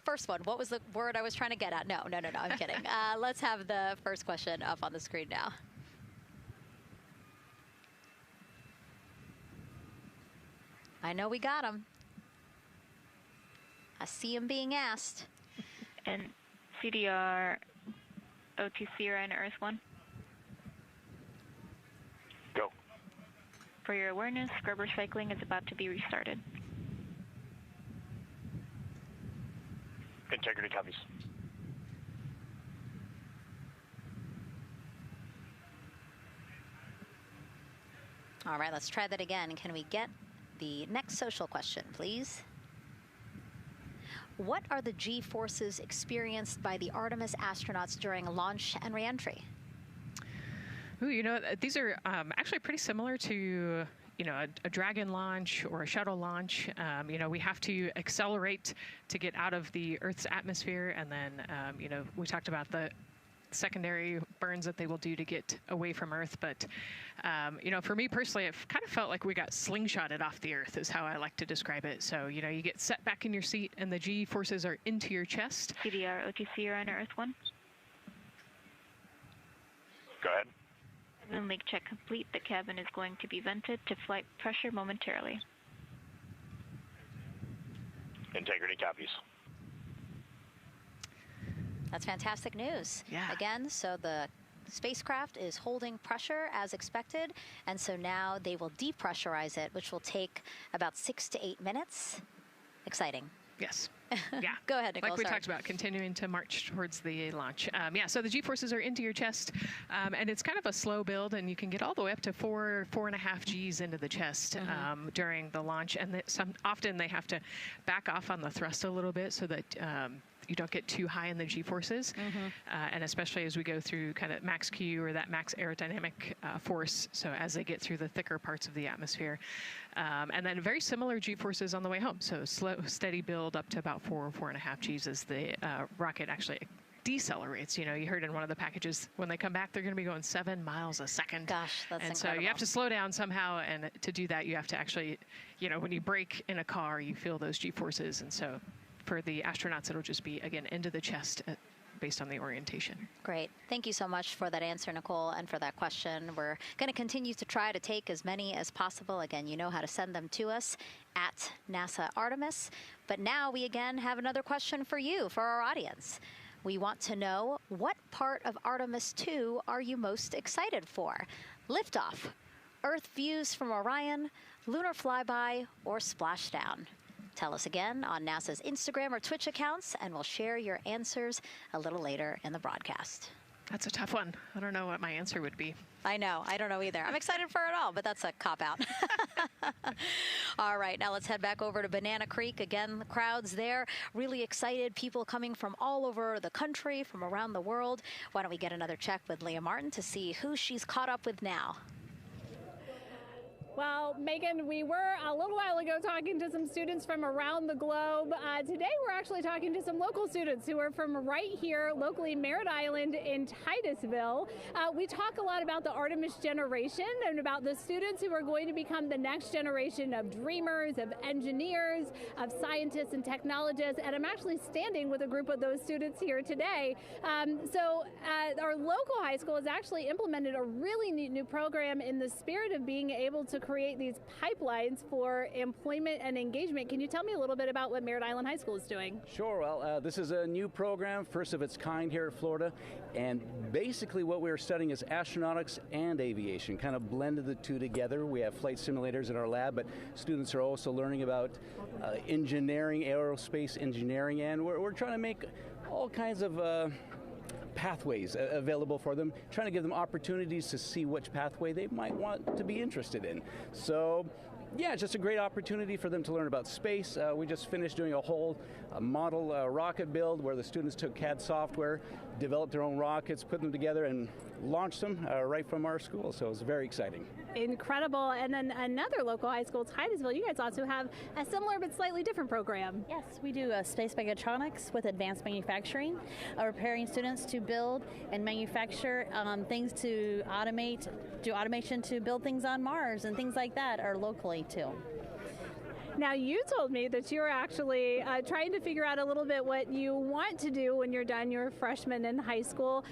First one, what was the word I was trying to get at? No, I'm kidding. Let's have the first question up on the screen now. I know we got them. I see him being asked. And CDR OTC Orion Earth 1. Go. For your awareness, scrubber cycling is about to be restarted. Integrity copies. All right, let's try that again. Can we get the next social question, please? What are the G-forces experienced by the Artemis astronauts during launch and reentry? Ooh, these are actually pretty similar to, a Dragon launch or a shuttle launch. We have to accelerate to get out of the Earth's atmosphere, and then, we talked about the secondary burns that they will do to get away from Earth. But, you know, for me personally, it kind of felt like we got slingshotted off the Earth is how I like to describe it. So, you know, you get set back in your seat and the G forces are into your chest. CDR, OTC, you're on Earth 1. Go ahead. Cabin leak check complete. The cabin is going to be vented to flight pressure momentarily. Integrity copies. That's fantastic news. Yeah. Again, so the spacecraft is holding pressure as expected, and so now they will depressurize it, which will take about 6 to 8 minutes. Exciting. Yes. Yeah. Go ahead, Nicole. Like we sorry. talked about, continuing to march towards the launch. Yeah, so the G-forces are into your chest, and it's kind of a slow build, and you can get all the way up to 4.5 Gs into the chest during the launch, and often they have to back off on the thrust a little bit so that you don't get too high in the G-forces, and especially as we go through kind of max Q or that max aerodynamic force, so as they get through the thicker parts of the atmosphere. And then very similar G-forces on the way home, so slow, steady build up to about 4.5 Gs as the rocket actually decelerates. You know, you heard in one of the packages, when they come back, they're going to be going 7 miles a second. Gosh, that's and incredible. so you have to slow down somehow, and to do that, you have to actually, you know, when you brake in a car, you feel those G-forces, and so for the astronauts, it'll just be, again, into the chest based on the orientation. Great. Thank you so much for that answer, Nicole, and for that question. We're going to continue to try to take as many as possible. Again, you know how to send them to us at NASA Artemis. But now we again have another question for you, for our audience. We want to know, what part of Artemis II are you most excited for? Liftoff, Earth views from Orion, lunar flyby, or splashdown? Tell us again on NASA's Instagram or Twitch accounts, and we'll share your answers a little later in the broadcast. That's a tough one. I don't know what my answer would be. I know. I don't know either. I'm excited for it all, but that's a cop-out. All right, now let's head back over to Banana Creek. Again, the crowds there, really excited. People coming from all over the country, from around the world. Why don't we get another check with Leah Martin to see who she's caught up with now? Well, Megan, we were a little while ago talking to some students from around the globe. Today, we're actually talking to some local students who are from right here, locally, Merritt Island in Titusville. We talk a lot about the Artemis generation and about the students who are going to become the next generation of dreamers, of engineers, of scientists and technologists. And I'm actually standing with a group of those students here today. Our local high school has actually implemented a really neat new program in the spirit of being able to create these pipelines for employment and engagement. Can you tell me a little bit about what Merritt Island High School is doing? Sure. Well, this is a new program, first of its kind here at Florida, and basically what we're studying is astronautics and aviation, kind of blended the two together. We have flight simulators in our lab, but students are also learning about engineering, aerospace engineering, and we're trying to make all kinds of pathways available for them, trying to give them opportunities to see which pathway they might want to be interested in. So, yeah, it's just a great opportunity for them to learn about space. We just finished doing a whole model rocket build where the students took CAD software, developed their own rockets, put them together, and launched them right from our school. So it was very exciting. Incredible. And then another local high school, Titusville, you guys also have a similar but slightly different program. Yes, we do space mechatronics with advanced manufacturing, preparing students to build and manufacture things to automate, do automation to build things on Mars and things like that, or locally too. Now, you told me that you're actually trying to figure out a little bit what you want to do when you're done. You're a freshman in high school.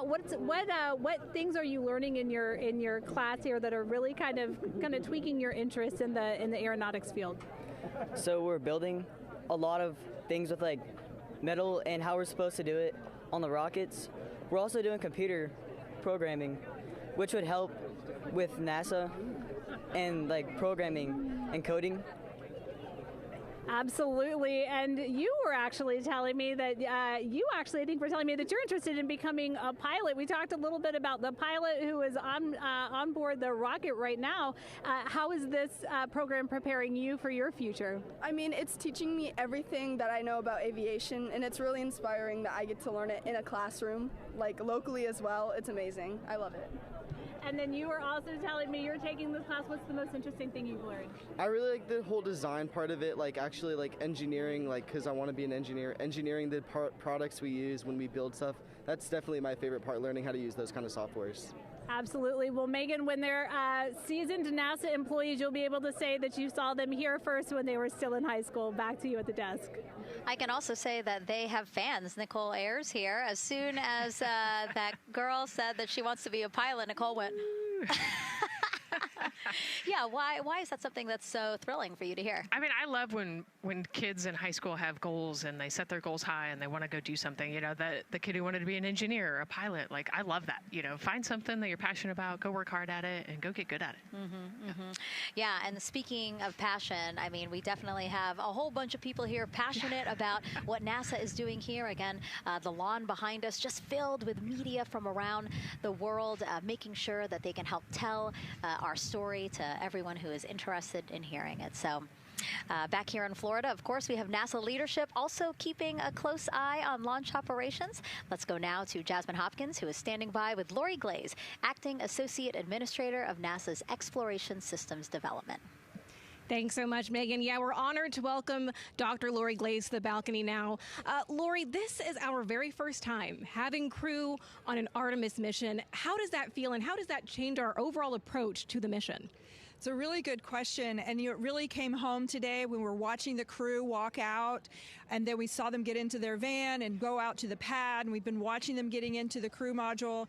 What things are you learning in your class here that are really kind of tweaking your interest in the aeronautics field? So we're building a lot of things with like metal and how we're supposed to do it on the rockets. We're also doing computer programming, which would help with NASA and like programming and coding. Absolutely. And you were actually telling me that I think were telling me that you're interested in becoming a pilot. We talked a little bit about the pilot who is on board the rocket right now. How is this program preparing you for your future? I mean, it's teaching me everything that I know about aviation, and it's really inspiring that I get to learn it in a classroom, like locally as well. It's amazing. I love it. And then you were also telling me you're taking this class. What's the most interesting thing you've learned? I really like the whole design part of it, like actually like engineering, like because I want to be an engineer. Engineering the products we use when we build stuff, that's definitely my favorite part, learning how to use those kind of softwares. Absolutely. Well, Megan, when they're seasoned NASA employees, you'll be able to say that you saw them here first when they were still in high school. Back to you at the desk. I can also say that they have fans. Nicole Ayers here. As soon as that girl said that she wants to be a pilot, Nicole went... Yeah, why is that something that's so thrilling for you to hear? I mean, I love when kids in high school have goals and they set their goals high and they want to go do something. You know, the kid who wanted to be an engineer or a pilot, like, I love that. You know, find something that you're passionate about, go work hard at it, and go get good at it. Yeah, and speaking of passion, I mean, we definitely have a whole bunch of people here passionate about what NASA is doing here. Again, the lawn behind us just filled with media from around the world, making sure that they can help tell our story to everyone who is interested in hearing it. So back here in Florida, of course, we have NASA leadership also keeping a close eye on launch operations. Let's go now to Jasmine Hopkins, who is standing by with Lori Glaze, Acting Associate Administrator of NASA's Exploration Systems Development. Thanks so much, Megan. Yeah, we're honored to welcome Dr. Lori Glaze to the balcony now. Lori, this is our very first time having crew on an Artemis mission. How does that feel, and how does that change our overall approach to the mission? It's a really good question, and it really came home today when we were watching the crew walk out, and then we saw them get into their van and go out to the pad, and we've been watching them getting into the crew module.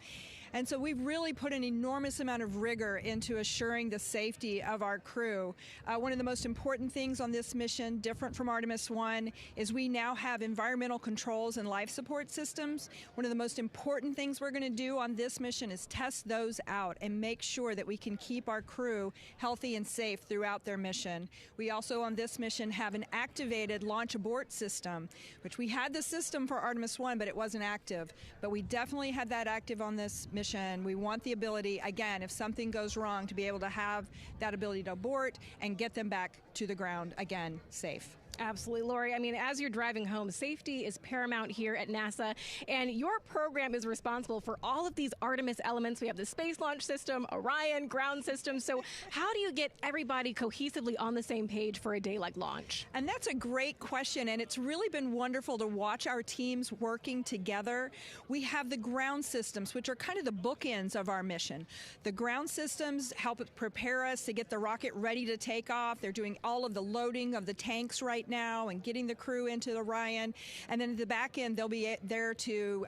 And so we've really put an enormous amount of rigor into assuring the safety of our crew. One of the most important things on this mission, different from Artemis I, is we now have environmental controls and life support systems. One of the most important things we're going to do on this mission is test those out and make sure that we can keep our crew healthy and safe throughout their mission. We also on this mission have an activated launch abort system, which we had the system for Artemis I, but it wasn't active. But we definitely had that active on this mission. We want the ability, again, if something goes wrong, to be able to have that ability to abort and get them back to the ground again, safe. Absolutely, Lori. I mean, as you're driving home, safety is paramount here at NASA, and your program is responsible for all of these Artemis elements. We have the Space Launch System, Orion, ground system. So how do you get everybody cohesively on the same page for a day like launch? And that's a great question, and it's really been wonderful to watch our teams working together. We have the ground systems, which are kind of the bookends of our mission. The ground systems help prepare us to get the rocket ready to take off. They're doing all of the loading of the tanks right now and getting the crew into Orion, and then at the back end they'll be there to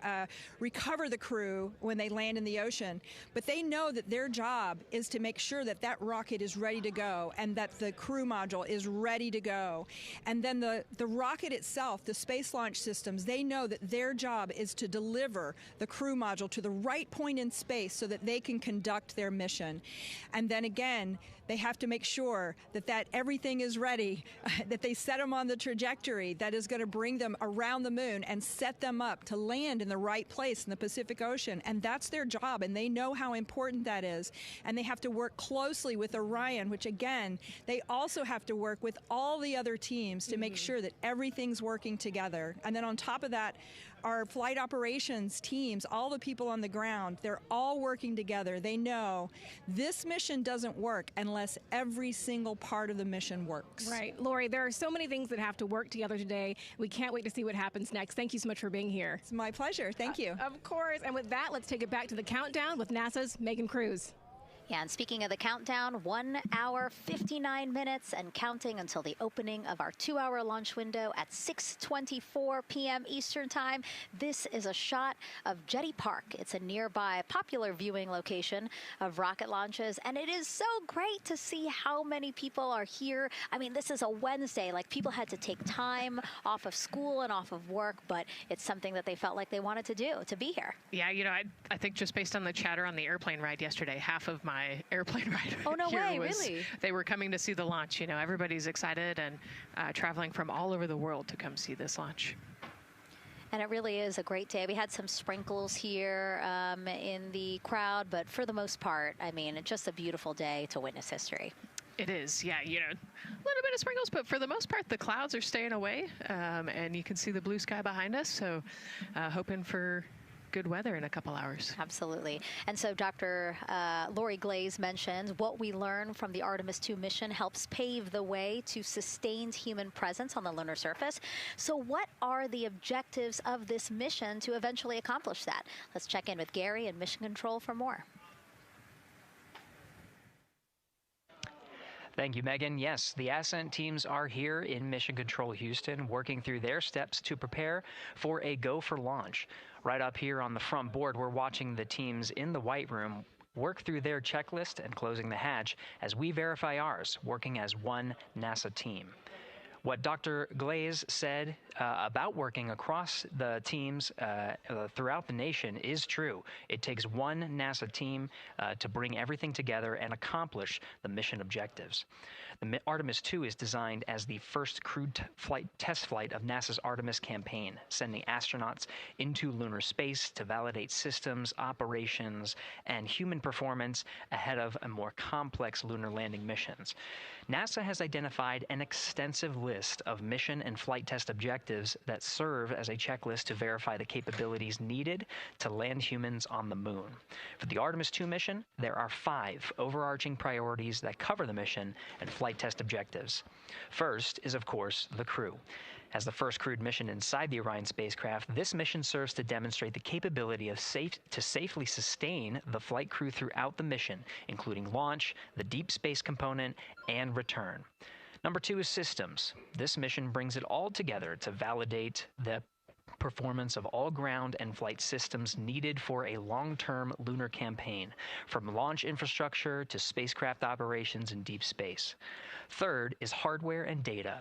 recover the crew when they land in the ocean. But they know that their job is to make sure that that rocket is ready to go and that the crew module is ready to go. And then the rocket itself, the space launch systems, they know that their job is to deliver the crew module to the right point in space so that they can conduct their mission. And then again, they have to make sure that everything is ready, that they set them on the trajectory that is going to bring them around the moon and set them up to land in the right place in the Pacific Ocean. And that's their job, and they know how important that is. And they have to work closely with Orion, which again, they also have to work with all the other teams to make sure that everything's working together. And then on top of that, our flight operations teams, all the people on the ground, they're all working together. They know this mission doesn't work unless every single part of the mission works. Right. Lori, there are so many things that have to work together today. We can't wait to see what happens next. Thank you so much for being here. It's my pleasure. Thank you. Of course. And with that, let's take it back to the countdown with NASA's Megan Cruz. Yeah, and speaking of the countdown, 1 hour, 59 minutes and counting until the opening of our 2-hour launch window at 6:24 p.m. Eastern Time. This is a shot of Jetty Park. It's a nearby popular viewing location of rocket launches, and it is so great to see how many people are here. I mean, this is a Wednesday. Like, people had to take time off of school and off of work, but it's something that they felt like they wanted to do, to be here. Yeah, you know, I think just based on the chatter on the airplane ride yesterday, half of my airplane ride really? They were coming to see the launch. You know, everybody's excited and traveling from all over the world to come see this launch. And it really is a great day. We had some sprinkles here in the crowd, but for the most part, I mean, it's just a beautiful day to witness history. It is, yeah, you know, a little bit of sprinkles, but for the most part, the clouds are staying away, and you can see the blue sky behind us, so hoping for good weather in a couple hours. Absolutely. And so Dr. Lori Glaze mentioned what we learned from the Artemis II mission helps pave the way to sustained human presence on the lunar surface. So what are the objectives of this mission to eventually accomplish that? Let's check in with Gary in Mission Control for more. Thank you, Megan. Yes, the Ascent teams are here in Mission Control Houston, working through their steps to prepare for a go for launch. Right up here on the front board, we're watching the teams in the White Room work through their checklist and closing the hatch as we verify ours, working as one NASA team. What Dr. Glaze said about working across the teams throughout the nation is true. It takes one NASA team to bring everything together and accomplish the mission objectives. The Artemis II is designed as the first crewed test flight of NASA's Artemis campaign, sending astronauts into lunar space to validate systems, operations, and human performance ahead of a more complex lunar landing missions. NASA has identified an extensive list of mission and flight test objectives that serve as a checklist to verify the capabilities needed to land humans on the moon. For the Artemis II mission, there are 5 overarching priorities that cover the mission and flight test objectives. First is, of course, the crew. As the first crewed mission inside the Orion spacecraft, this mission serves to demonstrate the capability of safely sustain the flight crew throughout the mission, including launch, the deep space component, and return. Number 2 is systems. This mission brings it all together to validate the performance of all ground and flight systems needed for a long-term lunar campaign, from launch infrastructure to spacecraft operations in deep space. Third is hardware and data.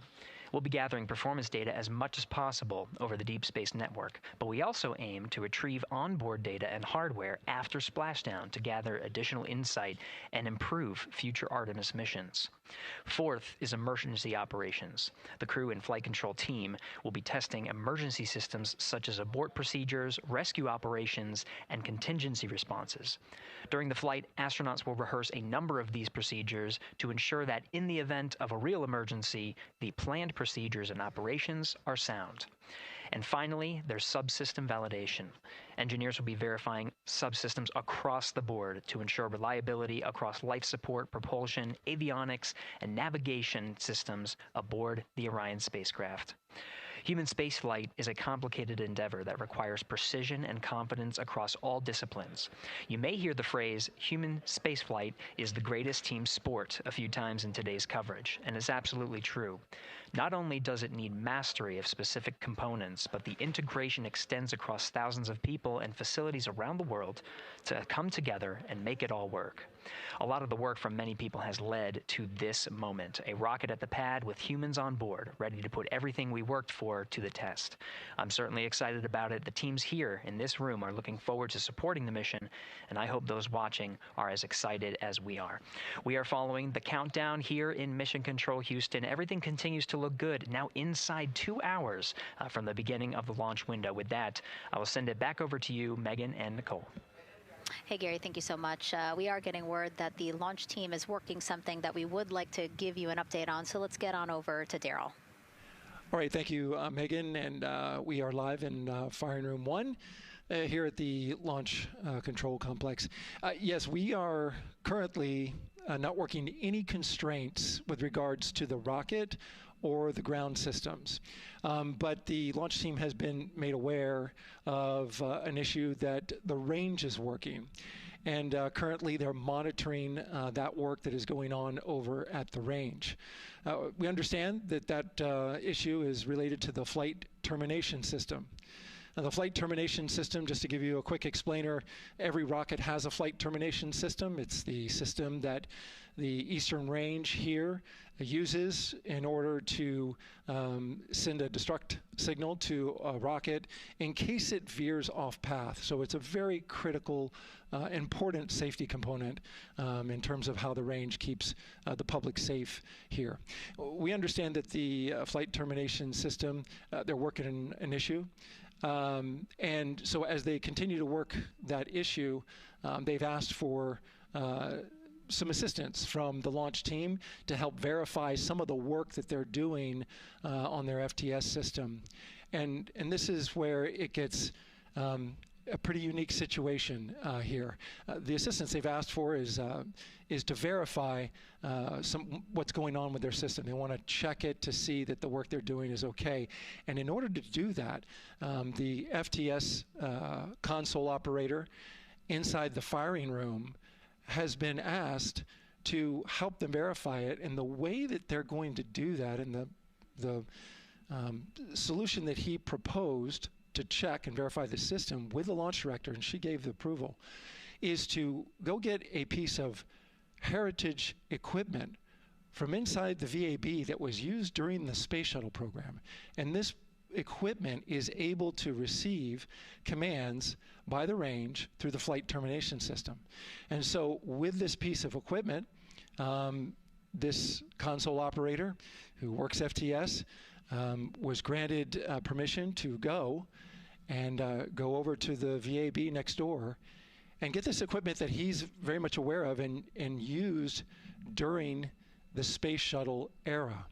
We'll be gathering performance data as much as possible over the Deep Space Network, but we also aim to retrieve onboard data and hardware after splashdown to gather additional insight and improve future Artemis missions. Fourth is emergency operations. The crew and flight control team will be testing emergency systems such as abort procedures, rescue operations, and contingency responses. During the flight, astronauts will rehearse a number of these procedures to ensure that in the event of a real emergency, the planned procedures and operations are sound. And finally, there's subsystem validation. Engineers will be verifying subsystems across the board to ensure reliability across life support, propulsion, avionics, and navigation systems aboard the Orion spacecraft. Human spaceflight is a complicated endeavor that requires precision and confidence across all disciplines. You may hear the phrase, human spaceflight is the greatest team sport, a few times in today's coverage, and it's absolutely true. Not only does it need mastery of specific components, but the integration extends across thousands of people and facilities around the world to come together and make it all work. A lot of the work from many people has led to this moment, a rocket at the pad with humans on board, ready to put everything we worked for to the test. I'm certainly excited about it. The teams here in this room are looking forward to supporting the mission, and I hope those watching are as excited as we are. We are following the countdown here in Mission Control Houston. Everything continues to look good, now inside 2 hours from the beginning of the launch window. With that, I will send it back over to you, Megan and Nicole. Hey, Gary, thank you so much. We are getting word that the launch team is working something that we would like to give you an update on, so let's get on over to Daryl. All right, thank you, Megan, and we are live in Firing Room 1 here at the Launch Control Complex. Yes, we are currently not working any constraints with regards to the rocket or the ground systems. But the launch team has been made aware of an issue that the range is working. And currently they're monitoring that work that is going on over at the range. We understand that that issue is related to the flight termination system. Now, the flight termination system, just to give you a quick explainer, every rocket has a flight termination system. It's the system that the Eastern Range here uses in order to send a destruct signal to a rocket in case it veers off path. So it's a very critical, important safety component in terms of how the range keeps the public safe here. We understand that the flight termination system, they're working an issue. And so as they continue to work that issue, they've asked for some assistance from the launch team to help verify some of the work that they're doing on their FTS system. And this is where it gets a pretty unique situation here. The assistance they've asked for is to verify what's going on with their system. They want to check it to see that the work they're doing is okay. And in order to do that, the FTS console operator inside the firing room has been asked to help them verify it. And the way that they're going to do that, and the solution that he proposed to check and verify the system with the launch director, and she gave the approval, is to go get a piece of heritage equipment from inside the VAB that was used during the space shuttle program. And this equipment is able to receive commands by the range through the flight termination system. And so with this piece of equipment, this console operator who works FTS was granted permission to go over to the VAB next door and get this equipment that he's very much aware of and used during the space shuttle era.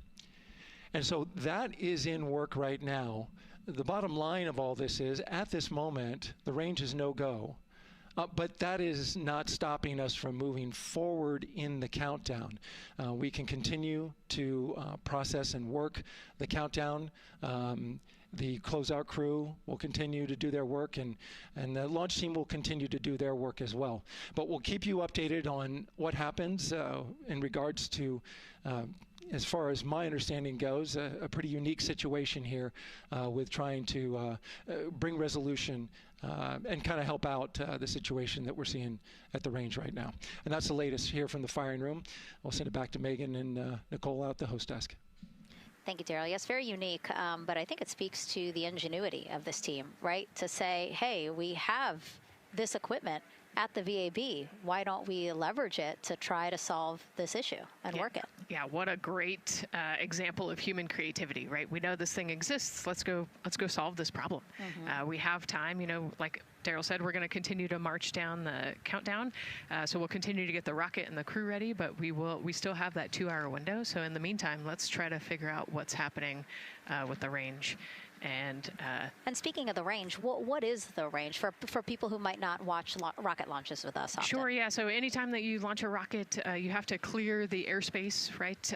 And so that is in work right now. The bottom line of all this is, at this moment, the range is no-go. But that is not stopping us from moving forward in the countdown. We can continue to process and work the countdown. The closeout crew will continue to do their work, and the launch team will continue to do their work as well. But we'll keep you updated on what happens in regards to, as far as my understanding goes, a pretty unique situation here with trying to bring resolution and kind of help out the situation that we're seeing at the range right now. And that's the latest here from the firing room. I'll send it back to Megan and Nicole out the host desk. Thank you, Daryl. Yes, very unique, but I think it speaks to the ingenuity of this team, right? To say, hey, we have this equipment at the VAB. Why don't we leverage it to try to solve this issue and work it? Yeah, what a great example of human creativity, right? We know this thing exists. Let's go solve this problem. We have time, you know, like Daryl said, we're going to continue to march down the countdown. So we'll continue to get the rocket and the crew ready, but we still have that 2-hour window. So in the meantime, let's try to figure out what's happening with the range. And speaking of the range, what is the range for people who might not watch rocket launches with us often? Sure, yeah. So anytime that you launch a rocket, you have to clear the airspace, right,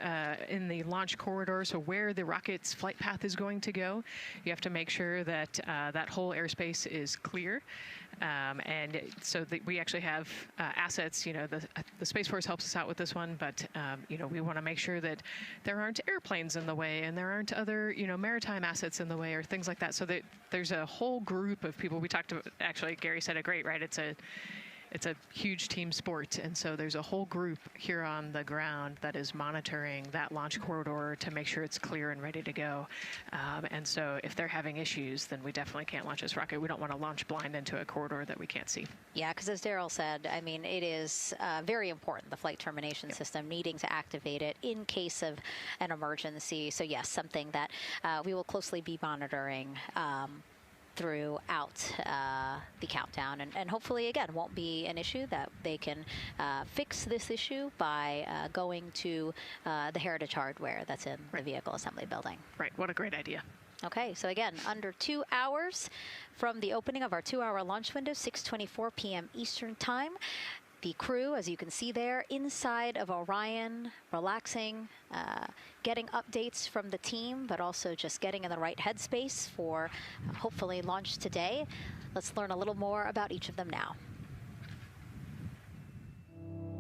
in the launch corridor. So where the rocket's flight path is going to go, you have to make sure that that whole airspace is clear. And so we actually have assets, you know, the Space Force helps us out with this one, but, you know, we want to make sure that there aren't airplanes in the way and there aren't other, you know, maritime assets in the way or things like that. So that there's a whole group of people. We talked about, actually, Gary said it great, right? It's a huge team sport, and so there's a whole group here on the ground that is monitoring that launch corridor to make sure it's clear and ready to go. And so if they're having issues, then we definitely can't launch this rocket. We don't want to launch blind into a corridor that we can't see. Yeah, because as Daryl said, I mean, it is very important, the flight termination system, needing to activate it in case of an emergency. So yes, something that we will closely be monitoring throughout the countdown, and hopefully again won't be an issue, that they can fix this issue by going to the heritage hardware that's in the vehicle assembly building. Right, what a great idea. Okay, so again, under 2 hours from the opening of our 2-hour launch window, 6:24 p.m. Eastern Time. The crew, as you can see there, inside of Orion, relaxing, getting updates from the team, but also just getting in the right headspace for hopefully launch today. Let's learn a little more about each of them now.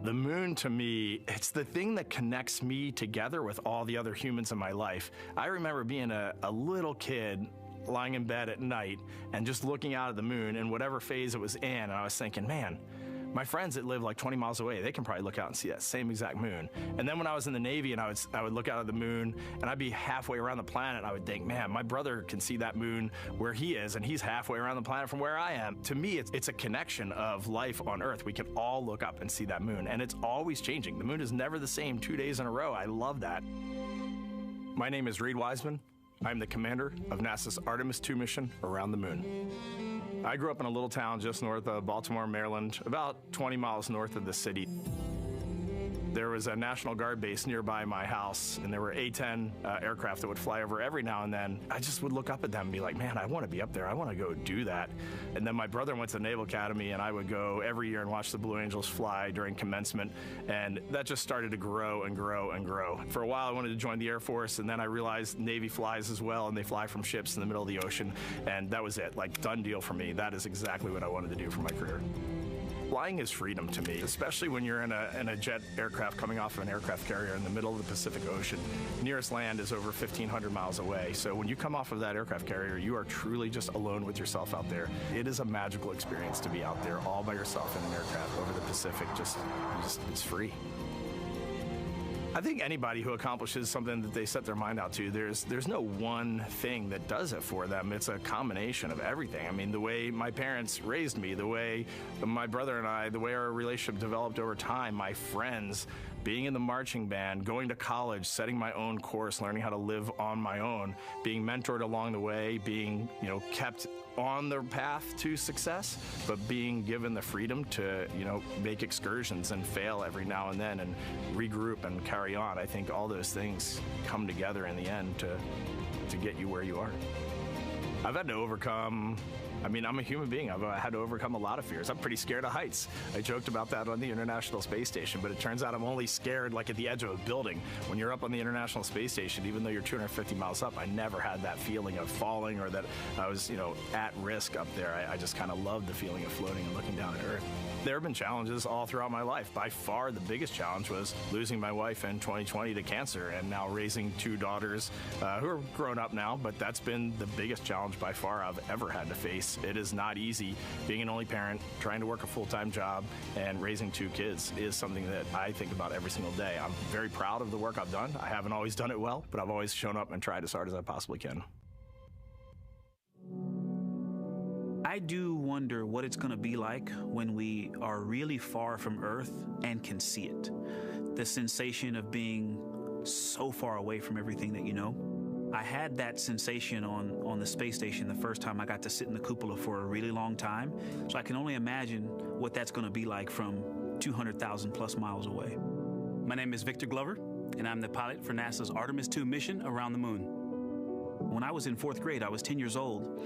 The moon, to me, it's the thing that connects me together with all the other humans in my life. I remember being a little kid lying in bed at night and just looking out at the moon in whatever phase it was in, and I was thinking, man, my friends that live like 20 miles away, they can probably look out and see that same exact moon. And then when I was in the Navy and I would look out at the moon and I'd be halfway around the planet, and I would think, man, my brother can see that moon where he is, and he's halfway around the planet from where I am. To me, it's a connection of life on Earth. We can all look up and see that moon, and it's always changing. The moon is never the same 2 days in a row. I love that. My name is Reed Wiseman. I'm the commander of NASA's Artemis II mission around the moon. I grew up in a little town just north of Baltimore, Maryland, about 20 miles north of the city. There was a National Guard base nearby my house, and there were A-10 aircraft that would fly over every now and then. I just would look up at them and be like, man, I want to be up there. I want to go do that. And then my brother went to the Naval Academy, and I would go every year and watch the Blue Angels fly during commencement, and that just started to grow and grow and grow. For a while, I wanted to join the Air Force, and then I realized Navy flies as well, and they fly from ships in the middle of the ocean, and that was it. Like, done deal for me. That is exactly what I wanted to do for my career. Flying is freedom to me, especially when you're in a jet aircraft coming off of an aircraft carrier in the middle of the Pacific Ocean. Nearest land is over 1,500 miles away. So when you come off of that aircraft carrier, you are truly just alone with yourself out there. It is a magical experience to be out there all by yourself in an aircraft over the Pacific. It's free. I think anybody who accomplishes something that they set their mind out to, there's no one thing that does it for them. It's a combination of everything. I mean, the way my parents raised me, the way my brother and I, the way our relationship developed over time, my friends, being in the marching band, going to college, setting my own course, learning how to live on my own, being mentored along the way, being, kept on the path to success, but being given the freedom to, make excursions and fail every now and then and regroup and carry on. I think all those things come together in the end to get you where you are. I've had to overcome, I'm a human being. I've had to overcome a lot of fears. I'm pretty scared of heights. I joked about that on the International Space Station, but it turns out I'm only scared like at the edge of a building. When you're up on the International Space Station, even though you're 250 miles up, I never had that feeling of falling or that I was, at risk up there. I just kind of loved the feeling of floating and looking down at Earth. There have been challenges all throughout my life. By far, the biggest challenge was losing my wife in 2020 to cancer and now raising two daughters who are grown up now, but that's been the biggest challenge by far I've ever had to face. It is not easy. Being an only parent, trying to work a full-time job, and raising two kids is something that I think about every single day. I'm very proud of the work I've done. I haven't always done it well, but I've always shown up and tried as hard as I possibly can. I do wonder what it's going to be like when we are really far from Earth and can see it. The sensation of being so far away from everything that you know. I had that sensation on the space station the first time I got to sit in the cupola for a really long time. So I can only imagine what that's going to be like from 200,000 plus miles away. My name is Victor Glover, and I'm the pilot for NASA's Artemis II mission around the moon. When I was in 4th grade, I was 10 years old,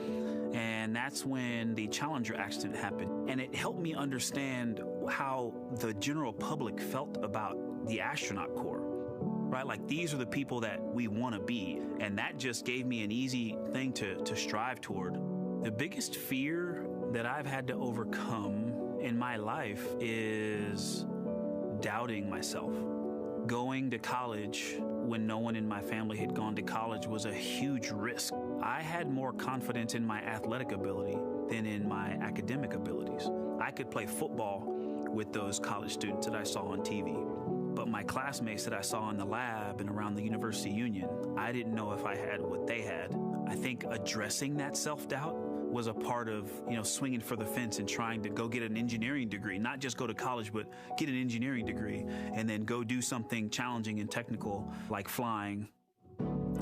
and that's when the Challenger accident happened. And it helped me understand how the general public felt about the astronaut corps, right? Like, these are the people that we want to be, and that just gave me an easy thing to strive toward. The biggest fear that I've had to overcome in my life is doubting myself. Going to college when no one in my family had gone to college was a huge risk. I had more confidence in my athletic ability than in my academic abilities. I could play football with those college students that I saw on TV. But my classmates that I saw in the lab and around the University Union, I didn't know if I had what they had. I think addressing that self-doubt was a part of, swinging for the fence and trying to go get an engineering degree, not just go to college, but get an engineering degree and then go do something challenging and technical like flying.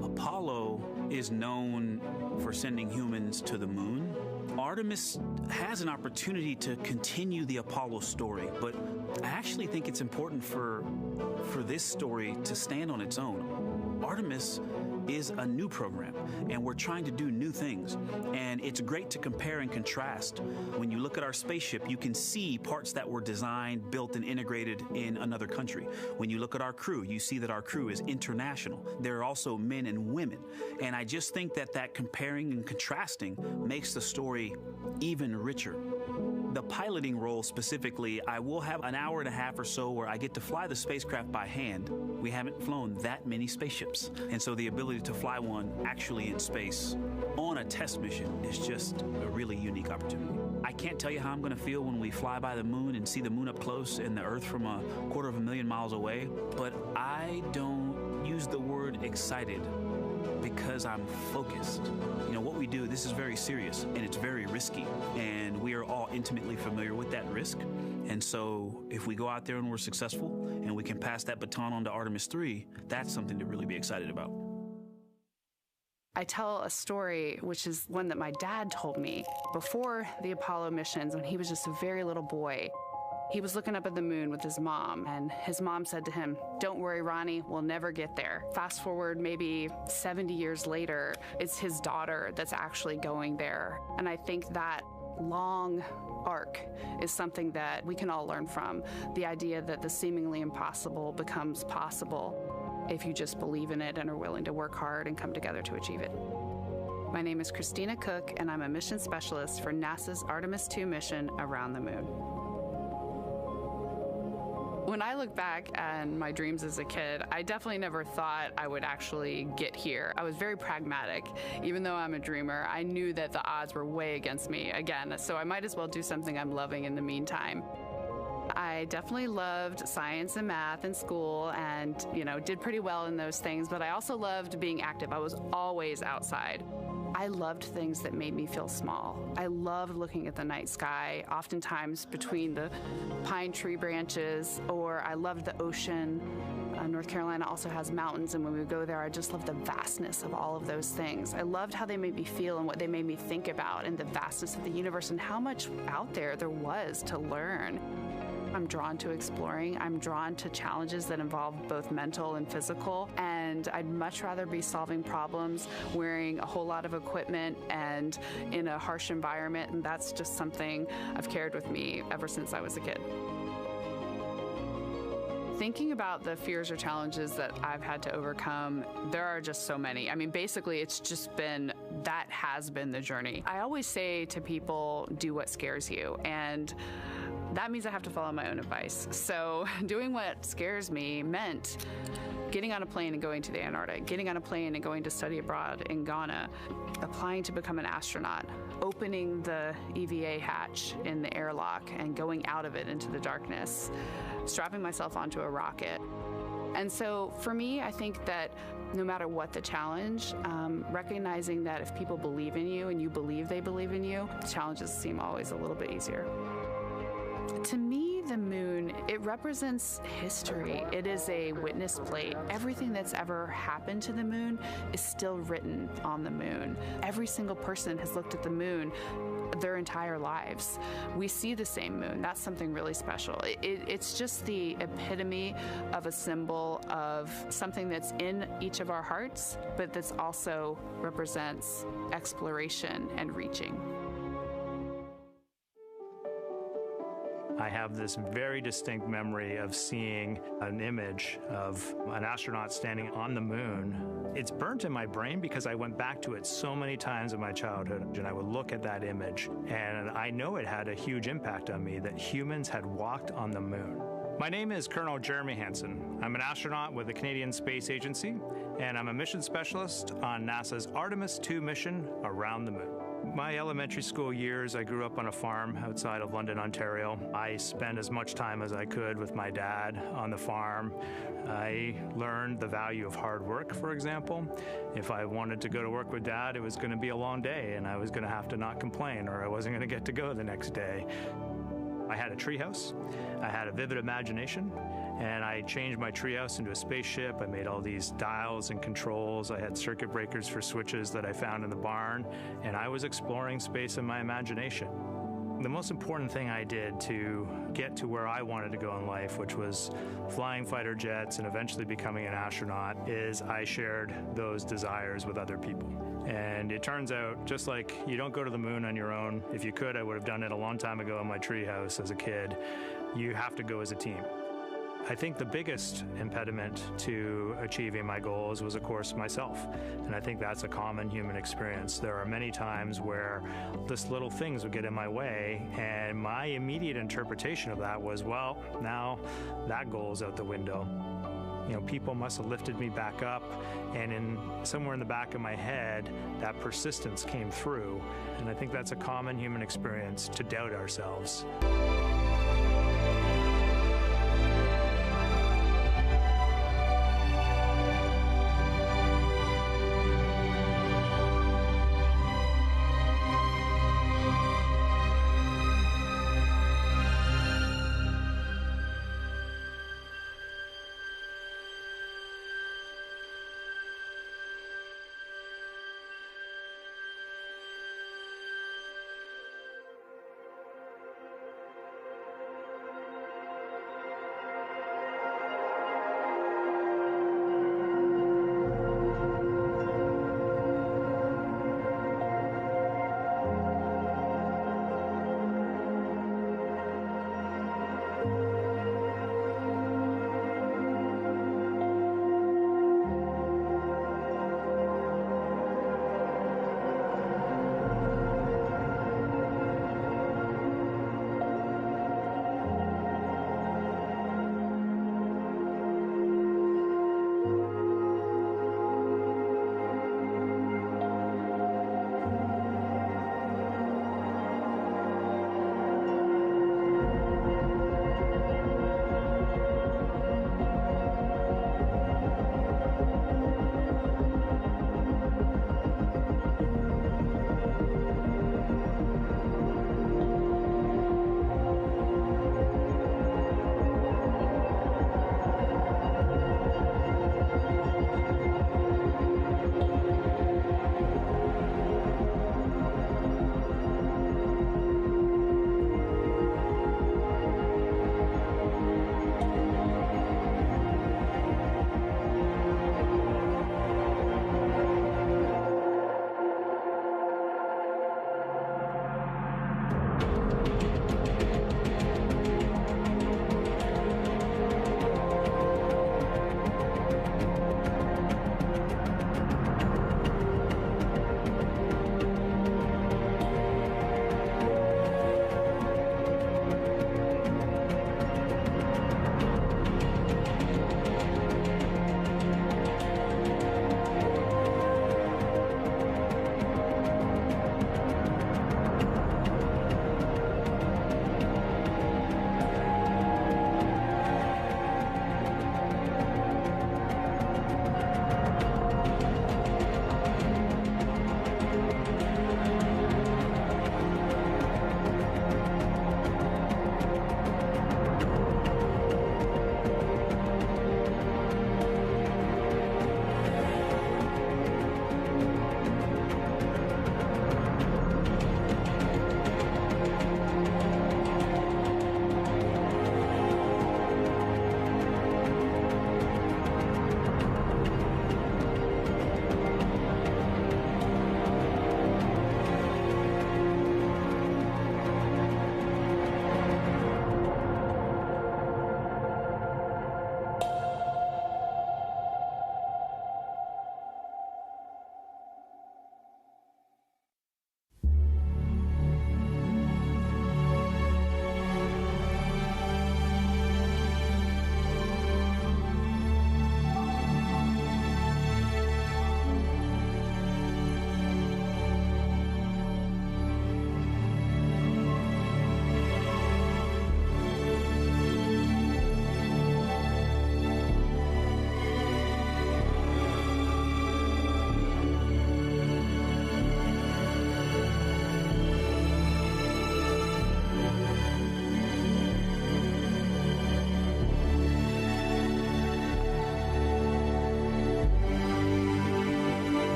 Apollo is known for sending humans to the moon. Artemis has an opportunity to continue the Apollo story, but I actually think it's important for this story to stand on its own. Artemis is a new program, and we're trying to do new things. And it's great to compare and contrast. When you look at our spaceship, you can see parts that were designed, built, and integrated in another country. When you look at our crew, you see that our crew is international. There are also men and women. And I just think that comparing and contrasting makes the story even richer. The piloting role specifically, I will have an hour and a half or so where I get to fly the spacecraft by hand. We haven't flown that many spaceships. And so the ability to fly one actually in space on a test mission is just a really unique opportunity. I can't tell you how I'm going to feel when we fly by the moon and see the moon up close and the Earth from 250,000 miles away, but I don't use the word excited because I'm focused. What we do, this is very serious and it's very risky, and we are all intimately familiar with that risk. And so if we go out there and we're successful and we can pass that baton on to Artemis III, that's something to really be excited about. I tell a story, which is one that my dad told me before the Apollo missions when he was just a very little boy. He was looking up at the moon with his mom, and his mom said to him, "Don't worry, Ronnie, we'll never get there." Fast forward maybe 70 years later, it's his daughter that's actually going there. And I think that long arc is something that we can all learn from. The idea that the seemingly impossible becomes possible if you just believe in it and are willing to work hard and come together to achieve it. My name is Christina Cook, and I'm a mission specialist for NASA's Artemis II mission around the moon. When I look back at my dreams as a kid, I definitely never thought I would actually get here. I was very pragmatic. Even though I'm a dreamer, I knew that the odds were way against me again, so I might as well do something I'm loving in the meantime. I definitely loved science and math in school and, did pretty well in those things, but I also loved being active. I was always outside. I loved things that made me feel small. I loved looking at the night sky, oftentimes between the pine tree branches, or I loved the ocean. North Carolina also has mountains, and when we would go there, I just loved the vastness of all of those things. I loved how they made me feel and what they made me think about, and the vastness of the universe and how much out there was to learn. I'm drawn to exploring. I'm drawn to challenges that involve both mental and physical, and I'd much rather be solving problems wearing a whole lot of equipment and in a harsh environment, and that's just something I've carried with me ever since I was a kid. Thinking about the fears or challenges that I've had to overcome, there are just so many. I mean, basically, that has been the journey. I always say to people, do what scares you, and that means I have to follow my own advice. So doing what scares me meant getting on a plane and going to the Antarctic, getting on a plane and going to study abroad in Ghana, applying to become an astronaut, opening the EVA hatch in the airlock and going out of it into the darkness, strapping myself onto a rocket. And so for me, I think that no matter what the challenge, recognizing that if people believe in you and you believe they believe in you, the challenges seem always a little bit easier. To me, the moon, it represents history. It is a witness plate. Everything that's ever happened to the moon is still written on the moon. Every single person has looked at the moon their entire lives. We see the same moon. That's something really special. It's just the epitome of a symbol of something that's in each of our hearts, but that's also represents exploration and reaching. I have this very distinct memory of seeing an image of an astronaut standing on the moon. It's burnt in my brain because I went back to it so many times in my childhood, and I would look at that image, and I know it had a huge impact on me that humans had walked on the moon. My name is Colonel Jeremy Hansen. I'm an astronaut with the Canadian Space Agency, and I'm a mission specialist on NASA's Artemis II mission around the moon. My elementary school years, I grew up on a farm outside of London, Ontario. I spent as much time as I could with my dad on the farm. I learned the value of hard work, for example. If I wanted to go to work with Dad, it was going to be a long day, and I was going to have to not complain, or I wasn't going to get to go the next day. I had a treehouse. I had a vivid imagination, and I changed my treehouse into a spaceship. I made all these dials and controls. I had circuit breakers for switches that I found in the barn, and I was exploring space in my imagination. The most important thing I did to get to where I wanted to go in life, which was flying fighter jets and eventually becoming an astronaut, is I shared those desires with other people. And it turns out, just like you don't go to the moon on your own, if you could, I would have done it a long time ago in my treehouse as a kid, you have to go as a team. I think the biggest impediment to achieving my goals was, of course, myself. And I think that's a common human experience. There are many times where just little things would get in my way, and my immediate interpretation of that was, well, now that goal's out the window. You know, people must have lifted me back up, and somewhere in the back of my head, that persistence came through. And I think that's a common human experience, to doubt ourselves.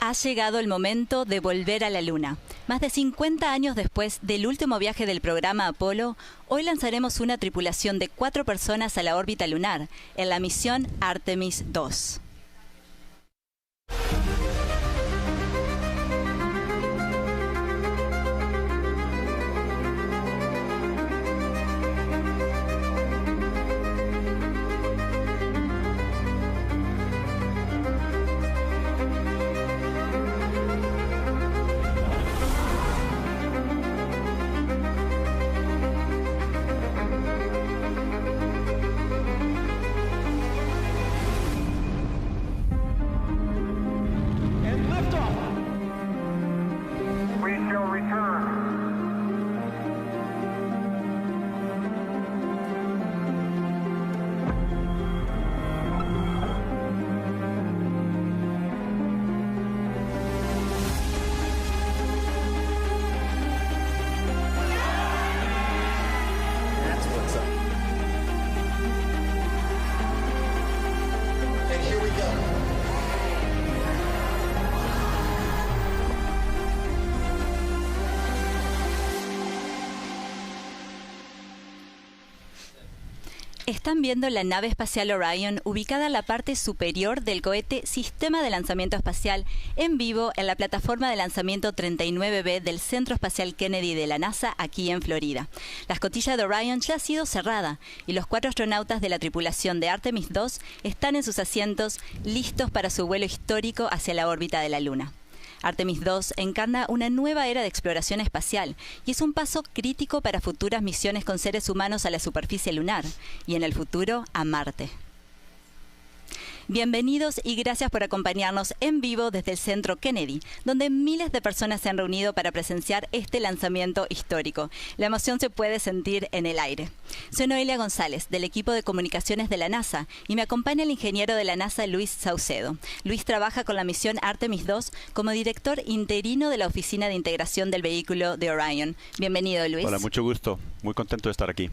Ha llegado el momento de volver a la Luna. Más de 50 años después del último viaje del programa Apolo, hoy lanzaremos una tripulación de 4 personas a la órbita lunar en la misión Artemis II. Están viendo la nave espacial Orión ubicada en la parte superior del cohete Sistema de Lanzamiento Espacial en vivo en la plataforma de lanzamiento 39B del Centro Espacial Kennedy de la NASA aquí en Florida. La escotilla de Orión ya ha sido cerrada y los 4 astronautas de la tripulación de Artemis II están en sus asientos listos para su vuelo histórico hacia la órbita de la Luna. Artemis II encarna una nueva era de exploración espacial y es un paso crítico para futuras misiones con seres humanos a la superficie lunar y en el futuro a Marte. Bienvenidos y gracias por acompañarnos en vivo desde el Centro Kennedy, donde miles de personas se han reunido para presenciar este lanzamiento histórico. La emoción se puede sentir en el aire. Soy Noelia González, del equipo de comunicaciones de la NASA, y me acompaña el ingeniero de la NASA, Luis Saucedo. Luis trabaja con la misión Artemis II como director interino de la Oficina de Integración del Vehículo de Orión. Bienvenido, Luis. Hola, mucho gusto. Muy contento de estar aquí.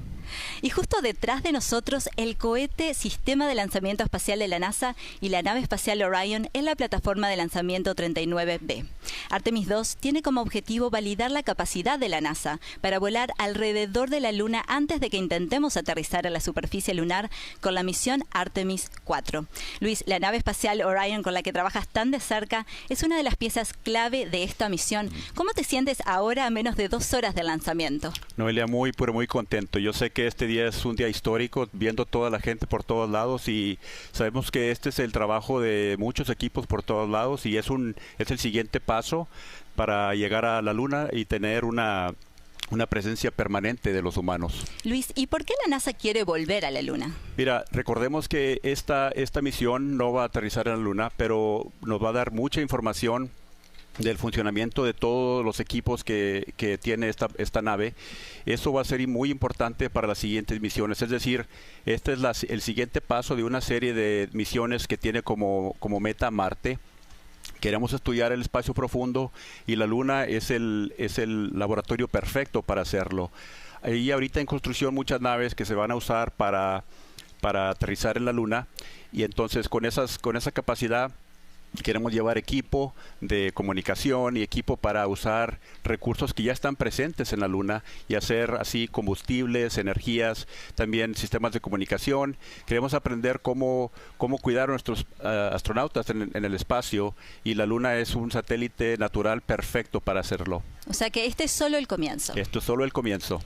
Y justo detrás de nosotros, el cohete Sistema de Lanzamiento Espacial de la NASA y la nave espacial Orión en la plataforma de lanzamiento 39B. Artemis II tiene como objetivo validar la capacidad de la NASA para volar alrededor de la Luna antes de que intentemos aterrizar en la superficie lunar con la misión Artemis IV. Luis, la nave espacial Orión con la que trabajas tan de cerca es una de las piezas clave de esta misión. ¿Cómo te sientes ahora a menos de 2 horas del lanzamiento? Noelia, pero muy contento. Yo sé que este día es un día histórico, viendo toda la gente por todos lados, y sabemos que este es el trabajo de muchos equipos por todos lados y es el siguiente paso para llegar a la Luna y tener una presencia permanente de los humanos. Luis, ¿y por qué la NASA quiere volver a la Luna? Mira, recordemos que esta misión no va a aterrizar en la Luna, pero nos va a dar mucha información del funcionamiento de todos los equipos que tiene esta nave. Eso va a ser muy importante para las siguientes misiones, es decir, este es el siguiente paso de una serie de misiones que tiene como meta Marte. Queremos estudiar el espacio profundo y la Luna es el laboratorio perfecto para hacerlo. Hay ahorita en construcción muchas naves que se van a usar para aterrizar en la Luna, y entonces con esa capacidad queremos llevar equipo de comunicación y equipo para usar recursos que ya están presentes en la Luna y hacer así combustibles, energías, también sistemas de comunicación. Queremos aprender cómo cuidar a nuestros astronautas en el espacio, y la Luna es un satélite natural perfecto para hacerlo. O sea que este es solo el comienzo. Esto es solo el comienzo.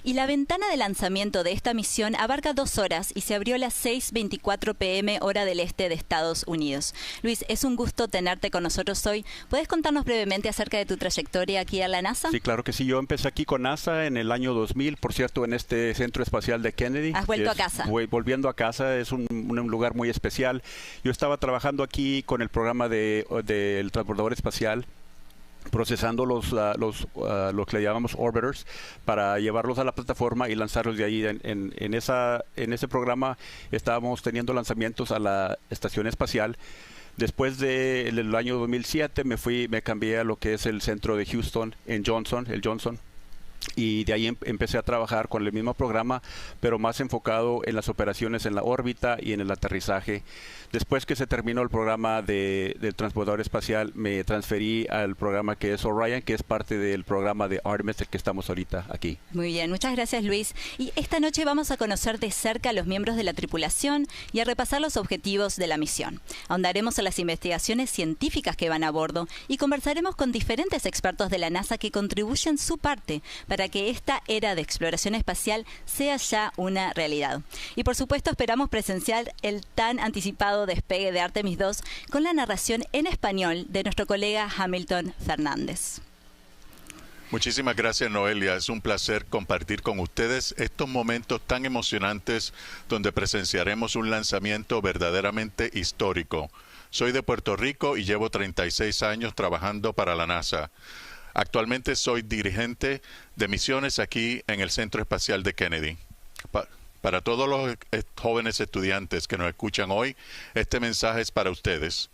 Y la ventana de lanzamiento de esta misión abarca 2 horas y se abrió a las 6:24 p.m. hora del este de Estados Unidos. Luis, es un gusto tenerte con nosotros hoy. ¿Puedes contarnos brevemente acerca de tu trayectoria aquí en la NASA? Sí, claro que sí. Yo empecé aquí con NASA en el año 2000, por cierto, en este Centro Espacial de Kennedy. ¿Has vuelto a casa? Voy volviendo a casa, es un lugar muy especial. Yo estaba trabajando aquí con el programa del transbordador espacial, procesando lo que le llamamos orbiters para llevarlos a la plataforma y lanzarlos de ahí. En ese programa estábamos teniendo lanzamientos a la estación espacial. Después del año 2007 me cambié a lo que es el centro de Houston, el Johnson, y de ahí empecé a trabajar con el mismo programa, pero más enfocado en las operaciones en la órbita y en el aterrizaje. Después que se terminó el programa del transbordador espacial, me transferí al programa que es Orión, que es parte del programa de Artemis, del que estamos ahorita aquí. Muy bien, muchas gracias, Luis. Y esta noche vamos a conocer de cerca a los miembros de la tripulación y a repasar los objetivos de la misión. Ahondaremos en las investigaciones científicas que van a bordo y conversaremos con diferentes expertos de la NASA que contribuyen su parte para que esta era de exploración espacial sea ya una realidad. Y por supuesto esperamos presenciar el tan anticipado despegue de Artemis II con la narración en español de nuestro colega Hamilton Fernández. Muchísimas gracias, Noelia. Es un placer compartir con ustedes estos momentos tan emocionantes donde presenciaremos un lanzamiento verdaderamente histórico. Soy de Puerto Rico y llevo 36 años trabajando para la NASA. Actualmente soy dirigente de misiones aquí en el Centro Espacial de Kennedy. Para todos los jóvenes estudiantes que nos escuchan hoy, este mensaje es para ustedes.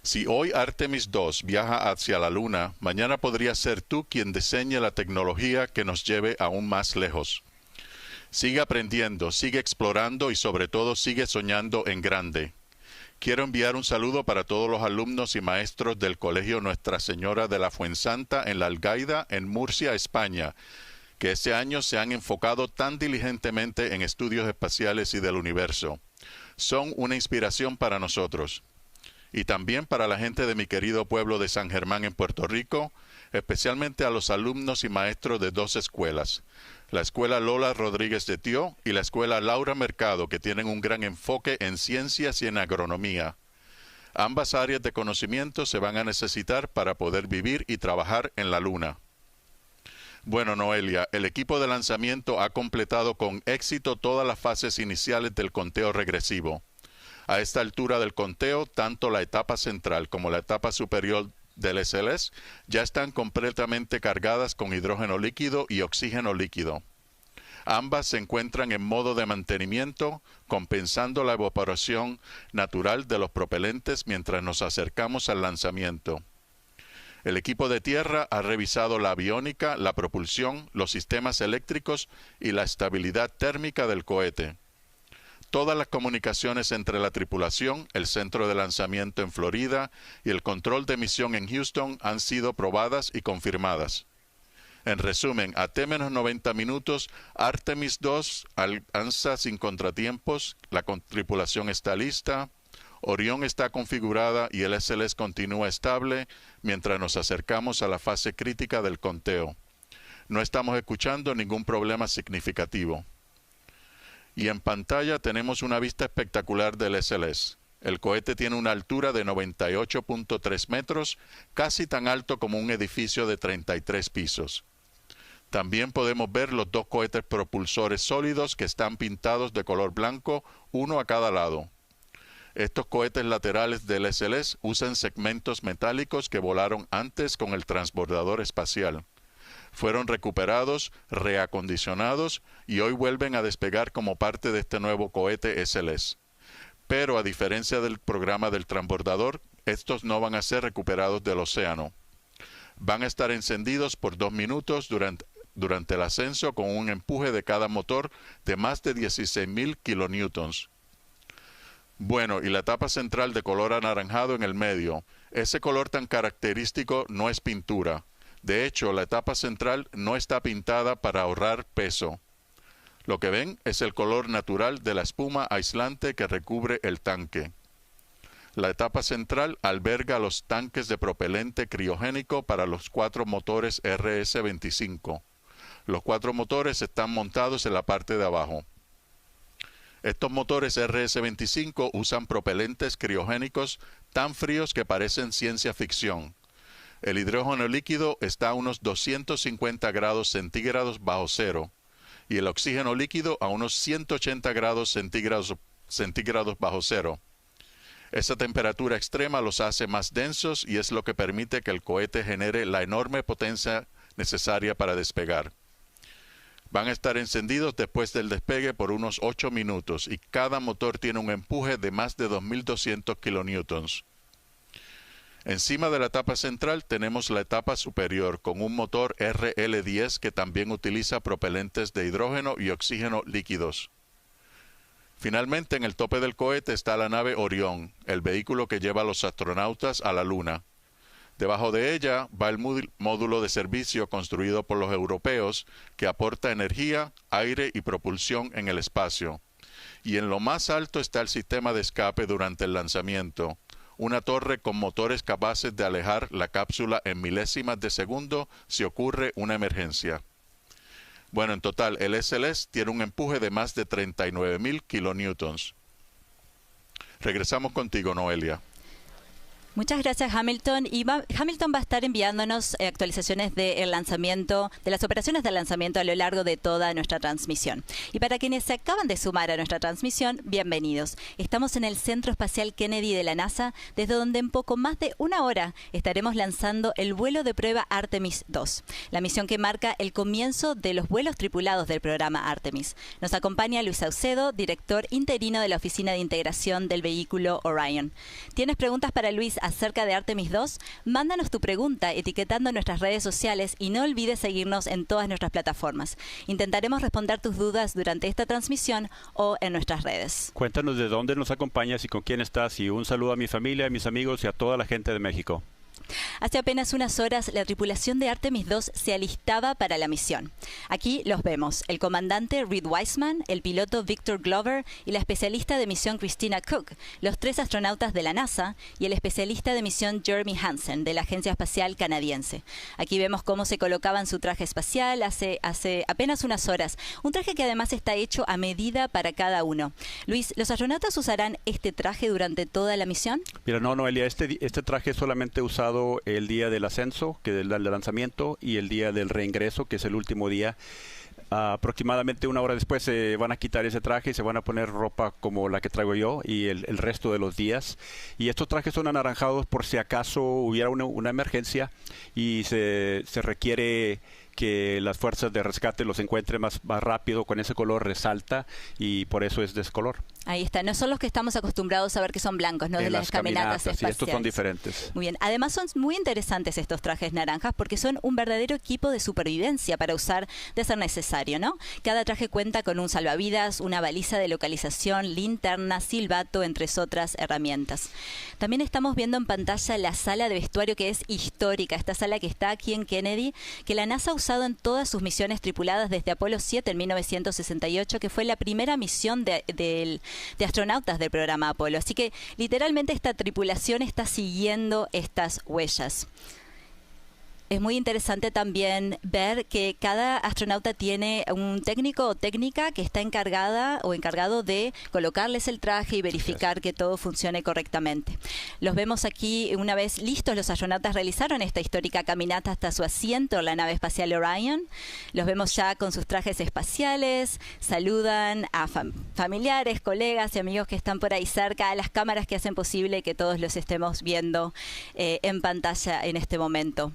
Si hoy Artemis II viaja hacia la Luna, mañana podría ser tú quien diseñe la tecnología que nos lleve aún más lejos. Sigue aprendiendo, sigue explorando y sobre todo sigue soñando en grande. Quiero enviar un saludo para todos los alumnos y maestros del Colegio Nuestra Señora de la Fuensanta en La Algaida, en Murcia, España, que este año se han enfocado tan diligentemente en estudios espaciales y del universo. Son una inspiración para nosotros. Y también para la gente de mi querido pueblo de San Germán en Puerto Rico, especialmente a los alumnos y maestros de dos escuelas, la Escuela Lola Rodríguez de Tió y la Escuela Laura Mercado, que tienen un gran enfoque en ciencias y en agronomía. Ambas áreas de conocimiento se van a necesitar para poder vivir y trabajar en la Luna. Bueno, Noelia, el equipo de lanzamiento ha completado con éxito todas las fases iniciales del conteo regresivo. A esta altura del conteo, tanto la etapa central como la etapa superior del SLS ya están completamente cargadas con hidrógeno líquido y oxígeno líquido. Ambas se encuentran en modo de mantenimiento, compensando la evaporación natural de los propelentes mientras nos acercamos al lanzamiento. El equipo de tierra ha revisado la aviónica, la propulsión, los sistemas eléctricos y la estabilidad térmica del cohete. Todas las comunicaciones entre la tripulación, el centro de lanzamiento en Florida y el control de misión en Houston han sido probadas y confirmadas. En resumen, a T-90 minutos, Artemis II alcanza sin contratiempos, la tripulación está lista, Orión está configurada y el SLS continúa estable mientras nos acercamos a la fase crítica del conteo. No estamos escuchando ningún problema significativo. Y en pantalla tenemos una vista espectacular del SLS. El cohete tiene una altura de 98.3 metros, casi tan alto como un edificio de 33 pisos. También podemos ver los dos cohetes propulsores sólidos que están pintados de color blanco, uno a cada lado. Estos cohetes laterales del SLS usan segmentos metálicos que volaron antes con el transbordador espacial. Fueron recuperados, reacondicionados y hoy vuelven a despegar como parte de este nuevo cohete SLS. Pero a diferencia del programa del transbordador, estos no van a ser recuperados del océano. Van a estar encendidos por 2 minutos durante el ascenso con un empuje de cada motor de más de 16.000 kilonewtons. Bueno, y la etapa central de color anaranjado en el medio. Ese color tan característico no es pintura. De hecho, la etapa central no está pintada para ahorrar peso. Lo que ven es el color natural de la espuma aislante que recubre el tanque. La etapa central alberga los tanques de propelente criogénico para los 4 motores RS-25. Los 4 motores están montados en la parte de abajo. Estos motores RS-25 usan propelentes criogénicos tan fríos que parecen ciencia ficción. El hidrógeno líquido está a unos 250 grados centígrados bajo cero y el oxígeno líquido a unos 180 grados centígrados bajo cero. Esta temperatura extrema los hace más densos y es lo que permite que el cohete genere la enorme potencia necesaria para despegar. Van a estar encendidos después del despegue por unos 8 minutos y cada motor tiene un empuje de más de 2.200 kilonewtons. Encima de la etapa central tenemos la etapa superior con un motor RL-10 que también utiliza propelentes de hidrógeno y oxígeno líquidos. Finalmente, en el tope del cohete está la nave Orión, el vehículo que lleva a los astronautas a la Luna. Debajo de ella va el módulo de servicio construido por los europeos que aporta energía, aire y propulsión en el espacio. Y en lo más alto está el sistema de escape durante el lanzamiento, una torre con motores capaces de alejar la cápsula en milésimas de segundo si ocurre una emergencia. Bueno, en total, el SLS tiene un empuje de más de 39.000 kilonewtons. Regresamos contigo, Noelia. Muchas gracias, Hamilton. Y Hamilton va a estar enviándonos actualizaciones del lanzamiento, de las operaciones del lanzamiento a lo largo de toda nuestra transmisión. Y para quienes se acaban de sumar a nuestra transmisión, bienvenidos. Estamos en el Centro Espacial Kennedy de la NASA, desde donde en poco más de una hora estaremos lanzando el vuelo de prueba Artemis II, la misión que marca el comienzo de los vuelos tripulados del programa Artemis. Nos acompaña Luis Saucedo, director interino de la Oficina de Integración del Vehículo Orion. ¿Tienes preguntas para Luis acerca de Artemis II? Mándanos tu pregunta etiquetando nuestras redes sociales y no olvides seguirnos en todas nuestras plataformas. Intentaremos responder tus dudas durante esta transmisión o en nuestras redes. Cuéntanos de dónde nos acompañas y con quién estás, y un saludo a mi familia, a mis amigos y a toda la gente de México. Hace apenas unas horas, la tripulación de Artemis II se alistaba para la misión. Aquí los vemos, el comandante Reed Wiseman, el piloto Victor Glover y la especialista de misión Christina Cook, los 3 astronautas de la NASA y el especialista de misión Jeremy Hansen, de la Agencia Espacial Canadiense. Aquí vemos cómo se colocaban su traje espacial hace apenas unas horas, un traje que además está hecho a medida para cada uno. Luis, ¿los astronautas usarán este traje durante toda la misión? Mira, no, Noelia, este traje es solamente usado el día del ascenso, que es el lanzamiento, y el día del reingreso, que es el último día. Aproximadamente una hora después se van a quitar ese traje y se van a poner ropa como la que traigo yo y el resto de los días. Y estos trajes son anaranjados por si acaso hubiera una emergencia y se requiere que las fuerzas de rescate los encuentren más rápido. Con ese color resalta y por eso es de ese color. Ahí está, no son los que estamos acostumbrados a ver que son blancos, ¿no? De las caminatas espaciales. Sí, estos son diferentes. Muy bien, además son muy interesantes estos trajes naranjas porque son un verdadero equipo de supervivencia para usar de ser necesario, ¿no? Cada traje cuenta con un salvavidas, una baliza de localización, linterna, silbato, entre otras herramientas. También estamos viendo en pantalla la sala de vestuario, que es histórica, esta sala que está aquí en Kennedy, que la NASA ha usado en todas sus misiones tripuladas desde Apolo 7 en 1968, que fue la primera misión de astronautas del programa Apolo. Así que literalmente esta tripulación está siguiendo estas huellas. Es muy interesante también ver que cada astronauta tiene un técnico o técnica que está encargada o encargado de colocarles el traje y verificar que todo funcione correctamente. Los vemos aquí una vez listos. Los astronautas realizaron esta histórica caminata hasta su asiento en la nave espacial Orion. Los vemos ya con sus trajes espaciales, saludan a familiares, colegas y amigos que están por ahí cerca, a las cámaras que hacen posible que todos los estemos viendo en pantalla en este momento.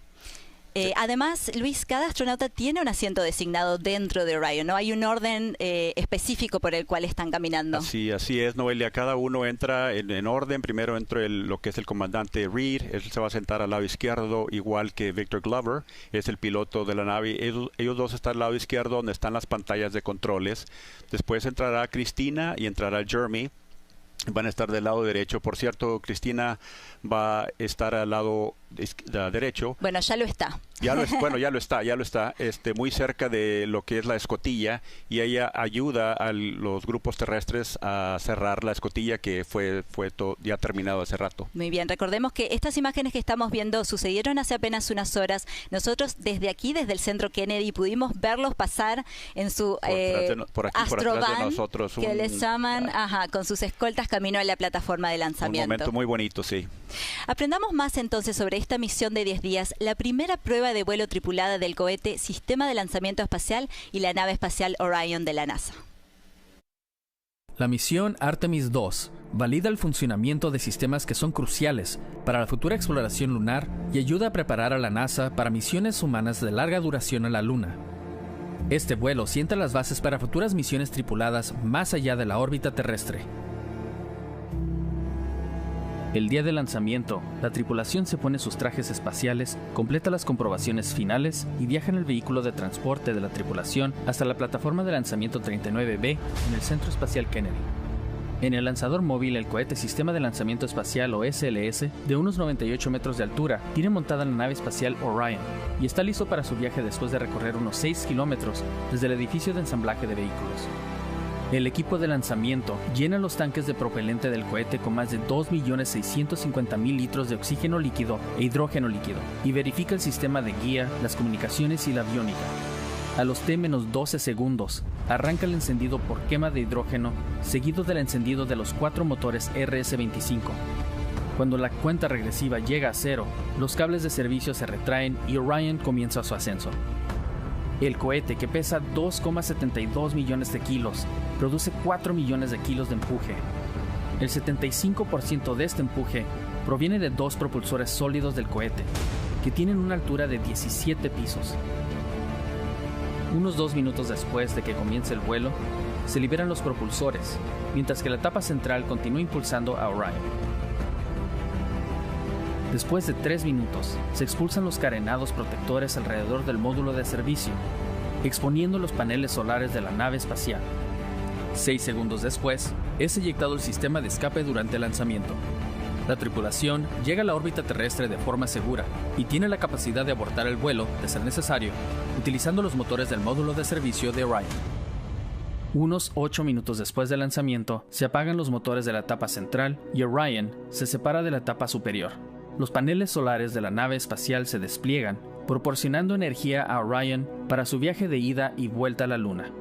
Además, Luis, cada astronauta tiene un asiento designado dentro de Orion, ¿no? Hay un orden específico por el cual están caminando. Así es, Noelia. Cada uno entra en orden. Primero entra lo que es el comandante Reed. Él se va a sentar al lado izquierdo, igual que Victor Glover, es el piloto de la nave. Ellos dos están al lado izquierdo, donde están las pantallas de controles. Después entrará Christina y entrará Jeremy. Van a estar del lado derecho. Por cierto, Christina va a estar al lado derecho. Bueno, ya lo está. Ya lo está, muy cerca de lo que es la escotilla, y ella ayuda a los grupos terrestres a cerrar la escotilla, que fue ya terminado hace rato. Muy bien, recordemos que estas imágenes que estamos viendo sucedieron hace apenas unas horas. Nosotros desde aquí, desde el centro Kennedy, pudimos verlos pasar en su astrovan, que les llaman, con sus escoltas camino a la plataforma de lanzamiento. Un momento muy bonito, sí. Aprendamos más entonces sobre esta misión de 10 días, la primera prueba de vuelo tripulada del cohete, sistema de lanzamiento espacial y la nave espacial Orion de la NASA. La misión Artemis II valida el funcionamiento de sistemas que son cruciales para la futura exploración lunar y ayuda a preparar a la NASA para misiones humanas de larga duración a la Luna. Este vuelo sienta las bases para futuras misiones tripuladas más allá de la órbita terrestre. El día del lanzamiento, la tripulación se pone sus trajes espaciales, completa las comprobaciones finales y viaja en el vehículo de transporte de la tripulación hasta la plataforma de lanzamiento 39B en el Centro Espacial Kennedy. En el lanzador móvil, el cohete Sistema de Lanzamiento Espacial o SLS, de unos 98 metros de altura, tiene montada la nave espacial Orión y está listo para su viaje después de recorrer unos 6 kilómetros desde el edificio de ensamblaje de vehículos. El equipo de lanzamiento llena los tanques de propelente del cohete con más de 2.650.000 litros de oxígeno líquido e hidrógeno líquido y verifica el sistema de guía, las comunicaciones y la aviónica. A los T-12 segundos, arranca el encendido por quema de hidrógeno, seguido del encendido de los 4 motores RS-25. Cuando la cuenta regresiva llega a 0, los cables de servicio se retraen y Orión comienza su ascenso. El cohete, que pesa 2,72 millones de kilos, produce 4 millones de kilos de empuje. El 75% de este empuje proviene de 2 propulsores sólidos del cohete, que tienen una altura de 17 pisos. Unos 2 minutos después de que comience el vuelo, se liberan los propulsores, mientras que la tapa central continúa impulsando a Orión. Después de 3 minutos, se expulsan los carenados protectores alrededor del módulo de servicio, exponiendo los paneles solares de la nave espacial. 6 segundos después, es eyectado el sistema de escape durante el lanzamiento. La tripulación llega a la órbita terrestre de forma segura y tiene la capacidad de abortar el vuelo, de ser necesario, utilizando los motores del módulo de servicio de Orión. Unos 8 minutos después del lanzamiento, se apagan los motores de la tapa central y Orión se separa de la tapa superior. Los paneles solares de la nave espacial se despliegan, proporcionando energía a Orión para su viaje de ida y vuelta a la Luna.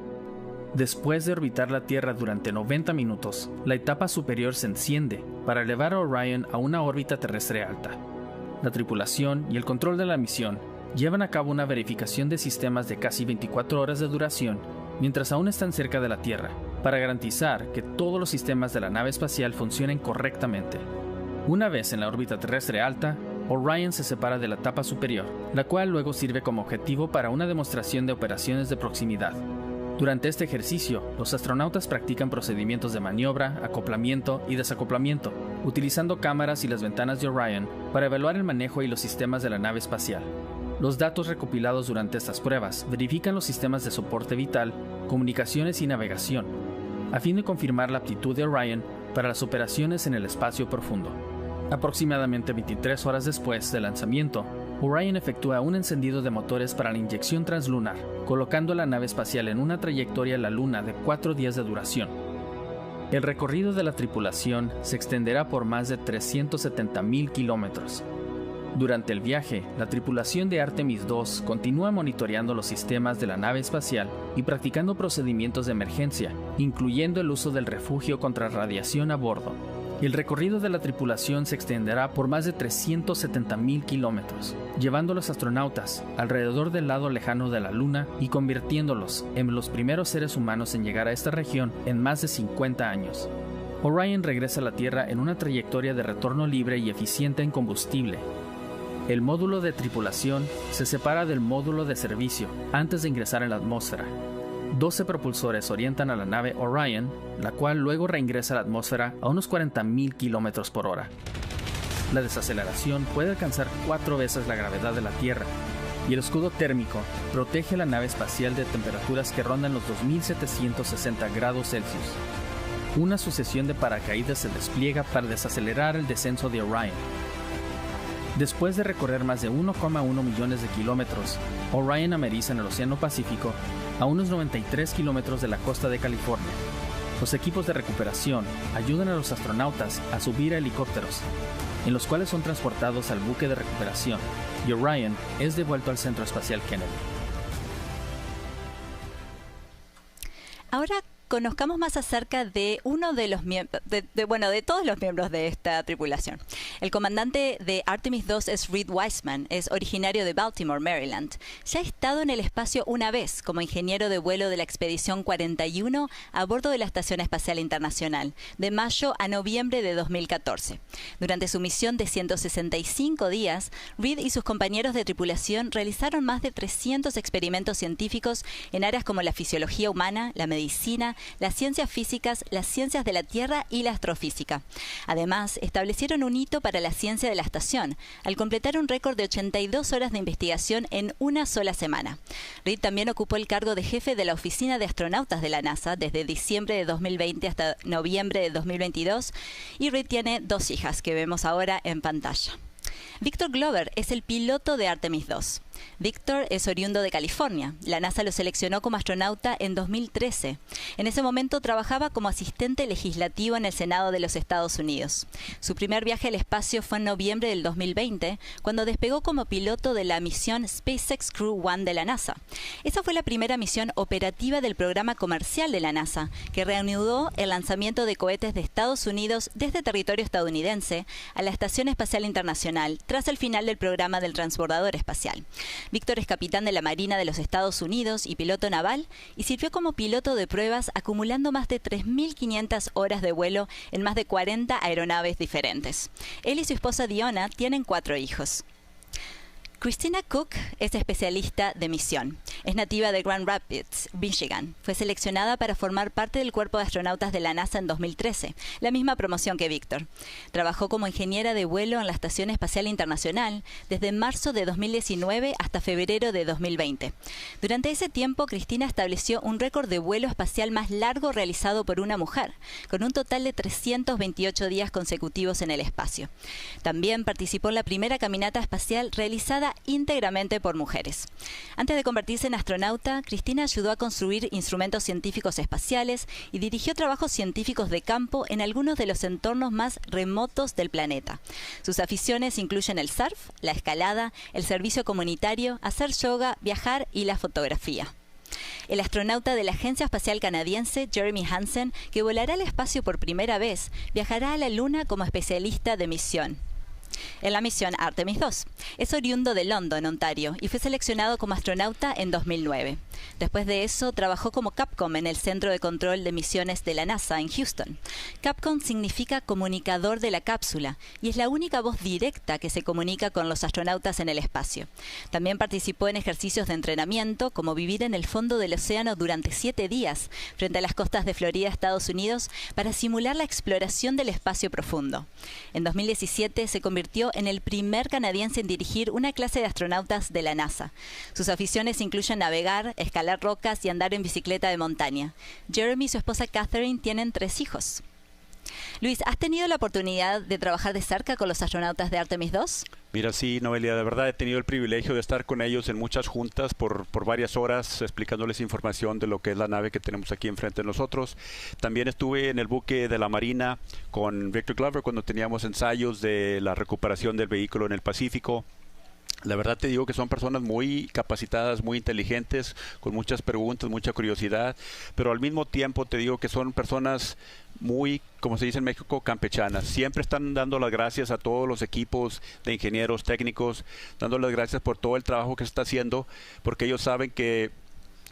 Después de orbitar la Tierra durante 90 minutos, la etapa superior se enciende para elevar a Orión a una órbita terrestre alta. La tripulación y el control de la misión llevan a cabo una verificación de sistemas de casi 24 horas de duración mientras aún están cerca de la Tierra, para garantizar que todos los sistemas de la nave espacial funcionen correctamente. Una vez en la órbita terrestre alta, Orión se separa de la tapa superior, la cual luego sirve como objetivo para una demostración de operaciones de proximidad. Durante este ejercicio, los astronautas practican procedimientos de maniobra, acoplamiento y desacoplamiento, utilizando cámaras y las ventanas de Orión para evaluar el manejo y los sistemas de la nave espacial. Los datos recopilados durante estas pruebas verifican los sistemas de soporte vital, comunicaciones y navegación, a fin de confirmar la aptitud de Orión para las operaciones en el espacio profundo. Aproximadamente 23 horas después del lanzamiento, Orión efectúa un encendido de motores para la inyección translunar, colocando la nave espacial en una trayectoria a la Luna de 4 días de duración. El recorrido de la tripulación se extenderá por más de 370.000 kilómetros. Durante el viaje, la tripulación de Artemis II continúa monitoreando los sistemas de la nave espacial y practicando procedimientos de emergencia, incluyendo el uso del refugio contra radiación a bordo. El recorrido de la tripulación se extenderá por más de 370.000 kilómetros, llevando a los astronautas alrededor del lado lejano de la Luna y convirtiéndolos en los primeros seres humanos en llegar a esta región en más de 50 años. Orión regresa a la Tierra en una trayectoria de retorno libre y eficiente en combustible. El módulo de tripulación se separa del módulo de servicio antes de ingresar en la atmósfera. 12 propulsores orientan a la nave Orión, la cual luego reingresa a la atmósfera a unos 40.000 kilómetros por hora. La desaceleración puede alcanzar 4 veces la gravedad de la Tierra, y el escudo térmico protege a la nave espacial de temperaturas que rondan los 2.760 grados Celsius. Una sucesión de paracaídas se despliega para desacelerar el descenso de Orión. Después de recorrer más de 1,1 millones de kilómetros, Orión ameriza en el Océano Pacífico a unos 93 kilómetros de la costa de California. Los equipos de recuperación ayudan a los astronautas a subir a helicópteros, en los cuales son transportados al buque de recuperación, y Orión es devuelto al Centro Espacial Kennedy. Ahora conozcamos más acerca de uno de los miembros, de todos los miembros de esta tripulación. El comandante de Artemis II es Reed Wiseman, es originario de Baltimore, Maryland. Ya ha estado en el espacio una vez como ingeniero de vuelo de la expedición 41 a bordo de la Estación Espacial Internacional, de mayo a noviembre de 2014. Durante su misión de 165 días, Reed y sus compañeros de tripulación realizaron más de 300 experimentos científicos en áreas como la fisiología humana, la medicina, las ciencias físicas, las ciencias de la Tierra y la astrofísica. Además, establecieron un hito para la ciencia de la estación, al completar un récord de 82 horas de investigación en una sola semana. Reed también ocupó el cargo de jefe de la Oficina de Astronautas de la NASA desde diciembre de 2020 hasta noviembre de 2022, y Reed tiene 2 hijas que vemos ahora en pantalla. Victor Glover es el piloto de Artemis II. Victor es oriundo de California. La NASA lo seleccionó como astronauta en 2013. En ese momento trabajaba como asistente legislativo en el Senado de los Estados Unidos. Su primer viaje al espacio fue en noviembre del 2020, cuando despegó como piloto de la misión SpaceX Crew 1 de la NASA. Esa fue la primera misión operativa del programa comercial de la NASA, que reanudó el lanzamiento de cohetes de Estados Unidos desde territorio estadounidense a la Estación Espacial Internacional, tras el final del programa del transbordador espacial. Víctor es capitán de la Marina de los Estados Unidos y piloto naval, y sirvió como piloto de pruebas acumulando más de 3.500 horas de vuelo en más de 40 aeronaves diferentes. Él y su esposa Diona tienen 4 hijos. Christina Cook es especialista de misión. Es nativa de Grand Rapids, Michigan. Fue seleccionada para formar parte del cuerpo de astronautas de la NASA en 2013, la misma promoción que Víctor. Trabajó como ingeniera de vuelo en la Estación Espacial Internacional desde marzo de 2019 hasta febrero de 2020. Durante ese tiempo, Christina estableció un récord de vuelo espacial más largo realizado por una mujer, con un total de 328 días consecutivos en el espacio. También participó en la primera caminata espacial realizada íntegramente por mujeres. Antes de convertirse en astronauta, Christina ayudó a construir instrumentos científicos espaciales y dirigió trabajos científicos de campo en algunos de los entornos más remotos del planeta. Sus aficiones incluyen el surf, la escalada, el servicio comunitario, hacer yoga, viajar y la fotografía. El astronauta de la Agencia Espacial Canadiense, Jeremy Hansen, que volará al espacio por primera vez, viajará a la Luna como especialista de misión en la misión Artemis II. Es oriundo de London, Ontario, y fue seleccionado como astronauta en 2009. Después de eso, trabajó como Capcom en el Centro de Control de Misiones de la NASA en Houston. Capcom significa comunicador de la cápsula y es la única voz directa que se comunica con los astronautas en el espacio. También participó en ejercicios de entrenamiento, como vivir en el fondo del océano durante 7 días frente a las costas de Florida, Estados Unidos, para simular la exploración del espacio profundo. En 2017 se convirtió en el primer canadiense en dirigir una clase de astronautas de la NASA. Sus aficiones incluyen navegar, escalar rocas y andar en bicicleta de montaña. Jeremy y su esposa Catherine tienen 3 hijos. Luis, ¿has tenido la oportunidad de trabajar de cerca con los astronautas de Artemis II? Mira, sí, Noelia, de verdad he tenido el privilegio de estar con ellos en muchas juntas por varias horas, explicándoles información de lo que es la nave que tenemos aquí enfrente de nosotros. También estuve en el buque de la Marina con Victor Glover cuando teníamos ensayos de la recuperación del vehículo en el Pacífico. La verdad te digo que son personas muy capacitadas, muy inteligentes, con muchas preguntas, mucha curiosidad, pero al mismo tiempo te digo que son personas muy, como se dice en México, campechanas. Siempre están dando las gracias a todos los equipos de ingenieros técnicos, dando las gracias por todo el trabajo que se está haciendo, porque ellos saben que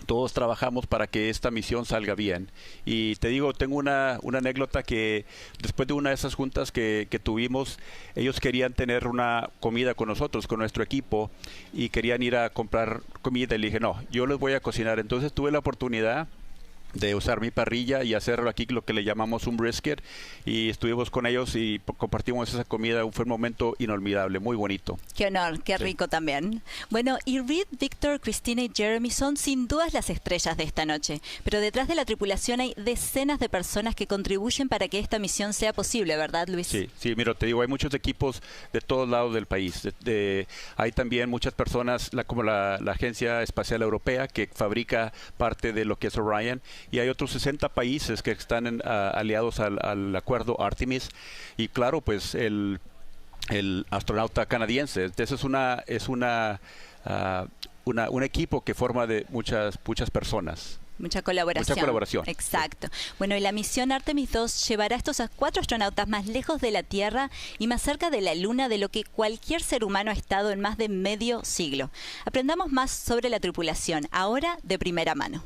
todos trabajamos para que esta misión salga bien. Y te digo, tengo una anécdota que después de una de esas juntas que tuvimos, ellos querían tener una comida con nosotros, con nuestro equipo, y querían ir a comprar comida. Y le dije, no, yo les voy a cocinar. Entonces tuve la oportunidad de usar mi parrilla y hacerlo aquí lo que le llamamos un brisket, y estuvimos con ellos y compartimos esa comida. Fue un momento inolvidable, muy bonito. Qué honor, qué rico también. Bueno, y Reed, Victor, Christina y Jeremy son sin dudas las estrellas de esta noche, pero detrás de la tripulación hay decenas de personas que contribuyen para que esta misión sea posible, ¿verdad, Luis? Sí, mira, te digo, hay muchos equipos de todos lados del país. Hay también muchas personas, como la Agencia Espacial Europea, que fabrica parte de lo que es Orion, y hay otros 60 países que están aliados al acuerdo Artemis, y claro, pues el astronauta canadiense. Entonces es un equipo que forma de muchas personas. Mucha colaboración. Exacto. Sí. Bueno, y la misión Artemis II llevará a estos 4 astronautas más lejos de la Tierra y más cerca de la Luna de lo que cualquier ser humano ha estado en más de medio siglo. Aprendamos más sobre la tripulación, ahora de primera mano.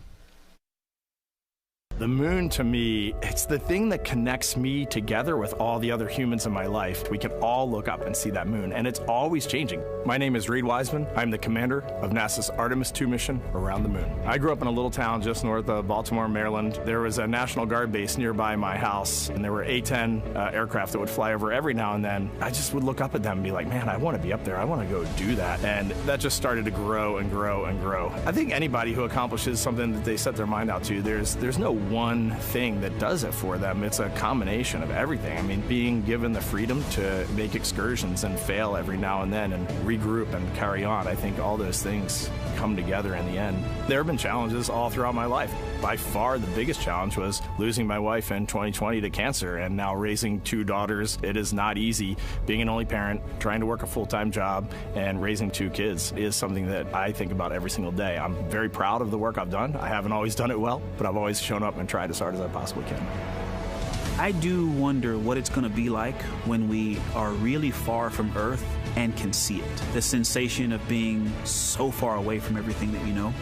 The moon, to me, it's the thing that connects me together with all the other humans in my life. We can all look up and see that moon, and it's always changing. My name is Reed Wiseman. I'm the commander of NASA's Artemis II mission around the moon. I grew up in a little town just north of Baltimore, Maryland. There was a National Guard base nearby my house, and there were A-10 aircraft that would fly over every now and then. I just would look up at them and be like, man, I want to be up there. I want to go do that. And that just started to grow and grow and grow. I think anybody who accomplishes something that they set their mind out to, there's no one thing that does it for them. It's a combination of everything. I mean, being given the freedom to make excursions and fail every now and then and regroup and carry on, I think all those things come together in the end. There have been challenges all throughout my life. By far, the biggest challenge was losing my wife in 2020 to cancer, and now raising 2 daughters. It is not easy. Being an only parent, trying to work a full-time job, and raising 2 kids is something that I think about every single day. I'm very proud of the work I've done. I haven't always done it well, but I've always shown up and tried as hard as I possibly can. I do wonder what it's going to be like when we are really far from Earth and can see it. The sensation of being so far away from everything that you know.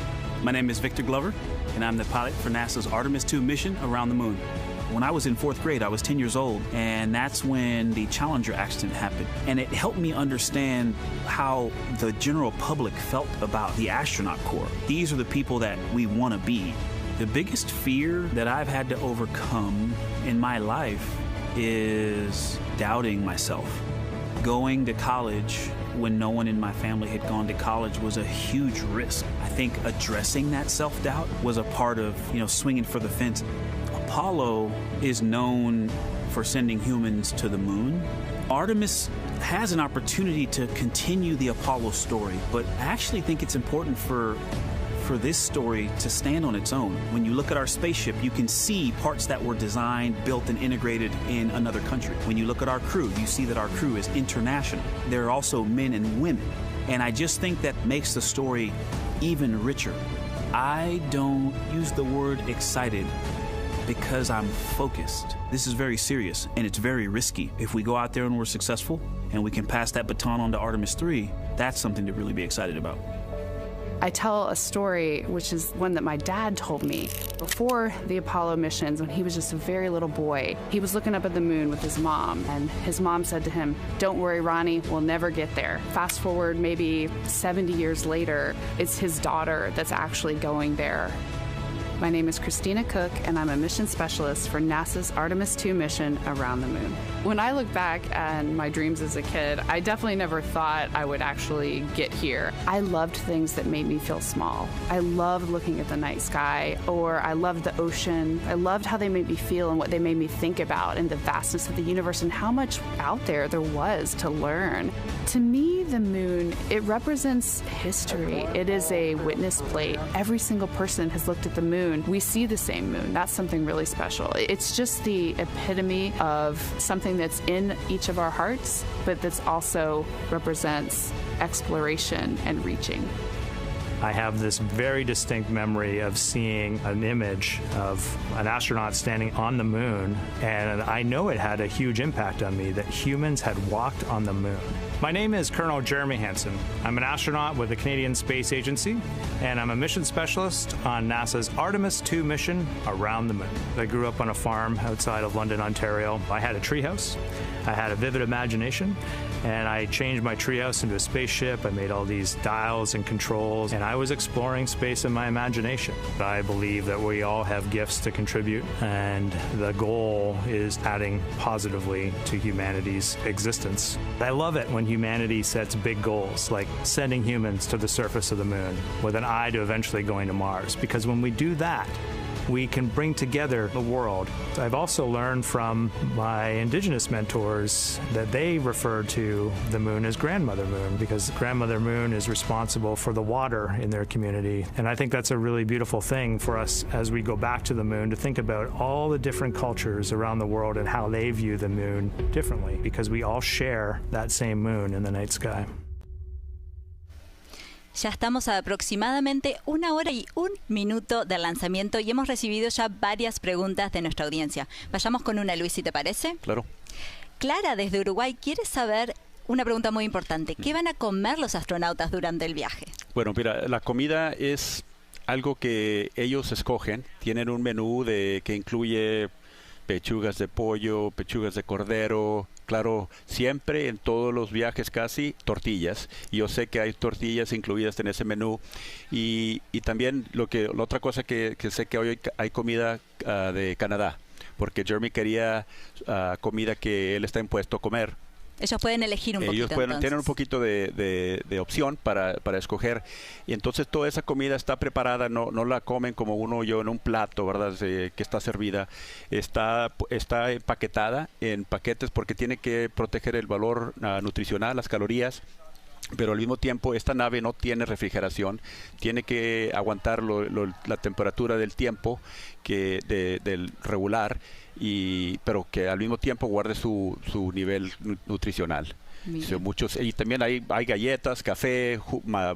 My name is Victor Glover, and I'm the pilot for NASA's Artemis II mission around the moon. When I was in 4th grade, I was 10 years old, and that's when the Challenger accident happened. And it helped me understand how the general public felt about the astronaut corps. These are the people that we want to be. The biggest fear that I've had to overcome in my life is doubting myself. Going to college when no one in my family had gone to college was a huge risk. I think addressing that self-doubt was a part of, swinging for the fence. Apollo is known for sending humans to the moon. Artemis has an opportunity to continue the Apollo story, but I actually think it's important for this story to stand on its own. When you look at our spaceship, you can see parts that were designed, built, and integrated in another country. When you look at our crew, you see that our crew is international. There are also men and women, and I just think that makes the story even richer. I don't use the word excited because I'm focused. This is very serious, and it's very risky. If we go out there and we're successful, and we can pass that baton on to Artemis III, that's something to really be excited about. I tell a story, which is one that my dad told me. Before the Apollo missions, when he was just a very little boy, he was looking up at the moon with his mom, and his mom said to him, "Don't worry, Ronnie, we'll never get there." Fast forward maybe 70 years later, it's his daughter that's actually going there. My name is Christina Cook, and I'm a mission specialist for NASA's Artemis II mission around the moon. When I look back at my dreams as a kid, I definitely never thought I would actually get here. I loved things that made me feel small. I loved looking at the night sky, or I loved the ocean. I loved how they made me feel and what they made me think about, and the vastness of the universe and how much out there was to learn. To me, the moon, it represents history. It is a witness plate. Every single person has looked at the moon. We see the same moon. That's something really special. It's just the epitome of something that's in each of our hearts, but that's also represents exploration and reaching. I have this very distinct memory of seeing an image of an astronaut standing on the moon, and I know it had a huge impact on me that humans had walked on the moon. My name is Colonel Jeremy Hansen. I'm an astronaut with the Canadian Space Agency, and I'm a mission specialist on NASA's Artemis II mission around the moon. I grew up on a farm outside of London, Ontario. I had a treehouse. I had a vivid imagination, and I changed my treehouse into a spaceship. I made all these dials and controls, and I was exploring space in my imagination. I believe that we all have gifts to contribute, and the goal is adding positively to humanity's existence. I love it when humanity sets big goals, like sending humans to the surface of the moon with an eye to eventually going to Mars, because when we do that, we can bring together the world. I've also learned from my indigenous mentors that they refer to the moon as Grandmother Moon, because Grandmother Moon is responsible for the water in their community. And I think that's a really beautiful thing for us as we go back to the moon, to think about all the different cultures around the world and how they view the moon differently, because we all share that same moon in the night sky. Ya estamos a aproximadamente 1 hora y 1 minuto del lanzamiento y hemos recibido ya varias preguntas de nuestra audiencia. Vayamos con una, Luis, si te parece. Claro. Clara, desde Uruguay, quiere saber una pregunta muy importante. ¿Qué van a comer los astronautas durante el viaje? Bueno, mira, la comida es algo que ellos escogen. Tienen un menú que incluye pechugas de pollo, pechugas de cordero, claro, siempre en todos los viajes casi tortillas. Y yo sé que hay tortillas incluidas en ese menú. Y también la otra cosa que sé que hoy hay comida de Canadá, porque Jeremy quería comida que él está impuesto a comer. Ellos pueden elegir un poquito. Ellos tienen un poquito de opción para escoger. Y entonces toda esa comida está preparada, no la comen como uno o yo en un plato, ¿verdad? Que está servida. Está empaquetada en paquetes porque tiene que proteger el valor nutricional, las calorías. Pero al mismo tiempo esta nave no tiene refrigeración, tiene que aguantar la temperatura del tiempo del regular, pero que al mismo tiempo guarde su nivel nutricional. Y también hay galletas, café,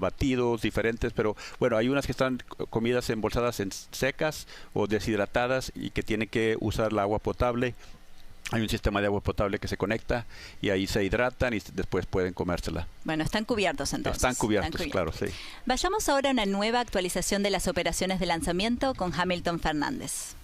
batidos diferentes, pero bueno, hay unas que están comidas embolsadas en secas o deshidratadas y que tienen que usar el agua potable. Hay un sistema de agua potable que se conecta y ahí se hidratan y después pueden comérsela. Bueno, están cubiertos entonces. Están cubiertos, claro, sí. Vayamos ahora a una nueva actualización de las operaciones de lanzamiento con Hamilton Fernández.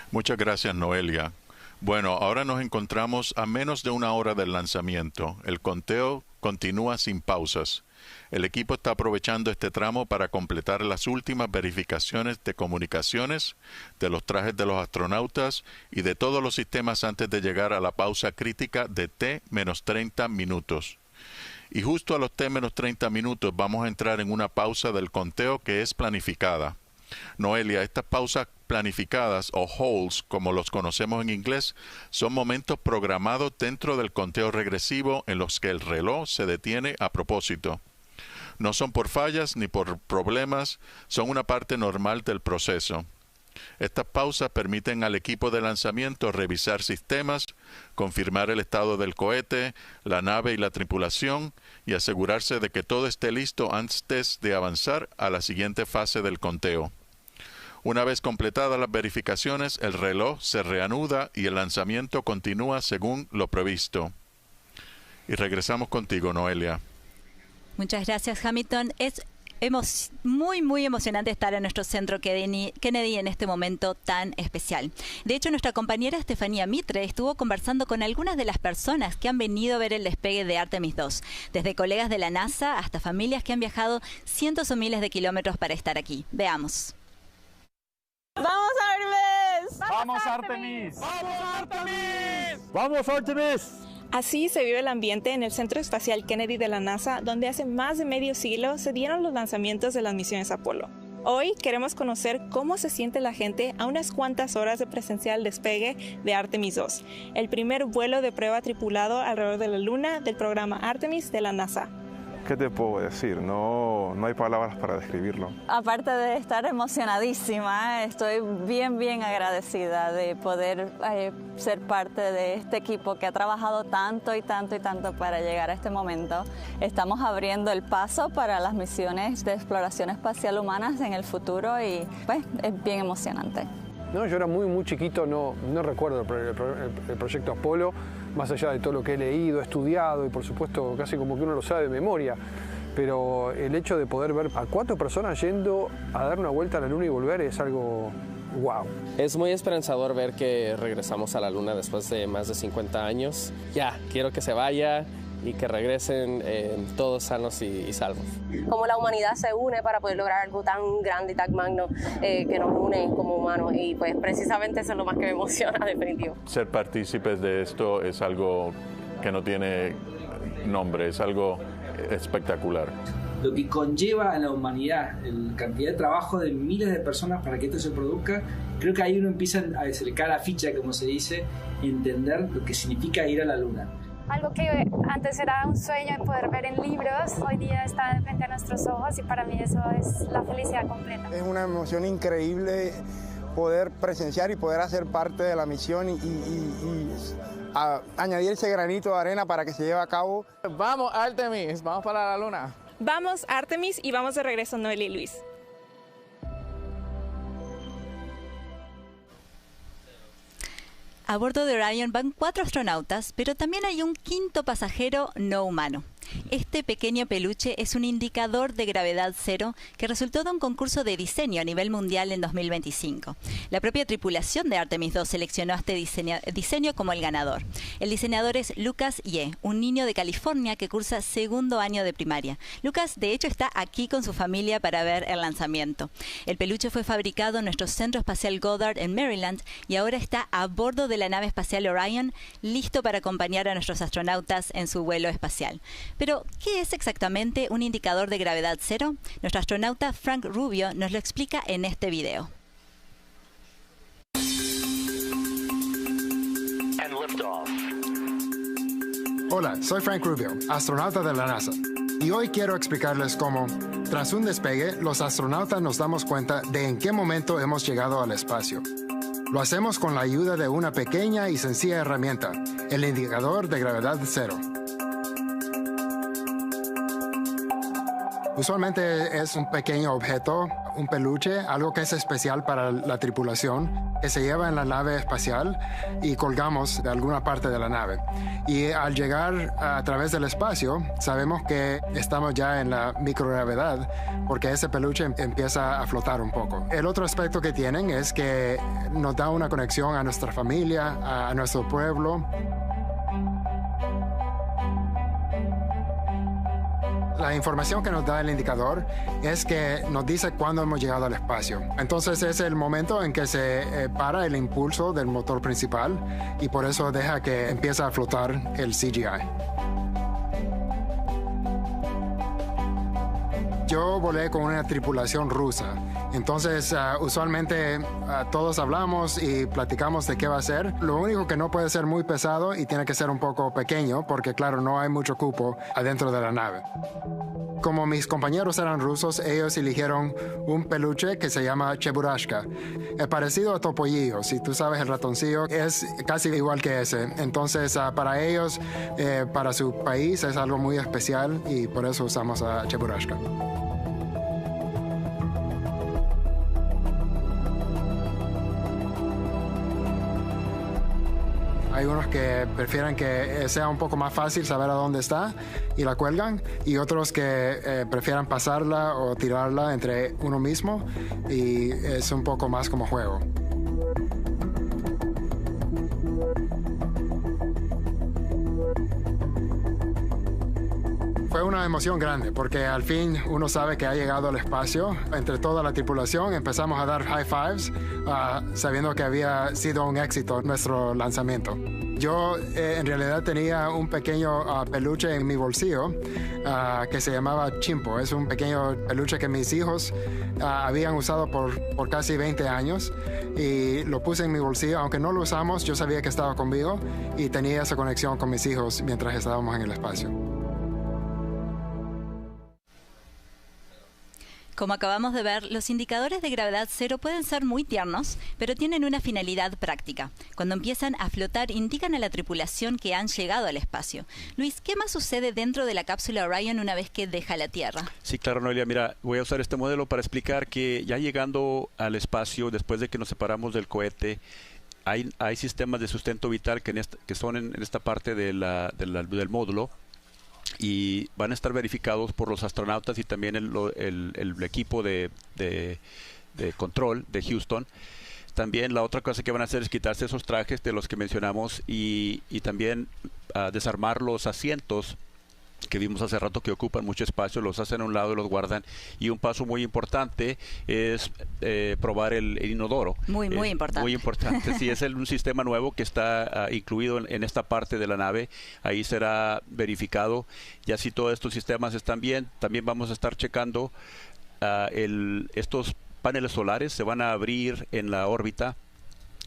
Muchas gracias, Noelia. Bueno, ahora nos encontramos a menos de una hora del lanzamiento. El conteo continúa sin pausas. El equipo está aprovechando este tramo para completar las últimas verificaciones de comunicaciones, de los trajes de los astronautas y de todos los sistemas antes de llegar a la pausa crítica de T-30 minutos. Y justo a los T-30 minutos vamos a entrar en una pausa del conteo que es planificada. Noelia, estas pausas planificadas o holds, como los conocemos en inglés, son momentos programados dentro del conteo regresivo en los que el reloj se detiene a propósito. No son por fallas ni por problemas, son una parte normal del proceso. Estas pausas permiten al equipo de lanzamiento revisar sistemas, confirmar el estado del cohete, la nave y la tripulación y asegurarse de que todo esté listo antes de avanzar a la siguiente fase del conteo. Una vez completadas las verificaciones, el reloj se reanuda y el lanzamiento continúa según lo previsto. Y regresamos contigo, Noelia. Muchas gracias, Hamilton. Es muy emocionante estar en nuestro centro Kennedy en este momento tan especial. De hecho, nuestra compañera Estefanía Mitre estuvo conversando con algunas de las personas que han venido a ver el despegue de Artemis II, desde colegas de la NASA hasta familias que han viajado cientos o miles de kilómetros para estar aquí. Veamos. ¡Vamos, Artemis! ¡Vamos, Artemis! ¡Vamos, Artemis! ¡Vamos, Artemis! Así se vive el ambiente en el Centro Espacial Kennedy de la NASA, donde hace más de medio siglo se dieron los lanzamientos de las misiones Apolo. Hoy queremos conocer cómo se siente la gente a unas cuantas horas de presenciar el despegue de Artemis II, el primer vuelo de prueba tripulado alrededor de la Luna del programa Artemis de la NASA. ¿Qué te puedo decir? No hay palabras para describirlo. Aparte de estar emocionadísima, estoy bien agradecida de poder ser parte de este equipo que ha trabajado tanto para llegar a este momento. Estamos abriendo el paso para las misiones de exploración espacial humanas en el futuro y pues es bien emocionante. No, yo era muy chiquito, no recuerdo el proyecto Apolo, más allá de todo lo que he leído, estudiado y por supuesto casi como que uno lo sabe de memoria, pero el hecho de poder ver a 4 personas yendo a dar una vuelta a la Luna y volver es algo wow. Es muy esperanzador ver que regresamos a la Luna después de más de 50 años. Ya, quiero que se vaya y que regresen todos sanos y salvos. Como la humanidad se une para poder lograr algo tan grande y tan magno que nos une como humanos, y pues precisamente eso es lo más que me emociona, definitivo. Ser partícipes de esto es algo que no tiene nombre, es algo espectacular. Lo que conlleva a la humanidad, la cantidad de trabajo de miles de personas para que esto se produzca, creo que ahí uno empieza a acercar la ficha, como se dice, y entender lo que significa ir a la Luna. Algo que antes era un sueño de poder ver en libros, hoy día está de frente a nuestros ojos y para mí eso es la felicidad completa. Es una emoción increíble poder presenciar y poder hacer parte de la misión y añadir ese granito de arena para que se lleve a cabo. Vamos, Artemis, vamos para la Luna. Vamos, Artemis, y vamos de regreso, Noelia y Luis. A bordo de Orión van 4 astronautas, pero también hay un quinto pasajero no humano. Este pequeño peluche es un indicador de gravedad cero que resultó de un concurso de diseño a nivel mundial en 2025. La propia tripulación de Artemis II seleccionó este diseño como el ganador. El diseñador es Lucas Ye, un niño de California que cursa segundo año de primaria. Lucas, de hecho, está aquí con su familia para ver el lanzamiento. El peluche fue fabricado en nuestro Centro Espacial Goddard en Maryland y ahora está a bordo de la nave espacial Orión, listo para acompañar a nuestros astronautas en su vuelo espacial. Pero, ¿qué es exactamente un indicador de gravedad cero? Nuestro astronauta Frank Rubio nos lo explica en este video. Hola, soy Frank Rubio, astronauta de la NASA. Y hoy quiero explicarles cómo, tras un despegue, los astronautas nos damos cuenta de en qué momento hemos llegado al espacio. Lo hacemos con la ayuda de una pequeña y sencilla herramienta, el indicador de gravedad cero. Usualmente es un pequeño objeto, un peluche, algo que es especial para la tripulación, que se lleva en la nave espacial y colgamos de alguna parte de la nave. Y al llegar a través del espacio, sabemos que estamos ya en la microgravedad, porque ese peluche empieza a flotar un poco. El otro aspecto que tienen es que nos da una conexión a nuestra familia, a nuestro pueblo. La información que nos da el indicador es que nos dice cuándo hemos llegado al espacio. Entonces es el momento en que se para el impulso del motor principal y por eso deja que empiece a flotar el CGI. Yo volé con una tripulación rusa, entonces usualmente todos hablamos y platicamos de qué va a ser. Lo único que no puede ser muy pesado y tiene que ser un poco pequeño porque claro, no hay mucho cupo adentro de la nave. Como mis compañeros eran rusos, ellos eligieron un peluche que se llama Cheburashka. Es parecido a Topollillo, si tú sabes el ratoncillo, es casi igual que ese. Entonces para ellos, para su país es algo muy especial y por eso usamos a Cheburashka. Hay unos que prefieren que sea un poco más fácil saber a dónde está y la cuelgan, y otros que prefieran pasarla o tirarla entre uno mismo y es un poco más como juego. Fue una emoción grande porque al fin uno sabe que ha llegado al espacio. Entre toda la tripulación empezamos a dar high fives sabiendo que había sido un éxito nuestro lanzamiento. Yo en realidad tenía un pequeño peluche en mi bolsillo que se llamaba Chimpo. Es un pequeño peluche que mis hijos habían usado por casi 20 años y lo puse en mi bolsillo. Aunque no lo usamos, yo sabía que estaba conmigo y tenía esa conexión con mis hijos mientras estábamos en el espacio. Como acabamos de ver, los indicadores de gravedad cero pueden ser muy tiernos, pero tienen una finalidad práctica. Cuando empiezan a flotar, indican a la tripulación que han llegado al espacio. Luis, ¿qué más sucede dentro de la cápsula Orion una vez que deja la Tierra? Sí, claro, Noelia. Mira, voy a usar este modelo para explicar que ya llegando al espacio, después de que nos separamos del cohete, hay sistemas de sustento vital que son en esta parte del módulo, y van a estar verificados por los astronautas y también el equipo de control de Houston. También la otra cosa que van a hacer es quitarse esos trajes de los que mencionamos y también desarmar los asientos que vimos hace rato que ocupan mucho espacio, los hacen a un lado y los guardan. Y un paso muy importante es probar el inodoro. Muy importante. Muy importante. Sí, es un sistema nuevo que está incluido en esta parte de la nave. Ahí será verificado. Y así todos estos sistemas están bien. También vamos a estar checando estos paneles solares. Se van a abrir en la órbita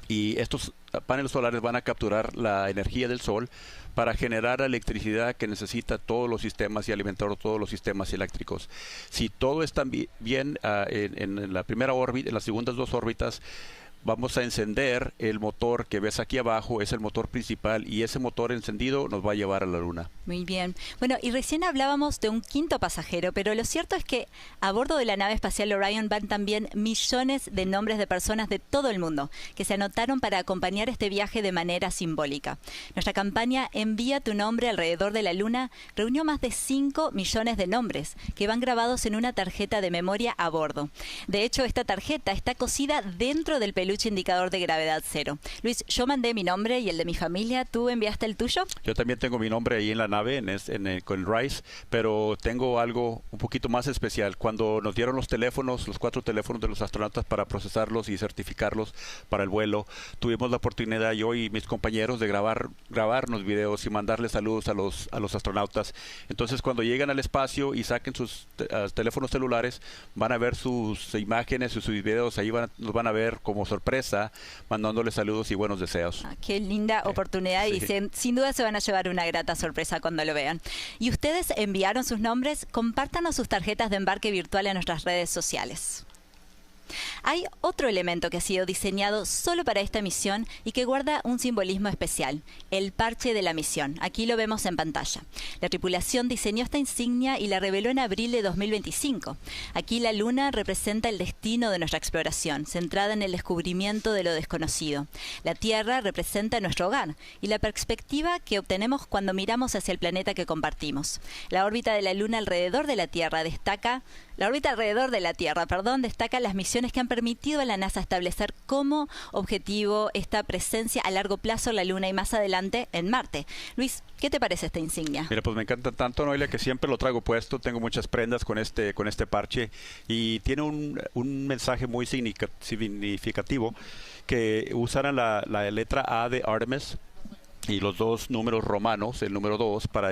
y estos paneles solares van a capturar la energía del sol para generar la electricidad que necesita todos los sistemas y alimentar todos los sistemas eléctricos. Si todo está bien en la primera órbita, en las segundas dos órbitas, vamos a encender el motor que ves aquí abajo, es el motor principal, y ese motor encendido nos va a llevar a la Luna. Muy bien. Bueno, y recién hablábamos de un quinto pasajero, pero lo cierto es que a bordo de la nave espacial Orion van también millones de nombres de personas de todo el mundo que se anotaron para acompañar este viaje de manera simbólica. Nuestra campaña Envía tu nombre alrededor de la Luna reunió más de 5 millones de nombres que van grabados en una tarjeta de memoria a bordo. De hecho, esta tarjeta está cosida dentro del peluche indicador de gravedad cero. Luis, yo mandé mi nombre y el de mi familia. ¿Tú enviaste el tuyo? Yo también tengo mi nombre ahí en la nave, con el RISE, pero tengo algo un poquito más especial. Cuando nos dieron los 4 teléfonos de los astronautas para procesarlos y certificarlos para el vuelo, tuvimos la oportunidad, yo y mis compañeros, de grabarnos videos y mandarles saludos a los astronautas. Entonces, cuando llegan al espacio y saquen sus teléfonos celulares, van a ver sus imágenes y sus videos, ahí nos van a ver como sorpresa, mandándoles saludos y buenos deseos. Qué linda oportunidad, sí. Y sin duda se van a llevar una grata sorpresa cuando lo vean. Y ustedes enviaron sus nombres, compártanos sus tarjetas de embarque virtual en nuestras redes sociales. Hay otro elemento que ha sido diseñado solo para esta misión y que guarda un simbolismo especial, el parche de la misión. Aquí lo vemos en pantalla. La tripulación diseñó esta insignia y la reveló en abril de 2025. Aquí la Luna representa el destino de nuestra exploración, centrada en el descubrimiento de lo desconocido. La Tierra representa nuestro hogar y la perspectiva que obtenemos cuando miramos hacia el planeta que compartimos. La órbita de la Luna alrededor de la Tierra destaca las misiones que han permitido a la NASA establecer como objetivo esta presencia a largo plazo en la Luna y más adelante en Marte. Luis, ¿qué te parece esta insignia? Mira, pues me encanta tanto, Noelia, que siempre lo traigo puesto. Tengo muchas prendas con este parche y tiene un mensaje muy significativo, que usaran la letra A de Artemis y los 2 números romanos, el número 2, para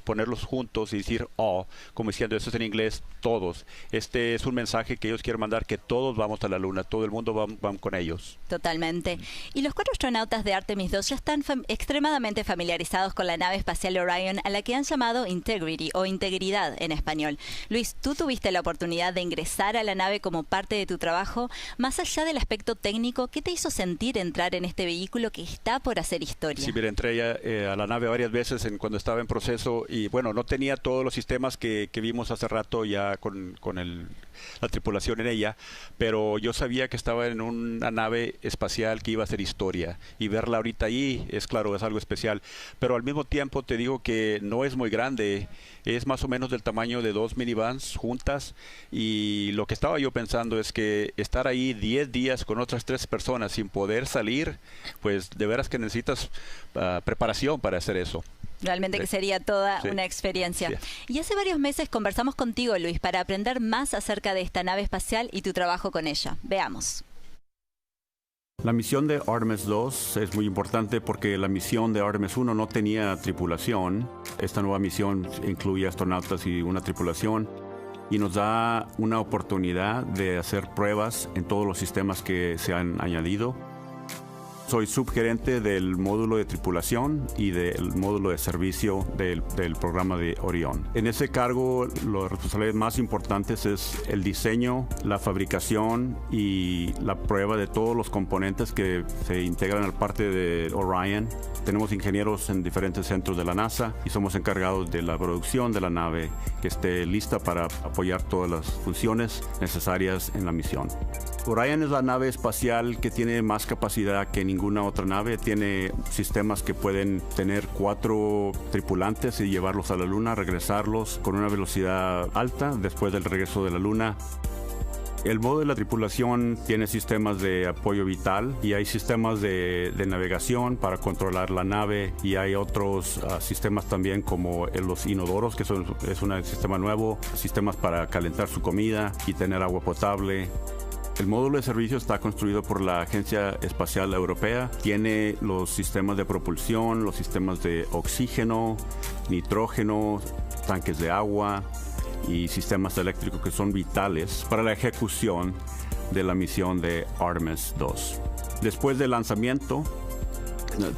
ponerlos juntos y decir all, como diciendo, eso es en inglés, todos. Este es un mensaje que ellos quieren mandar, que todos vamos a la Luna, todo el mundo va con ellos. Totalmente. Y los 4 astronautas de Artemis II ya están extremadamente familiarizados con la nave espacial Orion, a la que han llamado Integrity o integridad en español. Luis, tú tuviste la oportunidad de ingresar a la nave como parte de tu trabajo. Más allá del aspecto técnico, ¿qué te hizo sentir entrar en este vehículo que está por hacer historia? Sí, mira, entré a la nave varias veces cuando estaba en proceso. Y bueno, no tenía todos los sistemas que vimos hace rato ya con la tripulación en ella, pero yo sabía que estaba en una nave espacial que iba a hacer historia, y verla ahorita ahí es algo especial. Pero al mismo tiempo te digo que no es muy grande, es más o menos del tamaño de 2 minivans juntas, y lo que estaba yo pensando es que estar ahí 10 días con otras 3 personas sin poder salir, pues de veras que necesitas preparación para hacer eso. Realmente que sería toda una experiencia. Sí. Y hace varios meses conversamos contigo, Luis, para aprender más acerca de esta nave espacial y tu trabajo con ella. Veamos. La misión de Artemis II es muy importante porque la misión de Artemis I no tenía tripulación. Esta nueva misión incluye astronautas y una tripulación, y nos da una oportunidad de hacer pruebas en todos los sistemas que se han añadido. Soy subgerente del módulo de tripulación y del módulo de servicio del programa de Orión. En ese cargo, las responsabilidades más importantes es el diseño, la fabricación y la prueba de todos los componentes que se integran al parte de Orion. Tenemos ingenieros en diferentes centros de la NASA y somos encargados de la producción de la nave que esté lista para apoyar todas las funciones necesarias en la misión. Orion es la nave espacial que tiene más capacidad que ninguna otra nave. Tiene sistemas que pueden tener 4 tripulantes y llevarlos a la Luna, regresarlos con una velocidad alta después del regreso de la Luna. El modo de la tripulación tiene sistemas de apoyo vital y hay sistemas de navegación para controlar la nave, y hay otros sistemas también como los inodoros, que es un sistema nuevo, sistemas para calentar su comida y tener agua potable. El módulo de servicio está construido por la Agencia Espacial Europea. Tiene los sistemas de propulsión, los sistemas de oxígeno, nitrógeno, tanques de agua y sistemas eléctricos que son vitales para la ejecución de la misión de Artemis II. Después del lanzamiento,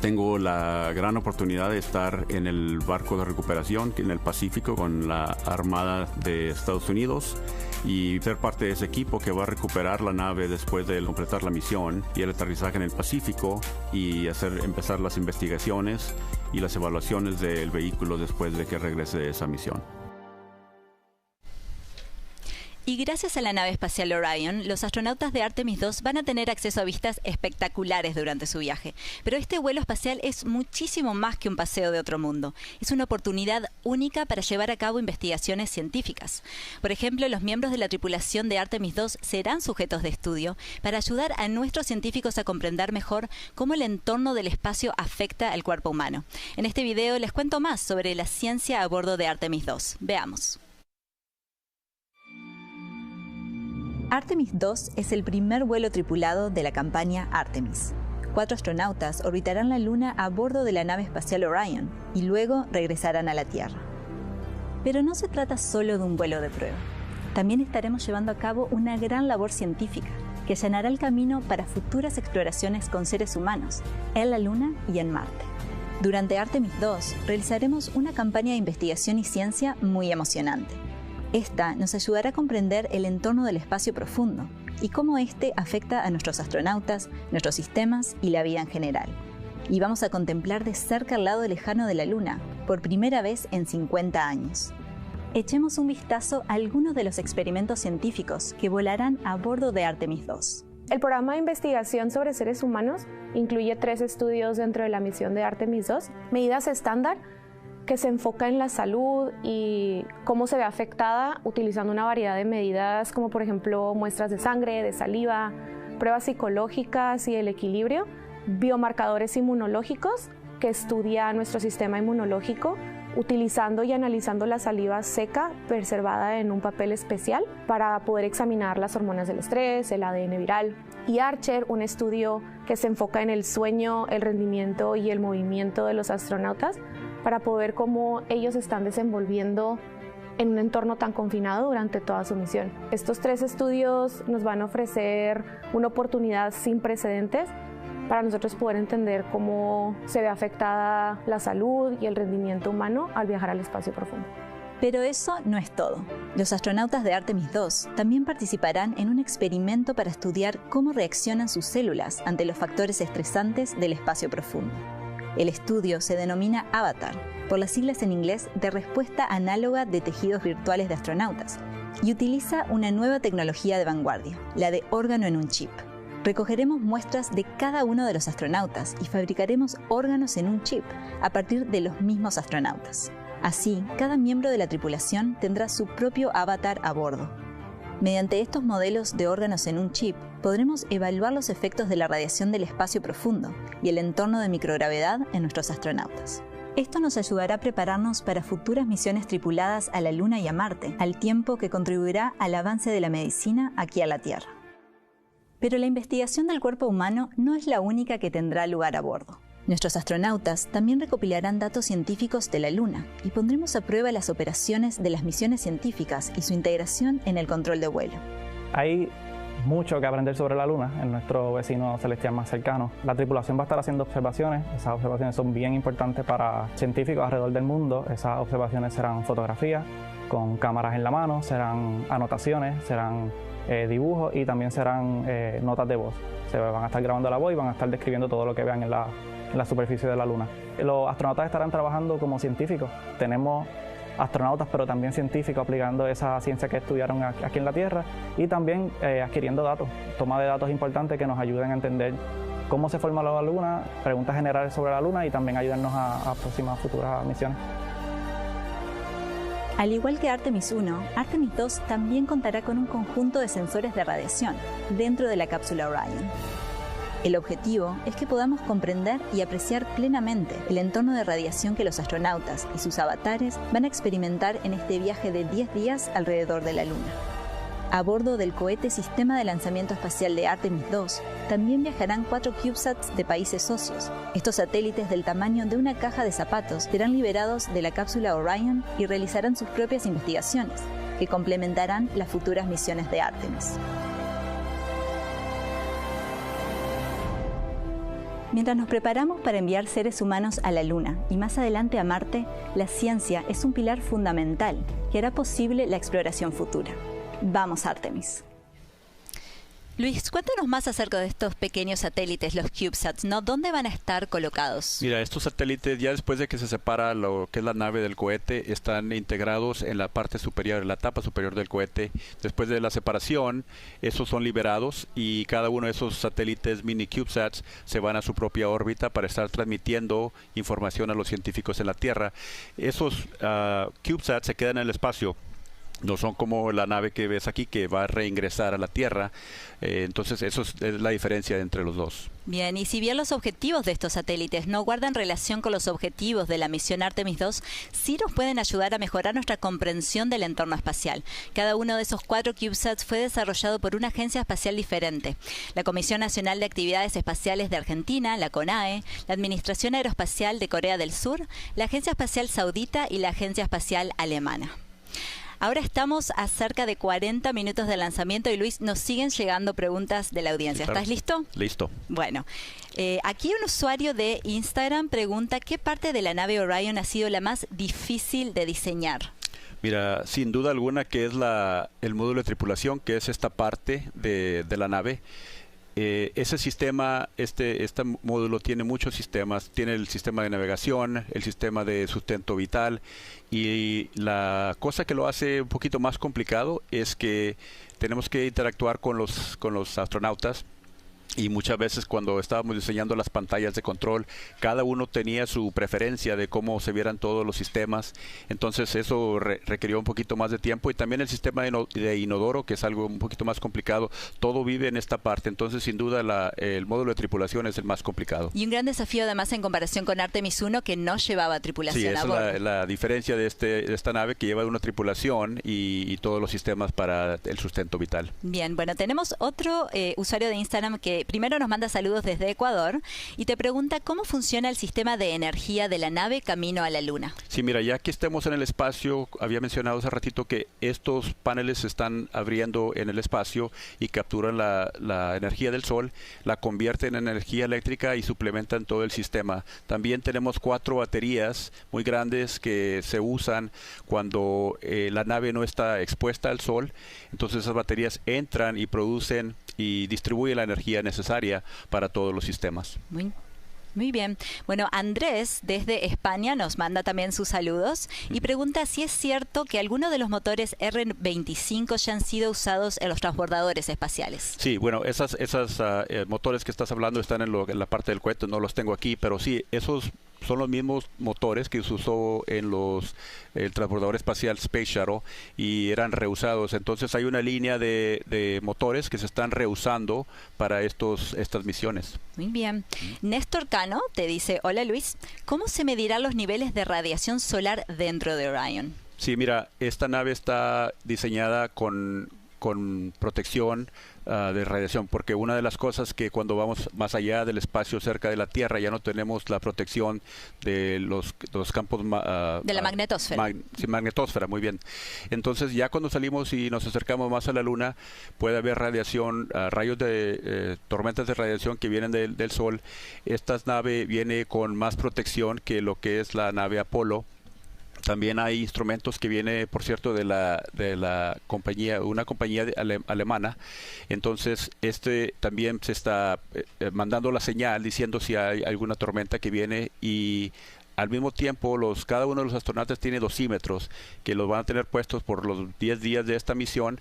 tengo la gran oportunidad de estar en el barco de recuperación en el Pacífico con la Armada de Estados Unidos y ser parte de ese equipo que va a recuperar la nave después de completar la misión y el aterrizaje en el Pacífico y empezar las investigaciones y las evaluaciones del vehículo después de que regrese de esa misión. Y gracias a la nave espacial Orión, los astronautas de Artemis II van a tener acceso a vistas espectaculares durante su viaje. Pero este vuelo espacial es muchísimo más que un paseo de otro mundo. Es una oportunidad única para llevar a cabo investigaciones científicas. Por ejemplo, los miembros de la tripulación de Artemis II serán sujetos de estudio para ayudar a nuestros científicos a comprender mejor cómo el entorno del espacio afecta al cuerpo humano. En este video les cuento más sobre la ciencia a bordo de Artemis II. Veamos. Artemis II es el primer vuelo tripulado de la campaña Artemis. 4 astronautas orbitarán la Luna a bordo de la nave espacial Orión y luego regresarán a la Tierra. Pero no se trata solo de un vuelo de prueba. También estaremos llevando a cabo una gran labor científica que allanará el camino para futuras exploraciones con seres humanos en la Luna y en Marte. Durante Artemis II realizaremos una campaña de investigación y ciencia muy emocionante. Esta nos ayudará a comprender el entorno del espacio profundo y cómo este afecta a nuestros astronautas, nuestros sistemas y la vida en general. Y vamos a contemplar de cerca el lado lejano de la Luna, por primera vez en 50 años. Echemos un vistazo a algunos de los experimentos científicos que volarán a bordo de Artemis II. El programa de investigación sobre seres humanos incluye 3 estudios dentro de la misión de Artemis II, medidas estándar, que se enfoca en la salud y cómo se ve afectada utilizando una variedad de medidas como por ejemplo muestras de sangre, de saliva, pruebas psicológicas y el equilibrio, biomarcadores inmunológicos que estudia nuestro sistema inmunológico utilizando y analizando la saliva seca preservada en un papel especial para poder examinar las hormonas del estrés, el ADN viral. Y Archer, un estudio que se enfoca en el sueño, el rendimiento y el movimiento de los astronautas para poder ver cómo ellos están desenvolviendo en un entorno tan confinado durante toda su misión. Estos 3 estudios nos van a ofrecer una oportunidad sin precedentes para nosotros poder entender cómo se ve afectada la salud y el rendimiento humano al viajar al espacio profundo. Pero eso no es todo. Los astronautas de Artemis II también participarán en un experimento para estudiar cómo reaccionan sus células ante los factores estresantes del espacio profundo. El estudio se denomina Avatar, por las siglas en inglés de respuesta análoga de tejidos virtuales de astronautas, y utiliza una nueva tecnología de vanguardia, la de órgano en un chip. Recogeremos muestras de cada uno de los astronautas y fabricaremos órganos en un chip a partir de los mismos astronautas. Así, cada miembro de la tripulación tendrá su propio avatar a bordo. Mediante estos modelos de órganos en un chip, podremos evaluar los efectos de la radiación del espacio profundo y el entorno de microgravedad en nuestros astronautas. Esto nos ayudará a prepararnos para futuras misiones tripuladas a la Luna y a Marte, al tiempo que contribuirá al avance de la medicina aquí a la Tierra. Pero la investigación del cuerpo humano no es la única que tendrá lugar a bordo. Nuestros astronautas también recopilarán datos científicos de la Luna y pondremos a prueba las operaciones de las misiones científicas y su integración en el control de vuelo. Hay mucho que aprender sobre la Luna, en nuestro vecino celestial más cercano. La tripulación va a estar haciendo observaciones. Esas observaciones son bien importantes para científicos alrededor del mundo. Esas observaciones serán fotografías con cámaras en la mano, serán anotaciones, serán dibujos y también serán notas de voz. Se van a estar grabando la voz y van a estar describiendo todo lo que vean en la superficie de la Luna. Los astronautas estarán trabajando como científicos. Tenemos astronautas, pero también científicos aplicando esa ciencia que estudiaron aquí en la Tierra y también adquiriendo datos, toma de datos importantes que nos ayuden a entender cómo se forma la Luna, preguntas generales sobre la Luna y también ayudarnos a próximas futuras misiones. Al igual que Artemis I, Artemis II también contará con un conjunto de sensores de radiación dentro de la cápsula Orión. El objetivo es que podamos comprender y apreciar plenamente el entorno de radiación que los astronautas y sus avatares van a experimentar en este viaje de 10 días alrededor de la Luna. A bordo del cohete Sistema de Lanzamiento Espacial de Artemis II, también viajarán 4 CubeSats de países socios. Estos satélites del tamaño de una caja de zapatos serán liberados de la cápsula Orión y realizarán sus propias investigaciones, que complementarán las futuras misiones de Artemis. Mientras nos preparamos para enviar seres humanos a la Luna y más adelante a Marte, la ciencia es un pilar fundamental que hará posible la exploración futura. Vamos, Artemis. Luis, cuéntanos más acerca de estos pequeños satélites, los CubeSats, ¿no? ¿Dónde van a estar colocados? Mira, estos satélites, ya después de que se separa lo que es la nave del cohete, están integrados en la parte superior, en la tapa superior del cohete. Después de la separación, esos son liberados y cada uno de esos satélites mini CubeSats se van a su propia órbita para estar transmitiendo información a los científicos en la Tierra. Esos CubeSats se quedan en el espacio. No son como la nave que ves aquí que va a reingresar a la Tierra. Entonces, eso es la diferencia entre los dos. Bien, y si bien los objetivos de estos satélites no guardan relación con los objetivos de la misión Artemis II, sí nos pueden ayudar a mejorar nuestra comprensión del entorno espacial. Cada uno de esos 4 CubeSats fue desarrollado por una agencia espacial diferente. La Comisión Nacional de Actividades Espaciales de Argentina, la CONAE, la Administración Aeroespacial de Corea del Sur, la Agencia Espacial Saudita y la Agencia Espacial Alemana. Ahora estamos a cerca de 40 minutos del lanzamiento y Luis, nos siguen llegando preguntas de la audiencia. Claro. ¿Estás listo? Listo. Bueno, aquí un usuario de Instagram pregunta ¿qué parte de la nave Orión ha sido la más difícil de diseñar? Mira, sin duda alguna que es el módulo de tripulación, que es esta parte de la nave. Ese sistema, este módulo tiene muchos sistemas. Tiene el sistema de navegación, el sistema de sustento vital, y la cosa que lo hace un poquito más complicado es que tenemos que interactuar con los astronautas. Y muchas veces cuando estábamos diseñando las pantallas de control, cada uno tenía su preferencia de cómo se vieran todos los sistemas. Entonces eso requirió un poquito más de tiempo. Y también el sistema de inodoro, que es algo un poquito más complicado. Todo vive en esta parte. Entonces, sin duda, el módulo de tripulación es el más complicado. Y un gran desafío además en comparación con Artemis I, que no llevaba tripulación a bordo. Sí, esa es la diferencia de esta nave, que lleva una tripulación y todos los sistemas para el sustento vital. Bien, bueno, tenemos otro usuario de Instagram que primero nos manda saludos desde Ecuador y te pregunta cómo funciona el sistema de energía de la nave camino a la Luna. Sí, mira, ya que estemos en el espacio, había mencionado hace ratito que estos paneles se están abriendo en el espacio y capturan la energía del Sol, la convierten en energía eléctrica y suplementan todo el sistema. También tenemos 4 baterías muy grandes que se usan cuando la nave no está expuesta al Sol. Entonces esas baterías entran y producen y distribuyen la energía necesaria para todos los sistemas. Muy bien. Bueno, Andrés desde España nos manda también sus saludos y pregunta si es cierto que algunos de los motores R25 ya han sido usados en los transbordadores espaciales. Sí, bueno, esas motores que estás hablando están en la parte del cohete, no los tengo aquí, pero sí, esos son los mismos motores que se usó en el transbordador espacial Space Shuttle y eran reusados. Entonces hay una línea de motores que se están reusando para estas misiones. Muy bien. Néstor Cano te dice, hola Luis, ¿cómo se medirán los niveles de radiación solar dentro de Orión? Sí, mira, esta nave está diseñada con protección de radiación, porque una de las cosas que cuando vamos más allá del espacio cerca de la Tierra ya no tenemos la protección de los campos de la magnetosfera. Magnetosfera, muy bien. Entonces ya cuando salimos y nos acercamos más a la Luna puede haber radiación, rayos de tormentas de radiación que vienen del Sol. Esta nave viene con más protección que lo que es la nave Apolo. También hay instrumentos que viene, por cierto, de la compañía, una compañía alemana. Entonces, también se está mandando la señal diciendo si hay alguna tormenta que viene, y al mismo tiempo cada uno de los astronautas tiene dosímetros que los van a tener puestos por los 10 días de esta misión,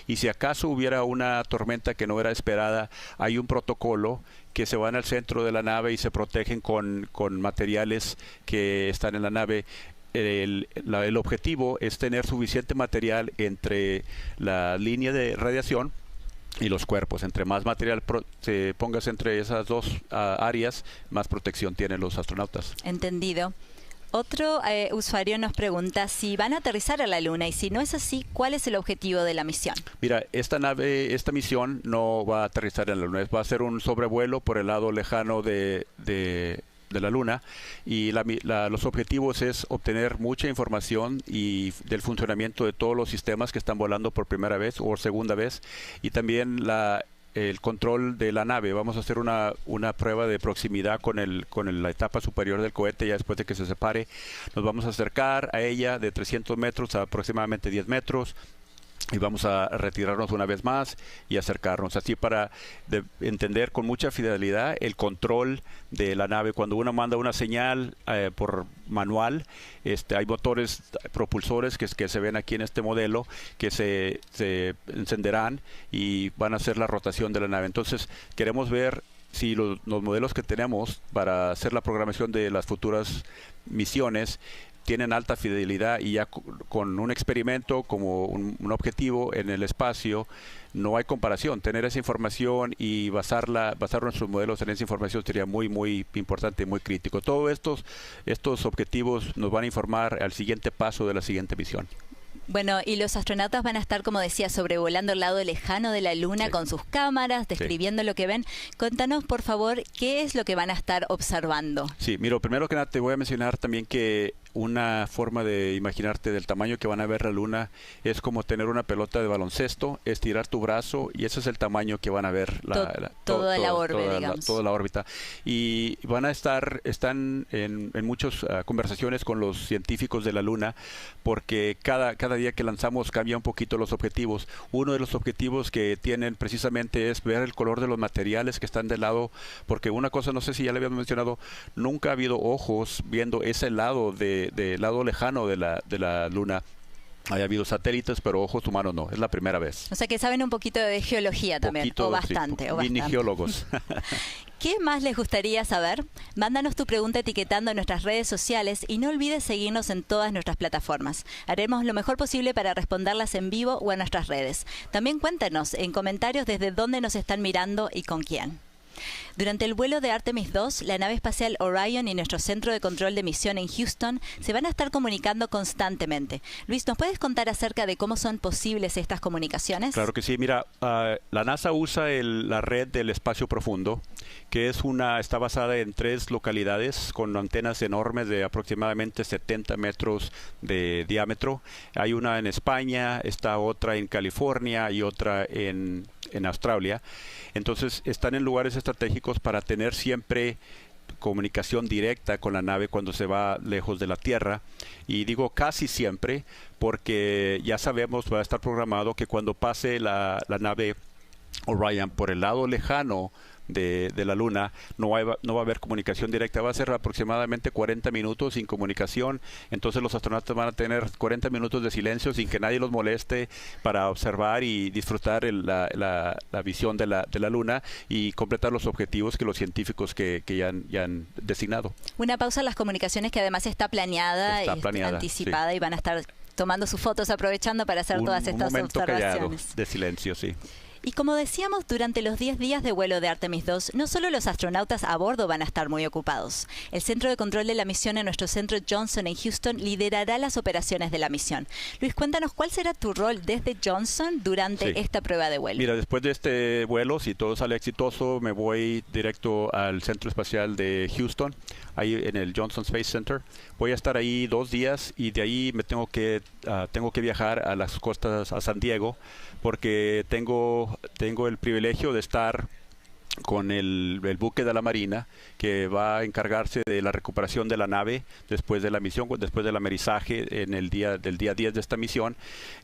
y si acaso hubiera una tormenta que no era esperada, hay un protocolo que se van al centro de la nave y se protegen con materiales que están en la nave. El objetivo es tener suficiente material entre la línea de radiación y los cuerpos. Entre más material se pongas entre esas dos áreas, más protección tienen los astronautas. Entendido. Otro usuario nos pregunta si van a aterrizar a la Luna, y si no es así, ¿cuál es el objetivo de la misión? Mira, esta misión no va a aterrizar en la Luna, va a ser un sobrevuelo por el lado lejano de la Luna, y los objetivos es obtener mucha información y del funcionamiento de todos los sistemas que están volando por primera vez o segunda vez, y también el control de la nave. Vamos a hacer una prueba de proximidad con la etapa superior del cohete. Ya después de que se separe, nos vamos a acercar a ella de 300 metros a aproximadamente 10 metros. y vamos a retirarnos una vez más y acercarnos, así para entender con mucha fidelidad el control de la nave. Cuando uno manda una señal por manual, hay motores propulsores que se ven aquí en este modelo que se encenderán y van a hacer la rotación de la nave. Entonces queremos ver si los modelos que tenemos para hacer la programación de las futuras misiones tienen alta fidelidad, y ya con un experimento como un objetivo en el espacio no hay comparación. Tener esa información y basar nuestros modelos en esa información sería muy, muy importante, muy crítico. Todos estos objetivos nos van a informar al siguiente paso de la siguiente misión. Bueno, y los astronautas van a estar, como decía, sobrevolando el lado lejano de la Luna con sus cámaras, describiendo lo que ven. Contanos, por favor, ¿qué es lo que van a estar observando? Sí, mira, primero que nada te voy a mencionar también que una forma de imaginarte del tamaño que van a ver la Luna es como tener una pelota de baloncesto, estirar tu brazo y ese es el tamaño que van a ver toda la órbita. Y están en muchas conversaciones con los científicos de la Luna, porque cada día que lanzamos cambia un poquito los objetivos. Uno de los objetivos que tienen precisamente es ver el color de los materiales que están del lado, porque una cosa, no sé si ya le habíamos mencionado, nunca ha habido ojos viendo ese lado del lado lejano de la Luna. Haya habido satélites, pero ojos humanos no. Es la primera vez. O sea que saben un poquito de geología también, o bastante. Mini geólogos. ¿Qué más les gustaría saber? Mándanos tu pregunta etiquetando en nuestras redes sociales y no olvides seguirnos en todas nuestras plataformas. Haremos lo mejor posible para responderlas en vivo o en nuestras redes. También cuéntanos en comentarios desde dónde nos están mirando y con quién. Durante el vuelo de Artemis II, la nave espacial Orión y nuestro centro de control de misión en Houston se van a estar comunicando constantemente. Luis, ¿nos puedes contar acerca de cómo son posibles estas comunicaciones? Claro que sí. Mira, la NASA usa la red del espacio profundo, que está basada en 3 localidades con antenas enormes de aproximadamente 70 metros de diámetro. Hay una en España, está otra en California y otra en Australia. Entonces están en lugares estratégicos para tener siempre comunicación directa con la nave cuando se va lejos de la Tierra. Y digo casi siempre porque ya sabemos, va a estar programado que cuando pase la nave Orión por el lado lejano de la Luna, no va a haber comunicación directa. Va a ser aproximadamente 40 minutos sin comunicación. Entonces los astronautas van a tener 40 minutos de silencio sin que nadie los moleste para observar y disfrutar la visión de la Luna y completar los objetivos que los científicos que ya han designado. Una pausa en las comunicaciones que además está planeada anticipada, sí. Y van a estar tomando sus fotos, aprovechando para hacer todas estas observaciones. De silencio, sí. Y como decíamos, durante los 10 días de vuelo de Artemis II, no solo los astronautas a bordo van a estar muy ocupados. El centro de control de la misión en nuestro centro Johnson en Houston liderará las operaciones de la misión. Luis, cuéntanos cuál será tu rol desde Johnson durante esta prueba de vuelo. Mira, después de este vuelo, si todo sale exitoso, me voy directo al centro espacial de Houston, ahí en el Johnson Space Center. Voy a estar ahí 2 días y de ahí me tengo que viajar a las costas, a San Diego, porque tengo el privilegio de estar con el buque de la Marina que va a encargarse de la recuperación de la nave después de la misión, después del amerizaje en el día 10 de esta misión.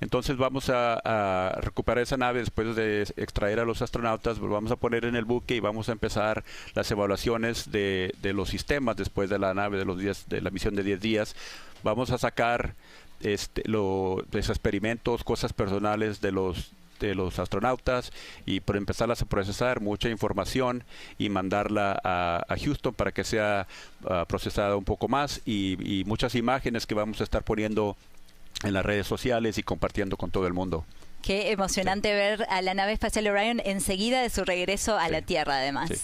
Entonces vamos a recuperar esa nave después de extraer a los astronautas, los vamos a poner en el buque y vamos a empezar las evaluaciones de los sistemas después de la nave, de la misión de 10 días. Vamos a sacar los experimentos, cosas personales de los astronautas y por empezarlas a procesar mucha información y mandarla a Houston para que sea procesada un poco más y muchas imágenes que vamos a estar poniendo en las redes sociales y compartiendo con todo el mundo. Qué emocionante ver a la nave espacial Orión enseguida de su regreso a la Tierra, además. Sí.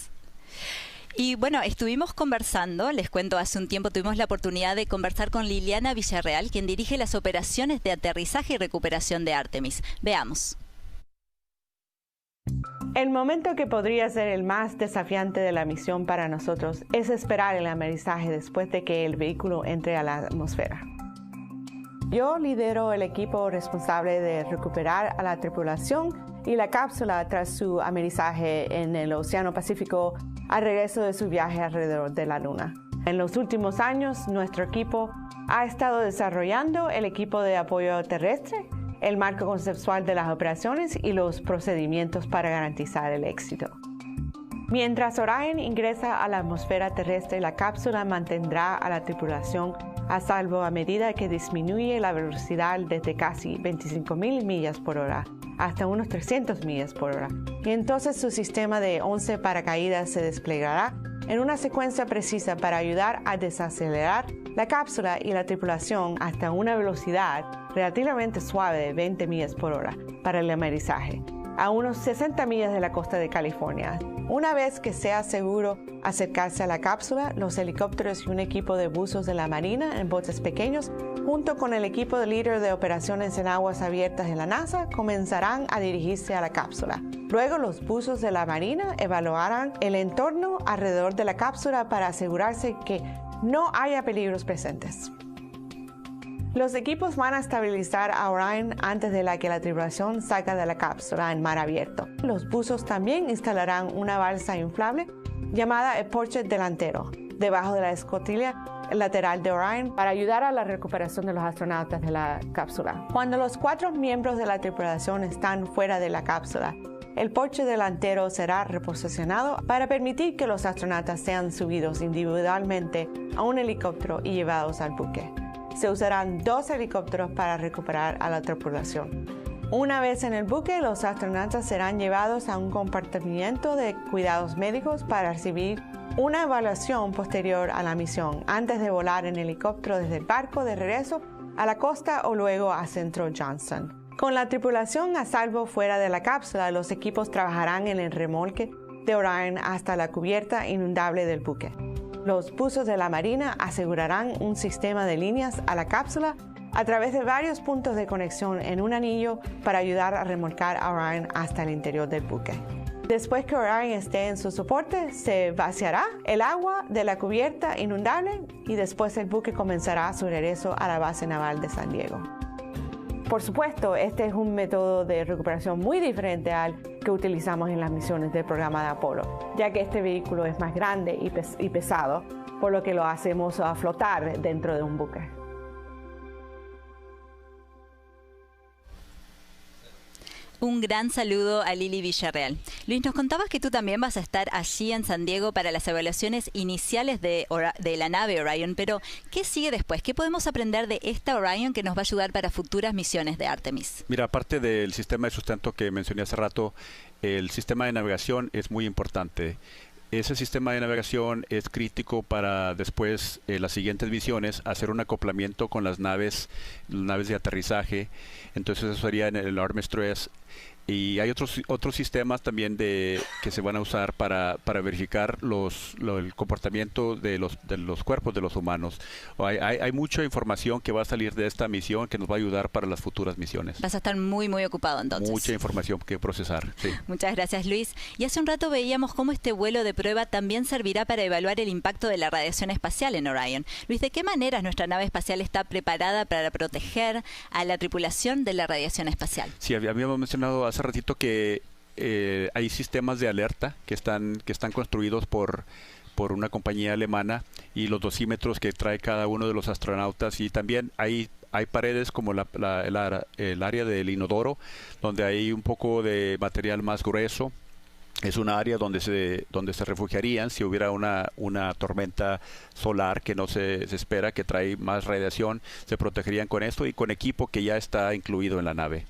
Y bueno, estuvimos conversando, les cuento, hace un tiempo tuvimos la oportunidad de conversar con Liliana Villarreal, quien dirige las operaciones de aterrizaje y recuperación de Artemis. Veamos. El momento que podría ser el más desafiante de la misión para nosotros es esperar el amerizaje después de que el vehículo entre a la atmósfera. Yo lidero el equipo responsable de recuperar a la tripulación y la cápsula tras su amerizaje en el Océano Pacífico al regreso de su viaje alrededor de la Luna. En los últimos años, nuestro equipo ha estado desarrollando el equipo de apoyo terrestre el marco conceptual de las operaciones y los procedimientos para garantizar el éxito. Mientras Orión ingresa a la atmósfera terrestre, la cápsula mantendrá a la tripulación a salvo a medida que disminuye la velocidad desde casi 25.000 millas por hora hasta unos 300 millas por hora. Y entonces su sistema de 11 paracaídas se desplegará en una secuencia precisa para ayudar a desacelerar la cápsula y la tripulación hasta una velocidad relativamente suave de 20 millas por hora para el aterrizaje, a unos 60 millas de la costa de California. Una vez que sea seguro acercarse a la cápsula, los helicópteros y un equipo de buzos de la Marina en botes pequeños, junto con el equipo de líder de operaciones en aguas abiertas de la NASA, comenzarán a dirigirse a la cápsula. Luego, los buzos de la Marina evaluarán el entorno alrededor de la cápsula para asegurarse que no haya peligros presentes. Los equipos van a estabilizar a Orión antes de que la tripulación salga de la cápsula en mar abierto. Los buzos también instalarán una balsa inflable llamada el porche delantero debajo de la escotilla lateral de Orión para ayudar a la recuperación de los astronautas de la cápsula. Cuando los 4 miembros de la tripulación están fuera de la cápsula, el porche delantero será reposicionado para permitir que los astronautas sean subidos individualmente a un helicóptero y llevados al buque. Se usarán 2 helicópteros para recuperar a la tripulación. Una vez en el buque, los astronautas serán llevados a un compartimiento de cuidados médicos para recibir una evaluación posterior a la misión, antes de volar en helicóptero desde el barco de regreso a la costa o luego a Centro Johnson. Con la tripulación a salvo fuera de la cápsula, los equipos trabajarán en el remolque de Orión hasta la cubierta inundable del buque. Los buzos de la Marina asegurarán un sistema de líneas a la cápsula a través de varios puntos de conexión en un anillo para ayudar a remolcar a Orión hasta el interior del buque. Después que Orión esté en su soporte, se vaciará el agua de la cubierta inundable y después el buque comenzará su regreso a la base naval de San Diego. Por supuesto, este es un método de recuperación muy diferente al que utilizamos en las misiones del programa de Apolo, ya que este vehículo es más grande y pesado, por lo que lo hacemos flotar dentro de un buque. Un gran saludo a Lili Villarreal. Luis, nos contabas que tú también vas a estar allí en San Diego para las evaluaciones iniciales de la nave Orión, pero ¿qué sigue después? ¿Qué podemos aprender de esta Orión que nos va a ayudar para futuras misiones de Artemis? Mira, aparte del sistema de sustento que mencioné hace rato, el sistema de navegación es muy importante. Ese sistema de navegación es crítico para después, las siguientes misiones, hacer un acoplamiento con las naves de aterrizaje. Entonces eso sería en el Artemis II. Y hay otros sistemas también que se van a usar para verificar el comportamiento de los cuerpos de los humanos. Hay mucha información que va a salir de esta misión que nos va a ayudar para las futuras misiones. Vas a estar muy, muy ocupado entonces. Mucha información que procesar, sí. Muchas gracias, Luis. Y hace un rato veíamos cómo este vuelo de prueba también servirá para evaluar el impacto de la radiación espacial en Orión. Luis, ¿de qué manera nuestra nave espacial está preparada para proteger a la tripulación de la radiación espacial? Sí, habíamos mencionado hace ratito que hay sistemas de alerta que están construidos por una compañía alemana, y los dosímetros que trae cada uno de los astronautas, y también hay paredes como el área del inodoro, donde hay un poco de material más grueso. Es una área donde se refugiarían si hubiera una tormenta solar que no se espera, que trae más radiación. Se protegerían con esto y con equipo que ya está incluido en la nave.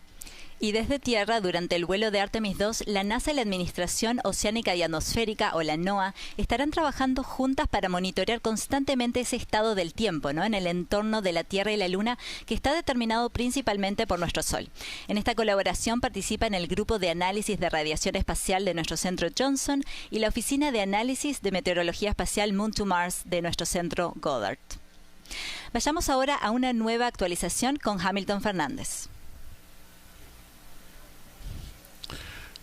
Y desde tierra, durante el vuelo de Artemis II, la NASA y la Administración Oceánica y Atmosférica, o la NOAA, estarán trabajando juntas para monitorear constantemente ese estado del tiempo, ¿no?, en el entorno de la Tierra y la Luna, que está determinado principalmente por nuestro Sol. En esta colaboración participan el Grupo de Análisis de Radiación Espacial de nuestro Centro Johnson y la Oficina de Análisis de Meteorología Espacial Moon to Mars de nuestro Centro Goddard. Vayamos ahora a una nueva actualización con Hamilton Fernández.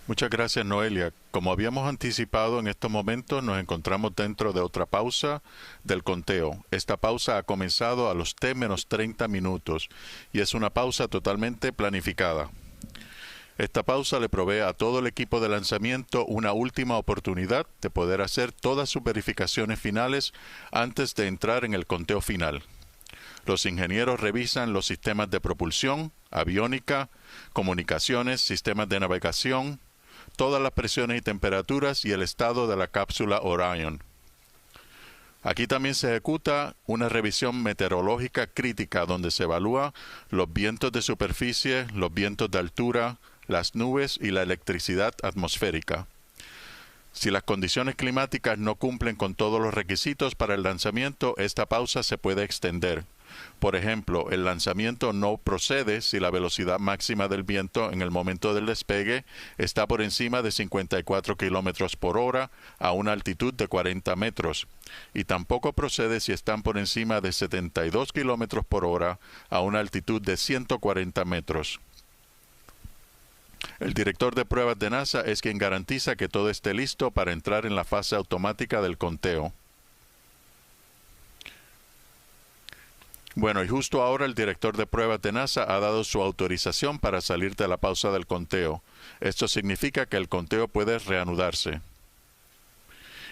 Muchas gracias, Noelia. Como habíamos anticipado, en estos momentos nos encontramos dentro de otra pausa del conteo. Esta pausa ha comenzado a los T-30 minutos y es una pausa totalmente planificada. Esta pausa le provee a todo el equipo de lanzamiento una última oportunidad de poder hacer todas sus verificaciones finales antes de entrar en el conteo final. Los ingenieros revisan los sistemas de propulsión, aviónica, comunicaciones, sistemas de navegación, todas las presiones y temperaturas y el estado de la cápsula Orión. Aquí también se ejecuta una revisión meteorológica crítica donde se evalúa los vientos de superficie, los vientos de altura, las nubes y la electricidad atmosférica. Si las condiciones climáticas no cumplen con todos los requisitos para el lanzamiento, esta pausa se puede extender. Por ejemplo, el lanzamiento no procede si la velocidad máxima del viento en el momento del despegue está por encima de 54 kilómetros por hora a una altitud de 40 metros, y tampoco procede si están por encima de 72 kilómetros por hora a una altitud de 140 metros. El director de pruebas de NASA es quien garantiza que todo esté listo para entrar en la fase automática del conteo. Bueno, y justo ahora el director de pruebas de NASA ha dado su autorización para salir de la pausa del conteo. Esto significa que el conteo puede reanudarse.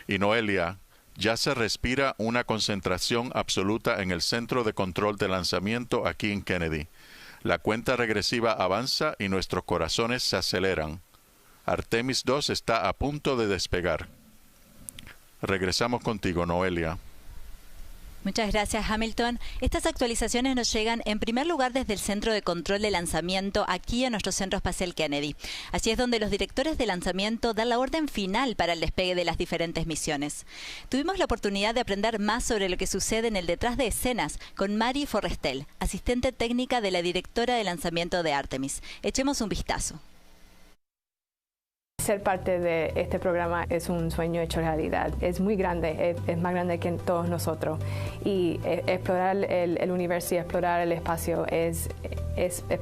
Y Noelia, ya se respira una concentración absoluta en el centro de control de lanzamiento aquí en Kennedy. La cuenta regresiva avanza y nuestros corazones se aceleran. Artemis II está a punto de despegar. Regresamos contigo, Noelia. Muchas gracias, Hamilton. Estas actualizaciones nos llegan en primer lugar desde el Centro de Control de Lanzamiento aquí en nuestro Centro Espacial Kennedy. Allí es donde los directores de lanzamiento dan la orden final para el despegue de las diferentes misiones. Tuvimos la oportunidad de aprender más sobre lo que sucede en el detrás de escenas con Mari Forrestel, asistente técnica de la directora de lanzamiento de Artemis. Echemos un vistazo. Ser parte de este programa es un sueño hecho realidad. Es muy grande, es más grande que todos nosotros. Y explorar el universo y explorar el espacio es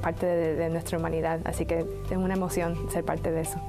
parte de nuestra humanidad. Así que es una emoción ser parte de eso.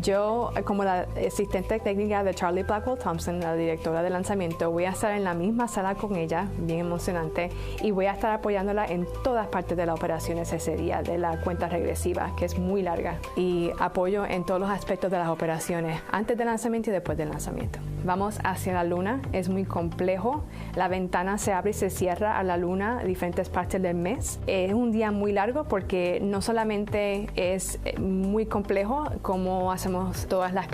Yo, como la asistente técnica de Charlie Blackwell Thompson, la directora de lanzamiento, voy a estar en la misma sala con ella, bien emocionante, y voy a estar apoyándola en todas partes de las operaciones ese día, de la cuenta regresiva, que es muy larga, y apoyo en todos los aspectos de las operaciones, antes del lanzamiento y después del lanzamiento. Vamos hacia la Luna, es muy complejo, la ventana se abre y se cierra a la Luna a diferentes partes del mes. Es un día muy largo porque no solamente es muy complejo como hacemos todas las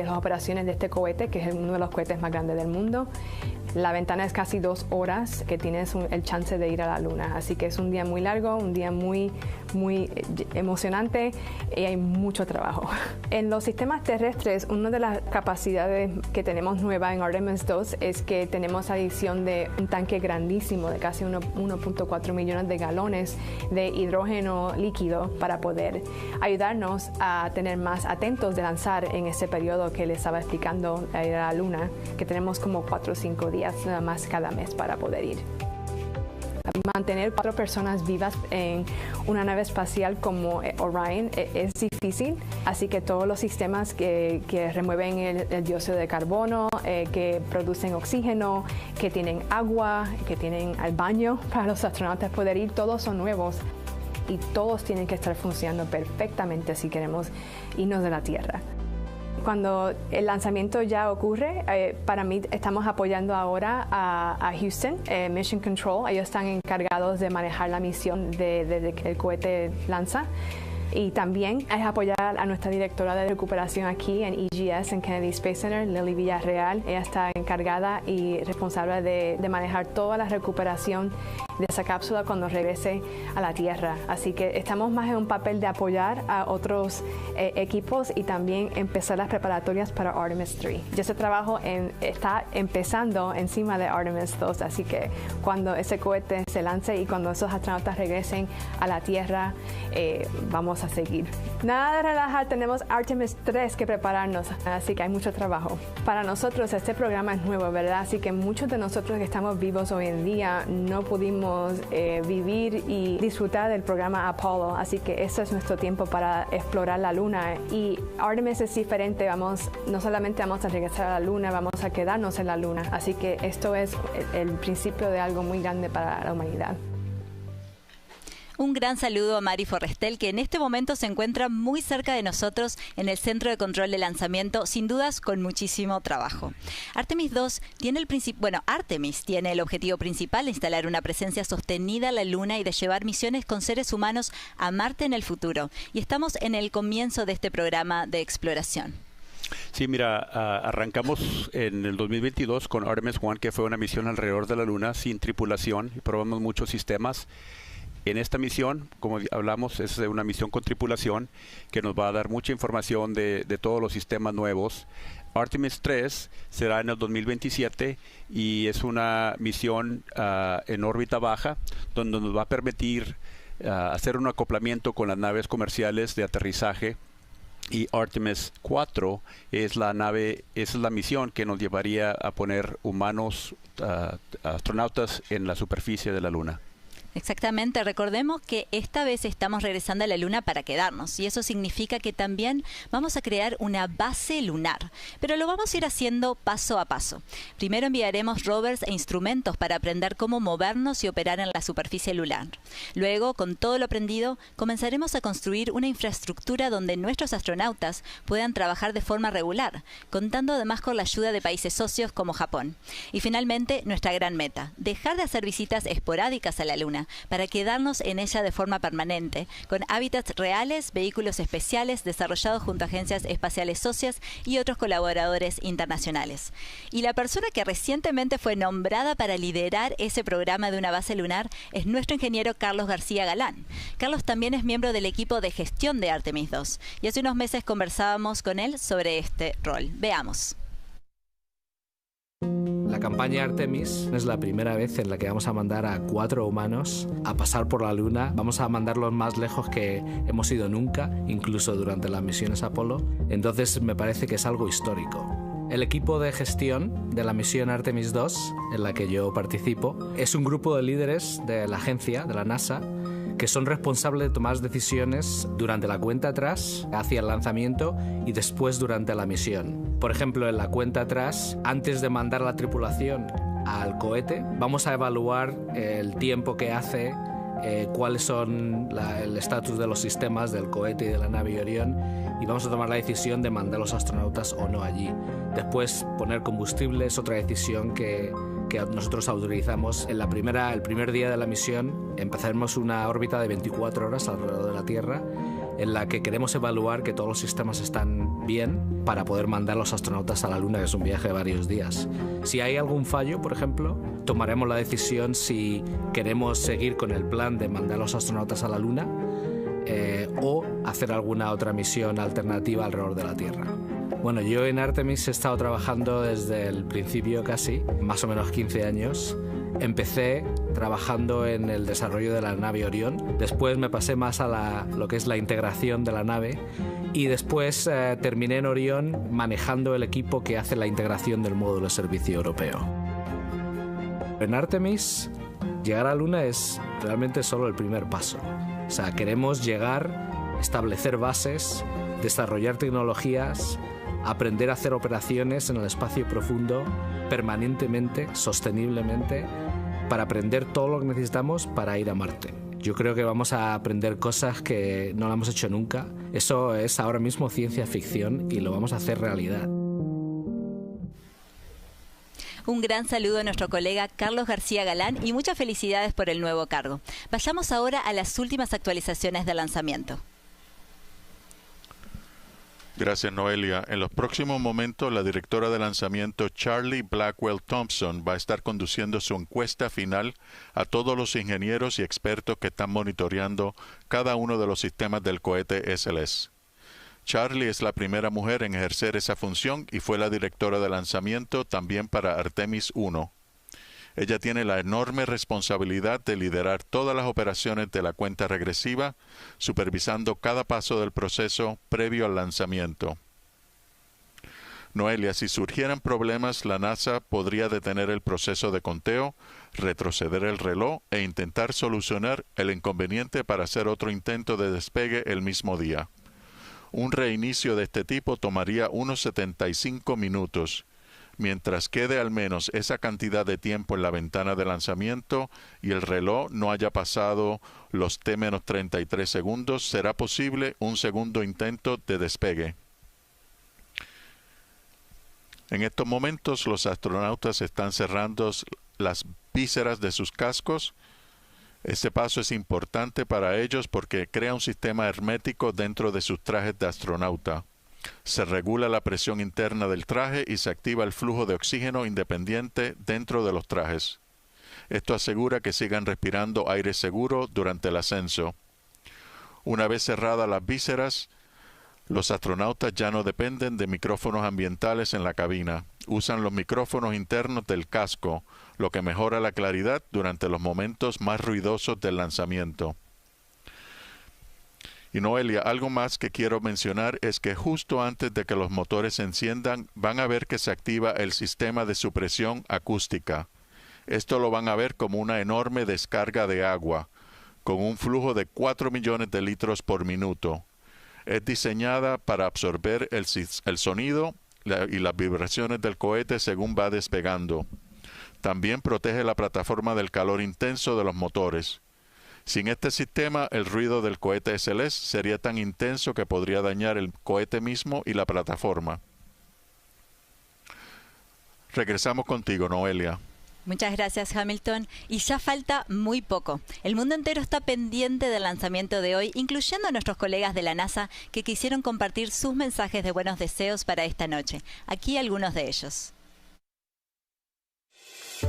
operaciones de este cohete, que es uno de los cohetes más grandes del mundo. La ventana es casi 2 horas que tienes el chance de ir a la Luna, así que es un día muy largo, un día muy emocionante y hay mucho trabajo. En los sistemas terrestres, una de las capacidades que tenemos nueva en Artemis II es que tenemos adición de un tanque grandísimo de casi 1.4 millones de galones de hidrógeno líquido para poder ayudarnos a tener más atentos de lanzar en ese periodo que les estaba explicando a ir a la Luna, que tenemos como 4 o 5 días nada más cada mes para poder ir. Mantener 4 personas vivas en una nave espacial como Orión es difícil, así que todos los sistemas que remueven el dióxido de carbono, que producen oxígeno, que tienen agua, que tienen el baño para los astronautas poder ir, todos son nuevos y todos tienen que estar funcionando perfectamente si queremos irnos de la Tierra. Cuando el lanzamiento ya ocurre, para mí estamos apoyando ahora a Houston, Mission Control. Ellos están encargados de manejar la misión desde que el cohete lanza. Y también es apoyar a nuestra directora de recuperación aquí en EGS, en Kennedy Space Center, Lily Villarreal. Ella está encargada y responsable de manejar toda la recuperación de esa cápsula cuando regrese a la Tierra. Así que estamos más en un papel de apoyar a otros equipos y también empezar las preparatorias para Artemis III. Ya ese trabajo está empezando encima de Artemis II, así que cuando ese cohete se lance y cuando esos astronautas regresen a la Tierra, vamos a seguir. Nada de relajar, tenemos Artemis III que prepararnos, así que hay mucho trabajo. Para nosotros este programa es nuevo, ¿verdad? Así que muchos de nosotros que estamos vivos hoy en día no pudimos vivir y disfrutar del programa Apollo, así que este es nuestro tiempo para explorar la Luna. Y Artemis es diferente, no solamente vamos a regresar a la Luna, vamos a quedarnos en la Luna, así que esto es el principio de algo muy grande para la humanidad. Un gran saludo a Mari Forrestel, que en este momento se encuentra muy cerca de nosotros en el centro de control de lanzamiento, sin dudas con muchísimo trabajo. Artemis II tiene Artemis tiene el objetivo principal de instalar una presencia sostenida en la Luna y de llevar misiones con seres humanos a Marte en el futuro. Y estamos en el comienzo de este programa de exploración. Sí, mira, arrancamos en el 2022 con Artemis I, que fue una misión alrededor de la Luna sin tripulación, y probamos muchos sistemas. En esta misión, como hablamos, es una misión con tripulación que nos va a dar mucha información de todos los sistemas nuevos. Artemis III será en el 2027 y es una misión en órbita baja, donde nos va a permitir hacer un acoplamiento con las naves comerciales de aterrizaje. Y Artemis IV es la misión que nos llevaría a poner humanos, astronautas en la superficie de la Luna. Exactamente, recordemos que esta vez estamos regresando a la Luna para quedarnos y eso significa que también vamos a crear una base lunar, pero lo vamos a ir haciendo paso a paso. Primero enviaremos rovers e instrumentos para aprender cómo movernos y operar en la superficie lunar. Luego, con todo lo aprendido, comenzaremos a construir una infraestructura donde nuestros astronautas puedan trabajar de forma regular, contando además con la ayuda de países socios como Japón. Y finalmente, nuestra gran meta, dejar de hacer visitas esporádicas a la Luna, para quedarnos en ella de forma permanente, con hábitats reales, vehículos especiales desarrollados junto a agencias espaciales socias y otros colaboradores internacionales. Y la persona que recientemente fue nombrada para liderar ese programa de una base lunar es nuestro ingeniero Carlos García Galán. Carlos también es miembro del equipo de gestión de Artemis II y hace unos meses conversábamos con él sobre este rol. Veamos. La campaña Artemis es la primera vez en la que vamos a mandar a 4 humanos a pasar por la Luna. Vamos a mandarlos más lejos que hemos ido nunca, incluso durante las misiones Apolo. Entonces me parece que es algo histórico. El equipo de gestión de la misión Artemis II, en la que yo participo, es un grupo de líderes de la agencia, de la NASA, que son responsables de tomar decisiones durante la cuenta atrás, hacia el lanzamiento y después durante la misión. Por ejemplo, en la cuenta atrás, antes de mandar la tripulación al cohete, vamos a evaluar el tiempo que hace, cuáles son el estatus de los sistemas del cohete y de la nave Orión, y vamos a tomar la decisión de mandar a los astronautas o no allí. Después, poner combustible es otra decisión que nosotros autorizamos. El primer día de la misión empezaremos una órbita de 24 horas alrededor de la Tierra, en la que queremos evaluar que todos los sistemas están bien para poder mandar a los astronautas a la Luna, que es un viaje de varios días. Si hay algún fallo, por ejemplo, tomaremos la decisión si queremos seguir con el plan de mandar a los astronautas a la Luna o hacer alguna otra misión alternativa alrededor de la Tierra. Bueno, yo en Artemis he estado trabajando desde el principio casi, más o menos 15 años. Empecé trabajando en el desarrollo de la nave Orión, después me pasé más a lo que es la integración de la nave y después terminé en Orión manejando el equipo que hace la integración del módulo de servicio europeo. En Artemis, llegar a la Luna es realmente solo el primer paso. O sea, queremos llegar, establecer bases, desarrollar tecnologías, aprender a hacer operaciones en el espacio profundo permanentemente, sosteniblemente, para aprender todo lo que necesitamos para ir a Marte. Yo creo que vamos a aprender cosas que no lo hemos hecho nunca. Eso es ahora mismo ciencia ficción y lo vamos a hacer realidad. Un gran saludo a nuestro colega Carlos García Galán y muchas felicidades por el nuevo cargo. Vayamos ahora a las últimas actualizaciones del lanzamiento. Gracias, Noelia. En los próximos momentos, la directora de lanzamiento Charlie Blackwell Thompson va a estar conduciendo su encuesta final a todos los ingenieros y expertos que están monitoreando cada uno de los sistemas del cohete SLS. Charlie es la primera mujer en ejercer esa función y fue la directora de lanzamiento también para Artemis I. Ella tiene la enorme responsabilidad de liderar todas las operaciones de la cuenta regresiva, supervisando cada paso del proceso previo al lanzamiento. Noelia, si surgieran problemas, la NASA podría detener el proceso de conteo, retroceder el reloj e intentar solucionar el inconveniente para hacer otro intento de despegue el mismo día. Un reinicio de este tipo tomaría unos 75 minutos. mientras quede al menos esa cantidad de tiempo en la ventana de lanzamiento y el reloj no haya pasado los T-33 segundos, será posible un segundo intento de despegue. En estos momentos los astronautas están cerrando las vísceras de sus cascos. Este paso es importante para ellos porque crea un sistema hermético dentro de sus trajes de astronauta. Se regula la presión interna del traje y se activa el flujo de oxígeno independiente dentro de los trajes. Esto asegura que sigan respirando aire seguro durante el ascenso. Una vez cerradas las vísceras, los astronautas ya no dependen de micrófonos ambientales en la cabina. Usan los micrófonos internos del casco, lo que mejora la claridad durante los momentos más ruidosos del lanzamiento. Y Noelia, algo más que quiero mencionar es que justo antes de que los motores se enciendan, van a ver que se activa el sistema de supresión acústica. Esto lo van a ver como una enorme descarga de agua, con un flujo de 4 millones de litros por minuto. Es diseñada para absorber el sonido y las vibraciones del cohete según va despegando. También protege la plataforma del calor intenso de los motores. Sin este sistema, el ruido del cohete SLS sería tan intenso que podría dañar el cohete mismo y la plataforma. Regresamos contigo, Noelia. Muchas gracias, Hamilton. Y ya falta muy poco. El mundo entero está pendiente del lanzamiento de hoy, incluyendo a nuestros colegas de la NASA que quisieron compartir sus mensajes de buenos deseos para esta noche. Aquí algunos de ellos.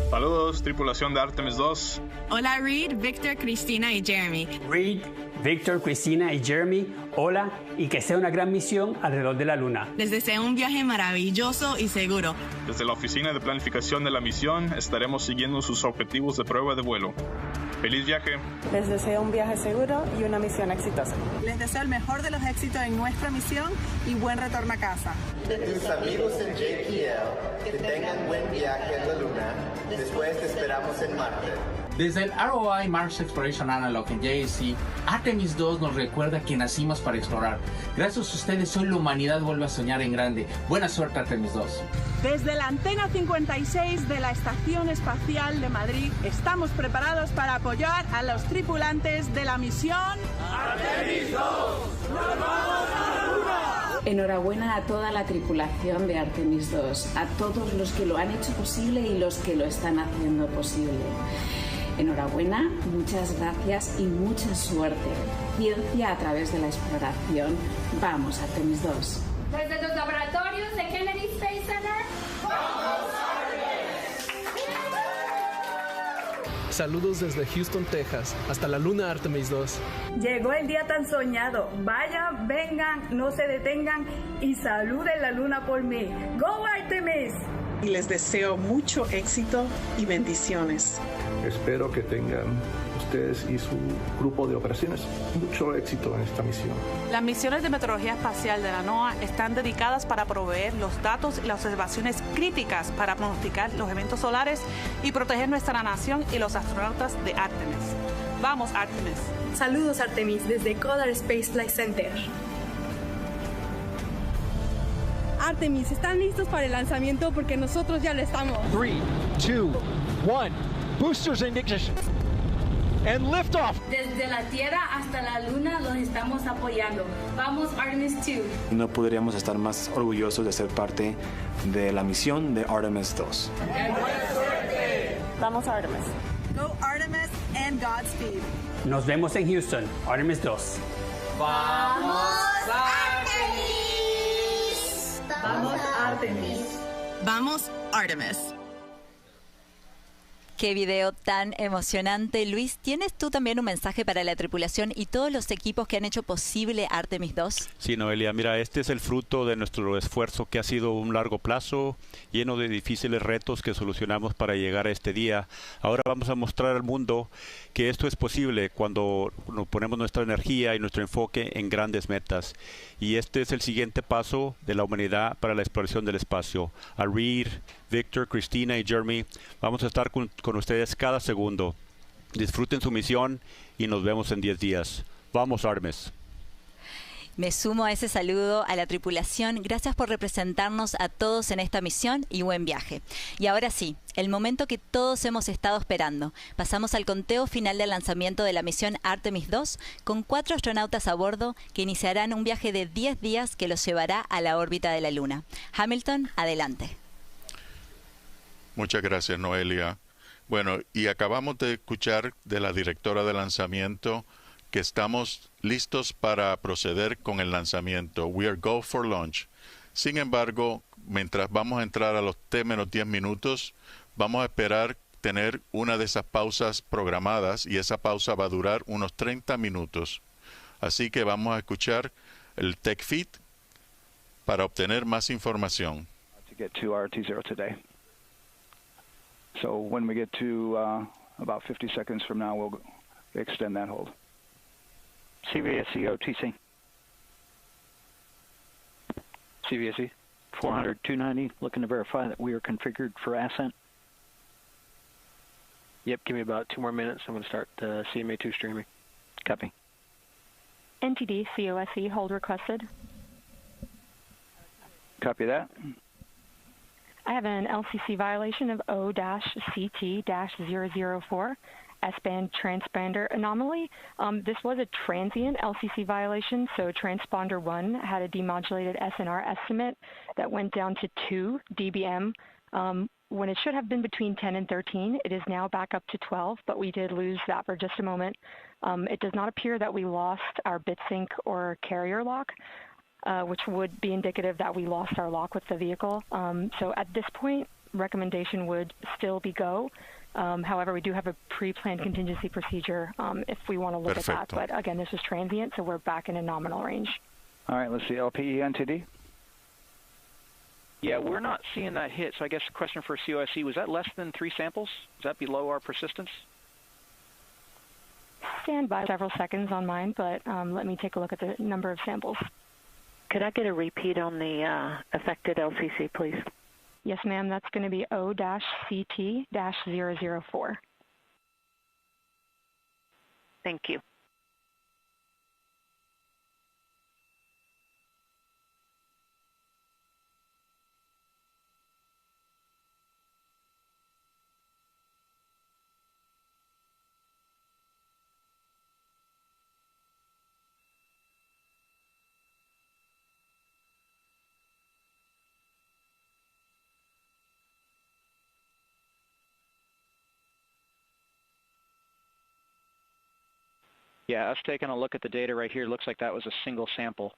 Saludos, tripulación de Artemis II. Hola, Reed, Victor, Cristina y Jeremy. Reed, Victor, Cristina y Jeremy, hola, y que sea una gran misión alrededor de la Luna. Les deseo un viaje maravilloso y seguro. Desde la oficina de planificación de la misión estaremos siguiendo sus objetivos de prueba de vuelo. ¡Feliz viaje! Les deseo un viaje seguro y una misión exitosa. Les deseo el mejor de los éxitos en nuestra misión y buen retorno a casa. Mis amigos en JPL, que tengan buen viaje a la Luna. Después te esperamos en Marte. Desde el ROI Mars Exploration Analog en JSC, Artemis II nos recuerda que nacimos para explorar. Gracias a ustedes, hoy la humanidad vuelve a soñar en grande. Buena suerte, Artemis II. Desde la antena 56 de la Estación Espacial de Madrid, estamos preparados para apoyar a los tripulantes de la misión Artemis II. ¡Nos vamos a la Luna! Enhorabuena a toda la tripulación de Artemis II, a todos los que lo han hecho posible y los que lo están haciendo posible. Enhorabuena, muchas gracias y mucha suerte. Ciencia a través de la exploración. Vamos, Artemis II. Desde los laboratorios de Kennedy Space Center. ¡Vamos, Artemis! Saludos desde Houston, Texas, hasta la Luna Artemis II. Llegó el día tan soñado. Vayan, vengan, no se detengan y saluden la Luna por mí. ¡Go, Artemis! Y les deseo mucho éxito y bendiciones. Espero que tengan ustedes y su grupo de operaciones mucho éxito en esta misión. Las misiones de meteorología espacial de la NOAA están dedicadas para proveer los datos y las observaciones críticas para pronosticar los eventos solares y proteger nuestra nación y los astronautas de Artemis. ¡Vamos, Artemis! Saludos, Artemis, desde Goddard Space Flight Center. Artemis, ¿están listos para el lanzamiento? Porque nosotros ya lo estamos. 3, 2, 1. Boosters in ignition. And liftoff. Desde la Tierra hasta la Luna los estamos apoyando. Vamos, Artemis II. No podríamos estar más orgullosos de ser parte de la misión de Artemis II. ¡Buena suerte! Vamos, Artemis. Go, Artemis, and Godspeed. Nos vemos en Houston, Artemis II. ¡Vamos, Artemis! ¡Vamos, Artemis! ¡Vamos, Artemis! Qué video tan emocionante. Luis, ¿tienes tú también un mensaje para la tripulación y todos los equipos que han hecho posible Artemis II? Sí, Noelia, mira, este es el fruto de nuestro esfuerzo que ha sido un largo plazo, lleno de difíciles retos que solucionamos para llegar a este día. Ahora vamos a mostrar al mundo que esto es posible cuando nos ponemos nuestra energía y nuestro enfoque en grandes metas. Y este es el siguiente paso de la humanidad para la exploración del espacio. A Reed, Victor, Cristina y Jeremy, vamos a estar con ustedes cada segundo. Disfruten su misión y nos vemos en 10 días. Vamos, Artemis. Me sumo a ese saludo a la tripulación. Gracias por representarnos a todos en esta misión y buen viaje. Y ahora sí, el momento que todos hemos estado esperando. Pasamos al conteo final del lanzamiento de la misión Artemis II con 4 astronautas a bordo que iniciarán un viaje de 10 días que los llevará a la órbita de la Luna. Hamilton, adelante. Muchas gracias, Noelia. Bueno, y acabamos de escuchar de la directora de lanzamiento que estamos listos para proceder con el lanzamiento. We are go for launch. Sin embargo, mientras vamos a entrar a los menos 10 minutos, vamos a esperar tener una de esas pausas programadas y esa pausa va a durar unos 30 minutos. Así que vamos a escuchar el tech feed para obtener más información. To get to RT0 today. So when we get to about 50 seconds from now, we'll extend that hold. CVSE OTC. CVSE 400 290, looking to verify that we are configured for ascent. Yep, give me about 2 more minutes. I'm going to start CMA2 streaming. Copy. NTD COSE hold requested. Copy that. I have an LCC violation of O-CT-004. S-band transponder anomaly. This was a transient LCC violation, so transponder 1 had a demodulated SNR estimate that went down to 2 dBm when it should have been between 10 and 13. It is now back up to 12, but we did lose that for just a moment. It does not appear that we lost our bit sync or carrier lock, which would be indicative that we lost our lock with the vehicle. So at this point, recommendation would still be go. However, we do have a pre-planned contingency procedure if we want to look at that. But again, this is transient, so we're back in a nominal range. All right, let's see. LPE NTD. Yeah, we're not seeing that hit. So I guess the question for COSE, was that less than 3 samples? Is that below our persistence? Stand by several seconds on mine, but let me take a look at the number of samples. Could I get a repeat on the affected LCC, please? Yes, ma'am. That's going to be O-CT-004. Thank you. Yeah, us taking a look at the data right here, looks like that was a single sample.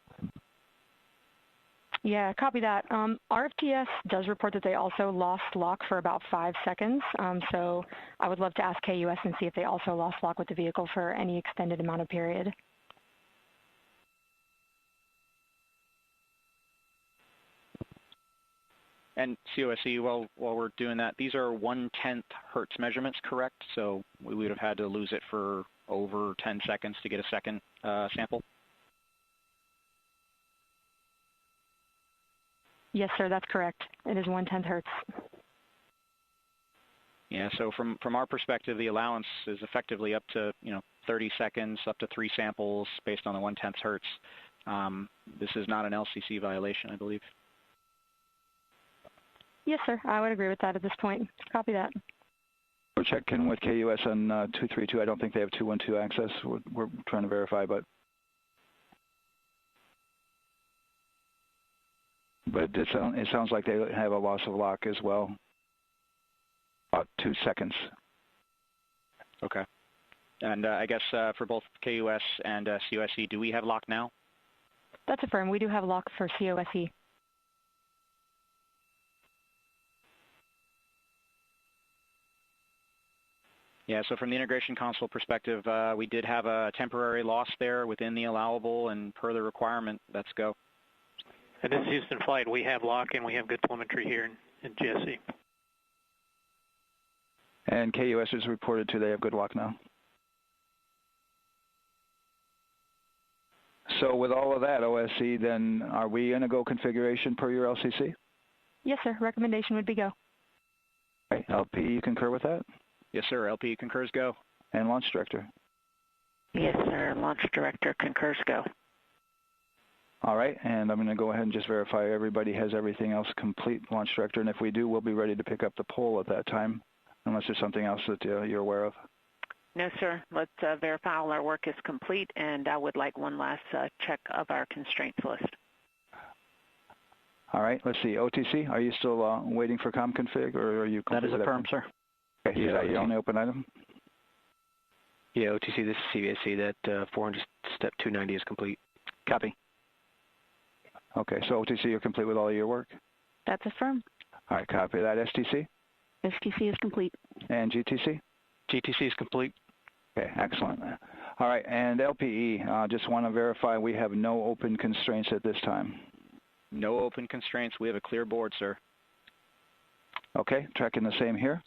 Yeah, copy that. RFTS does report that they also lost lock for about 5 seconds. So I would love to ask KUS and see if they also lost lock with the vehicle for any extended amount of period. And COSE, while we're doing that, these are 1/10 hertz measurements, correct? So we would have had to lose it for over 10 seconds to get a second sample? Yes, sir, that's correct. It is 1/10 hertz. Yeah, so from our perspective, the allowance is effectively up to 30 seconds, up to 3 samples based on the 1/10 hertz. This is not an LCC violation, I believe. Yes, sir, I would agree with that at this point. Copy that. We're checking with KUS on 232. I don't think they have 212 access. We're trying to verify, but it sounds like they have a loss of lock as well. About 2 seconds. Okay. And I guess for both KUS and COSE, do we have lock now? That's affirmed. We do have lock for COSE. Yeah, so from the integration console perspective, we did have a temporary loss there within the allowable, and per the requirement, let's go. And this is Houston Flight. We have lock and we have good telemetry here in GSE. And KUS is reported to they have good lock now. So with all of that, OSC, then are we in a go configuration per your LCC? Yes, sir. Recommendation would be go. Right. LP, you concur with that? Yes, sir. LP concurs go. And Launch Director? Yes, sir. Launch Director concurs go. All right, and I'm going to go ahead and just verify everybody has everything else complete, Launch Director, and if we do, we'll be ready to pick up the poll at that time, unless there's something else that you're aware of. No, sir. Let's verify all our work is complete, and I would like one last check of our constraints list. All right, let's see. OTC, are you still waiting for ComConfig, or are you? That is affirmed, sir. Okay, is that your only open item? Yeah, OTC, this is CVSC. That 400 step 290 is complete. Copy. Okay, so OTC, you're complete with all of your work? That's affirmed. All right, copy that. STC? STC is complete. And GTC? GTC is complete. Okay, excellent. All right, and LPE, just want to verify we have no open constraints at this time. No open constraints. We have a clear board, sir. Okay, tracking the same here.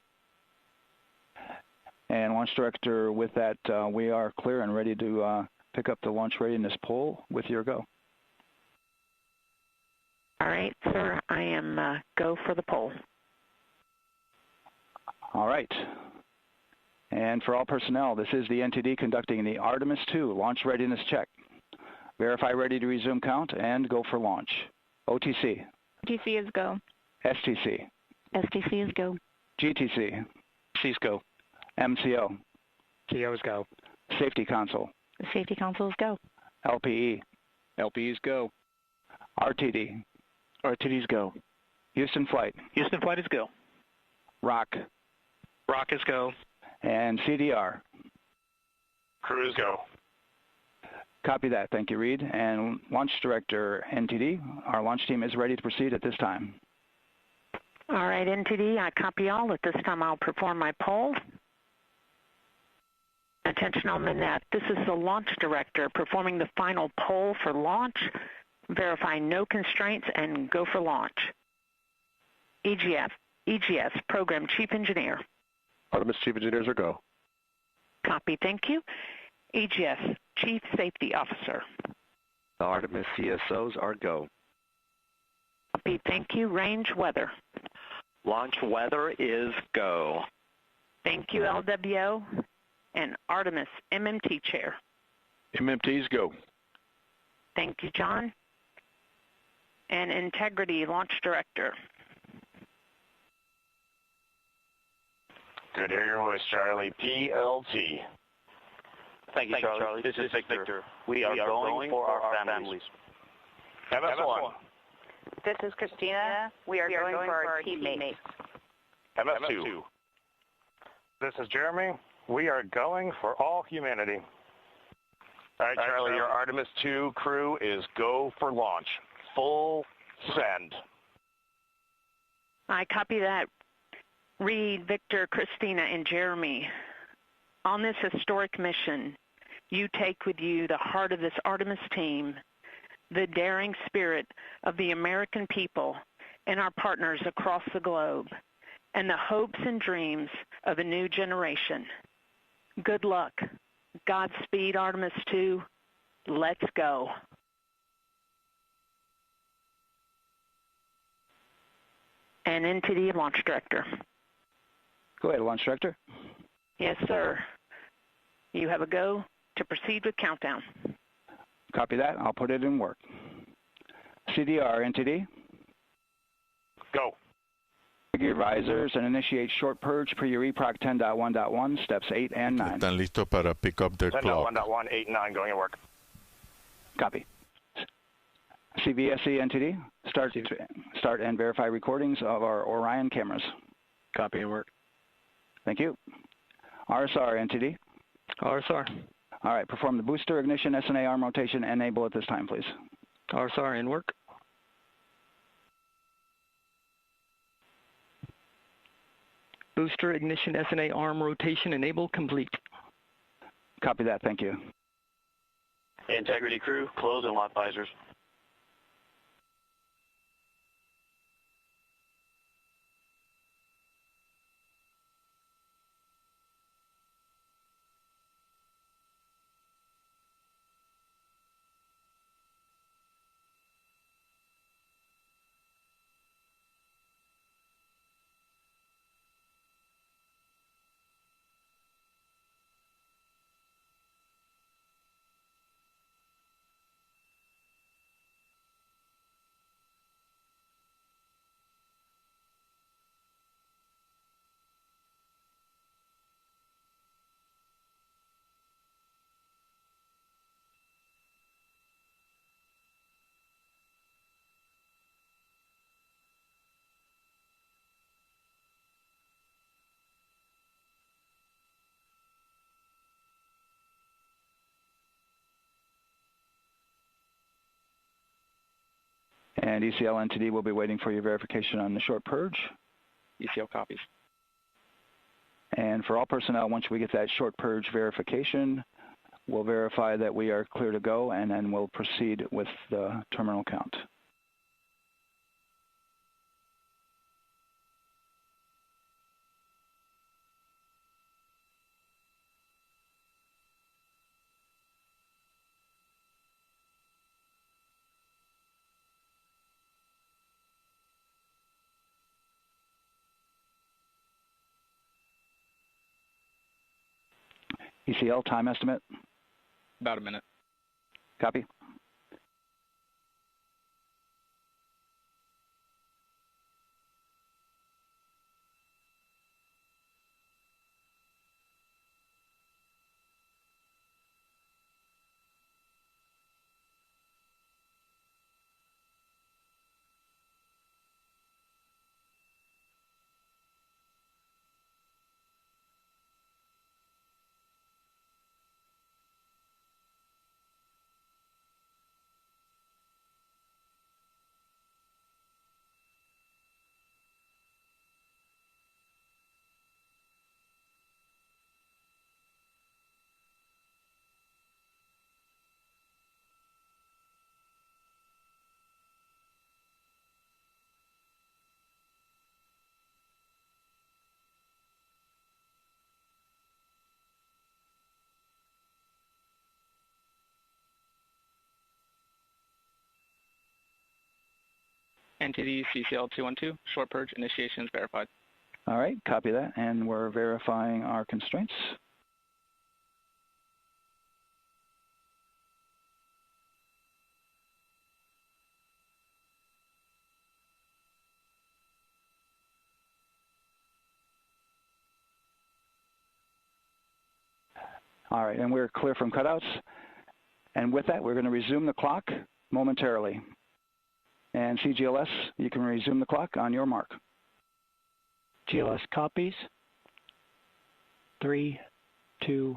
And Launch Director, with that, we are clear and ready to pick up the launch readiness poll with your go. All right, sir. I am go for the poll. All right. And for all personnel, this is the NTD conducting the Artemis II launch readiness check. Verify ready to resume count and go for launch. OTC. OTC is go. STC. STC is go. GTC. C's go. MCO. CO's go. Safety Console. The Safety Console is go. LPE. LPE's go. RTD. RTD's go. Houston Flight. Houston Flight is go. ROC. ROC is go. And CDR. Crew is go. Copy that. Thank you, Reed. And Launch Director, NTD, our launch team is ready to proceed at this time. All right, NTD, I copy all. At this time, I'll perform my poll. Attention on the net. This is the Launch Director performing the final poll for launch. Verify no constraints and go for launch. EGS, Program Chief Engineer. Artemis Chief Engineers are go. Copy, thank you. EGS, Chief Safety Officer. The Artemis CSOs are go. Copy, thank you. Range Weather. Launch weather is go. Thank you, LWO. And Artemis MMT Chair. MMT's go. Thank you, John. And Integrity Launch Director. Good to hear your voice, Charlie. PLT. Thank you, Charlie. This is Victor. We are going for our families. MS1. This is Christina. We are going for our teammates. MS2. This is Jeremy. We are going for all humanity. All right, Charlie, your Artemis II crew is go for launch. Full send. I copy that. Reed, Victor, Christina, and Jeremy. On this historic mission, you take with you the heart of this Artemis team, the daring spirit of the American people and our partners across the globe, and the hopes and dreams of a new generation. Good luck. Godspeed, Artemis II. Let's go. And NTD Launch Director. Go ahead, Launch Director. Yes, sir. You have a go to proceed with countdown. Copy that. I'll put it in work. CDR, NTD. Go. Your risers and initiate short purge per your EPROC 10.1.1, steps 8 and 9. Están listos para pick up their clock. 10.1.1, 8 and 9 going to work. Copy. CVSC, NTD. Start and verify recordings of our Orion cameras. Copy and work. Thank you. RSR, NTD. RSR. All right, perform the booster ignition SNA arm rotation. Enable at this time, please. RSR in work. Booster ignition SNA arm rotation enable complete. Copy that. Thank you. Integrity crew, close and lock visors. And ECL NTD will be waiting for your verification on the short purge. ECL copies. And for all personnel, once we get that short purge verification, we'll verify that we are clear to go, and then we'll proceed with the terminal count. ECL time estimate? About a minute. Copy. NTD CCL 212, short purge initiation is verified. All right, copy that, and we're verifying our constraints. All right, and we're clear from cutouts. And with that, we're going to resume the clock momentarily. And CGLS, you can resume the clock on your mark. GLS copies. 3, 2,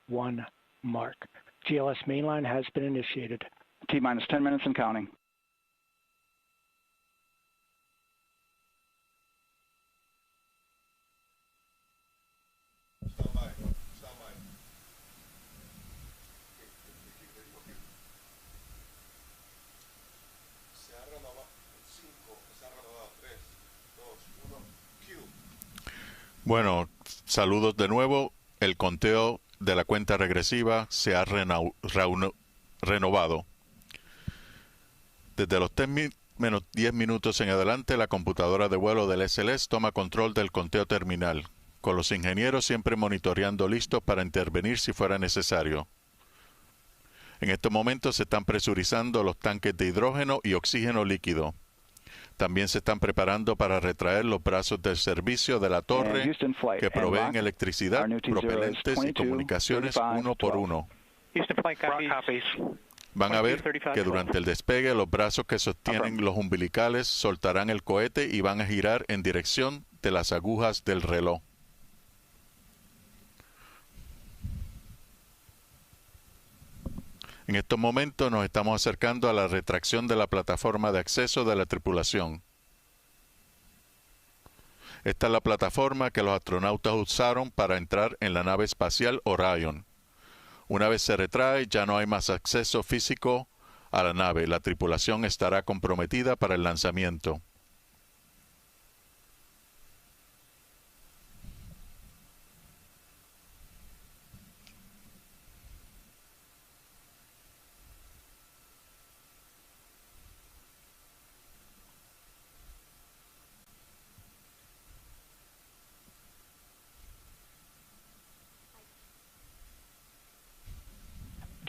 1, mark. GLS mainline has been initiated. T-minus 10 minutes and counting. Bueno, saludos de nuevo. El conteo de la cuenta regresiva se ha renovado. Desde los 10 minutos en adelante, la computadora de vuelo del SLS toma control del conteo terminal, con los ingenieros siempre monitoreando listos para intervenir si fuera necesario. En estos momentos se están presurizando los tanques de hidrógeno y oxígeno líquido. También se están preparando para retraer los brazos del servicio de la torre que proveen electricidad, propelentes y comunicaciones uno por uno. Van a ver que durante el despegue los brazos que sostienen los umbilicales soltarán el cohete y van a girar en dirección de las agujas del reloj. En estos momentos nos estamos acercando a la retracción de la plataforma de acceso de la tripulación. Esta es la plataforma que los astronautas usaron para entrar en la nave espacial Orión. Una vez se retrae, ya no hay más acceso físico a la nave. La tripulación estará comprometida para el lanzamiento.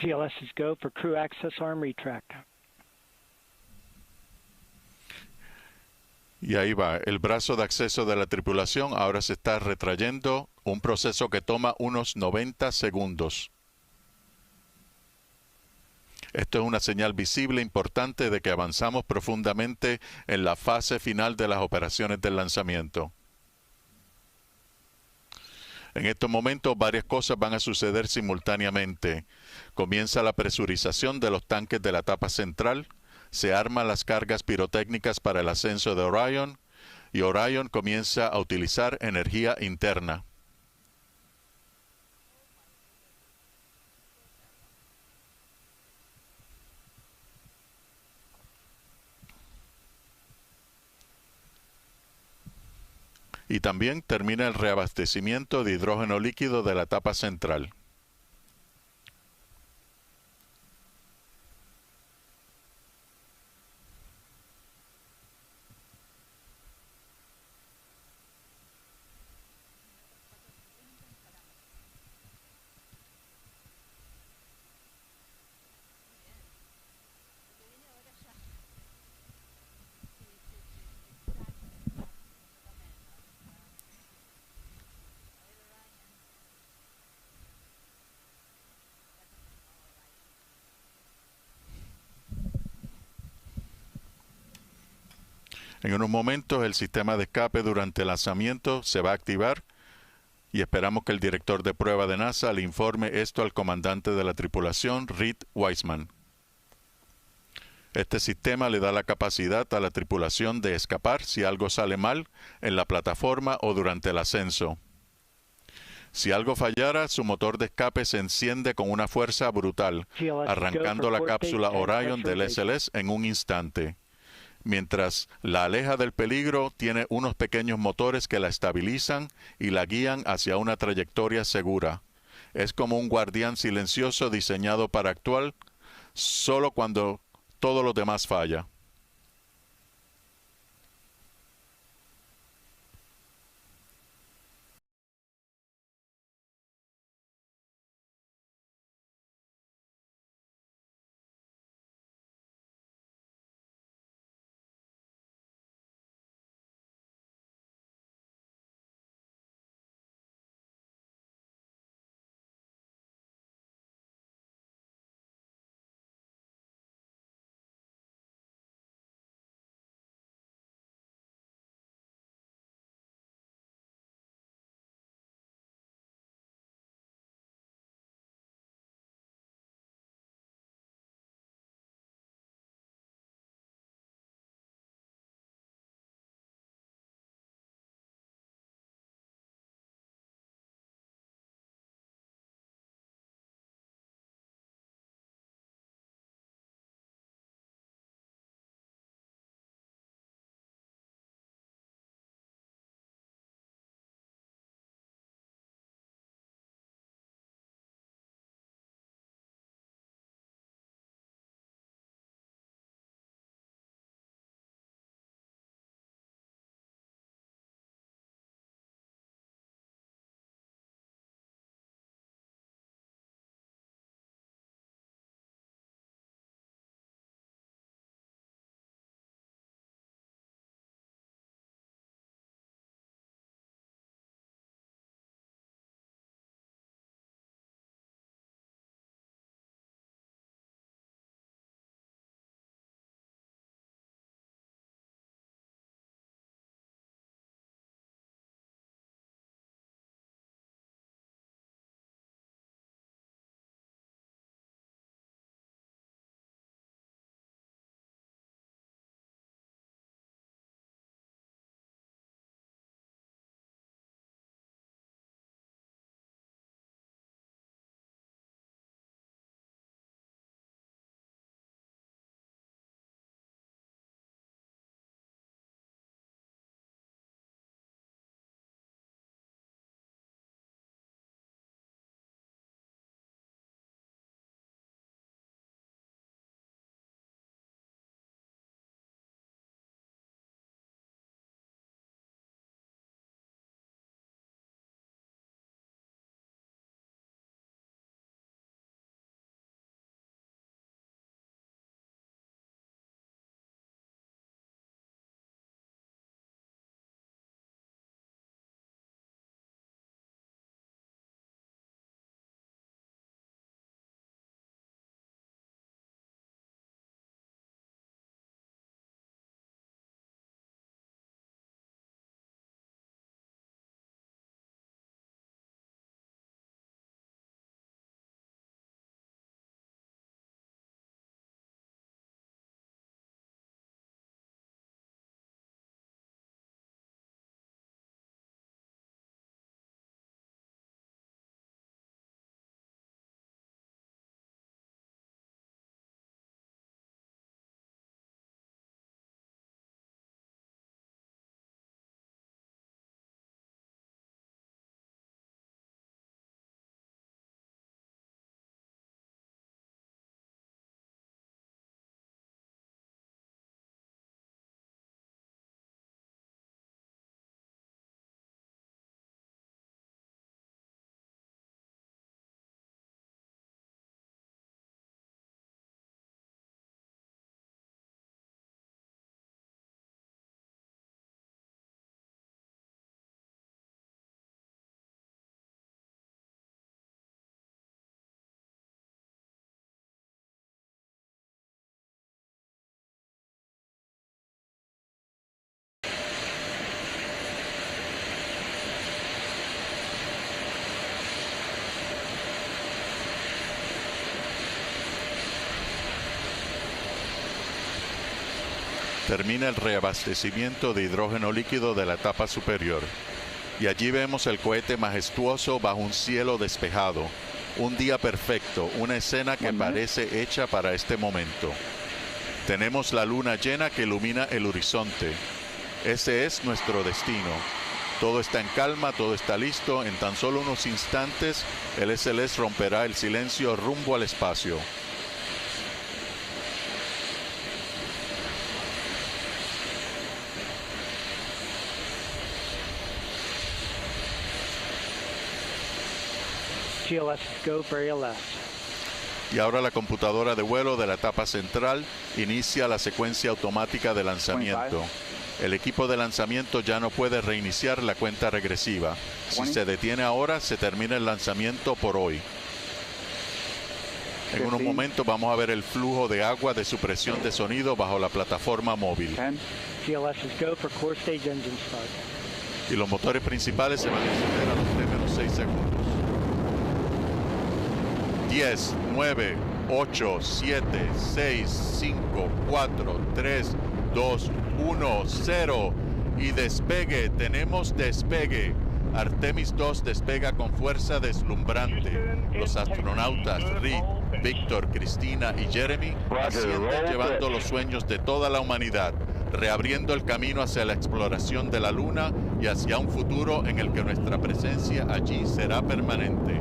GLS is go for crew access arm retract. Y ahí va, el brazo de acceso de la tripulación ahora se está retrayendo, un proceso que toma unos 90 segundos. Esto es una señal visible importante de que avanzamos profundamente en la fase final de las operaciones del lanzamiento. En estos momentos varias cosas van a suceder simultáneamente. Comienza la presurización de los tanques de la tapa central, se arman las cargas pirotécnicas para el ascenso de Orión y Orión comienza a utilizar energía interna. Y también termina el reabastecimiento de hidrógeno líquido de la etapa central. En unos momentos el sistema de escape durante el lanzamiento se va a activar y esperamos que el director de prueba de NASA le informe esto al comandante de la tripulación, Reed Wiseman. Este sistema le da la capacidad a la tripulación de escapar si algo sale mal en la plataforma o durante el ascenso. Si algo fallara, su motor de escape se enciende con una fuerza brutal, arrancando la cápsula Orión del SLS en un instante. Mientras la aleja del peligro, tiene unos pequeños motores que la estabilizan y la guían hacia una trayectoria segura. Es como un guardián silencioso diseñado para actuar solo cuando todo lo demás falla. termina el reabastecimiento de hidrógeno líquido de la etapa superior. Y allí vemos el cohete majestuoso bajo un cielo despejado. Un día perfecto, una escena que parece hecha para este momento. Tenemos la luna llena que ilumina el horizonte. Ese es nuestro destino. Todo está en calma, todo está listo. En tan solo unos instantes, el SLS romperá el silencio rumbo al espacio. GLS go for ALS. Y ahora la computadora de vuelo de la etapa central inicia la secuencia automática de lanzamiento. El equipo de lanzamiento ya no puede reiniciar la cuenta regresiva. Si se detiene ahora, se termina el lanzamiento por hoy. En unos momentos vamos a ver el flujo de agua de supresión de sonido bajo la plataforma móvil. Y los motores principales se van a encender a los primeros 6 segundos. 10, 9, 8, 7, 6, 5, 4, 3, 2, 1, 0. Y despegue, tenemos despegue. Artemis II despega con fuerza deslumbrante. Los astronautas Reed, Víctor, Cristina y Jeremy ascienden llevando los sueños de toda la humanidad, reabriendo el camino hacia la exploración de la Luna y hacia un futuro en el que nuestra presencia allí será permanente.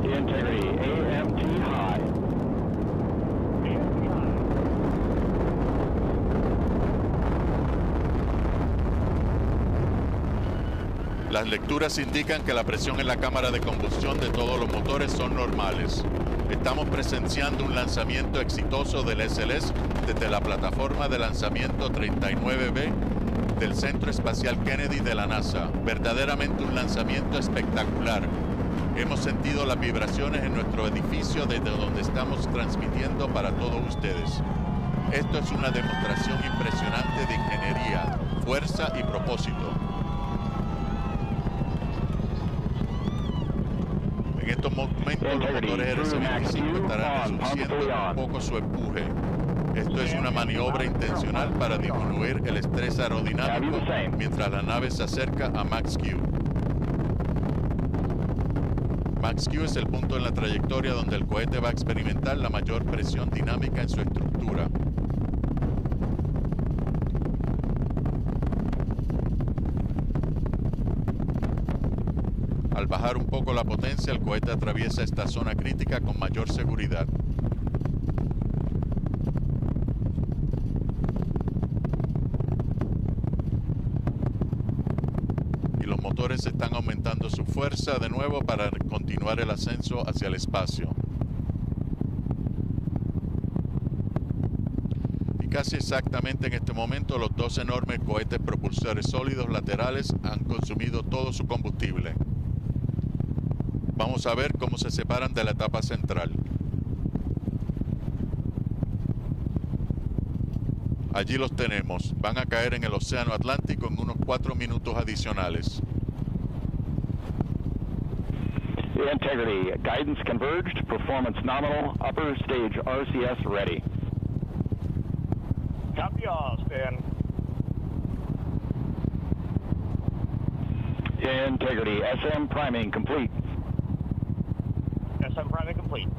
Integrity, AMT high. Las lecturas indican que la presión en la cámara de combustión de todos los motores son normales. Estamos presenciando un lanzamiento exitoso del SLS desde la plataforma de lanzamiento 39B del Centro Espacial Kennedy de la NASA. Verdaderamente un lanzamiento espectacular. Hemos sentido las vibraciones en nuestro edificio desde donde estamos transmitiendo para todos ustedes. Esto es una demostración impresionante de ingeniería, fuerza y propósito. En estos momentos los motores RC-25 estarán reduciendo un poco su empuje. Esto es una maniobra intencional para disminuir el estrés aerodinámico mientras la nave se acerca a Max Q. Max Q es el punto en la trayectoria donde el cohete va a experimentar la mayor presión dinámica en su estructura. Al bajar un poco la potencia, el cohete atraviesa esta zona crítica con mayor seguridad. Los motores están aumentando su fuerza de nuevo para continuar el ascenso hacia el espacio. Y casi exactamente en este momento los dos enormes cohetes propulsores sólidos laterales han consumido todo su combustible. Vamos a ver cómo se separan de la etapa central. Allí los tenemos. Van a caer en el Océano Atlántico en unos 4 minutos adicionales. Integrity, guidance converged, performance nominal, upper stage RCS ready. Copy all, Stan. Integrity, SM priming complete. SM priming complete.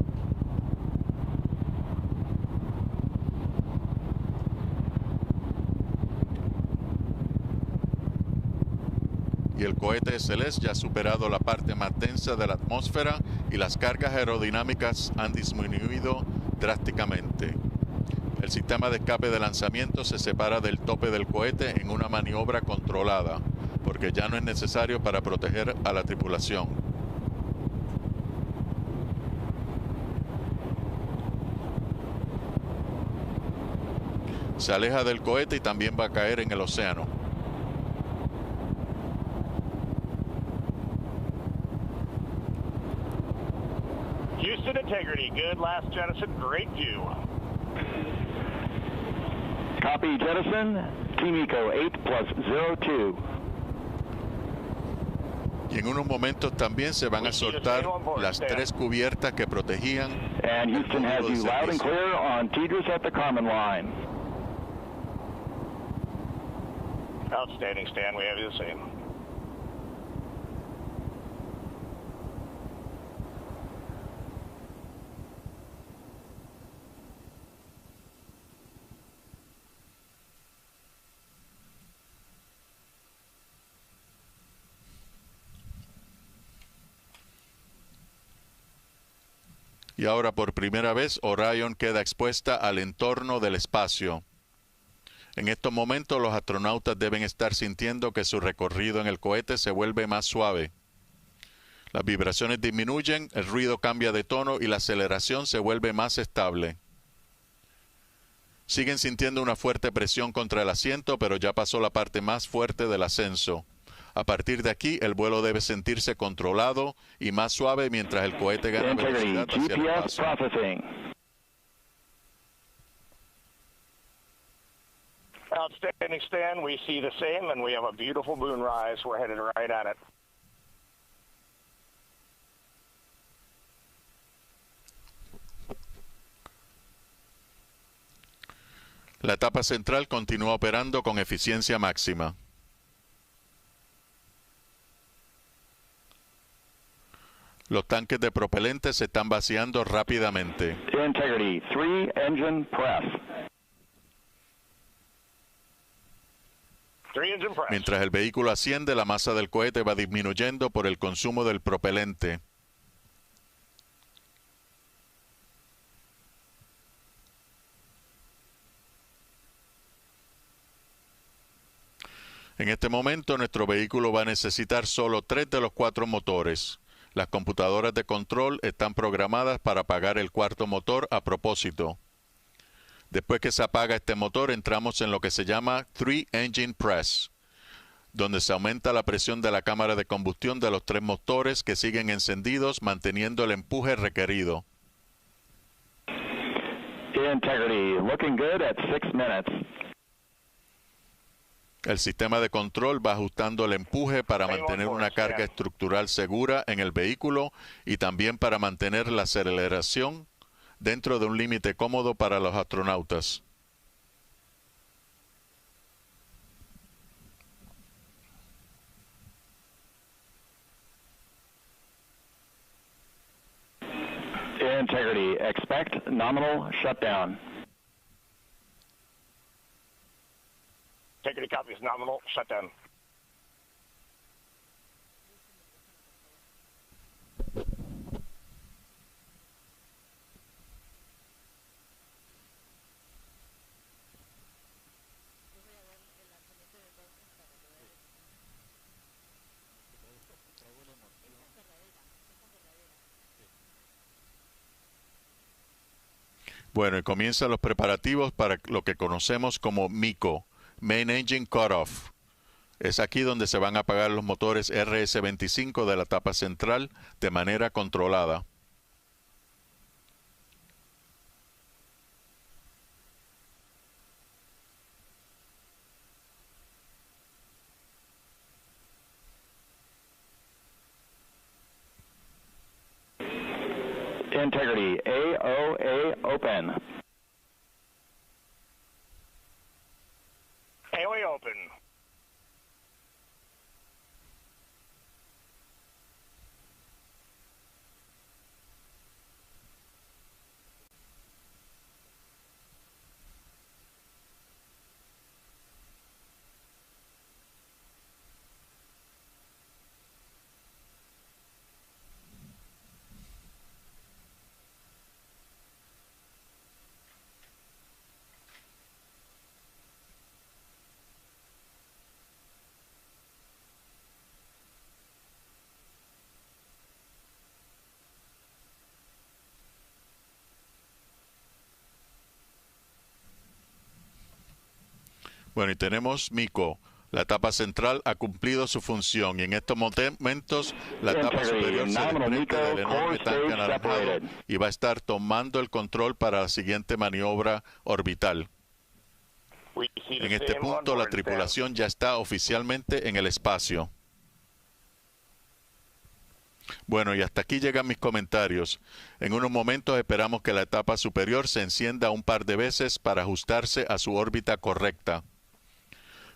Y el cohete SLS ya ha superado la parte más densa de la atmósfera y las cargas aerodinámicas han disminuido drásticamente. El sistema de escape de lanzamiento se separa del tope del cohete en una maniobra controlada, porque ya no es necesario para proteger a la tripulación. Se aleja del cohete y también va a caer en el océano. Houston Integrity, good last jettison, great view. Copy jettison, Team Eco 8+02. Y en unos momentos también se van a soltar las 3 cubiertas que protegían. And Houston has you loud and clear on Tidris at the Common Line. Outstanding, Stan. We have you the same. Y ahora por primera vez Orión queda expuesta al entorno del espacio. En estos momentos los astronautas deben estar sintiendo que su recorrido en el cohete se vuelve más suave. Las vibraciones disminuyen, el ruido cambia de tono y la aceleración se vuelve más estable. Siguen sintiendo una fuerte presión contra el asiento, pero ya pasó la parte más fuerte del ascenso. A partir de aquí, el vuelo debe sentirse controlado y más suave mientras el cohete gana velocidad hacia el espacio. Outstanding, Stan. We see the same, and we have a beautiful moonrise. We're headed right at it. La etapa central continúa operando con eficiencia máxima. Los tanques de propelente se están vaciando rápidamente. Integrity, 3 engine press. Mientras el vehículo asciende, la masa del cohete va disminuyendo por el consumo del propelente. En este momento, nuestro vehículo va a necesitar solo 3 de los 4 motores. Las computadoras de control están programadas para apagar el cuarto motor a propósito. Después que se apaga este motor, entramos en lo que se llama 3 Engine Press, donde se aumenta la presión de la cámara de combustión de los 3 motores que siguen encendidos, manteniendo el empuje requerido. Integrity, looking good at 6 minutes. El sistema de control va ajustando el empuje para mantener una carga estructural segura en el vehículo y también para mantener la aceleración dentro de un límite cómodo para los astronautas. Integrity, expect nominal shutdown. Integrity copies nominal shutdown. Bueno, y comienzan los preparativos para lo que conocemos como MICO, Main Engine Cutoff. Es aquí donde se van a apagar los motores RS-25 de la etapa central de manera controlada. Integrity, AOA open. AOA open. Bueno, y tenemos MICO. La etapa central ha cumplido su función y en estos momentos la etapa superior se desprende del enorme tanque anaranjado y va a estar tomando el control para la siguiente maniobra orbital. En este punto la tripulación ya está oficialmente en el espacio. Bueno, y hasta aquí llegan mis comentarios. En unos momentos esperamos que la etapa superior se encienda un par de veces para ajustarse a su órbita correcta.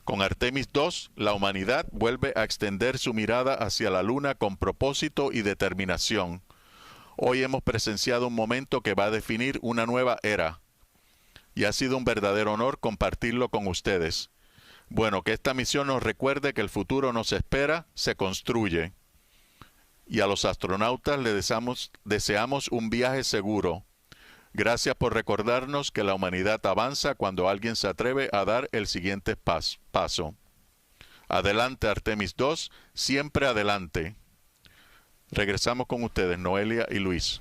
Con Artemis II, la humanidad vuelve a extender su mirada hacia la Luna con propósito y determinación. Hoy hemos presenciado un momento que va a definir una nueva era. Y ha sido un verdadero honor compartirlo con ustedes. Bueno, que esta misión nos recuerde que el futuro nos espera, se construye. Y a los astronautas les deseamos un viaje seguro. Gracias por recordarnos que la humanidad avanza cuando alguien se atreve a dar el siguiente paso. Adelante, Artemis II, siempre adelante. Regresamos con ustedes, Noelia y Luis.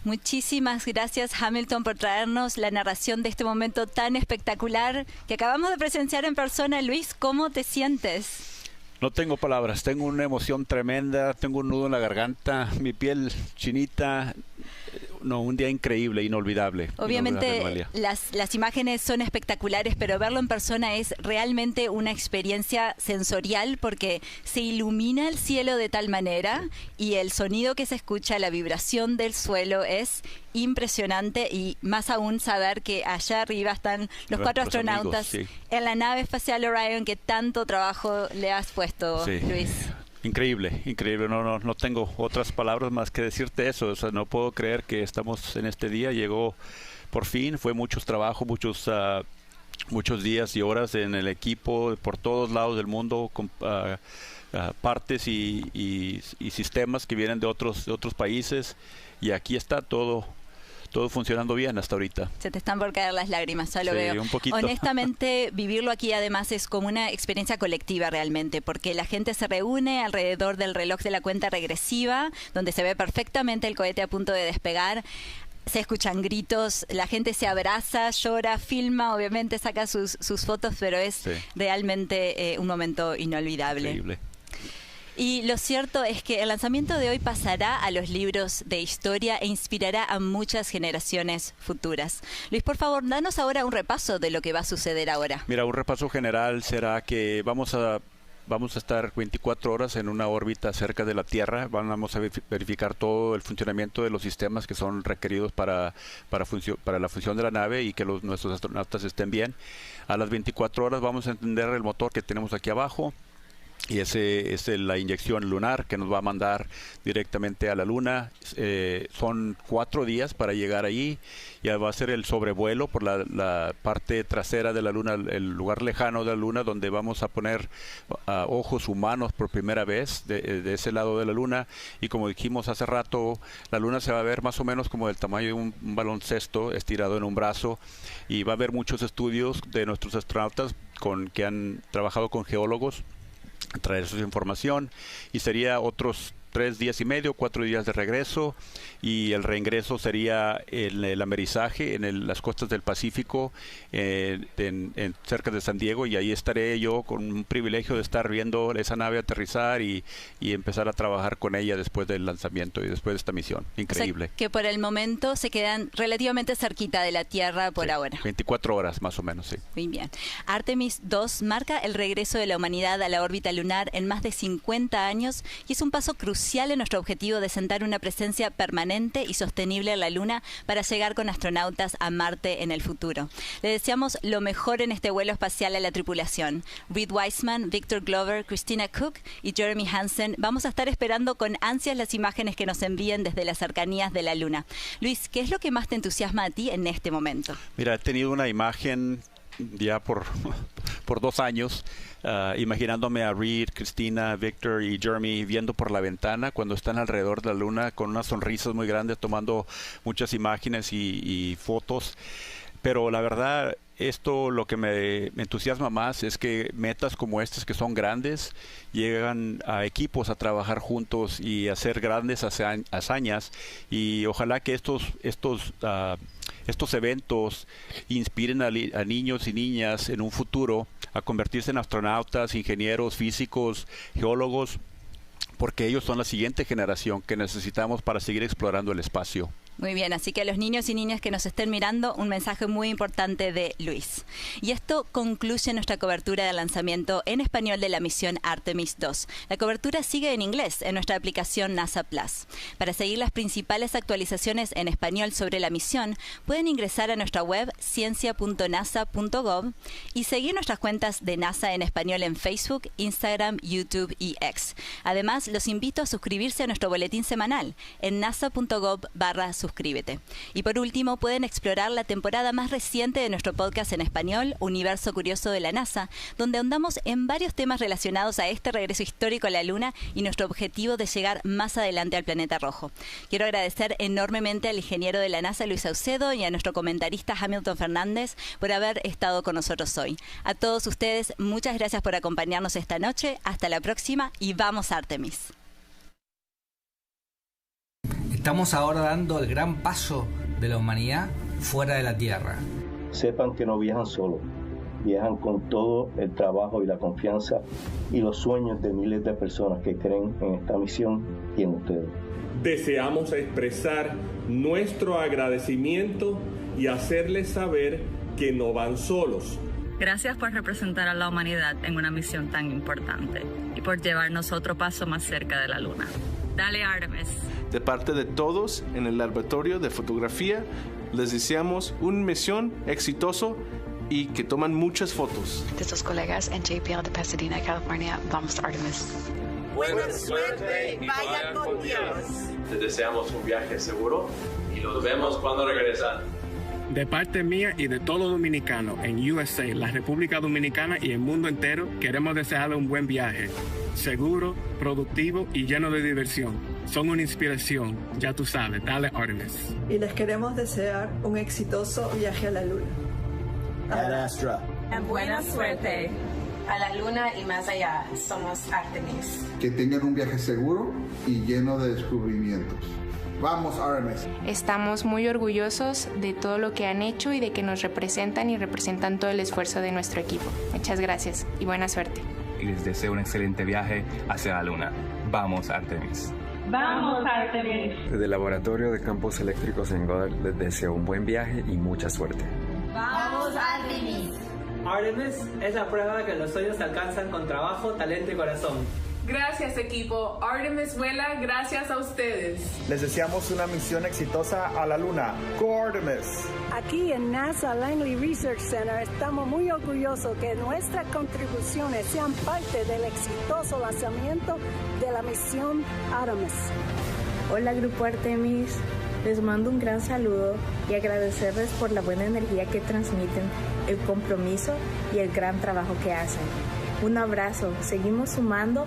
Muchísimas gracias, Hamilton, por traernos la narración de este momento tan espectacular que acabamos de presenciar en persona. Luis, ¿cómo te sientes? No tengo palabras, tengo una emoción tremenda, tengo un nudo en la garganta, mi piel chinita. No, un día increíble, inolvidable. Obviamente las imágenes son espectaculares, pero verlo en persona es realmente una experiencia sensorial porque se ilumina el cielo de tal manera y el sonido que se escucha, la vibración del suelo es impresionante, y más aún saber que allá arriba están los 4 astronautas amigos, sí, en la nave espacial Orión, que tanto trabajo le has puesto, sí, Luis. Increíble, increíble. No tengo otras palabras más que decirte eso. O sea, no puedo creer que estamos en este día. Llegó por fin. Fue muchos trabajos, muchos días y horas en el equipo por todos lados del mundo, con partes y sistemas que vienen de otros países. Y aquí está todo funcionando bien hasta ahorita. Se te están por caer las lágrimas, ya lo veo. Un poquito. Honestamente, vivirlo aquí además es como una experiencia colectiva realmente, porque la gente se reúne alrededor del reloj de la cuenta regresiva, donde se ve perfectamente el cohete a punto de despegar. Se escuchan gritos, la gente se abraza, llora, filma, obviamente saca sus fotos, pero es realmente un momento inolvidable. Increíble. Y lo cierto es que el lanzamiento de hoy pasará a los libros de historia e inspirará a muchas generaciones futuras. Luis, por favor, danos ahora un repaso de lo que va a suceder ahora. Mira, un repaso general será que vamos a estar 24 horas en una órbita cerca de la Tierra. Vamos a verificar todo el funcionamiento de los sistemas que son requeridos para la función de la nave y que nuestros astronautas estén bien. A las 24 horas vamos a encender el motor que tenemos aquí abajo. Y ese es la inyección lunar que nos va a mandar directamente a la Luna. Son 4 días para llegar allí. Ya va a ser el sobrevuelo por la parte trasera de la Luna, el lugar lejano de la Luna, donde vamos a poner ojos humanos por primera vez de ese lado de la Luna. Y como dijimos hace rato, la Luna se va a ver más o menos como del tamaño de un baloncesto estirado en un brazo. Y va a haber muchos estudios de nuestros astronautas que han trabajado con geólogos, traer su información, y sería otros 3 días y medio, 4 días de regreso, y el reingreso sería el amerizaje en las costas del Pacífico, cerca de San Diego, y ahí estaré yo con un privilegio de estar viendo esa nave aterrizar y empezar a trabajar con ella después del lanzamiento y después de esta misión. Increíble. O sea, que por el momento se quedan relativamente cerquita de la Tierra por ahora. 24 horas más o menos, sí. Muy bien. Artemis II marca el regreso de la humanidad a la órbita lunar en más de 50 años y es un paso crucial en nuestro objetivo de sentar una presencia permanente y sostenible en la Luna para llegar con astronautas a Marte en el futuro. Le deseamos lo mejor en este vuelo espacial a la tripulación. Reed Wiseman, Victor Glover, Christina Cook y Jeremy Hansen vamos a estar esperando con ansias las imágenes que nos envíen desde las cercanías de la Luna. Luis, ¿qué es lo que más te entusiasma a ti en este momento? Mira, he tenido una imagen ya por 2 años, imaginándome a Reed, Christina, Victor y Jeremy viendo por la ventana cuando están alrededor de la Luna con unas sonrisas muy grandes, tomando muchas imágenes y fotos. Pero la verdad, esto lo que me entusiasma más es que metas como estas, que son grandes, llegan a equipos a trabajar juntos y a hacer grandes hazañas, y ojalá que estos eventos inspiren a niños y niñas en un futuro a convertirse en astronautas, ingenieros, físicos, geólogos, porque ellos son la siguiente generación que necesitamos para seguir explorando el espacio. Muy bien, así que a los niños y niñas que nos estén mirando, un mensaje muy importante de Luis. Y esto concluye nuestra cobertura de lanzamiento en español de la misión Artemis II. La cobertura sigue en inglés en nuestra aplicación NASA Plus. Para seguir las principales actualizaciones en español sobre la misión, pueden ingresar a nuestra web ciencia.nasa.gov y seguir nuestras cuentas de NASA en español en Facebook, Instagram, YouTube y X. Además, los invito a suscribirse a nuestro boletín semanal en nasa.gov/suscríbete. Y por último, pueden explorar la temporada más reciente de nuestro podcast en español, Universo Curioso de la NASA, donde ahondamos en varios temas relacionados a este regreso histórico a la Luna y nuestro objetivo de llegar más adelante al planeta rojo. Quiero agradecer enormemente al ingeniero de la NASA, Luis Saucedo, y a nuestro comentarista Hamilton Fernández por haber estado con nosotros hoy. A todos ustedes, muchas gracias por acompañarnos esta noche. Hasta la próxima y vamos Artemis. Estamos ahora dando el gran paso de la humanidad fuera de la Tierra. Sepan que no viajan solos, viajan con todo el trabajo y la confianza y los sueños de miles de personas que creen en esta misión y en ustedes. Deseamos expresar nuestro agradecimiento y hacerles saber que no van solos. Gracias por representar a la humanidad en una misión tan importante y por llevarnos otro paso más cerca de la Luna. Dale, Artemis. De parte de todos en el laboratorio de fotografía, les deseamos una misión exitosa y que toman muchas fotos. De sus colegas en JPL de Pasadena, California, vamos Artemis. Buena suerte, vayan con Dios. Les deseamos un viaje seguro y los vemos cuando regresan. De parte mía y de todo dominicano en USA, la República Dominicana y el mundo entero, queremos desearle un buen viaje, seguro, productivo y lleno de diversión. Son una inspiración, ya tú sabes, dale Artemis. Y les queremos desear un exitoso viaje a la Luna. Ad Astra. Buena suerte. A la Luna y más allá, somos Artemis. Que tengan un viaje seguro y lleno de descubrimientos. Vamos, Artemis. Estamos muy orgullosos de todo lo que han hecho y de que nos representan y representan todo el esfuerzo de nuestro equipo. Muchas gracias y buena suerte. Y les deseo un excelente viaje hacia la Luna. Vamos, Artemis. ¡Vamos, Artemis! Desde el Laboratorio de Campos Eléctricos en Goddard les deseo un buen viaje y mucha suerte. ¡Vamos, Artemis! Artemis es la prueba de que los sueños se alcanzan con trabajo, talento y corazón. Gracias, equipo. Artemis vuela gracias a ustedes. Les deseamos una misión exitosa a la Luna. Go Artemis. Aquí en NASA Langley Research Center estamos muy orgullosos que nuestras contribuciones sean parte del exitoso lanzamiento de la misión Artemis. Hola, Grupo Artemis. Les mando un gran saludo y agradecerles por la buena energía que transmiten, el compromiso y el gran trabajo que hacen. Un abrazo, seguimos sumando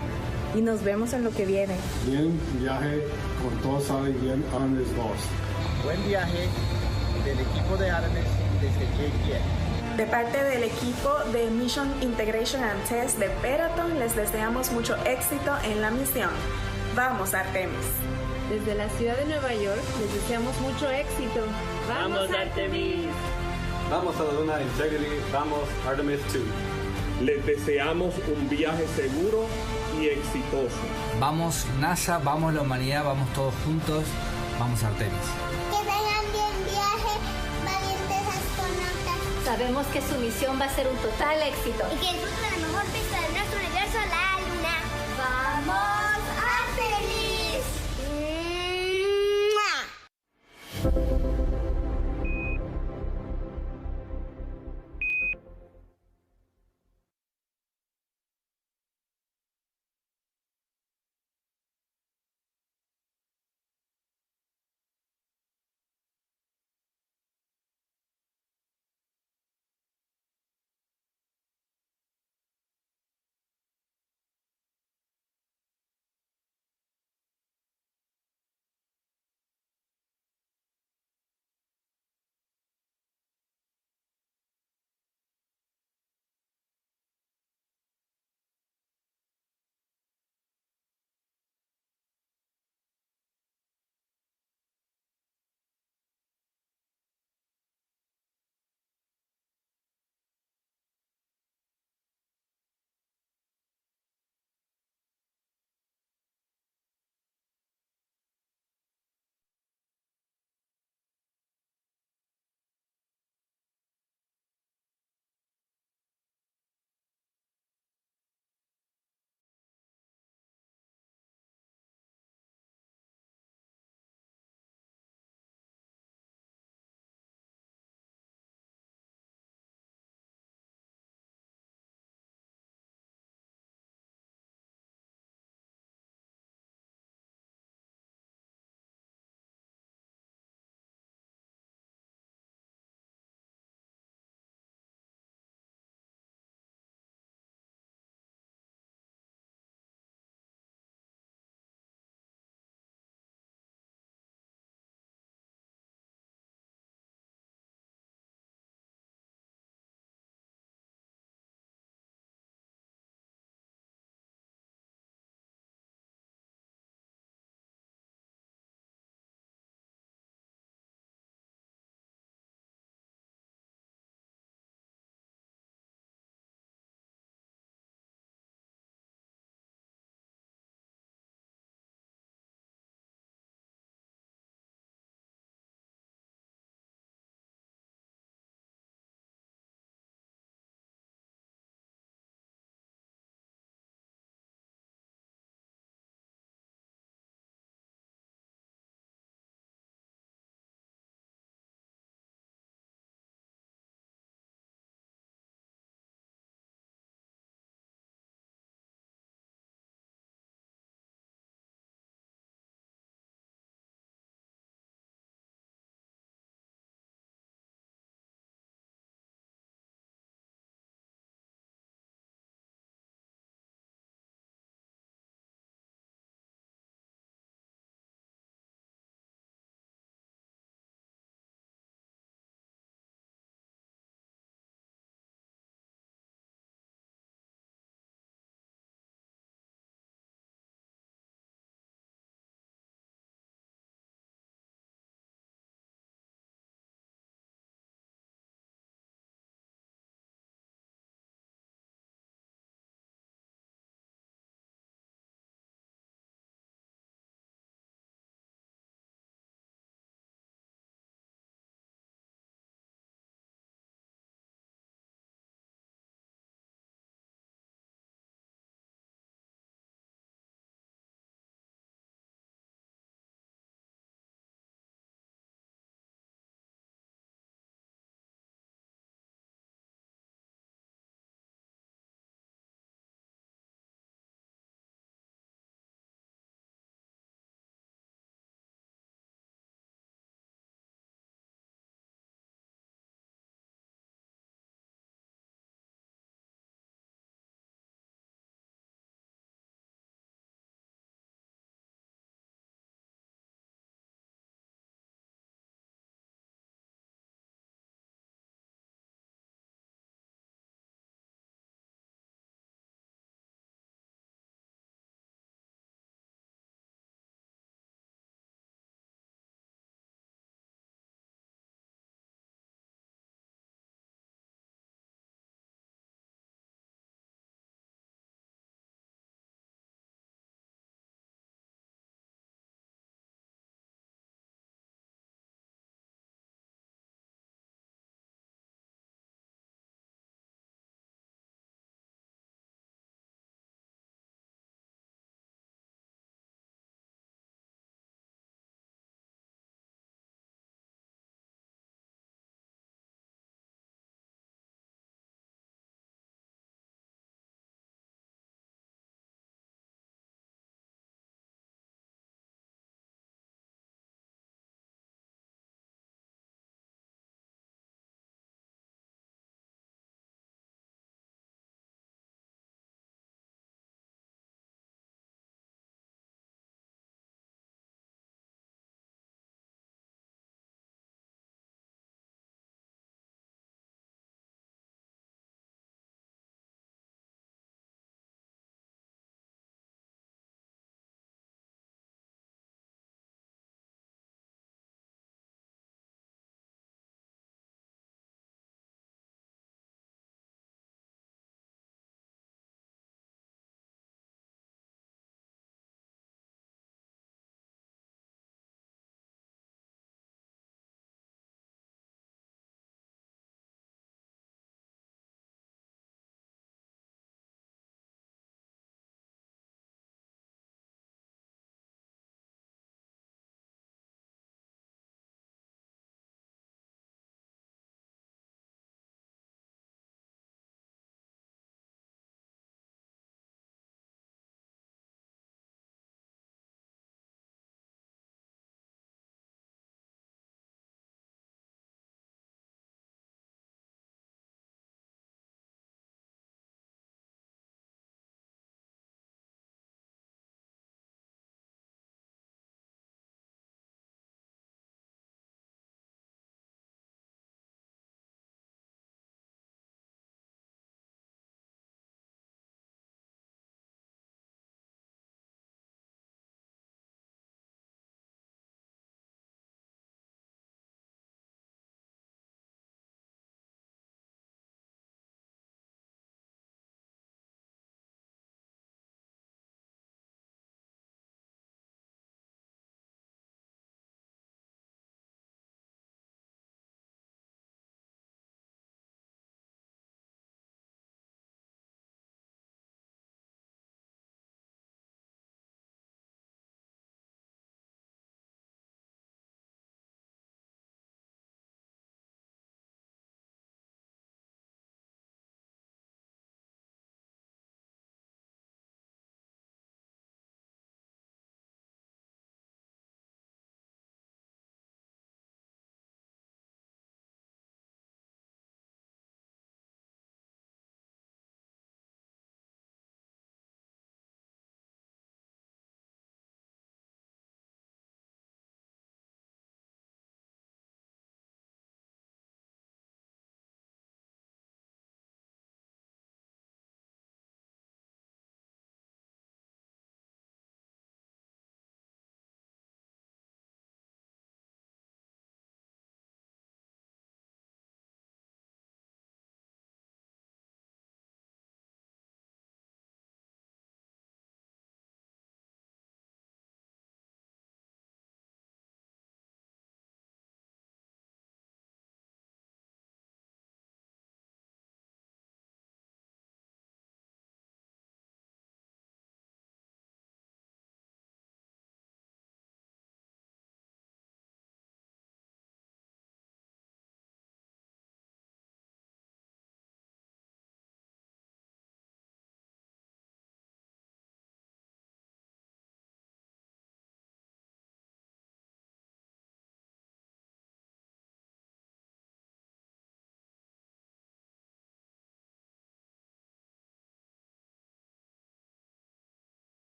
y nos vemos en lo que viene. Bien viaje, con todo sale bien Artemis 2. Buen viaje del equipo de Artemis desde JPL. De parte del equipo de Mission Integration and Test de Peraton, les deseamos mucho éxito en la misión. ¡Vamos, Artemis! Desde la ciudad de Nueva York, les deseamos mucho éxito. ¡Vamos, Artemis! Vamos a la Luna Integrity, vamos Artemis II. Les deseamos un viaje seguro y exitoso. Vamos NASA, vamos la humanidad, vamos todos juntos, vamos Artemis. Que tengan bien viaje, valientes astronautas. Sabemos que su misión va a ser un total éxito. Y que disfruten la mejor pista